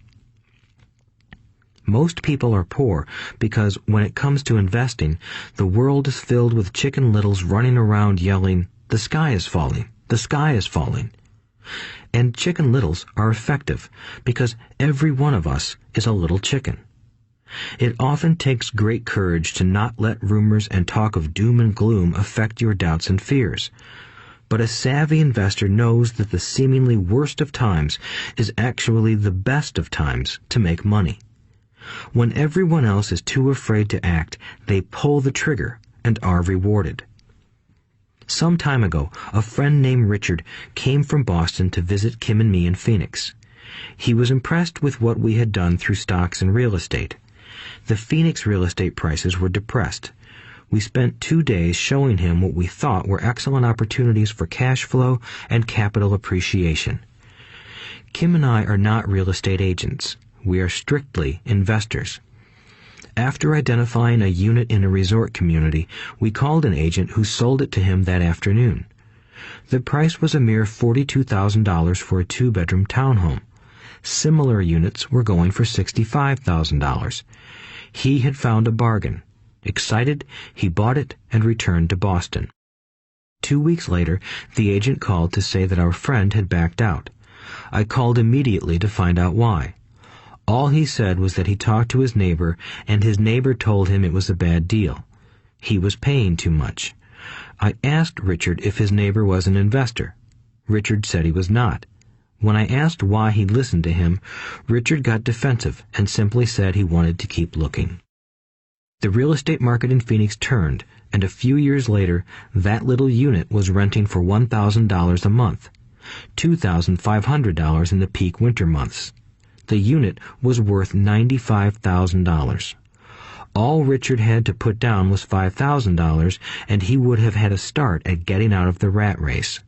Most people are poor because when it comes to investing, the world is filled with Chicken Littles running around yelling, "The sky is falling! The sky is falling!" And Chicken Littles are effective because every one of us is a little chicken. It often takes great courage to not let rumors and talk of doom and gloom affect your doubts and fears. But a savvy investor knows that the seemingly worst of times is actually the best of times to make money. When everyone else is too afraid to act, they pull the trigger and are rewarded. Some time ago, a friend named Richard came from Boston to visit Kim and me in Phoenix. He was impressed with what we had done through stocks and real estate. The Phoenix real estate prices were depressed. We spent 2 days showing him what we thought were excellent opportunities for cash flow and capital appreciation. Kim and I are not real estate agents. We are strictly investors. After identifying a unit in a resort community, we called an agent who sold it to him that afternoon. The price was a mere $42,000 for a 2-bedroom townhome. Similar units were going for $65,000. He had found a bargain. Excited, he bought it and returned to Boston. 2 weeks later, the agent called to say that our friend had backed out. I called immediately to find out why. All he said was that he talked to his neighbor, and his neighbor told him it was a bad deal. He was paying too much. I asked Richard if his neighbor was an investor. Richard said he was not. When I asked why he listened to him, Richard got defensive and simply said he wanted to keep looking. The real estate market in Phoenix turned, and a few years later, that little unit was renting for $1,000 a month, $2,500 in the peak winter months. The unit was worth $95,000. All Richard had to put down was $5,000, and he would have had a start at getting out of the rat race.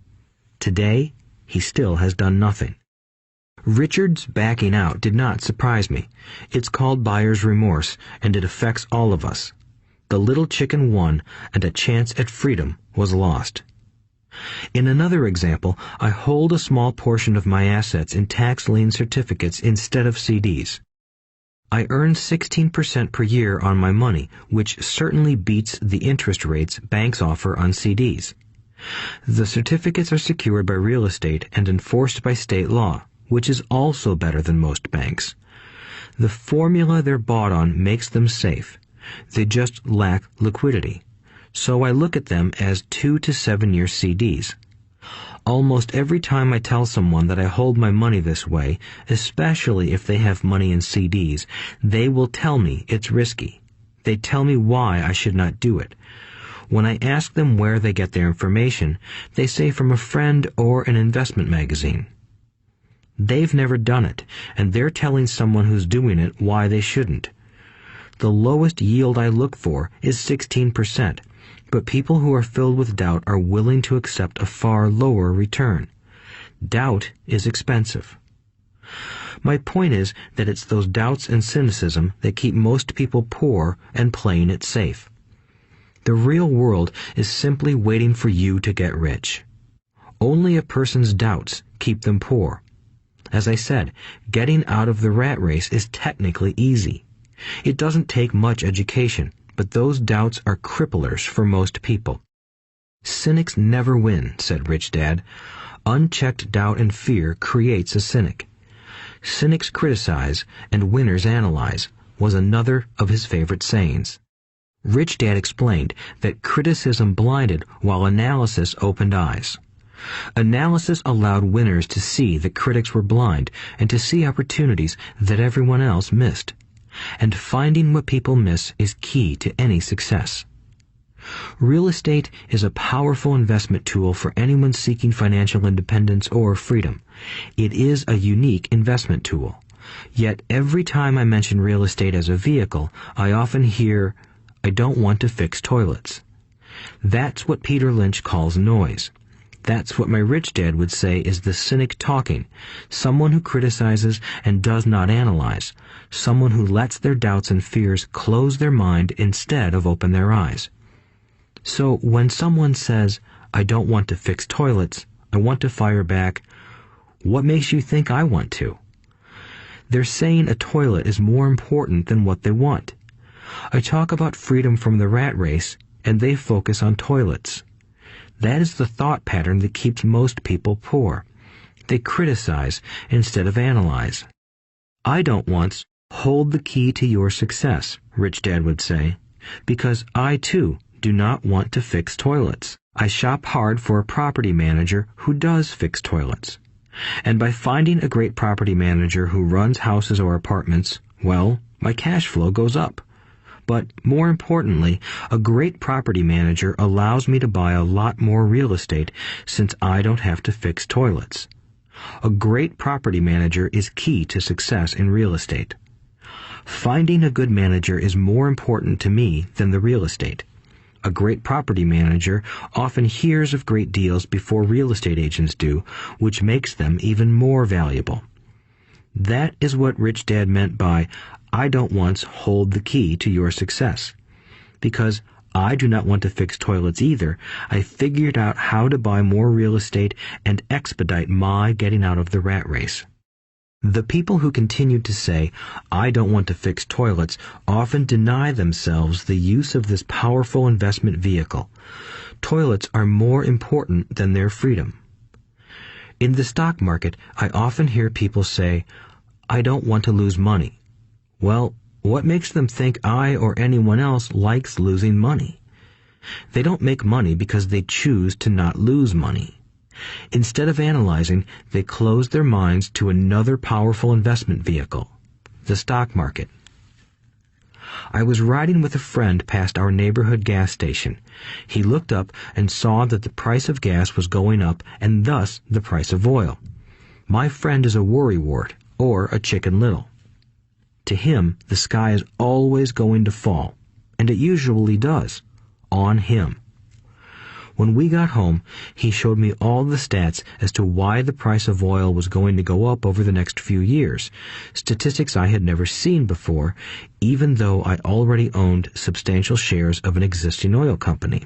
Today, he still has done nothing. Richard's backing out did not surprise me. It's called buyer's remorse, and it affects all of us. The little chicken won, and a chance at freedom was lost. In another example, I hold a small portion of my assets in tax lien certificates instead of CDs. I earn 16% per year on my money, which certainly beats the interest rates banks offer on CDs. The certificates are secured by real estate and enforced by state law, which is also better than most banks. The formula they're bought on makes them safe. They just lack liquidity. So I look at them as 2 to 7 year CDs. Almost every time I tell someone that I hold my money this way, especially if they have money in CDs, they will tell me it's risky. They tell me why I should not do it. When I ask them where they get their information, they say from a friend or an investment magazine. They've never done it, and they're telling someone who's doing it why they shouldn't. The lowest yield I look for is 16%, but people who are filled with doubt are willing to accept a far lower return. Doubt is expensive. My point is that it's those doubts and cynicism that keep most people poor and playing it safe. The real world is simply waiting for you to get rich. Only a person's doubts keep them poor. As I said, getting out of the rat race is technically easy. It doesn't take much education, but those doubts are cripplers for most people. Cynics never win, said Rich Dad. Unchecked doubt and fear creates a cynic. Cynics criticize and winners analyze was another of his favorite sayings. Rich Dad explained that criticism blinded while analysis opened eyes. Analysis allowed winners to see that critics were blind and to see opportunities that everyone else missed. And finding what people miss is key to any success. Real estate is a powerful investment tool for anyone seeking financial independence or freedom. It is a unique investment tool. Yet every time I mention real estate as a vehicle, I often hear, "I don't want to fix toilets." That's what Peter Lynch calls noise. That's what my rich dad would say is the cynic talking, someone who criticizes and does not analyze, someone who lets their doubts and fears close their mind instead of open their eyes. So when someone says, "I don't want to fix toilets, I want to fire back," what makes you think I want to? They're saying a toilet is more important than what they want. I talk about freedom from the rat race, and they focus on toilets. That is the thought pattern that keeps most people poor. They criticize instead of analyze. I don't once hold the key to your success, Rich Dad would say, because I too do not want to fix toilets. I shop hard for a property manager who does fix toilets. And by finding a great property manager who runs houses or apartments, well, my cash flow goes up. But more importantly, a great property manager allows me to buy a lot more real estate since I don't have to fix toilets. A great property manager is key to success in real estate. Finding a good manager is more important to me than the real estate. A great property manager often hears of great deals before real estate agents do, which makes them even more valuable. That is what Rich Dad meant by, I don't once hold the key to your success. Because I do not want to fix toilets either, I figured out how to buy more real estate and expedite my getting out of the rat race. The people who continue to say, I don't want to fix toilets, often deny themselves the use of this powerful investment vehicle. Toilets are more important than their freedom. In the stock market, I often hear people say, I don't want to lose money. Well, what makes them think I or anyone else likes losing money? They don't make money because they choose to not lose money. Instead of analyzing, they close their minds to another powerful investment vehicle, the stock market. I was riding with a friend past our neighborhood gas station. He looked up and saw that the price of gas was going up and thus the price of oil. My friend is a worrywart, or a Chicken Little. To him, the sky is always going to fall, and it usually does, on him. When we got home, he showed me all the stats as to why the price of oil was going to go up over the next few years, statistics I had never seen before, even though I already owned substantial shares of an existing oil company.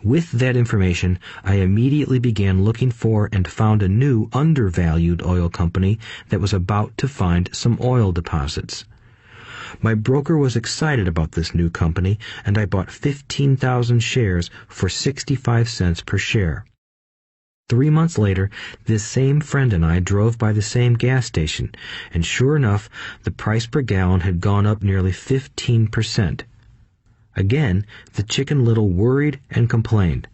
With that information, I immediately began looking for and found a new undervalued oil company that was about to find some oil deposits. My broker was excited about this new company, and I bought 15,000 shares for 65 cents per share. 3 months later, this same friend and I drove by the same gas station, and sure enough, the price per gallon had gone up nearly 15%. Again, the Chicken Little worried and complained.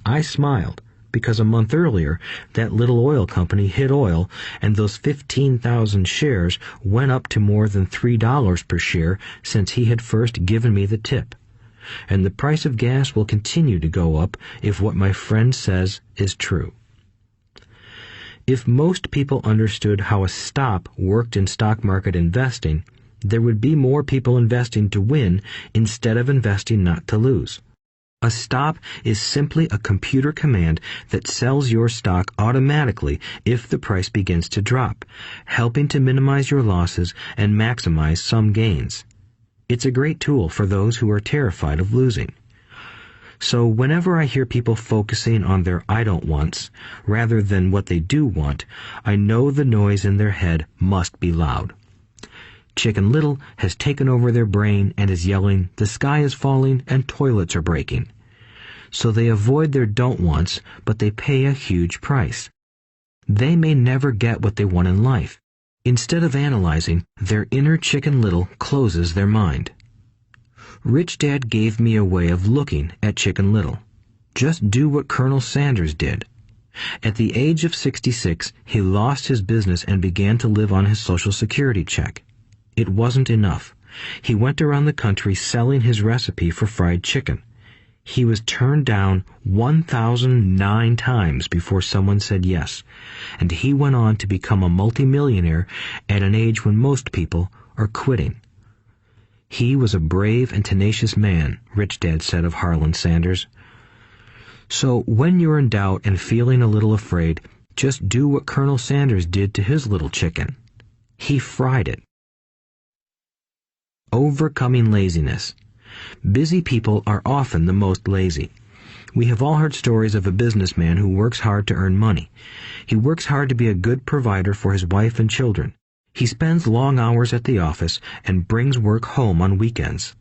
I smiled, because a month earlier, that little oil company hit oil, and those 15,000 shares went up to more than $3 per share since he had first given me the tip. And the price of gas will continue to go up if what my friend says is true. If most people understood how a stop worked in stock market investing, there would be more people investing to win instead of investing not to lose. A stop is simply a computer command that sells your stock automatically if the price begins to drop, helping to minimize your losses and maximize some gains. It's a great tool for those who are terrified of losing. So whenever I hear people focusing on their I don't wants rather than what they do want, I know the noise in their head must be loud. Chicken Little has taken over their brain and is yelling, the sky is falling and toilets are breaking. So they avoid their don't wants, but they pay a huge price. They may never get what they want in life. Instead of analyzing, their inner Chicken Little closes their mind. Rich Dad gave me a way of looking at Chicken Little. Just do what Colonel Sanders did. At the age of 66, he lost his business and began to live on his Social Security check. It wasn't enough. He went around the country selling his recipe for fried chicken. He was turned down 1,009 times before someone said yes, and he went on to become a multimillionaire at an age when most people are quitting. He was a brave and tenacious man, Rich Dad said of Harlan Sanders. So when you're in doubt and feeling a little afraid, just do what Colonel Sanders did to his little chicken. He fried it. Overcoming laziness. Busy people are often the most lazy. We have all heard stories of a businessman who works hard to earn money. He works hard to be a good provider for his wife and children. He spends long hours at the office and brings work home on weekends.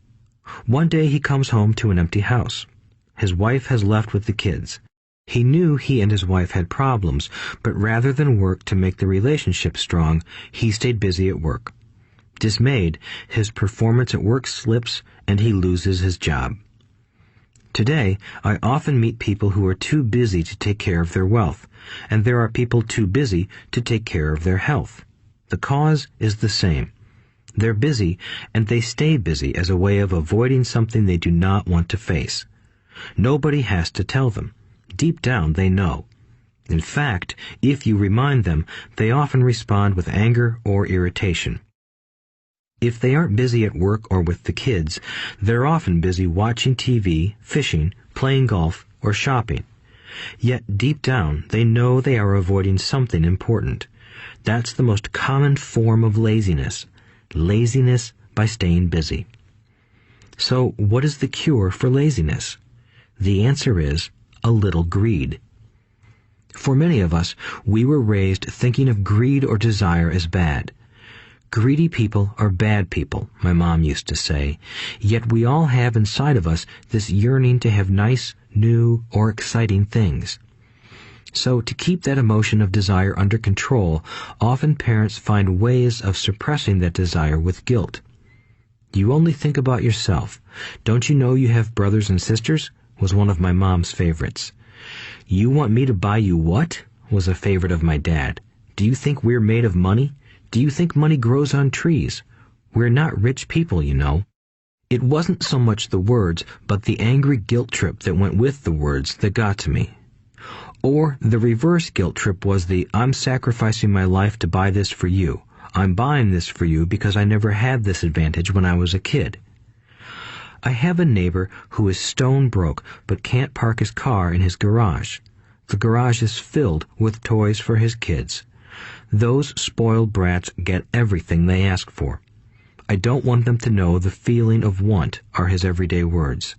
One day he comes home to an empty house. His wife has left with the kids. He knew he and his wife had problems, but rather than work to make the relationship strong, he stayed busy at work. Dismayed, his performance at work slips and he loses his job. Today, I often meet people who are too busy to take care of their wealth, and there are people too busy to take care of their health. The cause is the same. They're busy, and they stay busy as a way of avoiding something they do not want to face. Nobody has to tell them. Deep down, they know. In fact, if you remind them, they often respond with anger or irritation. If they aren't busy at work or with the kids, they're often busy watching TV, fishing, playing golf, or shopping. Yet deep down, they know they are avoiding something important. That's the most common form of laziness. Laziness by staying busy. So, what is the cure for laziness? The answer is a little greed. For many of us, we were raised thinking of greed or desire as bad. Greedy people are bad people, my mom used to say, yet we all have inside of us this yearning to have nice, new, or exciting things. So to keep that emotion of desire under control, often parents find ways of suppressing that desire with guilt. You only think about yourself. Don't you know you have brothers and sisters? Was one of my mom's favorites. You want me to buy you what? Was a favorite of my dad. Do you think we're made of money? Do you think money grows on trees? We're not rich people, you know. It wasn't so much the words, but the angry guilt trip that went with the words that got to me. Or the reverse guilt trip was the, I'm sacrificing my life to buy this for you. I'm buying this for you because I never had this advantage when I was a kid. I have a neighbor who is stone broke but can't park his car in his garage. The garage is filled with toys for his kids. Those spoiled brats get everything they ask for. I don't want them to know the feeling of want are his everyday words.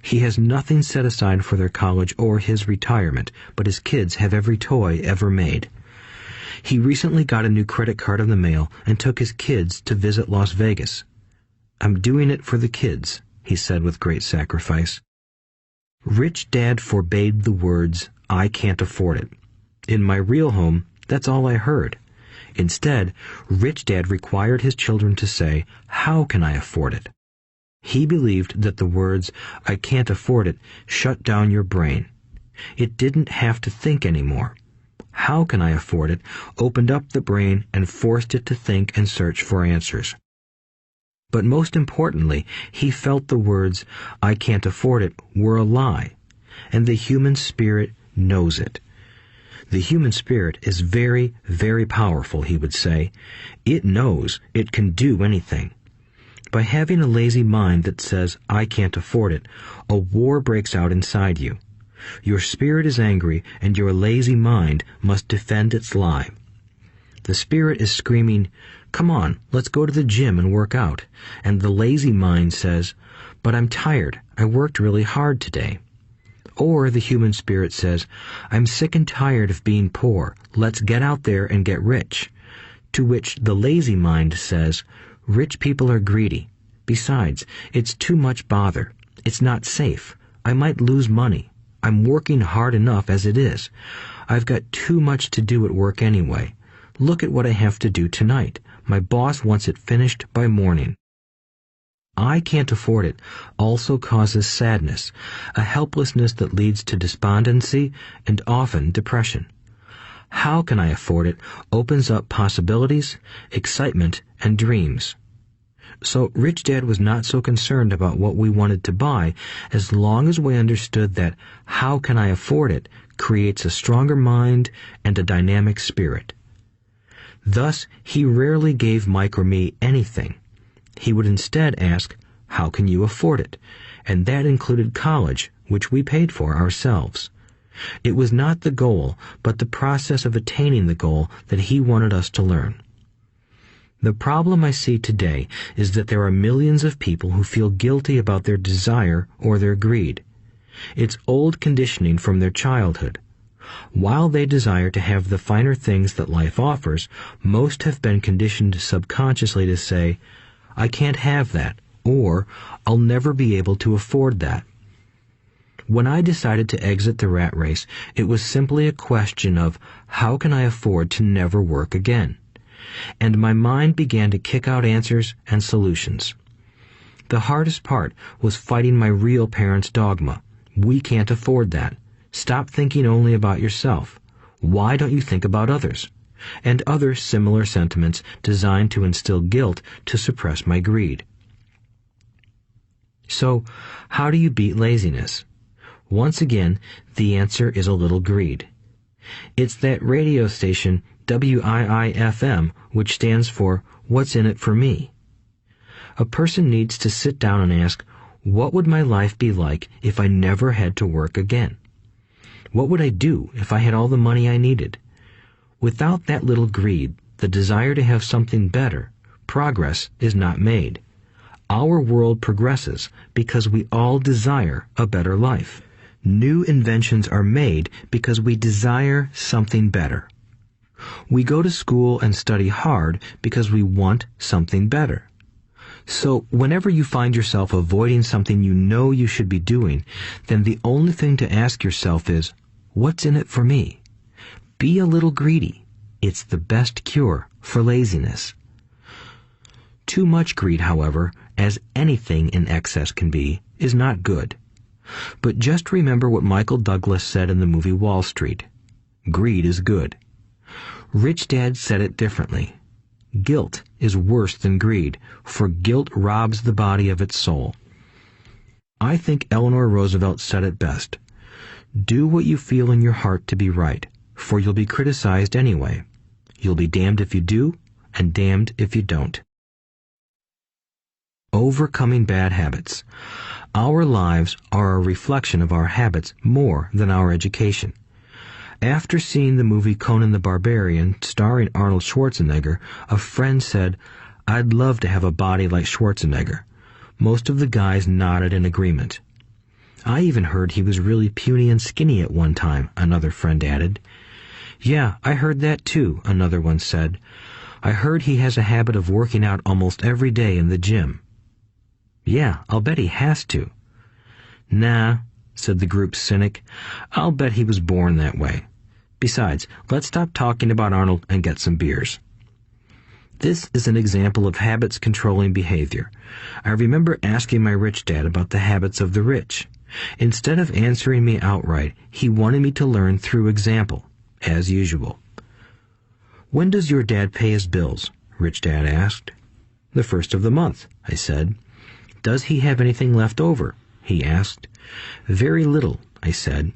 He has nothing set aside for their college or his retirement, but his kids have every toy ever made. He recently got a new credit card in the mail and took his kids to visit Las Vegas. I'm doing it for the kids, he said with great sacrifice. Rich Dad forbade the words, I can't afford it. In my real home, that's all I heard. Instead, Rich Dad required his children to say, how can I afford it? He believed that the words, I can't afford it, shut down your brain. It didn't have to think anymore. How can I afford it opened up the brain and forced it to think and search for answers. But most importantly, he felt the words, I can't afford it, were a lie, and the human spirit knows it. The human spirit is very, very powerful, he would say. It knows it can do anything. By having a lazy mind that says, I can't afford it, a war breaks out inside you. Your spirit is angry, and your lazy mind must defend its lie. The spirit is screaming, come on, let's go to the gym and work out. And the lazy mind says, but I'm tired. I worked really hard today. Or the human spirit says, I'm sick and tired of being poor. Let's get out there and get rich. To which the lazy mind says, rich people are greedy. Besides, it's too much bother. It's not safe. I might lose money. I'm working hard enough as it is. I've got too much to do at work anyway. Look at what I have to do tonight. My boss wants it finished by morning. I can't afford it also causes sadness, a helplessness that leads to despondency and often depression. How can I afford it opens up possibilities, excitement, and dreams. So Rich Dad was not so concerned about what we wanted to buy as long as we understood that how can I afford it creates a stronger mind and a dynamic spirit. Thus, he rarely gave Mike or me anything. He would instead ask, how can you afford it? And that included college, which we paid for ourselves. It was not the goal, but the process of attaining the goal that he wanted us to learn. The problem I see today is that there are millions of people who feel guilty about their desire or their greed. It's old conditioning from their childhood. While they desire to have the finer things that life offers, most have been conditioned subconsciously to say, I can't have that, or I'll never be able to afford that. When I decided to exit the rat race, it was simply a question of how can I afford to never work again? And my mind began to kick out answers and solutions. The hardest part was fighting my real parents' dogma. We can't afford that. Stop thinking only about yourself. Why don't you think about others? And other similar sentiments designed to instill guilt to suppress my greed. So, how do you beat laziness? Once again, the answer is a little greed. It's that radio station WIIFM, which stands for What's in it for me? A person needs to sit down and ask, what would my life be like if I never had to work again? What would I do if I had all the money I needed? Without that little greed, the desire to have something better, progress is not made. Our world progresses because we all desire a better life. New inventions are made because we desire something better. We go to school and study hard because we want something better. So whenever you find yourself avoiding something you know you should be doing, then the only thing to ask yourself is, what's in it for me? Be a little greedy. It's the best cure for laziness. Too much greed, however, as anything in excess can be, is not good. But just remember what Michael Douglas said in the movie Wall Street. Greed is good. Rich Dad said it differently. Guilt is worse than greed, for guilt robs the body of its soul. I think Eleanor Roosevelt said it best. Do what you feel in your heart to be right, for you'll be criticized anyway. You'll be damned if you do, and damned if you don't. Overcoming bad habits. Our lives are a reflection of our habits more than our education. After seeing the movie Conan the Barbarian, starring Arnold Schwarzenegger, a friend said, "I'd love to have a body like Schwarzenegger." Most of the guys nodded in agreement. "I even heard he was really puny and skinny at one time," another friend added. "Yeah, I heard that too," another one said. "I heard he has a habit of working out almost every day in the gym." "Yeah, I'll bet he has to." "Nah," said the group's cynic. "I'll bet he was born that way. Besides, let's stop talking about Arnold and get some beers." This is an example of habits controlling behavior. I remember asking my rich dad about the habits of the rich. Instead of answering me outright, he wanted me to learn through example, as usual. "When does your dad pay his bills?" Rich Dad asked. "The first of the month," I said. "Does he have anything left over?" he asked. "Very little," I said.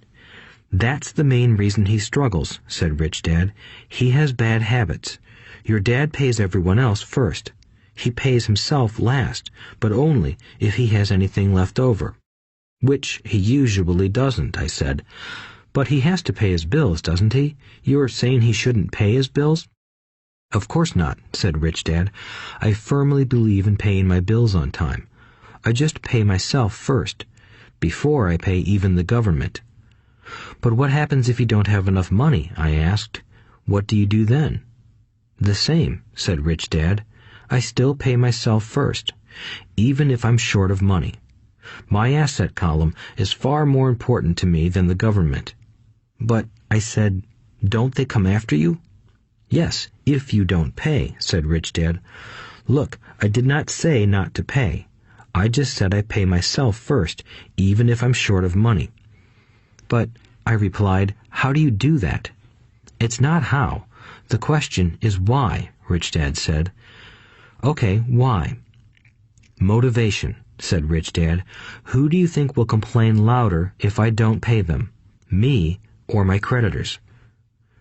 "That's the main reason he struggles," said Rich Dad. "He has bad habits. Your dad pays everyone else first. He pays himself last, but only if he has anything left over." "Which he usually doesn't," I said. "But he has to pay his bills, doesn't he? You're saying he shouldn't pay his bills?" "Of course not," said Rich Dad. "I firmly believe in paying my bills on time. I just pay myself first, before I pay even the government." "But what happens if you don't have enough money?" I asked. "What do you do then?" "The same," said Rich Dad. "I still pay myself first, even if I'm short of money. My asset column is far more important to me than the government." "But," I said, "don't they come after you?" "Yes, if you don't pay," said Rich Dad. "Look, I did not say not to pay. I just said I pay myself first, even if I'm short of money." "But," I replied, "how do you do that?" "It's not how. The question is why," Rich Dad said. "Okay, why?" "Motivation," said Rich Dad. "Who do you think will complain louder if I don't pay them? Me or my creditors?"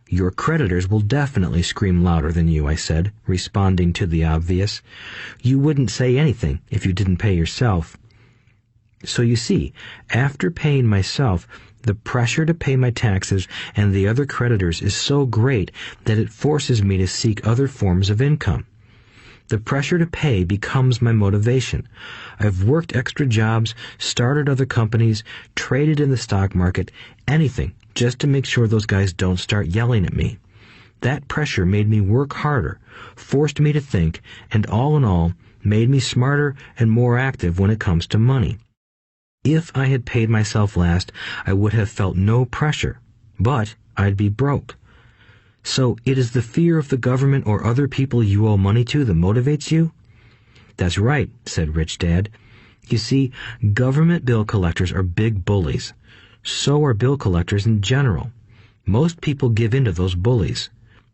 "Your creditors will definitely scream louder than you," I said, responding to the obvious. "You wouldn't say anything if you didn't pay yourself." So you see, after paying myself, the pressure to pay my taxes and the other creditors is so great that it forces me to seek other forms of income. The pressure to pay becomes my motivation. I've worked extra jobs, started other companies, traded in the stock market, anything, just to make sure those guys don't start yelling at me. That pressure made me work harder, forced me to think, and all in all, made me smarter and more active when it comes to money. If I had paid myself last, I would have felt no pressure, but I'd be broke. So it is the fear of the government or other people you owe money to that motivates you? "That's right," said Rich Dad. You see, government bill collectors are big bullies. So are bill collectors in general. Most people give in to those bullies.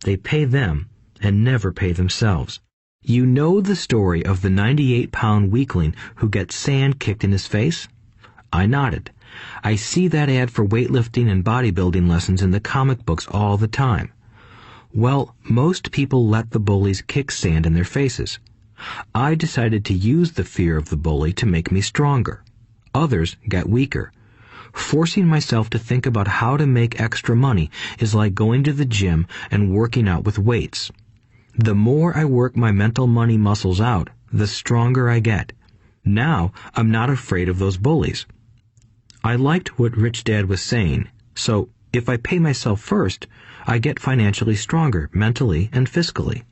They pay them and never pay themselves. You know the story of the 98-pound weakling who gets sand kicked in his face? I nodded. I see that ad for weightlifting and bodybuilding lessons in the comic books all the time. Well, most people let the bullies kick sand in their faces. I decided to use the fear of the bully to make me stronger. Others got weaker. Forcing myself to think about how to make extra money is like going to the gym and working out with weights. The more I work my mental money muscles out, the stronger I get. Now, I'm not afraid of those bullies. I liked what Rich Dad was saying, so if I pay myself first, I get financially stronger mentally and fiscally.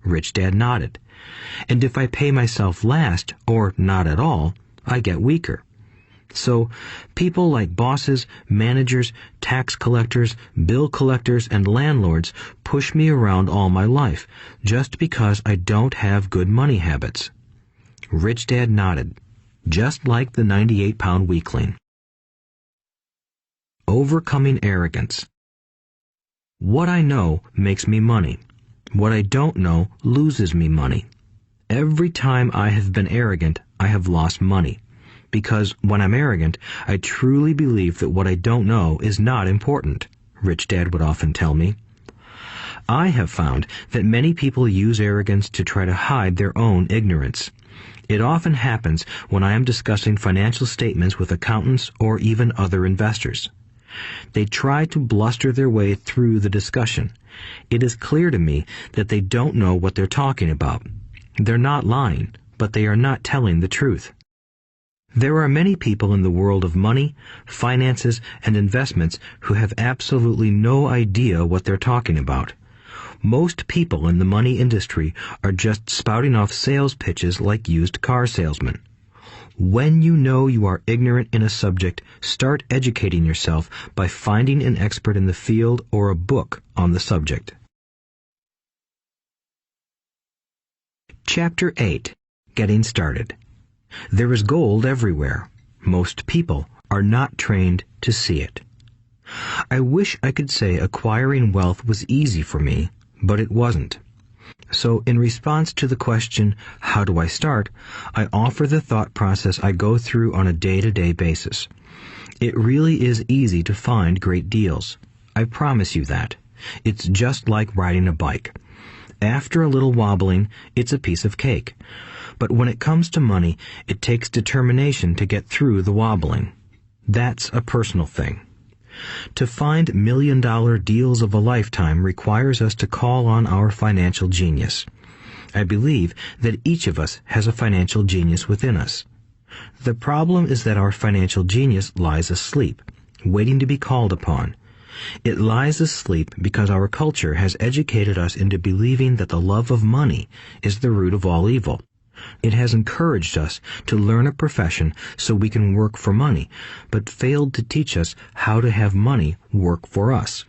Rich Dad nodded. And if I pay myself last, or not at all, I get weaker. So, people like bosses, managers, tax collectors, bill collectors, and landlords push me around all my life, just because I don't have good money habits. Rich Dad nodded, just like the 98-pound weakling. Overcoming arrogance. What I know makes me money. What I don't know loses me money. Every time I have been arrogant, I have lost money. Because when I'm arrogant, I truly believe that what I don't know is not important, Rich Dad would often tell me. I have found that many people use arrogance to try to hide their own ignorance. It often happens when I am discussing financial statements with accountants or even other investors. They try to bluster their way through the discussion. It is clear to me that they don't know what they're talking about. They're not lying, but they are not telling the truth. There are many people in the world of money, finances, and investments who have absolutely no idea what they're talking about. Most people in the money industry are just spouting off sales pitches like used car salesmen. When you know you are ignorant in a subject, start educating yourself by finding an expert in the field or a book on the subject. Chapter 8. Getting Started. There is gold everywhere. Most people are not trained to see it. I wish I could say acquiring wealth was easy for me, but it wasn't. So in response to the question, how do I start, I offer the thought process I go through on a day-to-day basis. It really is easy to find great deals. I promise you that. It's just like riding a bike. After a little wobbling, it's a piece of cake. But when it comes to money, it takes determination to get through the wobbling. That's a personal thing. To find million-dollar deals of a lifetime requires us to call on our financial genius. I believe that each of us has a financial genius within us. The problem is that our financial genius lies asleep, waiting to be called upon. It lies asleep because our culture has educated us into believing that the love of money is the root of all evil. It has encouraged us to learn a profession so we can work for money, but failed to teach us how to have money work for us.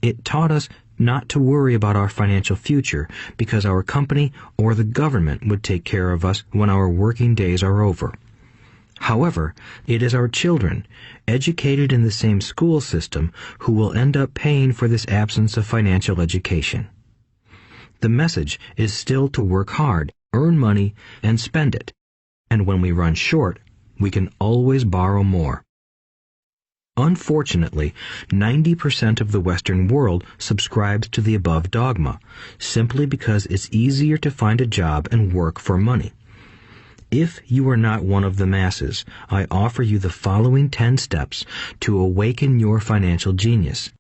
It taught us not to worry about our financial future because our company or the government would take care of us when our working days are over. However, it is our children, educated in the same school system, who will end up paying for this absence of financial education. The message is still to work hard, earn money, and spend it. And when we run short, we can always borrow more. Unfortunately, 90% of the Western world subscribes to the above dogma, simply because it's easier to find a job and work for money. If you are not one of the masses, I offer you the following 10 steps to awaken your financial genius.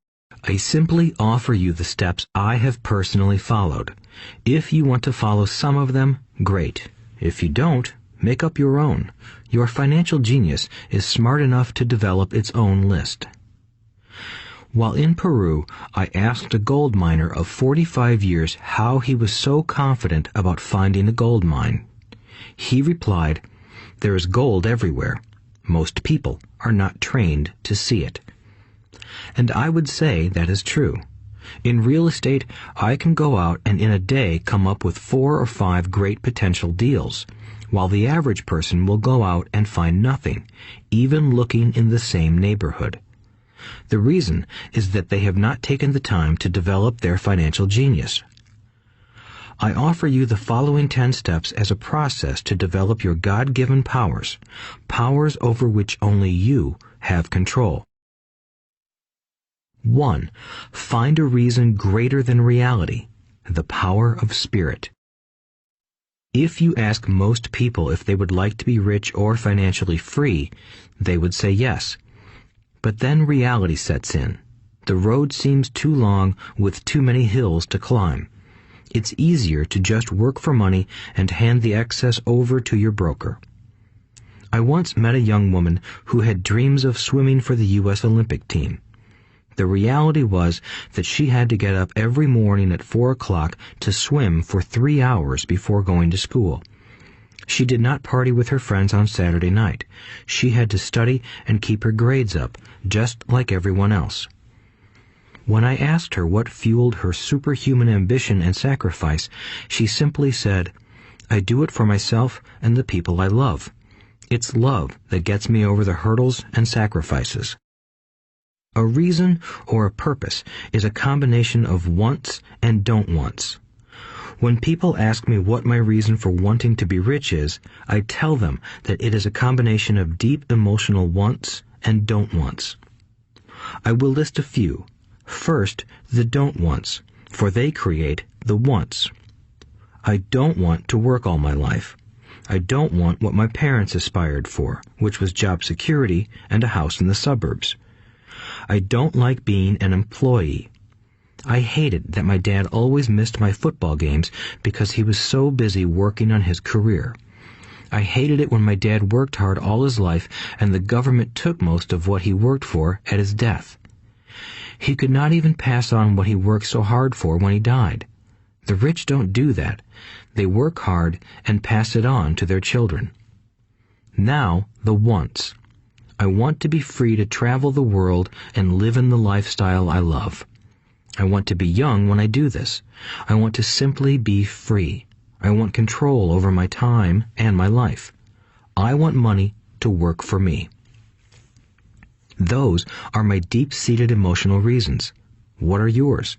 I simply offer you the steps I have personally followed. If you want to follow some of them, great. If you don't, make up your own. Your financial genius is smart enough to develop its own list. While in Peru, I asked a gold miner of 45 years how he was so confident about finding a gold mine. He replied, "There is gold everywhere. Most people are not trained to see it." And I would say that is true. In real estate, I can go out and in a day come up with 4 or 5 great potential deals, while the average person will go out and find nothing, even looking in the same neighborhood. The reason is that they have not taken the time to develop their financial genius. I offer you the following 10 steps as a process to develop your God-given powers, powers over which only you have control. 1. Find a reason greater than reality, the power of spirit. If you ask most people if they would like to be rich or financially free, they would say yes. But then reality sets in. The road seems too long with too many hills to climb. It's easier to just work for money and hand the excess over to your broker. I once met a young woman who had dreams of swimming for the U.S. Olympic team. The reality was that she had to get up every morning at 4 o'clock to swim for 3 hours before going to school. She did not party with her friends on Saturday night. She had to study and keep her grades up, just like everyone else. When I asked her what fueled her superhuman ambition and sacrifice, she simply said, "I do it for myself and the people I love. It's love that gets me over the hurdles and sacrifices." A reason or a purpose is a combination of wants and don't wants. When people ask me what my reason for wanting to be rich is, I tell them that it is a combination of deep emotional wants and don't wants. I will list a few. First, the don't wants, for they create the wants. I don't want to work all my life. I don't want what my parents aspired for, which was job security and a house in the suburbs. I don't like being an employee. I hated that my dad always missed my football games because he was so busy working on his career. I hated it when my dad worked hard all his life and the government took most of what he worked for at his death. He could not even pass on what he worked so hard for when he died. The rich don't do that. They work hard and pass it on to their children. Now, the wants. I want to be free to travel the world and live in the lifestyle I love. I want to be young when I do this. I want to simply be free. I want control over my time and my life. I want money to work for me. Those are my deep-seated emotional reasons. What are yours?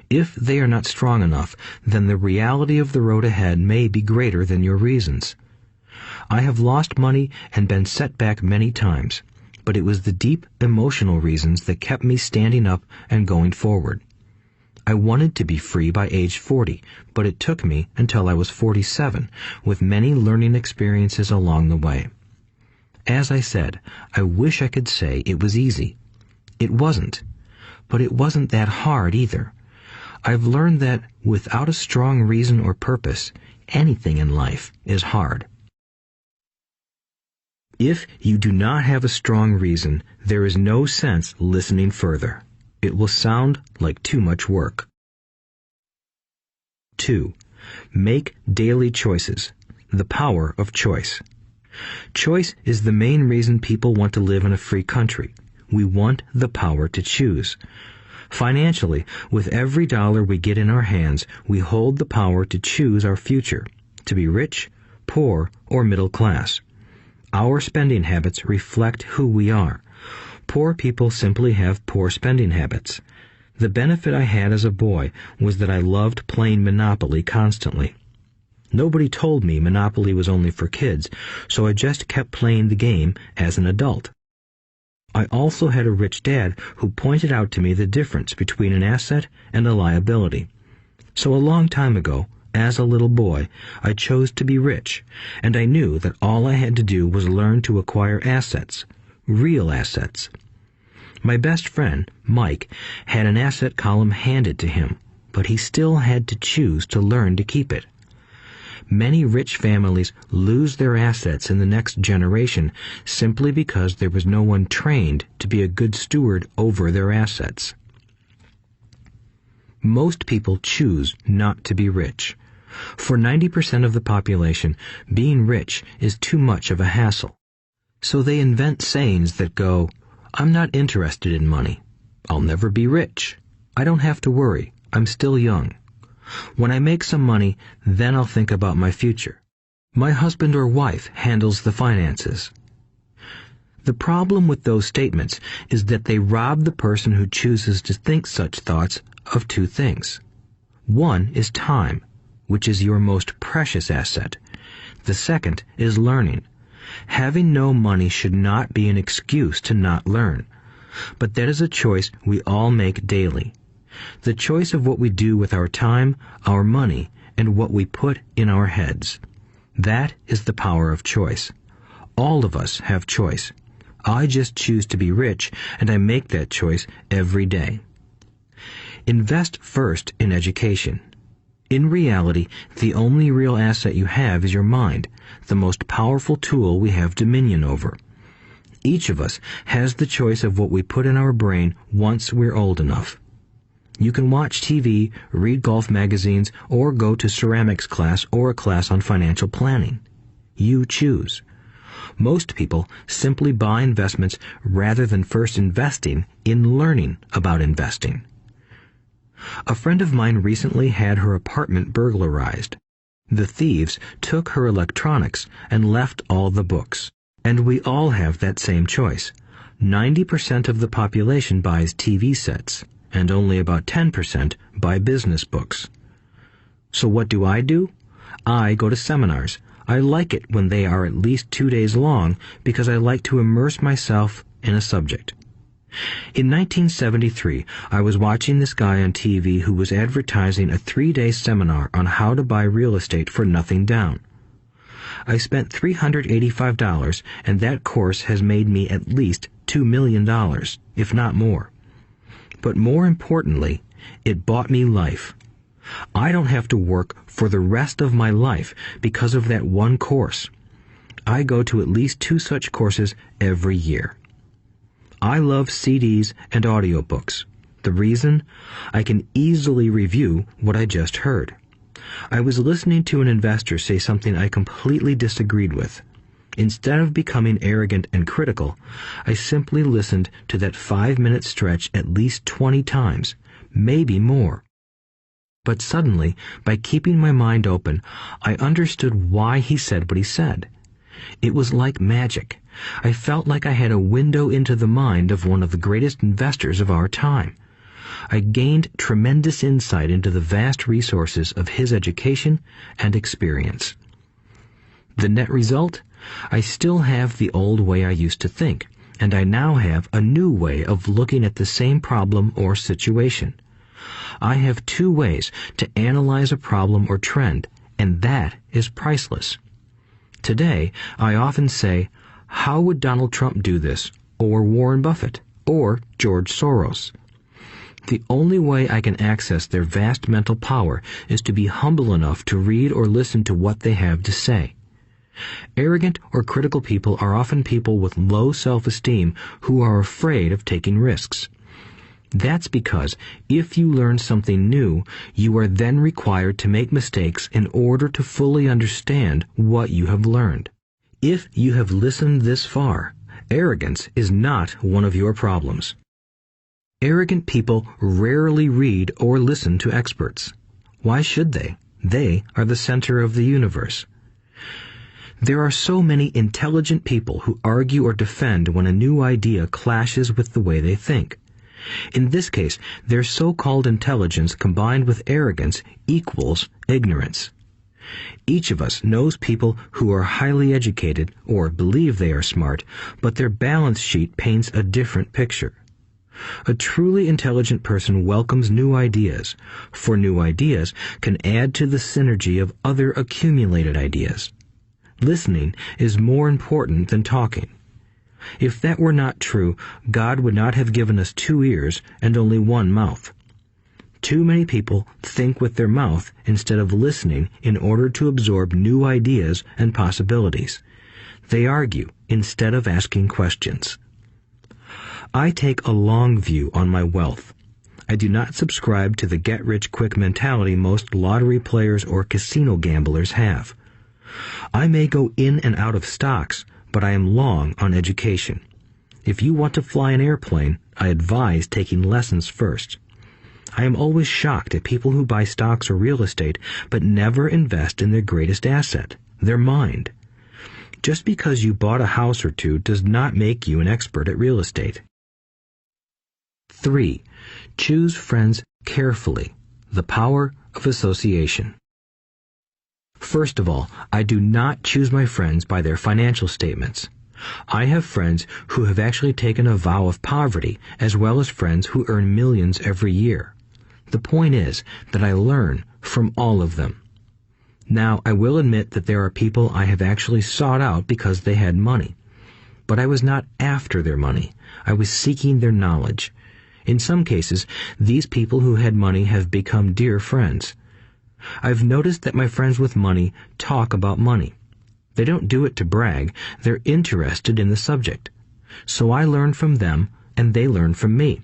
If they are not strong enough, then the reality of the road ahead may be greater than your reasons. I have lost money and been set back many times, but it was the deep emotional reasons that kept me standing up and going forward. I wanted to be free by age 40, but it took me until I was 47, with many learning experiences along the way. As I said, I wish I could say it was easy. It wasn't. But it wasn't that hard either. I've learned that without a strong reason or purpose, anything in life is hard. If you do not have a strong reason, there is no sense listening further. It will sound like too much work. 2. Make daily choices. The power of choice. Choice is the main reason people want to live in a free country. We want the power to choose. Financially, with every dollar we get in our hands, we hold the power to choose our future, to be rich, poor, or middle class. Our spending habits reflect who we are. Poor people simply have poor spending habits. The benefit I had as a boy was that I loved playing Monopoly constantly. Nobody told me Monopoly was only for kids, so I just kept playing the game as an adult. I also had a rich dad who pointed out to me the difference between an asset and a liability. So a long time ago, as a little boy, I chose to be rich, and I knew that all I had to do was learn to acquire assets, real assets. My best friend, Mike, had an asset column handed to him, but he still had to choose to learn to keep it. Many rich families lose their assets in the next generation simply because there was no one trained to be a good steward over their assets. Most people choose not to be rich. For 90% of the population, being rich is too much of a hassle. So they invent sayings that go, "I'm not interested in money. I'll never be rich. I don't have to worry. I'm still young. When I make some money, then I'll think about my future. My husband or wife handles the finances. The problem with those statements is that they rob the person who chooses to think such thoughts of two things. One is time, which is your most precious asset. The second is learning. Having no money should not be an excuse to not learn, but that is a choice we all make daily. The choice of what we do with our time, our money, and what we put in our heads. That is the power of choice. All of us have choice. I just choose to be rich, and I make that choice every day. Invest first in education. In reality, the only real asset you have is your mind, the most powerful tool we have dominion over. Each of us has the choice of what we put in our brain once we're old enough. You can watch TV, read golf magazines, or go to ceramics class or a class on financial planning. You choose. Most people simply buy investments rather than first investing in learning about investing. A friend of mine recently had her apartment burglarized. The thieves took her electronics and left all the books. And we all have that same choice. 90% of the population buys TV sets, and only about 10% buy business books. So what do? I go to seminars. I like it when they are at least 2 days long because I like to immerse myself in a subject. In 1973, I was watching this guy on TV who was advertising a 3-day seminar on how to buy real estate for nothing down. I spent $385, and that course has made me at least $2 million, if not more. But more importantly, it bought me life. I don't have to work for the rest of my life because of that one course. I go to at least 2 such courses every year. I love CDs and audiobooks. The reason? I can easily review what I just heard. I was listening to an investor say something I completely disagreed with. Instead of becoming arrogant and critical, I simply listened to that 5-minute stretch at least 20 times, maybe more. But suddenly, by keeping my mind open, I understood why he said what he said. It was like magic. I felt like I had a window into the mind of one of the greatest investors of our time. I gained tremendous insight into the vast resources of his education and experience. The net result? I still have the old way I used to think, and I now have a new way of looking at the same problem or situation. I have 2 ways to analyze a problem or trend, and that is priceless. Today, I often say, how would Donald Trump do this, or Warren Buffett, or George Soros? The only way I can access their vast mental power is to be humble enough to read or listen to what they have to say. Arrogant or critical people are often people with low self-esteem who are afraid of taking risks. That's because if you learn something new, you are then required to make mistakes in order to fully understand what you have learned. If you have listened this far, arrogance is not one of your problems. Arrogant people rarely read or listen to experts. Why should they? They are the center of the universe. There are so many intelligent people who argue or defend when a new idea clashes with the way they think. In this case, their so-called intelligence combined with arrogance equals ignorance. Each of us knows people who are highly educated or believe they are smart, but their balance sheet paints a different picture. A truly intelligent person welcomes new ideas, for new ideas can add to the synergy of other accumulated ideas. Listening is more important than talking. If that were not true, God would not have given us 2 ears and only 1 mouth. Too many people think with their mouth instead of listening in order to absorb new ideas and possibilities. They argue instead of asking questions. I take a long view on my wealth. I do not subscribe to the get-rich-quick mentality most lottery players or casino gamblers have. I may go in and out of stocks, but I am long on education. If you want to fly an airplane, I advise taking lessons first. I am always shocked at people who buy stocks or real estate but never invest in their greatest asset, their mind. Just because you bought a house or two does not make you an expert at real estate. 3. Choose friends carefully. The power of association. First of all, I do not choose my friends by their financial statements. I have friends who have actually taken a vow of poverty, as well as friends who earn millions every year. The point is that I learn from all of them. Now, I will admit that there are people I have actually sought out because they had money. But I was not after their money. I was seeking their knowledge. In some cases, these people who had money have become dear friends. I've noticed that my friends with money talk about money. They don't do it to brag. They're interested in the subject. So I learn from them, and they learn from me.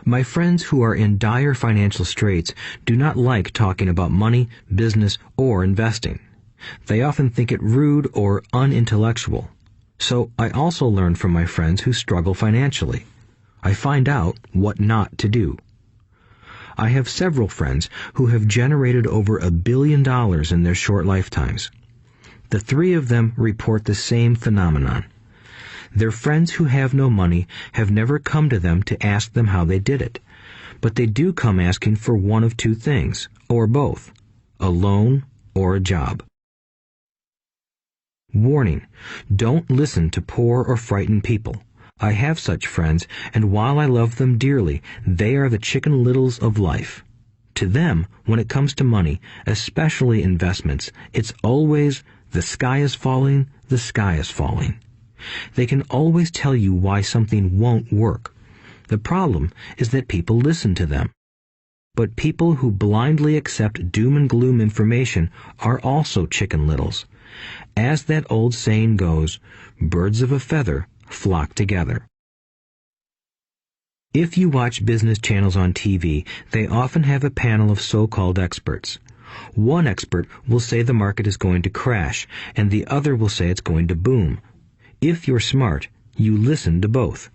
My friends who are in dire financial straits do not like talking about money, business, or investing. They often think it rude or unintellectual. So I also learn from my friends who struggle financially. I find out what not to do. I have several friends who have generated over $1 billion in their short lifetimes. The 3 of them report the same phenomenon. Their friends who have no money have never come to them to ask them how they did it, but they do come asking for one of 2 things, or both, a loan or a job. Warning: don't listen to poor or frightened people. I have such friends, and while I love them dearly, they are the Chicken Littles of life. To them, when it comes to money, especially investments, it's always, the sky is falling, the sky is falling. They can always tell you why something won't work. The problem is that people listen to them. But people who blindly accept doom and gloom information are also Chicken Littles. As that old saying goes, birds of a feather flock together. If you watch business channels on TV, they often have a panel of so-called experts. One expert will say the market is going to crash, and the other will say it's going to boom. If you're smart, you listen to both.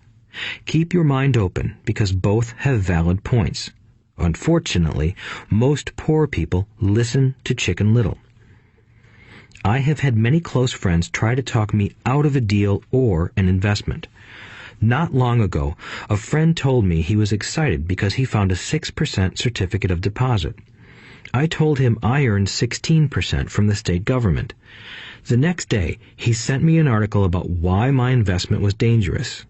Keep your mind open, because both have valid points. Unfortunately, most poor people listen to Chicken Little. I have had many close friends try to talk me out of a deal or an investment. Not long ago, a friend told me he was excited because he found a 6% certificate of deposit. I told him I earned 16% from the state government. The next day, he sent me an article about why my investment was dangerous.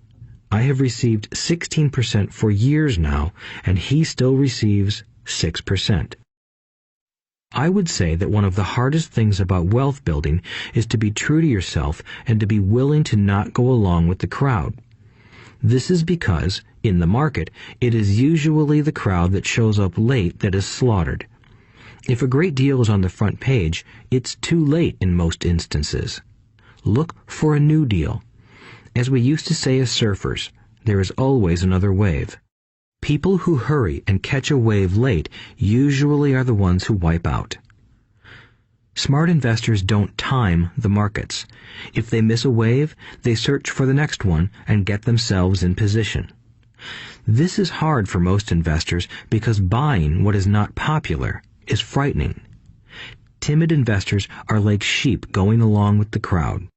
I have received 16% for years now, and he still receives 6%. I would say that one of the hardest things about wealth building is to be true to yourself and to be willing to not go along with the crowd. This is because, in the market, it is usually the crowd that shows up late that is slaughtered. If a great deal is on the front page, it's too late in most instances. Look for a new deal. As we used to say as surfers, there is always another wave. People who hurry and catch a wave late usually are the ones who wipe out. Smart investors don't time the markets. If they miss a wave, they search for the next one and get themselves in position. This is hard for most investors because buying what is not popular is frightening. Timid investors are like sheep going along with the crowd.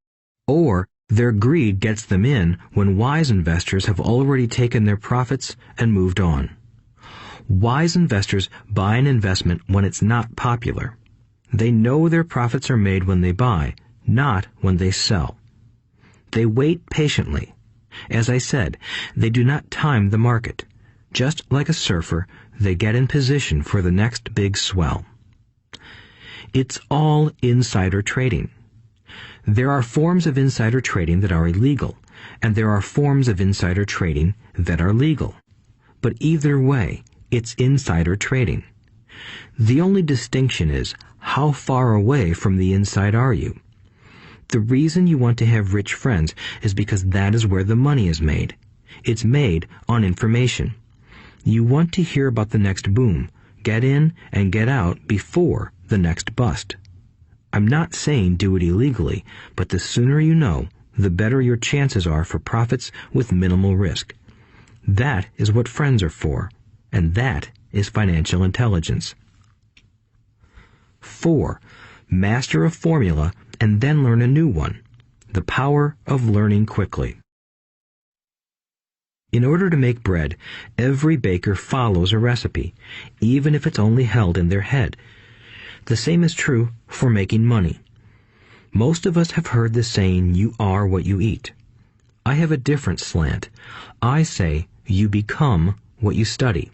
Or their greed gets them in when wise investors have already taken their profits and moved on. Wise investors buy an investment when it's not popular. They know their profits are made when they buy, not when they sell. They wait patiently. As I said, they do not time the market. Just like a surfer, they get in position for the next big swell. It's all insider trading. There are forms of insider trading that are illegal, and there are forms of insider trading that are legal. But either way, it's insider trading. The only distinction is, how far away from the inside are you? The reason you want to have rich friends is because that is where the money is made. It's made on information. You want to hear about the next boom, get in and get out before the next bust. I'm not saying do it illegally, but the sooner you know, the better your chances are for profits with minimal risk. That is what friends are for, and that is financial intelligence. 4. Master a formula and then learn a new one. The power of learning quickly. In order to make bread, every baker follows a recipe, even if it's only held in their head. The same is true for making money. Most of us have heard the saying, "You are what you eat." I have a different slant. I say, "You become what you study."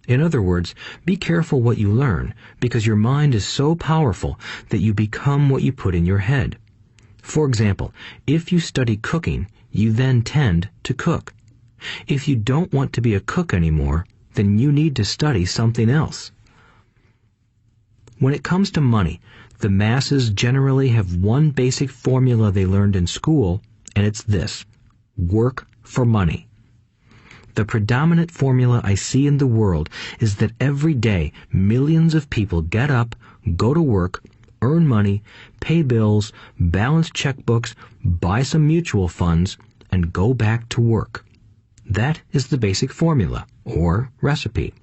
In other words, be careful what you learn, because your mind is so powerful that you become what you put in your head. For example, if you study cooking, you then tend to cook. If you don't want to be a cook anymore, then you need to study something else. When it comes to money, the masses generally have one basic formula they learned in school, and it's this: work for money. The predominant formula I see in the world is that every day millions of people get up, go to work, earn money, pay bills, balance checkbooks, buy some mutual funds, and go back to work. That is the basic formula, or recipe.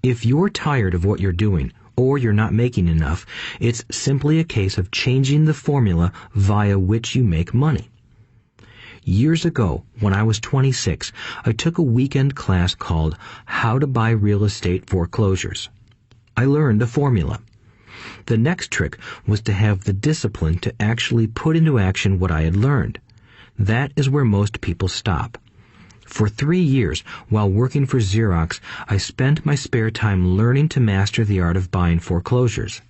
If you're tired of what you're doing, or you're not making enough, it's simply a case of changing the formula via which you make money. Years ago, when I was 26, I took a weekend class called How to Buy Real Estate Foreclosures. I learned a formula. The next trick was to have the discipline to actually put into action what I had learned. That is where most people stop. For 3 years, while working for Xerox, I spent my spare time learning to master the art of buying foreclosures.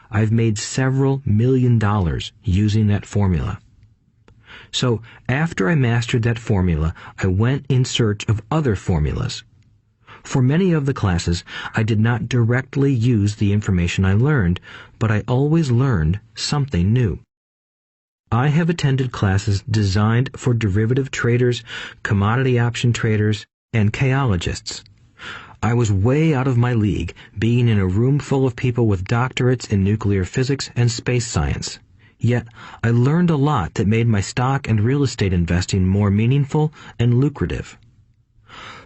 I've made several $1 million using that formula. So, after I mastered that formula, I went in search of other formulas. For many of the classes, I did not directly use the information I learned, but I always learned something new. I have attended classes designed for derivative traders, commodity option traders, and chaologists. I was way out of my league, being in a room full of people with doctorates in nuclear physics and space science. Yet, I learned a lot that made my stock and real estate investing more meaningful and lucrative.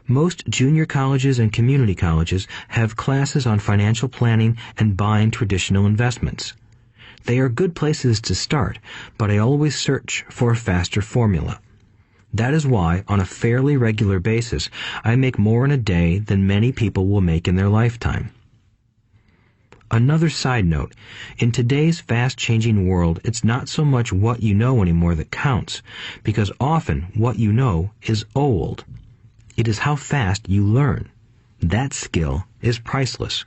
Most junior colleges and community colleges have classes on financial planning and buying traditional investments. They are good places to start, but I always search for a faster formula. That is why, on a fairly regular basis, I make more in a day than many people will make in their lifetime. Another side note, in today's fast-changing world, it's not so much what you know anymore that counts, because often what you know is old. It is how fast you learn. That skill is priceless.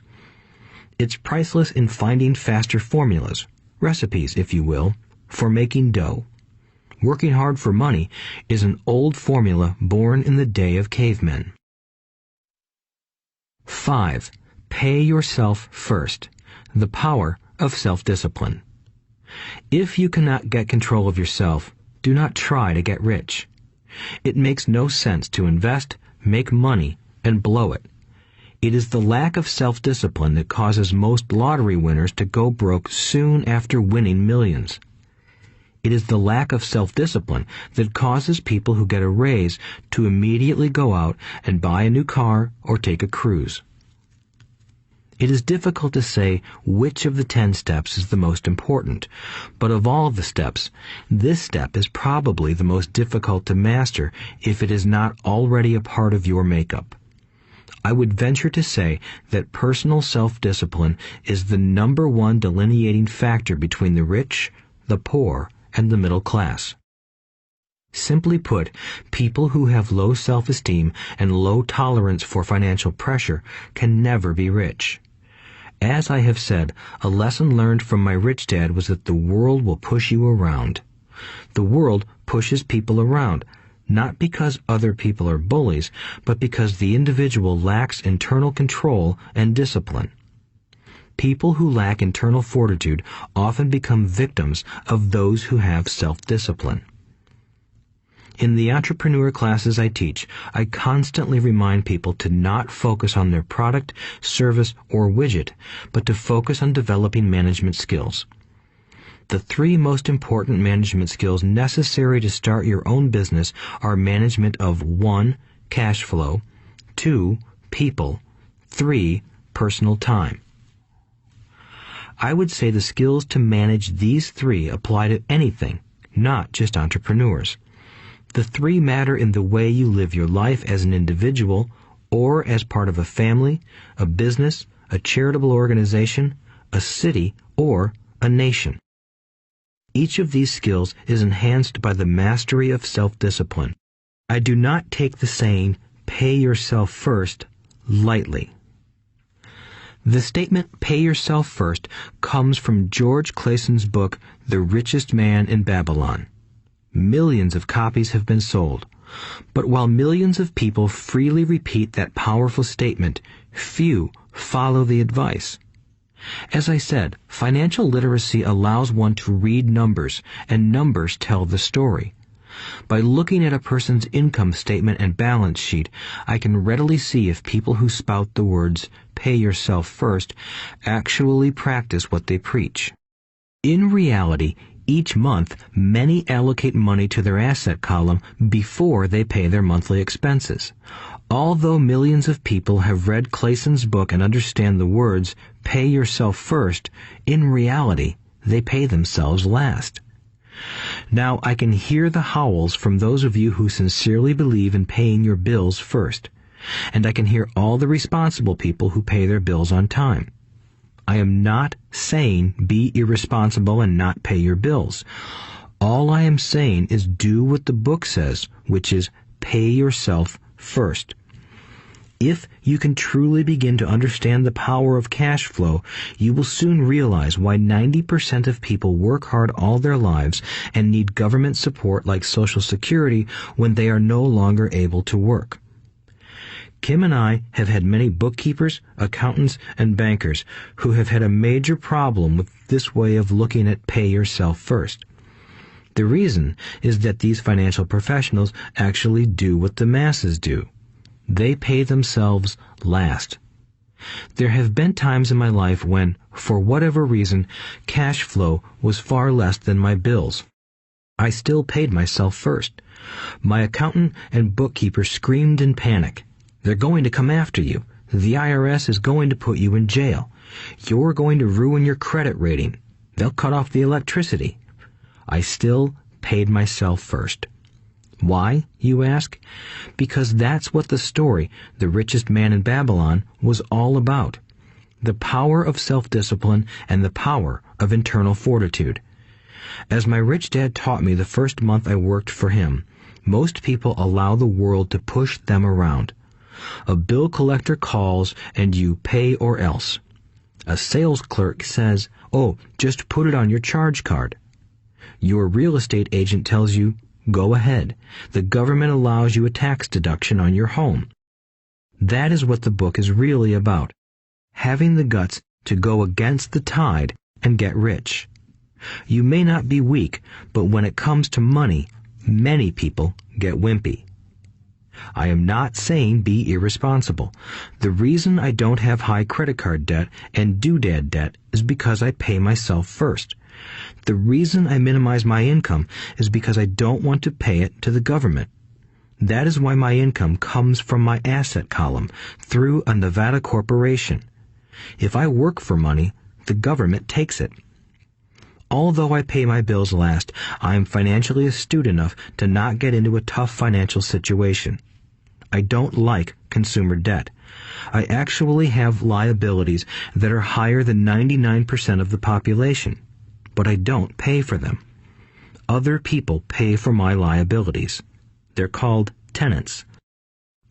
It's priceless in finding faster formulas, recipes, if you will, for making dough. Working hard for money is an old formula born in the day of cavemen. 5. Pay yourself first. The power of self-discipline. If you cannot get control of yourself, do not try to get rich. It makes no sense to invest, make money, and blow it. It is the lack of self-discipline that causes most lottery winners to go broke soon after winning millions. It is the lack of self-discipline that causes people who get a raise to immediately go out and buy a new car or take a cruise. It is difficult to say which of the 10 steps is the most important, but of all the steps, this step is probably the most difficult to master if it is not already a part of your makeup. I would venture to say that personal self-discipline is the number one delineating factor between the rich, the poor, and the middle class. Simply put, people who have low self-esteem and low tolerance for financial pressure can never be rich. As I have said, a lesson learned from my rich dad was that the world will push you around. The world pushes people around, not because other people are bullies, but because the individual lacks internal control and discipline. People who lack internal fortitude often become victims of those who have self-discipline. In the entrepreneur classes I teach, I constantly remind people to not focus on their product, service, or widget, but to focus on developing management skills. The 3 most important management skills necessary to start your own business are management of 1. Cash flow, 2. people. 3, personal time. I would say the skills to manage these 3 apply to anything, not just entrepreneurs. The 3 matter in the way you live your life as an individual or as part of a family, a business, a charitable organization, a city, or a nation. Each of these skills is enhanced by the mastery of self-discipline. I do not take the saying, "pay yourself first," lightly. The statement, "pay yourself first," comes from George Clayson's book, The Richest Man in Babylon. Millions of copies have been sold. But while millions of people freely repeat that powerful statement, few follow the advice. As I said, financial literacy allows one to read numbers, and numbers tell the story. By looking at a person's income statement and balance sheet, I can readily see if people who spout the words, "pay yourself first," actually practice what they preach. In reality, each month, many allocate money to their asset column before they pay their monthly expenses. Although millions of people have read Clayson's book and understand the words, "pay yourself first," in reality, they pay themselves last. Now, I can hear the howls from those of you who sincerely believe in paying your bills first, and I can hear all the responsible people who pay their bills on time. I am not saying be irresponsible and not pay your bills. All I am saying is do what the book says, which is pay yourself first. If you can truly begin to understand the power of cash flow, you will soon realize why 90% of people work hard all their lives and need government support like Social Security when they are no longer able to work. Kim and I have had many bookkeepers, accountants, and bankers who have had a major problem with this way of looking at pay yourself first. The reason is that these financial professionals actually do what the masses do. They pay themselves last. There have been times in my life when, for whatever reason, cash flow was far less than my bills. I still paid myself first. My accountant and bookkeeper screamed in panic. "They're going to come after you. The IRS is going to put you in jail. You're going to ruin your credit rating. They'll cut off the electricity." I still paid myself first. Why, you ask? Because that's what the story, The Richest Man in Babylon, was all about. The power of self-discipline and the power of internal fortitude. As my rich dad taught me the first month I worked for him, most people allow the world to push them around. A bill collector calls and you pay or else. A sales clerk says, "Oh, just put it on your charge card." Your real estate agent tells you, "Go ahead. The government allows you a tax deduction on your home." That is what the book is really about. Having the guts to go against the tide and get rich. You may not be weak, but when it comes to money, many people get wimpy. I am not saying be irresponsible. The reason I don't have high credit card debt and doodad debt is because I pay myself first. The reason I minimize my income is because I don't want to pay it to the government. That is why my income comes from my asset column through a Nevada corporation. If I work for money, the government takes it. Although I pay my bills last, I am financially astute enough to not get into a tough financial situation. I don't like consumer debt. I actually have liabilities that are higher than 99% of the population, but I don't pay for them. Other people pay for my liabilities. They're called tenants.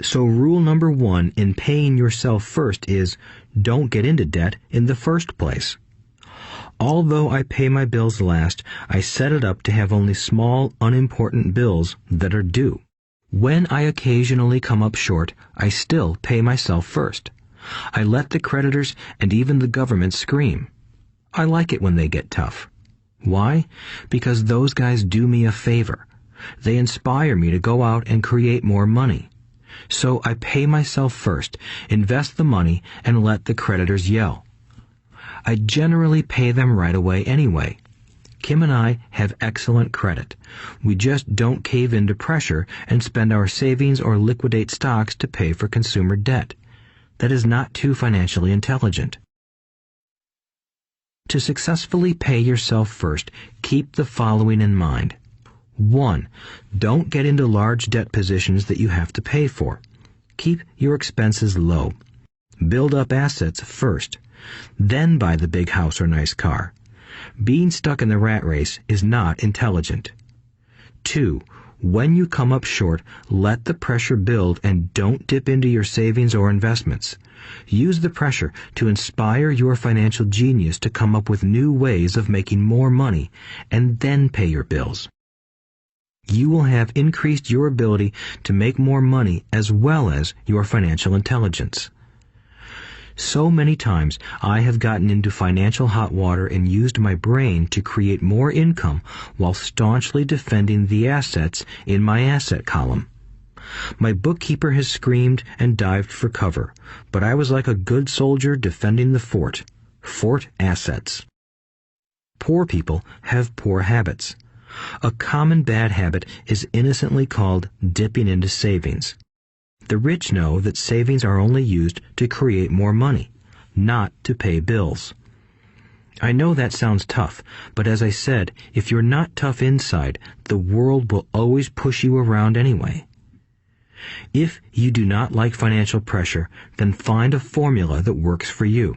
So rule number 1 in paying yourself first is don't get into debt in the first place. Although I pay my bills last, I set it up to have only small, unimportant bills that are due. When I occasionally come up short, I still pay myself first. I let the creditors and even the government scream. I like it when they get tough. Why? Because those guys do me a favor. They inspire me to go out and create more money. So I pay myself first, invest the money, and let the creditors yell. I generally pay them right away anyway. Kim and I have excellent credit. We just don't cave into pressure and spend our savings or liquidate stocks to pay for consumer debt. that is not too financially intelligent. To successfully pay yourself first, keep the following in mind. 1. Don't get into large debt positions that you have to pay for. Keep your expenses low. Build up assets first. Then buy the big house or nice car. Being stuck in the rat race is not intelligent. 2. When you come up short, let the pressure build and don't dip into your savings or investments. Use the pressure to inspire your financial genius to come up with new ways of making more money and then pay your bills. You will have increased your ability to make more money as well as your financial intelligence. So many times I have gotten into financial hot water and used my brain to create more income while staunchly defending the assets in my asset column. My bookkeeper has screamed and dived for cover, but I was like a good soldier defending the fort. Fort assets. Poor people have poor habits. A common bad habit is innocently called dipping into savings. The rich know that savings are only used to create more money, not to pay bills. I know that sounds tough, but as I said, if you're not tough inside, the world will always push you around anyway. If you do not like financial pressure, then find a formula that works for you.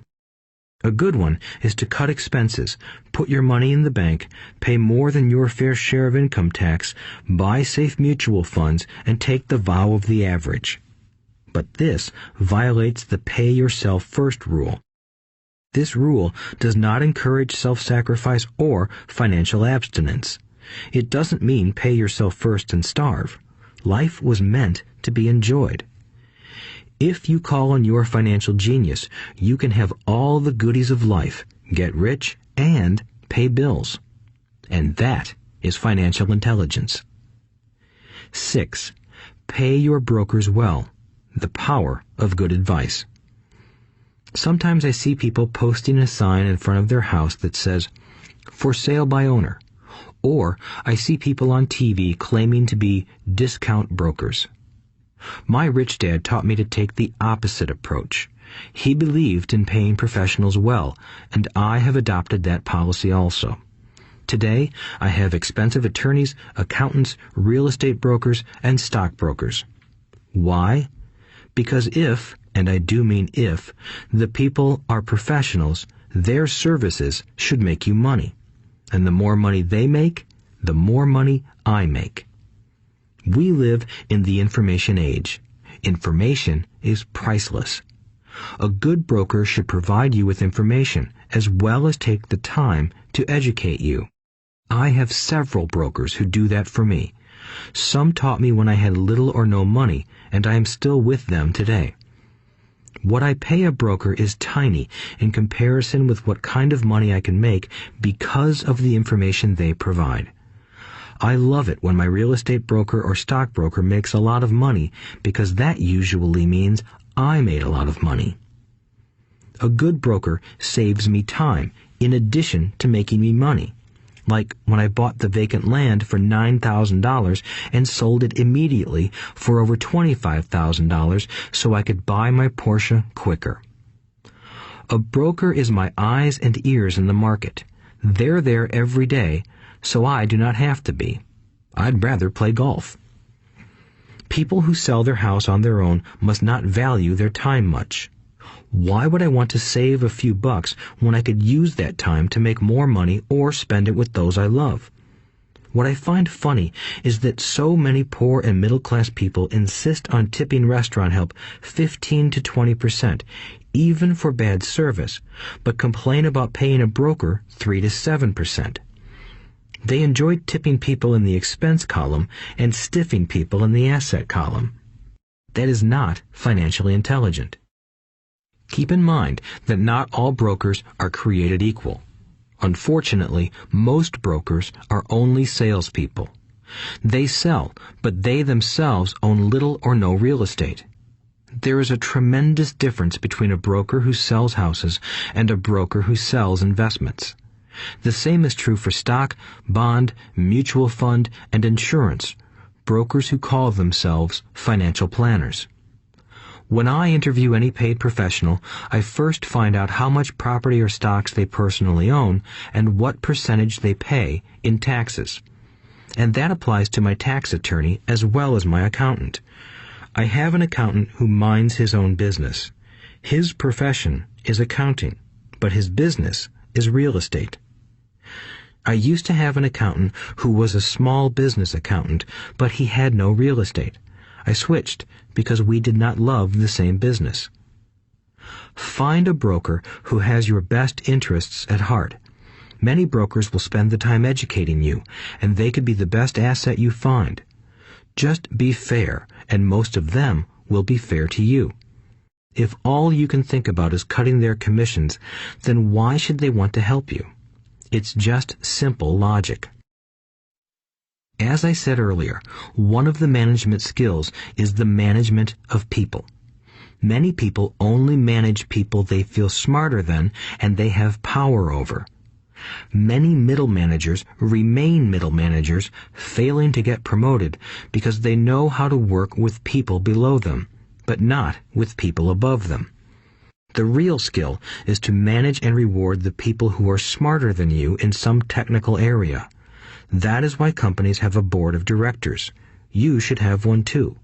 A good one is to cut expenses, put your money in the bank, pay more than your fair share of income tax, buy safe mutual funds, and take the vow of the average. But this violates the pay yourself first rule. This rule does not encourage self-sacrifice or financial abstinence. It doesn't mean pay yourself first and starve. Life was meant to be enjoyed. If you call on your financial genius, you can have all the goodies of life, get rich, and pay bills. And that is financial intelligence. 6. Pay your brokers well. The power of good advice. Sometimes I see people posting a sign in front of their house that says, "For sale by owner." Or I see people on TV claiming to be discount brokers. My rich dad taught me to take the opposite approach. He believed in paying professionals well, and I have adopted that policy also. Today, I have expensive attorneys, accountants, real estate brokers, and stockbrokers. Why? Because if, and I do mean if, the people are professionals, their services should make you money. And the more money they make, the more money I make. We live in the information age. Information is priceless. A good broker should provide you with information as well as take the time to educate you. I have several brokers who do that for me. Some taught me when I had little or no money, and I am still with them today. What I pay a broker is tiny in comparison with what kind of money I can make because of the information they provide. I love it when my real estate broker or stockbroker makes a lot of money because that usually means I made a lot of money. A good broker saves me time in addition to making me money. Like when I bought the vacant land for $9,000 and sold it immediately for over $25,000 so I could buy my Porsche quicker. A broker is my eyes and ears in the market. They're there every day, so I do not have to be. I'd rather play golf. People who sell their house on their own must not value their time much. Why would I want to save a few bucks when I could use that time to make more money or spend it with those I love? What I find funny is that so many poor and middle-class people insist on tipping restaurant help 15 to 20%, even for bad service, but complain about paying a broker 3 to 7%. They enjoy tipping people in the expense column and stiffing people in the asset column. That is not financially intelligent. Keep in mind that not all brokers are created equal. Unfortunately, most brokers are only salespeople. They sell, but they themselves own little or no real estate. There is a tremendous difference between a broker who sells houses and a broker who sells investments. The same is true for stock, bond, mutual fund, and insurance, brokers who call themselves financial planners. When I interview any paid professional, I first find out how much property or stocks they personally own and what percentage they pay in taxes. And that applies to my tax attorney as well as my accountant. I have an accountant who minds his own business. His profession is accounting, but his business is real estate. I used to have an accountant who was a small business accountant, but he had no real estate. I switched because we did not love the same business. Find a broker who has your best interests at heart. Many brokers will spend the time educating you, and they could be the best asset you find. Just be fair, and most of them will be fair to you. If all you can think about is cutting their commissions, then why should they want to help you? It's just simple logic. As I said earlier, one of the management skills is the management of people. Many people only manage people they feel smarter than and they have power over. Many middle managers remain middle managers, failing to get promoted because they know how to work with people below them, but not with people above them. The real skill is to manage and reward the people who are smarter than you in some technical area. That is why companies have a board of directors. You should have one too.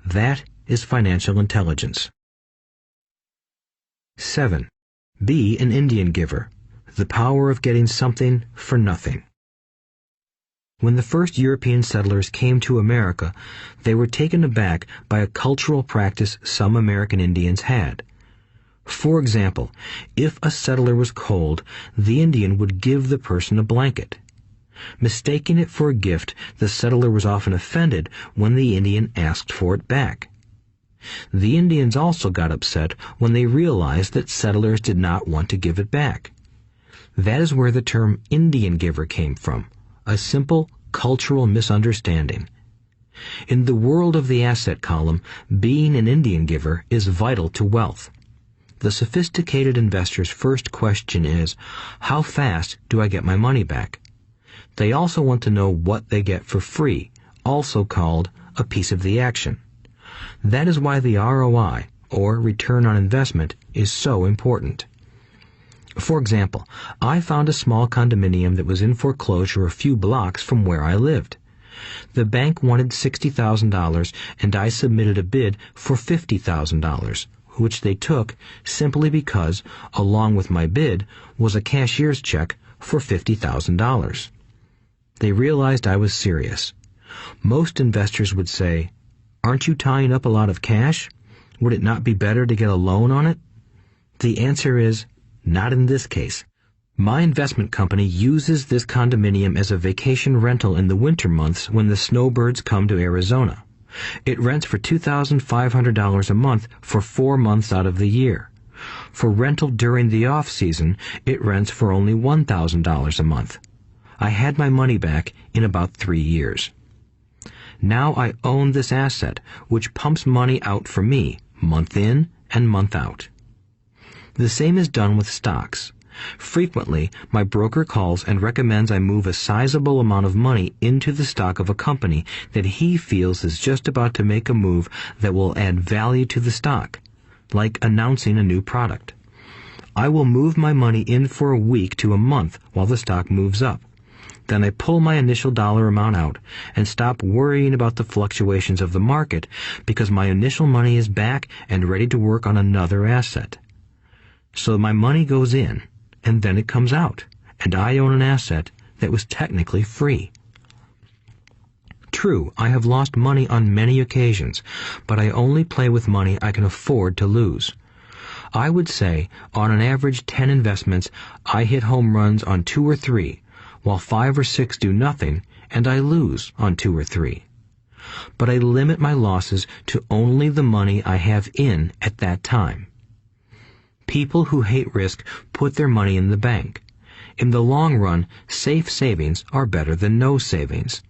That is financial intelligence. 7. Be an Indian giver. The power of getting something for nothing. When the first European settlers came to America, they were taken aback by a cultural practice some American Indians had. For example, if a settler was cold, the Indian would give the person a blanket. Mistaking it for a gift, the settler was often offended when the Indian asked for it back. The Indians also got upset when they realized that settlers did not want to give it back. That is where the term Indian giver came from, a simple cultural misunderstanding. In the world of the asset column, being an Indian giver is vital to wealth. The sophisticated investor's first question is, how fast do I get my money back? They also want to know what they get for free, also called a piece of the action. That is why the ROI, or return on investment, is so important. For example, I found a small condominium that was in foreclosure a few blocks from where I lived. The bank wanted $60,000 and I submitted a bid for $50,000, which they took simply because, along with my bid, was a cashier's check for $50,000. They realized I was serious. Most investors would say, "Aren't you tying up a lot of cash? Would it not be better to get a loan on it?" The answer is, not in this case. My investment company uses this condominium as a vacation rental in the winter months when the snowbirds come to Arizona. It rents for $2,500 a month for 4 months out of the year. For rental during the off-season, it rents for only $1,000 a month. I had my money back in about 3 years. Now I own this asset, which pumps money out for me, month in and month out. The same is done with stocks. Frequently, my broker calls and recommends I move a sizable amount of money into the stock of a company that he feels is just about to make a move that will add value to the stock, like announcing a new product. I will move my money in for a week to a month while the stock moves up. Then I pull my initial dollar amount out and stop worrying about the fluctuations of the market because my initial money is back and ready to work on another asset. So my money goes in, and then it comes out, and I own an asset that was technically free. True, I have lost money on many occasions, but I only play with money I can afford to lose. I would say, on an average 10 investments, I hit home runs on 2 or 3, while 5 or 6 do nothing, and I lose on 2 or 3. But I limit my losses to only the money I have in at that time. People who hate risk put their money in the bank. In the long run, safe savings are better than no savings.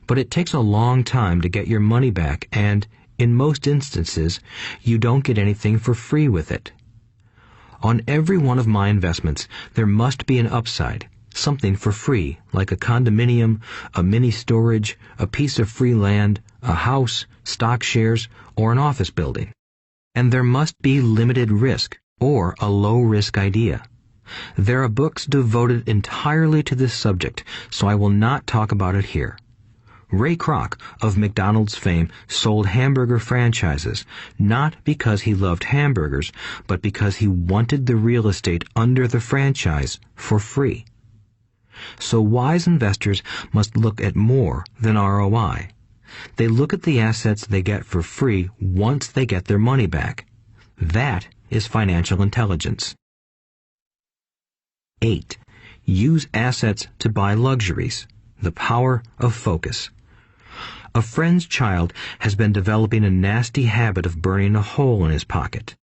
But it takes a long time to get your money back, and, in most instances, you don't get anything for free with it. On every one of my investments, there must be an upside, something for free, like a condominium, a mini storage, a piece of free land, a house, stock shares, or an office building. and there must be limited risk or a low-risk idea. There are books devoted entirely to this subject, so I will not talk about it here. Ray Kroc, of McDonald's fame, sold hamburger franchises, not because he loved hamburgers, but because he wanted the real estate under the franchise for free. So wise investors must look at more than ROI. They look at the assets they get for free once they get their money back. That is financial intelligence. 8. Use assets to buy luxuries. The power of focus. A friend's child has been developing a nasty habit of burning a hole in his pocket.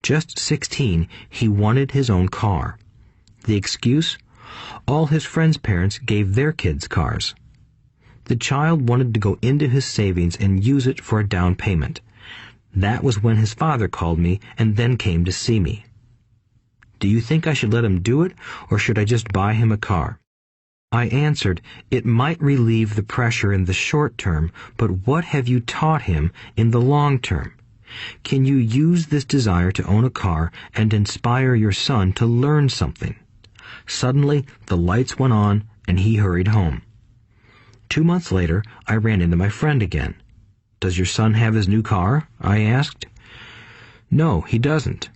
Just 16, he wanted his own car. The excuse? All his friends' parents gave their kids cars. The child wanted to go into his savings and use it for a down payment. That was when his father called me and then came to see me. Do you think I should let him do it, or should I just buy him a car? I answered, it might relieve the pressure in the short term, but what have you taught him in the long term? Can you use this desire to own a car and inspire your son to learn something? Suddenly, the lights went on and he hurried home. 2 months later, I ran into my friend again. Does your son have his new car? I asked. No, he doesn't,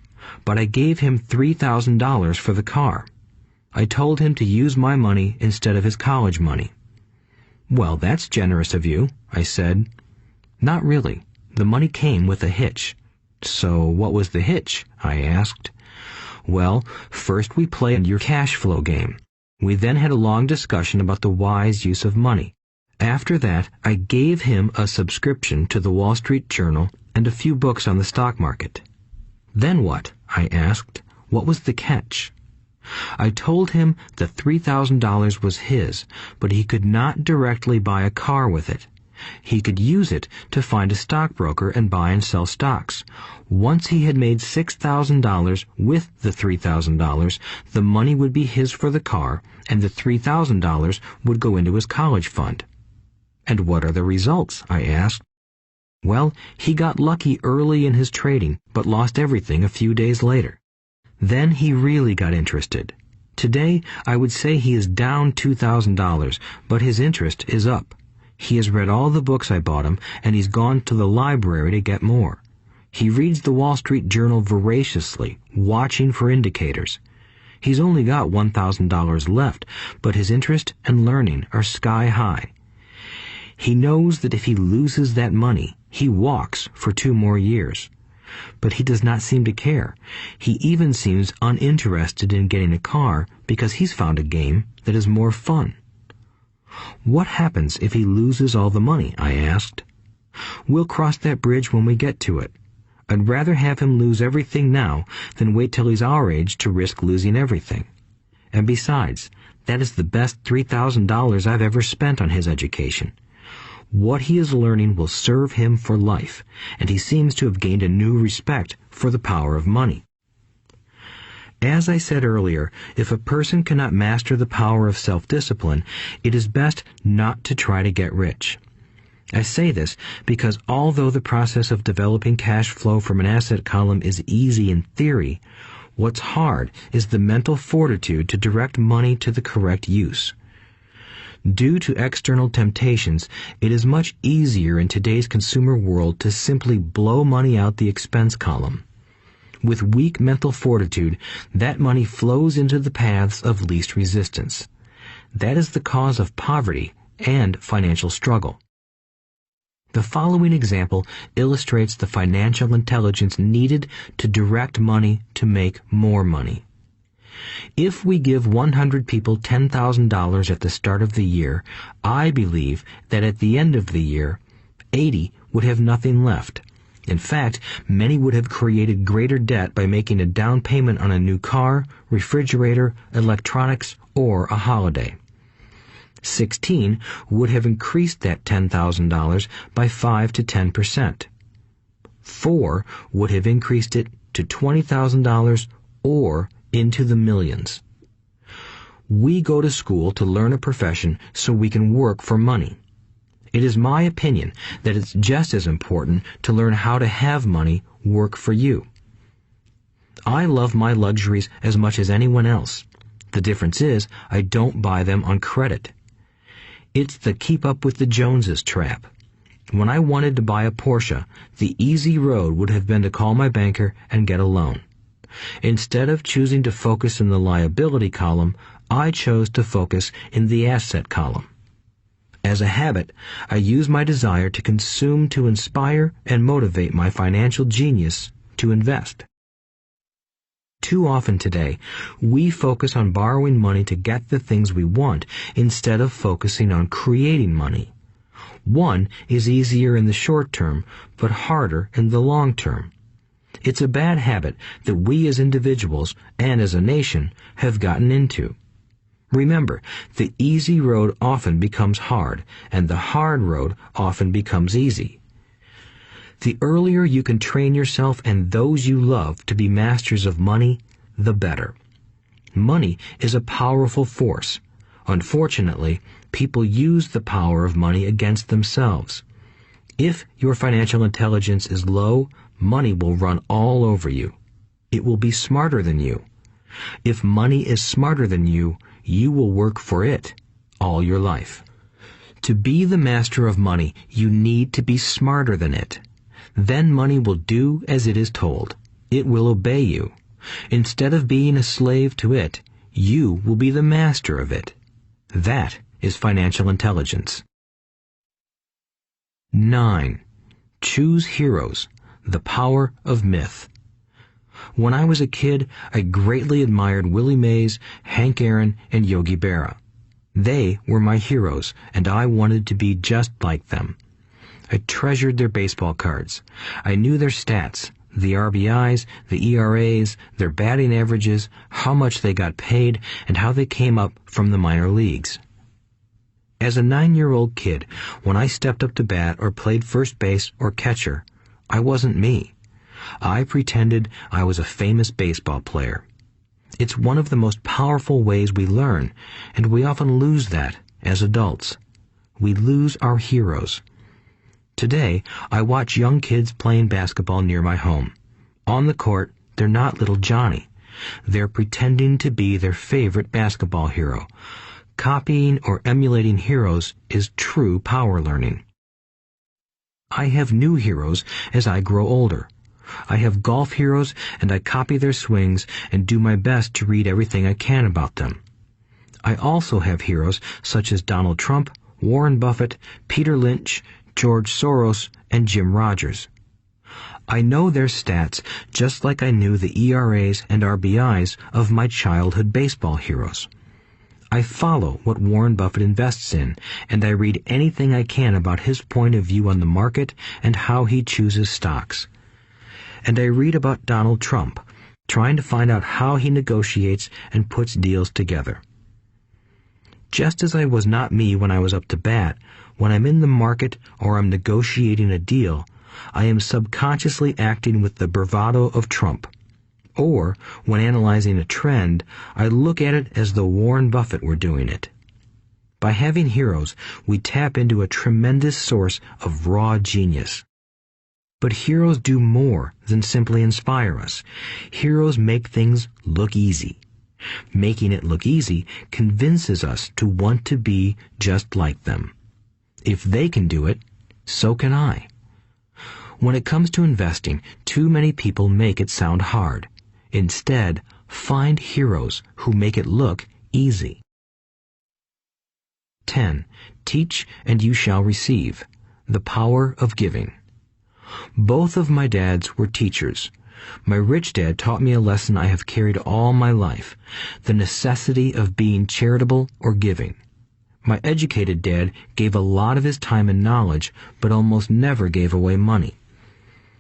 but I gave him $3,000 for the car. I told him to use my money instead of his college money. Well, that's generous of you, I said. Not really. The money came with a hitch. So what was the hitch? I asked. Well, first we played your cash flow game. We then had a long discussion about the wise use of money. After that, I gave him a subscription to the Wall Street Journal and a few books on the stock market. Then what? I asked. What was the catch? I told him the $3,000 was his, but he could not directly buy a car with it. He could use it to find a stockbroker and buy and sell stocks. Once he had made $6,000 with the $3,000, the money would be his for the car, and the $3,000 would go into his college fund. And what are the results? I asked. Well, he got lucky early in his trading, but lost everything a few days later. Then he really got interested. Today, I would say he is down $2,000, but his interest is up. He has read all the books I bought him, and he's gone to the library to get more. He reads the Wall Street Journal voraciously, watching for indicators. He's only got $1,000 left, but his interest and learning are sky high. He knows that if he loses that money, he walks for 2 more years. But he does not seem to care. He even seems uninterested in getting a car because he's found a game that is more fun. What happens if he loses all the money? I asked. We'll cross that bridge when we get to it. I'd rather have him lose everything now than wait till he's our age to risk losing everything. And besides, that is the best $3,000 I've ever spent on his education. What he is learning will serve him for life, and he seems to have gained a new respect for the power of money. As I said earlier, if a person cannot master the power of self-discipline, it is best not to try to get rich. I say this because although the process of developing cash flow from an asset column is easy in theory, what's hard is the mental fortitude to direct money to the correct use. Due to external temptations, it is much easier in today's consumer world to simply blow money out the expense column. With weak mental fortitude, that money flows into the paths of least resistance. That is the cause of poverty and financial struggle. The following example illustrates the financial intelligence needed to direct money to make more money. If we give 100 people $10,000 at the start of the year, I believe that at the end of the year, 80 would have nothing left. In fact, many would have created greater debt by making a down payment on a new car, refrigerator, electronics, or a holiday. 16 would have increased that $10,000 by 5 to 10%. 4 would have increased it to $20,000 or into the millions. We go to school to learn a profession so we can work for money. It is my opinion that it's just as important to learn how to have money work for you. I love my luxuries as much as anyone else. The difference is I don't buy them on credit. It's the keep up with the Joneses trap. When I wanted to buy a Porsche, the easy road would have been to call my banker and get a loan. Instead of choosing to focus in the liability column, I chose to focus in the asset column. As a habit, I use my desire to consume to inspire and motivate my financial genius to invest. Too often today, we focus on borrowing money to get the things we want instead of focusing on creating money. One is easier in the short term, but harder in the long term. It's a bad habit that we as individuals and as a nation have gotten into. Remember, the easy road often becomes hard, and the hard road often becomes easy. The earlier you can train yourself and those you love to be masters of money, the better. Money is a powerful force. Unfortunately, people use the power of money against themselves. If your financial intelligence is low, money will run all over you. It will be smarter than you. If money is smarter than you, you will work for it all your life. To be the master of money, you need to be smarter than it. Then money will do as it is told. It will obey you. Instead of being a slave to it, you will be the master of it. That is financial intelligence. 9. Choose heroes. The power of myth. When I was a kid, I greatly admired Willie Mays, Hank Aaron, and Yogi Berra. They were my heroes, and I wanted to be just like them. I treasured their baseball cards. I knew their stats, the RBIs, the ERAs, their batting averages, how much they got paid, and how they came up from the minor leagues. As a 9-year-old kid, when I stepped up to bat or played first base or catcher, I wasn't me. I pretended I was a famous baseball player. It's one of the most powerful ways we learn, and we often lose that as adults. We lose our heroes. Today, I watch young kids playing basketball near my home. On the court, they're not little Johnny. They're pretending to be their favorite basketball hero. Copying or emulating heroes is true power learning. I have new heroes as I grow older. I have golf heroes, and I copy their swings and do my best to read everything I can about them. I also have heroes such as Donald Trump, Warren Buffett, Peter Lynch, George Soros, and Jim Rogers. I know their stats just like I knew the ERAs and RBIs of my childhood baseball heroes. I follow what Warren Buffett invests in, and I read anything I can about his point of view on the market and how he chooses stocks. And I read about Donald Trump, trying to find out how he negotiates and puts deals together. Just as I was not me when I was up to bat, when I'm in the market or I'm negotiating a deal, I am subconsciously acting with the bravado of Trump. Or, when analyzing a trend, I look at it as though Warren Buffett were doing it. By having heroes, we tap into a tremendous source of raw genius. But heroes do more than simply inspire us. Heroes make things look easy. Making it look easy convinces us to want to be just like them. If they can do it, so can I. When it comes to investing, too many people make it sound hard. Instead, find heroes who make it look easy. 10. Teach and you shall receive. The power of giving. Both of my dads were teachers. My rich dad taught me a lesson I have carried all my life, the necessity of being charitable or giving. My educated dad gave a lot of his time and knowledge, but almost never gave away money.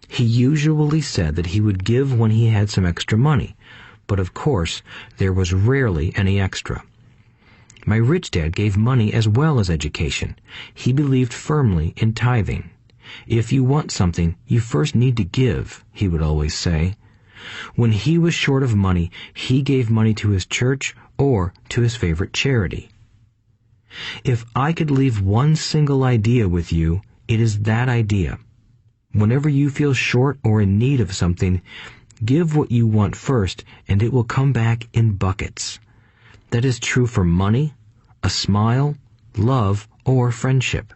He usually said that he would give when he had some extra money, but of course, there was rarely any extra. My rich dad gave money as well as education. He believed firmly in tithing. If you want something, you first need to give, he would always say. When he was short of money, he gave money to his church or to his favorite charity. If I could leave one single idea with you, it is that idea. Whenever you feel short or in need of something, give what you want first, and it will come back in buckets. That is true for money, a smile, love, or friendship.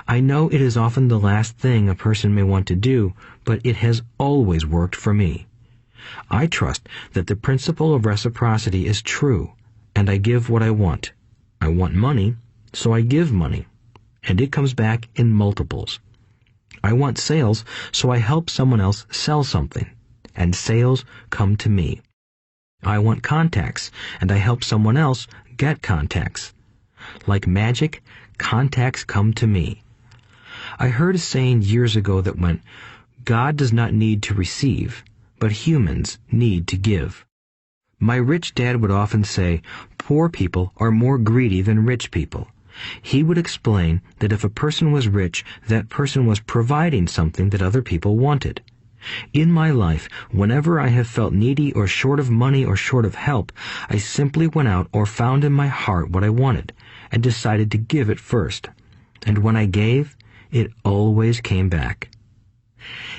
I know it is often the last thing a person may want to do, but it has always worked for me. I trust that the principle of reciprocity is true, and I give what I want. I want money, so I give money, and it comes back in multiples. I want sales, so I help someone else sell something, and sales come to me. I want contacts, and I help someone else get contacts. Like magic, contacts come to me. I heard a saying years ago that went, "God does not need to receive, but humans need to give." My rich dad would often say, poor people are more greedy than rich people. He would explain that if a person was rich, that person was providing something that other people wanted. In my life, whenever I have felt needy or short of money or short of help, I simply went out or found in my heart what I wanted, and decided to give it first. And when I gave, it always came back.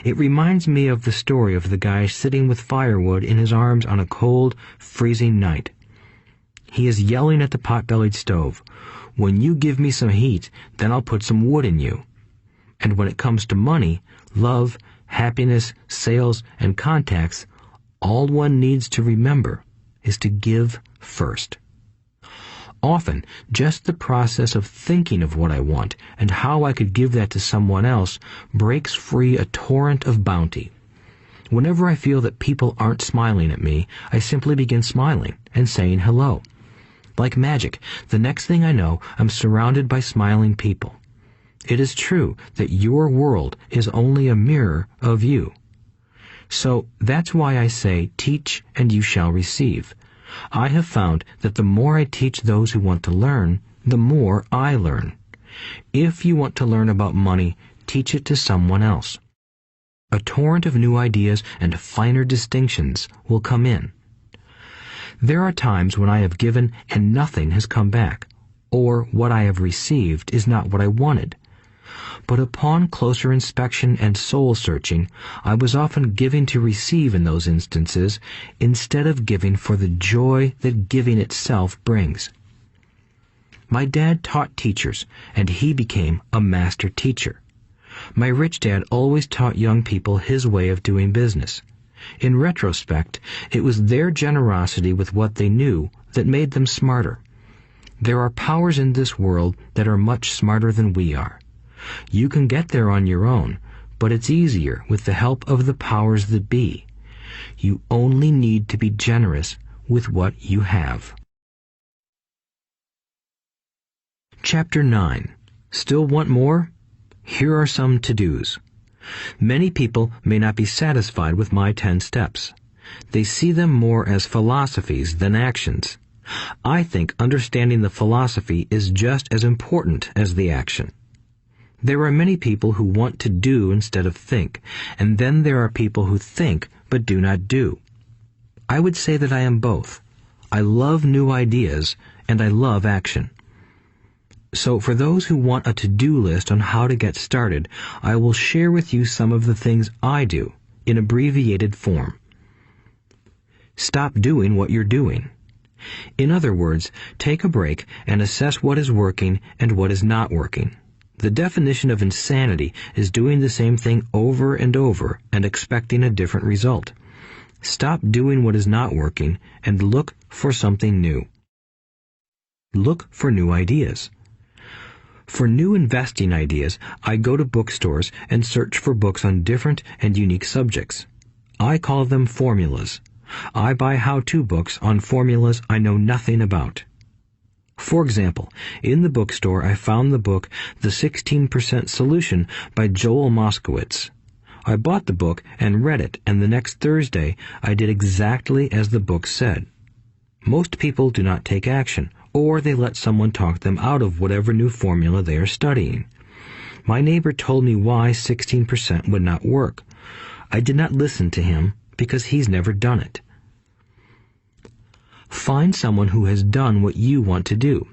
It reminds me of the story of the guy sitting with firewood in his arms on a cold, freezing night. He is yelling at the pot-bellied stove, "When you give me some heat, then I'll put some wood in you." And when it comes to money, love, happiness, sales, and contacts, all one needs to remember is to give first. Often, just the process of thinking of what I want and how I could give that to someone else breaks free a torrent of bounty. Whenever I feel that people aren't smiling at me, I simply begin smiling and saying hello. Like magic, the next thing I know, I'm surrounded by smiling people. It is true that your world is only a mirror of you. So that's why I say, teach and you shall receive. I have found that the more I teach those who want to learn, the more I learn. If you want to learn about money, teach it to someone else. A torrent of new ideas and finer distinctions will come in. There are times when I have given and nothing has come back, or what I have received is not what I wanted. But upon closer inspection and soul-searching, I was often giving to receive in those instances, instead of giving for the joy that giving itself brings. My dad taught teachers, and he became a master teacher. My rich dad always taught young people his way of doing business. In retrospect, it was their generosity with what they knew that made them smarter. There are powers in this world that are much smarter than we are. You can get there on your own, but it's easier with the help of the powers that be. You only need to be generous with what you have. Chapter 9. Still want more? Here are some to-dos. Many people may not be satisfied with my 10 steps. They see them more as philosophies than actions. I think understanding the philosophy is just as important as the action. There are many people who want to do instead of think, and then there are people who think but do not do. I would say that I am both. I love new ideas, and I love action. So for those who want a to-do list on how to get started, I will share with you some of the things I do in abbreviated form. Stop doing what you're doing. In other words, take a break and assess what is working and what is not working. The definition of insanity is doing the same thing over and over and expecting a different result. Stop doing what is not working and look for something new. Look for new ideas. For new investing ideas, I go to bookstores and search for books on different and unique subjects. I call them formulas. I buy how-to books on formulas I know nothing about. For example, in the bookstore I found the book The 16% Solution by Joel Moskowitz. I bought the book and read it, and the next Thursday I did exactly as the book said. Most people do not take action, or they let someone talk them out of whatever new formula they are studying. My neighbor told me why 16% would not work. I did not listen to him because he's never done it. Find someone who has done what you want to do.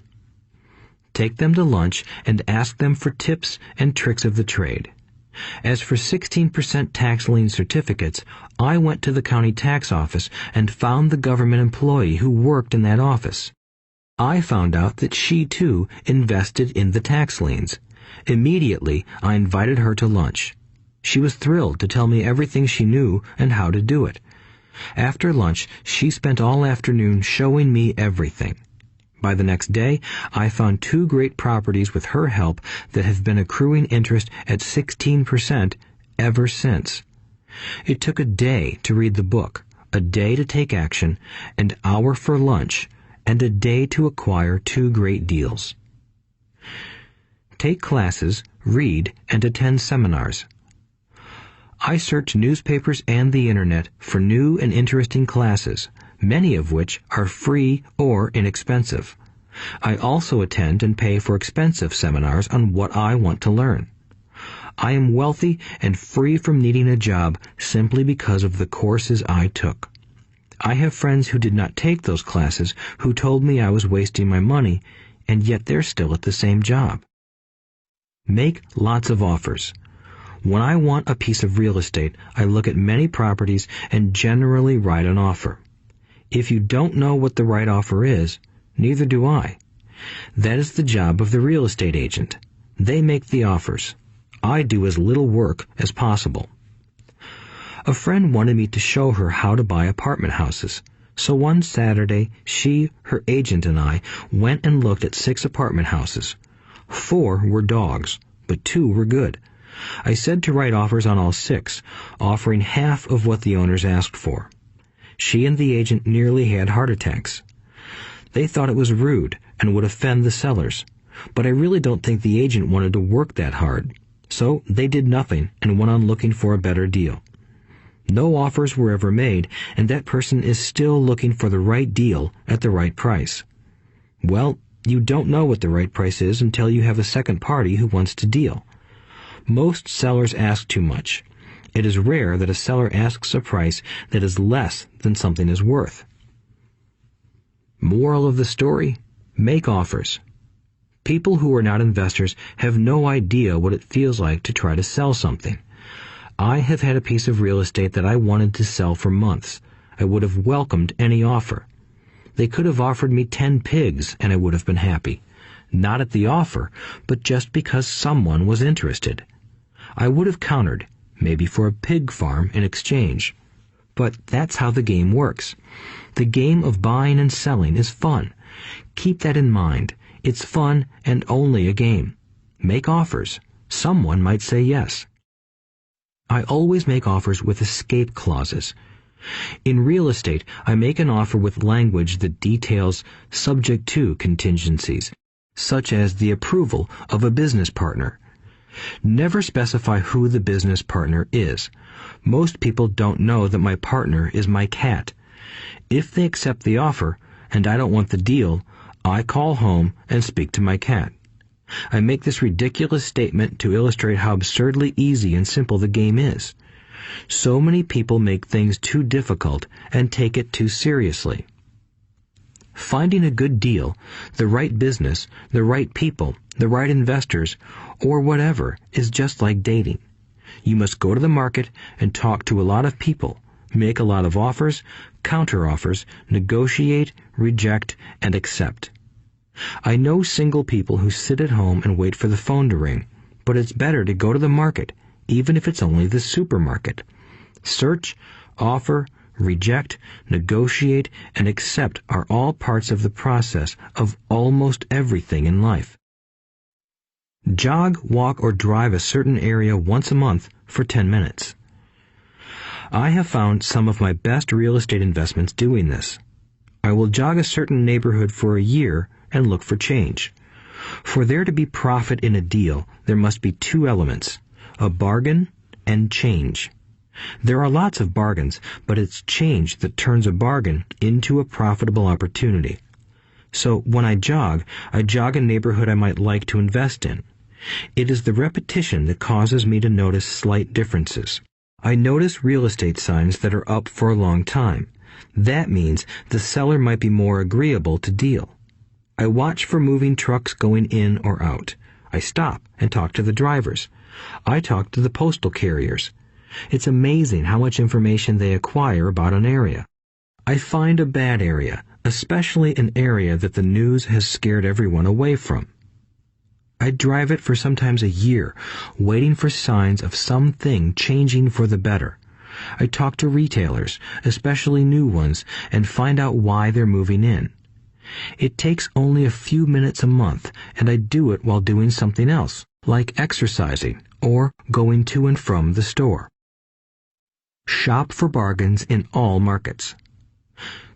take them to lunch, and ask them for tips and tricks of the trade. As for 16% tax lien certificates, I went to the county tax office and found the government employee who worked in that office. I found out that she, too, invested in the tax liens. Immediately, I invited her to lunch. She was thrilled to tell me everything she knew and how to do it. After lunch, she spent all afternoon showing me everything. By the next day, I found 2 great properties with her help that have been accruing interest at 16% ever since. It took a day to read the book, a day to take action, an hour for lunch, and a day to acquire 2 great deals. Take classes, read, and attend seminars. I search newspapers and the Internet for new and interesting classes, many of which are free or inexpensive. I also attend and pay for expensive seminars on what I want to learn. I am wealthy and free from needing a job simply because of the courses I took. I have friends who did not take those classes who told me I was wasting my money, and yet they're still at the same job. Make lots of offers. When I want a piece of real estate, I look at many properties and generally write an offer. If you don't know what the right offer is, neither do I. That is the job of the real estate agent. They make the offers. I do as little work as possible. A friend wanted me to show her how to buy apartment houses. So one Saturday, she, her agent, and I went and looked at 6 apartment houses. 4 were dogs, but 2 were good. I said to write offers on all 6, offering half of what the owners asked for. She and the agent nearly had heart attacks. They thought it was rude and would offend the sellers, but I really don't think the agent wanted to work that hard. So they did nothing and went on looking for a better deal. No offers were ever made, and that person is still looking for the right deal at the right price. Well, you don't know what the right price is until you have a second party who wants to deal. Most sellers ask too much. It is rare that a seller asks a price that is less than something is worth. Moral of the story: make offers. People who are not investors have no idea what it feels like to try to sell something. I have had a piece of real estate that I wanted to sell for months. I would have welcomed any offer. They could have offered me 10 pigs and I would have been happy. Not at the offer, but just because someone was interested. I would have countered, maybe for a pig farm in exchange. But that's how the game works. The game of buying and selling is fun. Keep that in mind. It's fun and only a game. Make offers. Someone might say yes. I always make offers with escape clauses. In real estate, I make an offer with language that details subject to contingencies, such as the approval of a business partner. Never specify who the business partner is. Most people don't know that my partner is my cat. If they accept the offer, and I don't want the deal, I call home and speak to my cat. I make this ridiculous statement to illustrate how absurdly easy and simple the game is. So many people make things too difficult and take it too seriously. Finding a good deal, the right business, the right people, the right investors, or whatever is just like dating. You must go to the market and talk to a lot of people, make a lot of offers, counter-offers, negotiate, reject, and accept. I know single people who sit at home and wait for the phone to ring, but it's better to go to the market, even if it's only the supermarket. Search, offer, reject, negotiate, and accept are all parts of the process of almost everything in life. Jog, walk, or drive a certain area once a month for 10 minutes. I have found some of my best real estate investments doing this. I will jog a certain neighborhood for a year and look for change. For there to be profit in a deal, there must be 2 elements, a bargain and change. There are lots of bargains, but it's change that turns a bargain into a profitable opportunity. So when I jog a neighborhood I might like to invest in. It is the repetition that causes me to notice slight differences. I notice real estate signs that are up for a long time. That means the seller might be more agreeable to deal. I watch for moving trucks going in or out. I stop and talk to the drivers. I talk to the postal carriers. It's amazing how much information they acquire about an area. I find a bad area, especially an area that the news has scared everyone away from. I drive it for sometimes a year, waiting for signs of something changing for the better. I talk to retailers, especially new ones, and find out why they're moving in. It takes only a few minutes a month, and I do it while doing something else, like exercising or going to and from the store. Shop for bargains in all markets.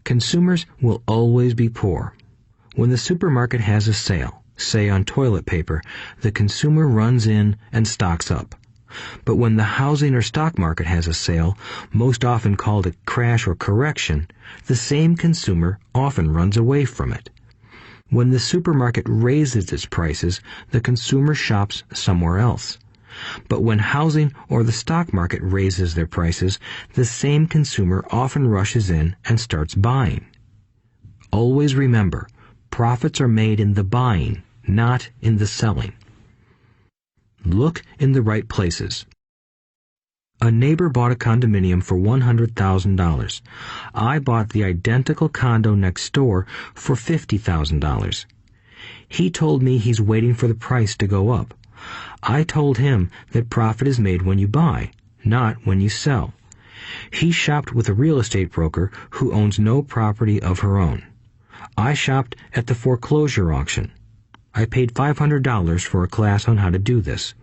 Consumers will always be poor. When the supermarket has a sale, say on toilet paper, the consumer runs in and stocks up. But when the housing or stock market has a sale, most often called a crash or correction, the same consumer often runs away from it. When the supermarket raises its prices, the consumer shops somewhere else. But when housing or the stock market raises their prices, the same consumer often rushes in and starts buying. Always remember, profits are made in the buying, not in the selling. Look in the right places. A neighbor bought a condominium for $100,000. I bought the identical condo next door for $50,000. He told me he's waiting for the price to go up. I told him that profit is made when you buy, not when you sell. He shopped with a real estate broker who owns no property of her own. I shopped at the foreclosure auction. I paid $500 for a class on how to do this.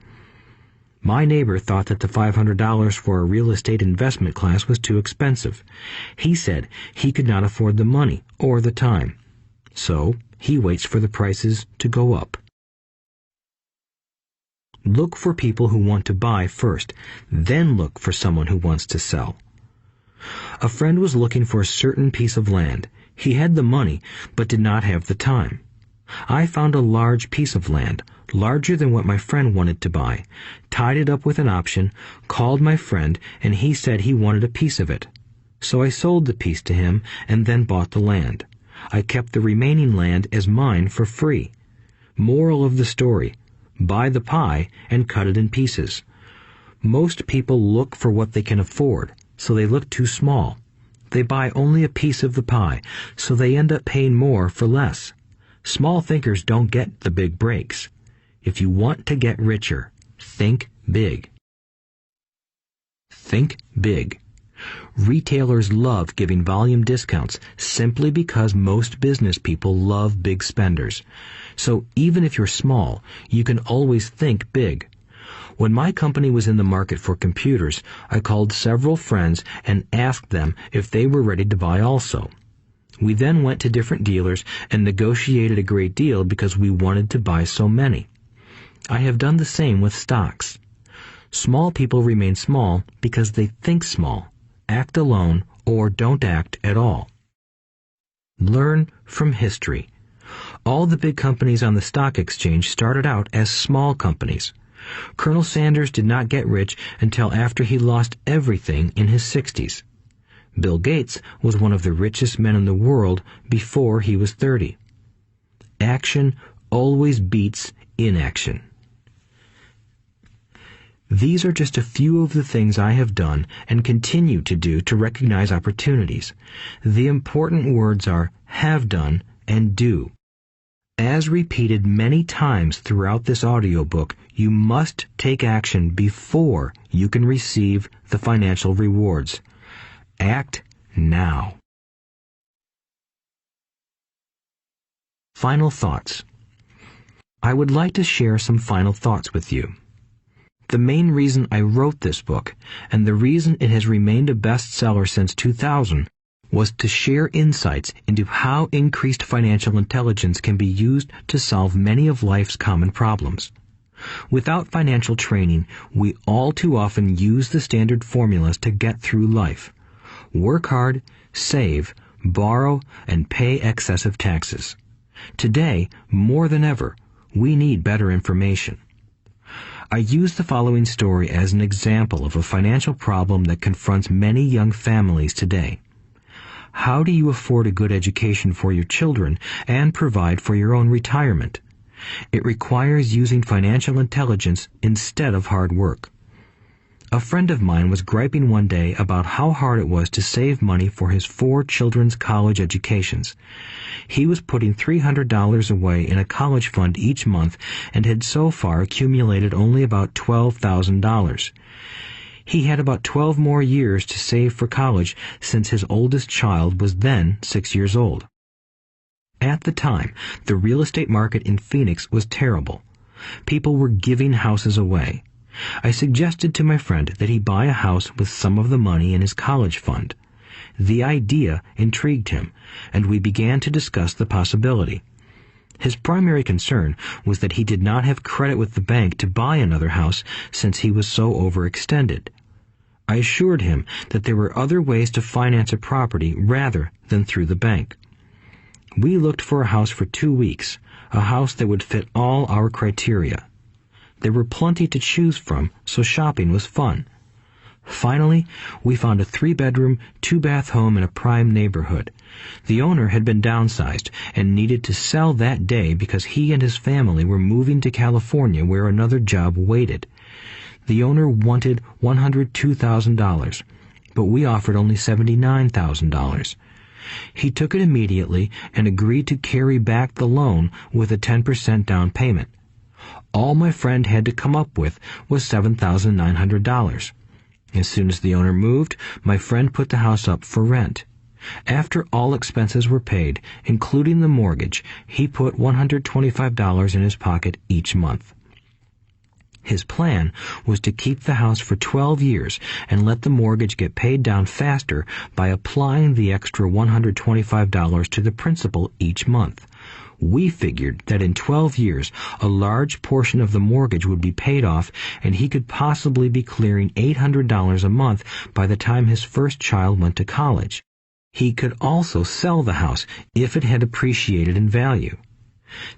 My neighbor thought that the $500 for a real estate investment class was too expensive. He said he could not afford the money or the time. So he waits for the prices to go up. Look for people who want to buy first, then look for someone who wants to sell. A friend was looking for a certain piece of land. He had the money, but did not have the time. I found a large piece of land, larger than what my friend wanted to buy, tied it up with an option, called my friend, and he said he wanted a piece of it. So I sold the piece to him and then bought the land. I kept the remaining land as mine for free. Moral of the story: buy the pie and cut it in pieces. Most people look for what they can afford, so they look too small. They buy only a piece of the pie, so they end up paying more for less. Small thinkers don't get the big breaks. If you want to get richer, think big. Think big. Retailers love giving volume discounts simply because most business people love big spenders. So even if you're small, you can always think big. When my company was in the market for computers, I called several friends and asked them if they were ready to buy also. We then went to different dealers and negotiated a great deal because we wanted to buy so many. I have done the same with stocks. Small people remain small because they think small, act alone, or don't act at all. Learn from history. All the big companies on the stock exchange started out as small companies. Colonel Sanders did not get rich until after he lost everything in his 60s. Bill Gates was one of the richest men in the world before he was 30. Action always beats inaction. These are just a few of the things I have done and continue to do to recognize opportunities. The important words are have done and do. As repeated many times throughout this audiobook, you must take action before you can receive the financial rewards. Act now. Final thoughts. I would like to share some final thoughts with you. The main reason I wrote this book, and the reason it has remained a bestseller since 2000, was to share insights into how increased financial intelligence can be used to solve many of life's common problems. Without financial training, we all too often use the standard formulas to get through life. Work hard, save, borrow, and pay excessive taxes. Today, more than ever, we need better information. I use the following story as an example of a financial problem that confronts many young families today. How do you afford a good education for your children and provide for your own retirement? It requires using financial intelligence instead of hard work. A friend of mine was griping one day about how hard it was to save money for his 4 children's college educations. He was putting $300 away in a college fund each month and had so far accumulated only about $12,000. He had about 12 more years to save for college since his oldest child was then 6 years old. At the time, the real estate market in Phoenix was terrible. People were giving houses away. I suggested to my friend that he buy a house with some of the money in his college fund. The idea intrigued him, and we began to discuss the possibility. His primary concern was that he did not have credit with the bank to buy another house since he was so overextended. I assured him that there were other ways to finance a property rather than through the bank. We looked for a house for 2 weeks, a house that would fit all our criteria. There were plenty to choose from, so shopping was fun. Finally, we found a 3-bedroom, 2-bath home in a prime neighborhood. The owner had been downsized and needed to sell that day because he and his family were moving to California where another job waited. The owner wanted $102,000, but we offered only $79,000. He took it immediately and agreed to carry back the loan with a 10% down payment. All my friend had to come up with was $7,900. As soon as the owner moved, my friend put the house up for rent. After all expenses were paid, including the mortgage, he put $125 in his pocket each month. His plan was to keep the house for 12 years and let the mortgage get paid down faster by applying the extra $125 to the principal each month. We figured that in 12 years, a large portion of the mortgage would be paid off and he could possibly be clearing $800 a month by the time his first child went to college. He could also sell the house if it had appreciated in value.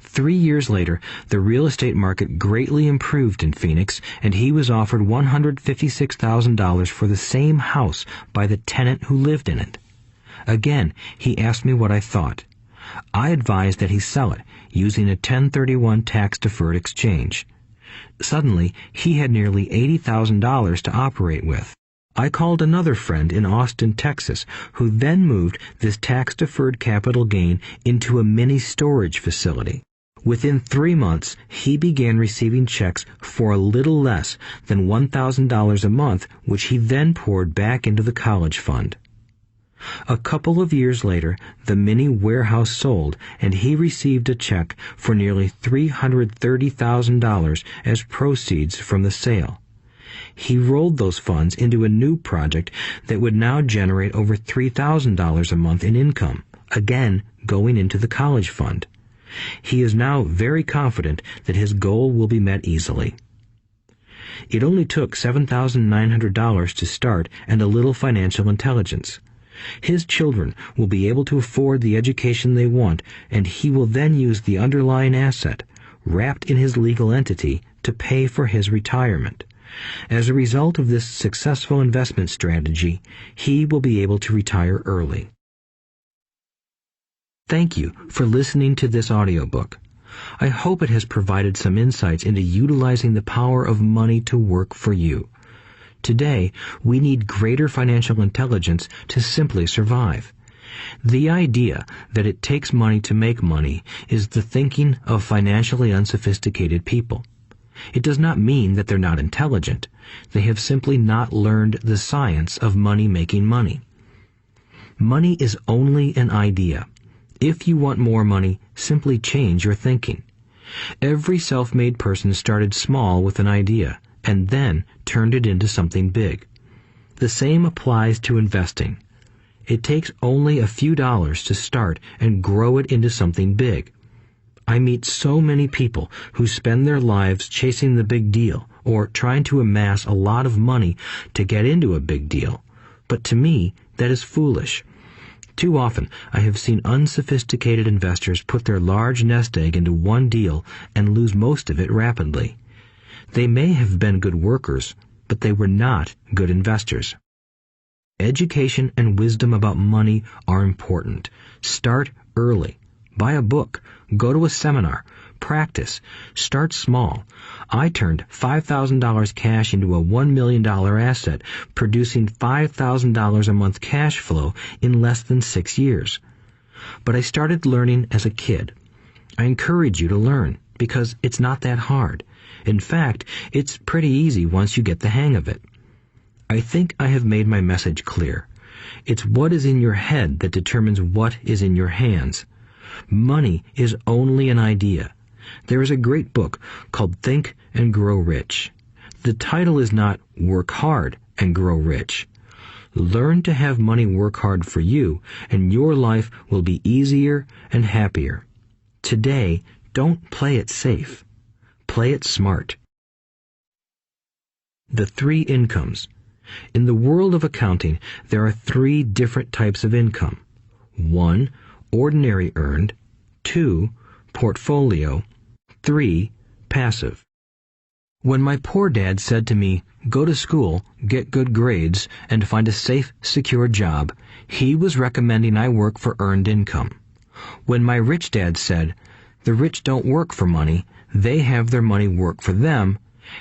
3 years later, the real estate market greatly improved in Phoenix, and he was offered $156,000 for the same house by the tenant who lived in it. Again, he asked me what I thought. I advised that he sell it, using a 1031 tax-deferred exchange. Suddenly, he had nearly $80,000 to operate with. I called another friend in Austin, Texas, who then moved this tax-deferred capital gain into a mini storage facility. Within 3 months, he began receiving checks for a little less than $1,000 a month, which he then poured back into the college fund. A couple of years later, the mini warehouse sold, and he received a check for nearly $330,000 as proceeds from the sale. He rolled those funds into a new project that would now generate over $3,000 a month in income, again going into the college fund. He is now very confident that his goal will be met easily. It only took $7,900 to start and a little financial intelligence. His children will be able to afford the education they want, and he will then use the underlying asset, wrapped in his legal entity, to pay for his retirement. As a result of this successful investment strategy, he will be able to retire early. Thank you for listening to this audiobook. I hope it has provided some insights into utilizing the power of money to work for you. Today, we need greater financial intelligence to simply survive. The idea that it takes money to make money is the thinking of financially unsophisticated people. It does not mean that they're not intelligent. They have simply not learned the science of money making money. Money is only an idea. If you want more money, simply change your thinking. Every self-made person started small with an idea and then turned it into something big. The same applies to investing. It takes only a few dollars to start and grow it into something big. I meet so many people who spend their lives chasing the big deal or trying to amass a lot of money to get into a big deal. But to me, that is foolish. Too often, I have seen unsophisticated investors put their large nest egg into one deal and lose most of it rapidly. They may have been good workers, but they were not good investors. Education and wisdom about money are important. Start early. Buy a book. Go to a seminar. Practice. Start small. I turned $5,000 cash into a $1 million asset, producing $5,000 a month cash flow in less than 6 years. But I started learning as a kid. I encourage you to learn because it's not that hard. In fact, it's pretty easy once you get the hang of it. I think I have made my message clear. It's what is in your head that determines what is in your hands. Money is only an idea. There is a great book called Think and Grow Rich. The title is not Work Hard and Grow Rich. Learn to have money work hard for you, and your life will be easier and happier. Today, don't play it safe. Play it smart. The 3 incomes. In the world of accounting, there are 3 different types of income. 1, ordinary earned. 2, portfolio. 3, passive. When my poor dad said to me, "Go to school, get good grades, and find a safe, secure job," he was recommending I work for earned income. When my rich dad said, "The rich don't work for money, they have their money work for them,"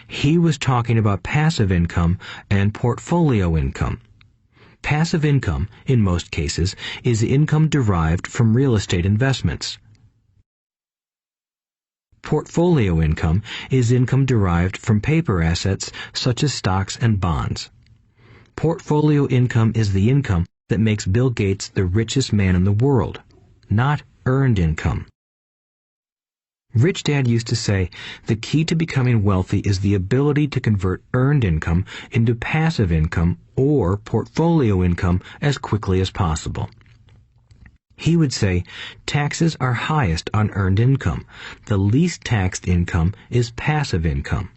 he was talking about passive income and portfolio income. Passive income, in most cases, is income derived from real estate investments. Portfolio income is income derived from paper assets such as stocks and bonds. Portfolio income is the income that makes Bill Gates the richest man in the world, not earned income. Rich Dad used to say, the key to becoming wealthy is the ability to convert earned income into passive income or portfolio income as quickly as possible. He would say, taxes are highest on earned income. The least taxed income is passive income.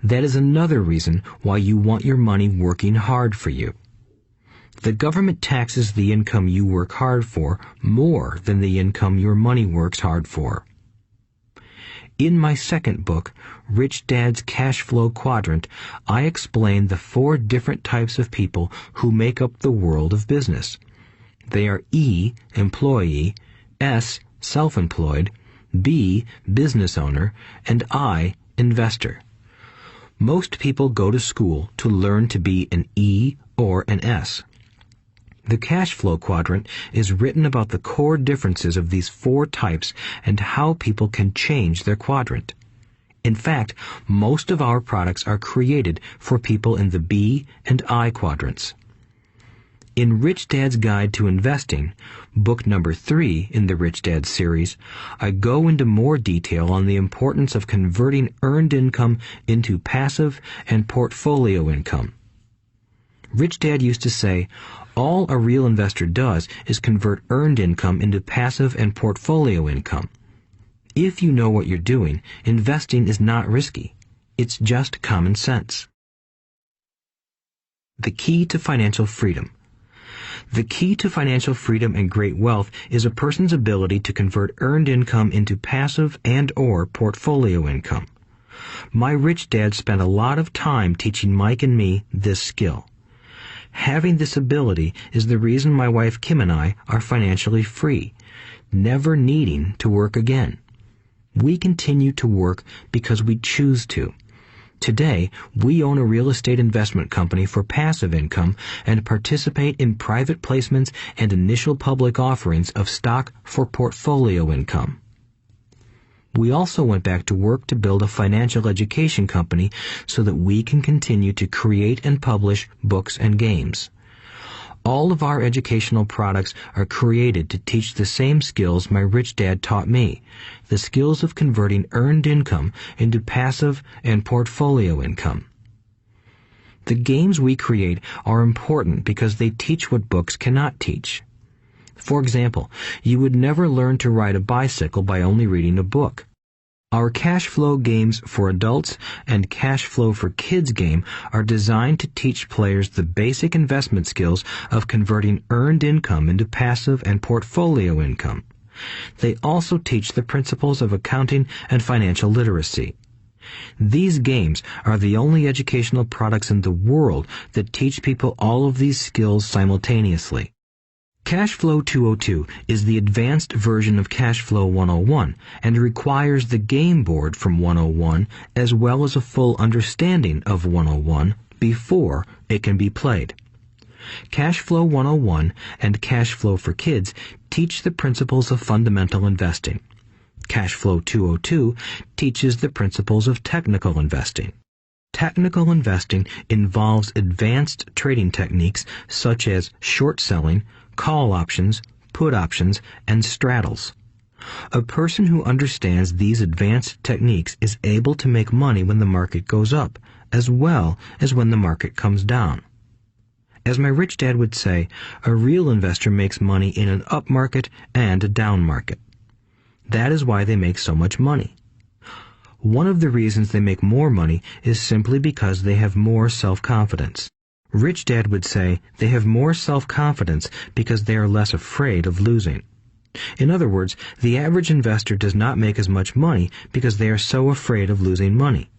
That is another reason why you want your money working hard for you. The government taxes the income you work hard for more than the income your money works hard for. In my second book, Rich Dad's Cash Flow Quadrant, I explain the 4 different types of people who make up the world of business. They are E, employee, S, self-employed, B, business owner, and I, investor. Most people go to school to learn to be an E or an S. The cash flow quadrant is written about the core differences of these 4 types and how people can change their quadrant. In fact, most of our products are created for people in the B and I quadrants. In Rich Dad's Guide to Investing, book number 3 in the Rich Dad series, I go into more detail on the importance of converting earned income into passive and portfolio income. Rich Dad used to say, all a real investor does is convert earned income into passive and portfolio income. If you know what you're doing, investing is not risky. It's just common sense. The key to financial freedom. The key to financial freedom and great wealth is a person's ability to convert earned income into passive and/or portfolio income. My rich dad spent a lot of time teaching Mike and me this skill. Having this ability is the reason my wife Kim and I are financially free, never needing to work again. We continue to work because we choose to. Today, we own a real estate investment company for passive income and participate in private placements and initial public offerings of stock for portfolio income. We also went back to work to build a financial education company so that we can continue to create and publish books and games. All of our educational products are created to teach the same skills my rich dad taught me, the skills of converting earned income into passive and portfolio income. The games we create are important because they teach what books cannot teach. For example, you would never learn to ride a bicycle by only reading a book. Our cash flow games for adults and cash flow for kids game are designed to teach players the basic investment skills of converting earned income into passive and portfolio income. They also teach the principles of accounting and financial literacy. These games are the only educational products in the world that teach people all of these skills simultaneously. Cash Flow 202 is the advanced version of Cash Flow 101 and requires the game board from 101 as well as a full understanding of 101 before it can be played. Cash Flow 101 and Cash Flow for Kids teach the principles of fundamental investing. Cash Flow 202 teaches the principles of technical investing. Technical investing involves advanced trading techniques such as short selling, call options, put options, and straddles. A person who understands these advanced techniques is able to make money when the market goes up, as well as when the market comes down. As my rich dad would say, a real investor makes money in an up market and a down market. That is why they make so much money. One of the reasons they make more money is simply because they have more self-confidence. Rich Dad would say they have more self-confidence because they are less afraid of losing. In other words, the average investor does not make as much money because they are so afraid of losing money.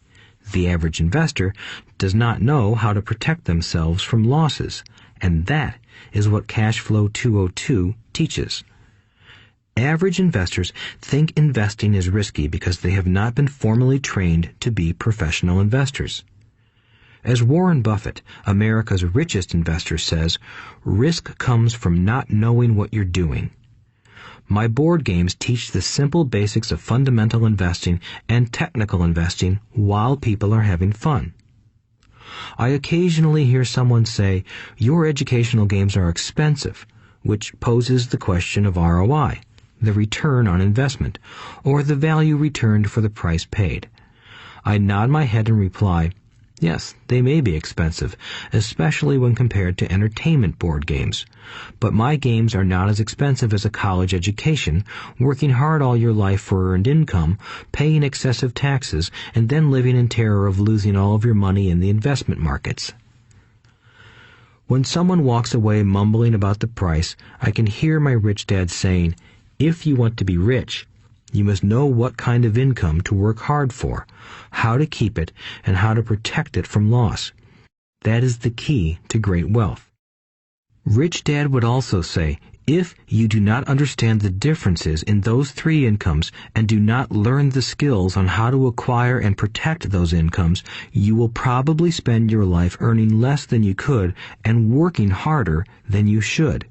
The average investor does not know how to protect themselves from losses, and that is what Cash Flow 202 teaches. Average investors think investing is risky because they have not been formally trained to be professional investors. As Warren Buffett, America's richest investor, says, risk comes from not knowing what you're doing. My board games teach the simple basics of fundamental investing and technical investing while people are having fun. I occasionally hear someone say, your educational games are expensive, which poses the question of ROI, the return on investment, or the value returned for the price paid. I nod my head and reply, yes, they may be expensive, especially when compared to entertainment board games. But my games are not as expensive as a college education, working hard all your life for earned income, paying excessive taxes, and then living in terror of losing all of your money in the investment markets. When someone walks away mumbling about the price, I can hear my rich dad saying, if you want to be rich, you must know what kind of income to work hard for, how to keep it, and how to protect it from loss. That is the key to great wealth. Rich Dad would also say, if you do not understand the differences in those three incomes and do not learn the skills on how to acquire and protect those incomes, you will probably spend your life earning less than you could and working harder than you should.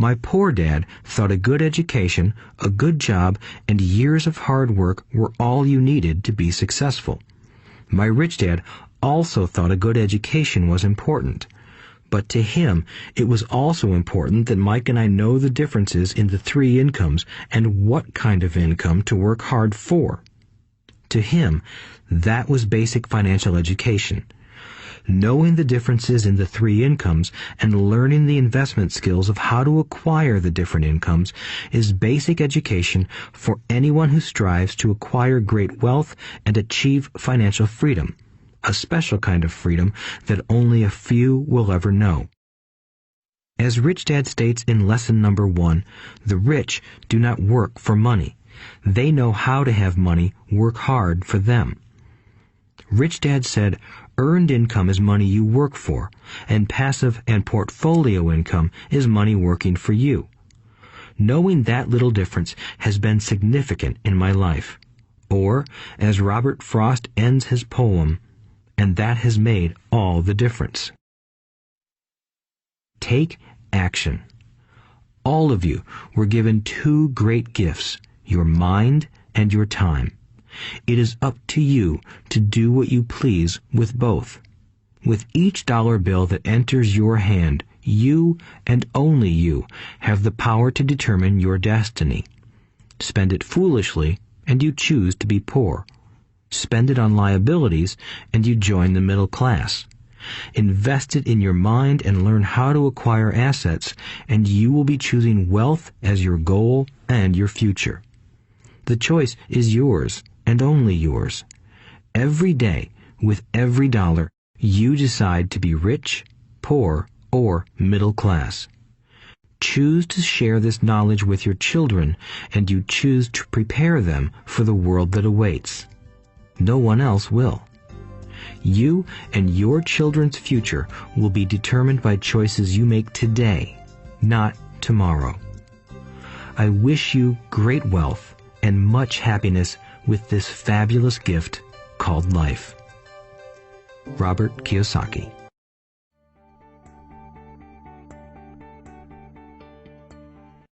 My poor dad thought a good education, a good job, and years of hard work were all you needed to be successful. My rich dad also thought a good education was important. But to him, it was also important that Mike and I know the differences in the three incomes and what kind of income to work hard for. To him, that was basic financial education. Knowing the differences in the three incomes and learning the investment skills of how to acquire the different incomes is basic education for anyone who strives to acquire great wealth and achieve financial freedom, a special kind of freedom that only a few will ever know. As Rich Dad states in lesson number 1, the rich do not work for money. They know how to have money work hard for them. Rich Dad said, earned income is money you work for, and passive and portfolio income is money working for you. Knowing that little difference has been significant in my life. Or, as Robert Frost ends his poem, and that has made all the difference. Take action. All of you were given two great gifts, your mind and your time. It is up to you to do what you please with both. With each dollar bill that enters your hand, you and only you have the power to determine your destiny. Spend it foolishly, and you choose to be poor. Spend it on liabilities, and you join the middle class. Invest it in your mind and learn how to acquire assets, and you will be choosing wealth as your goal and your future. The choice is yours, and only yours. Every day, with every dollar, you decide to be rich, poor, or middle class. Choose to share this knowledge with your children, and you choose to prepare them for the world that awaits. No one else will. You and your children's future will be determined by choices you make today, not tomorrow. I wish you great wealth and much happiness with this fabulous gift called life. Robert Kiyosaki.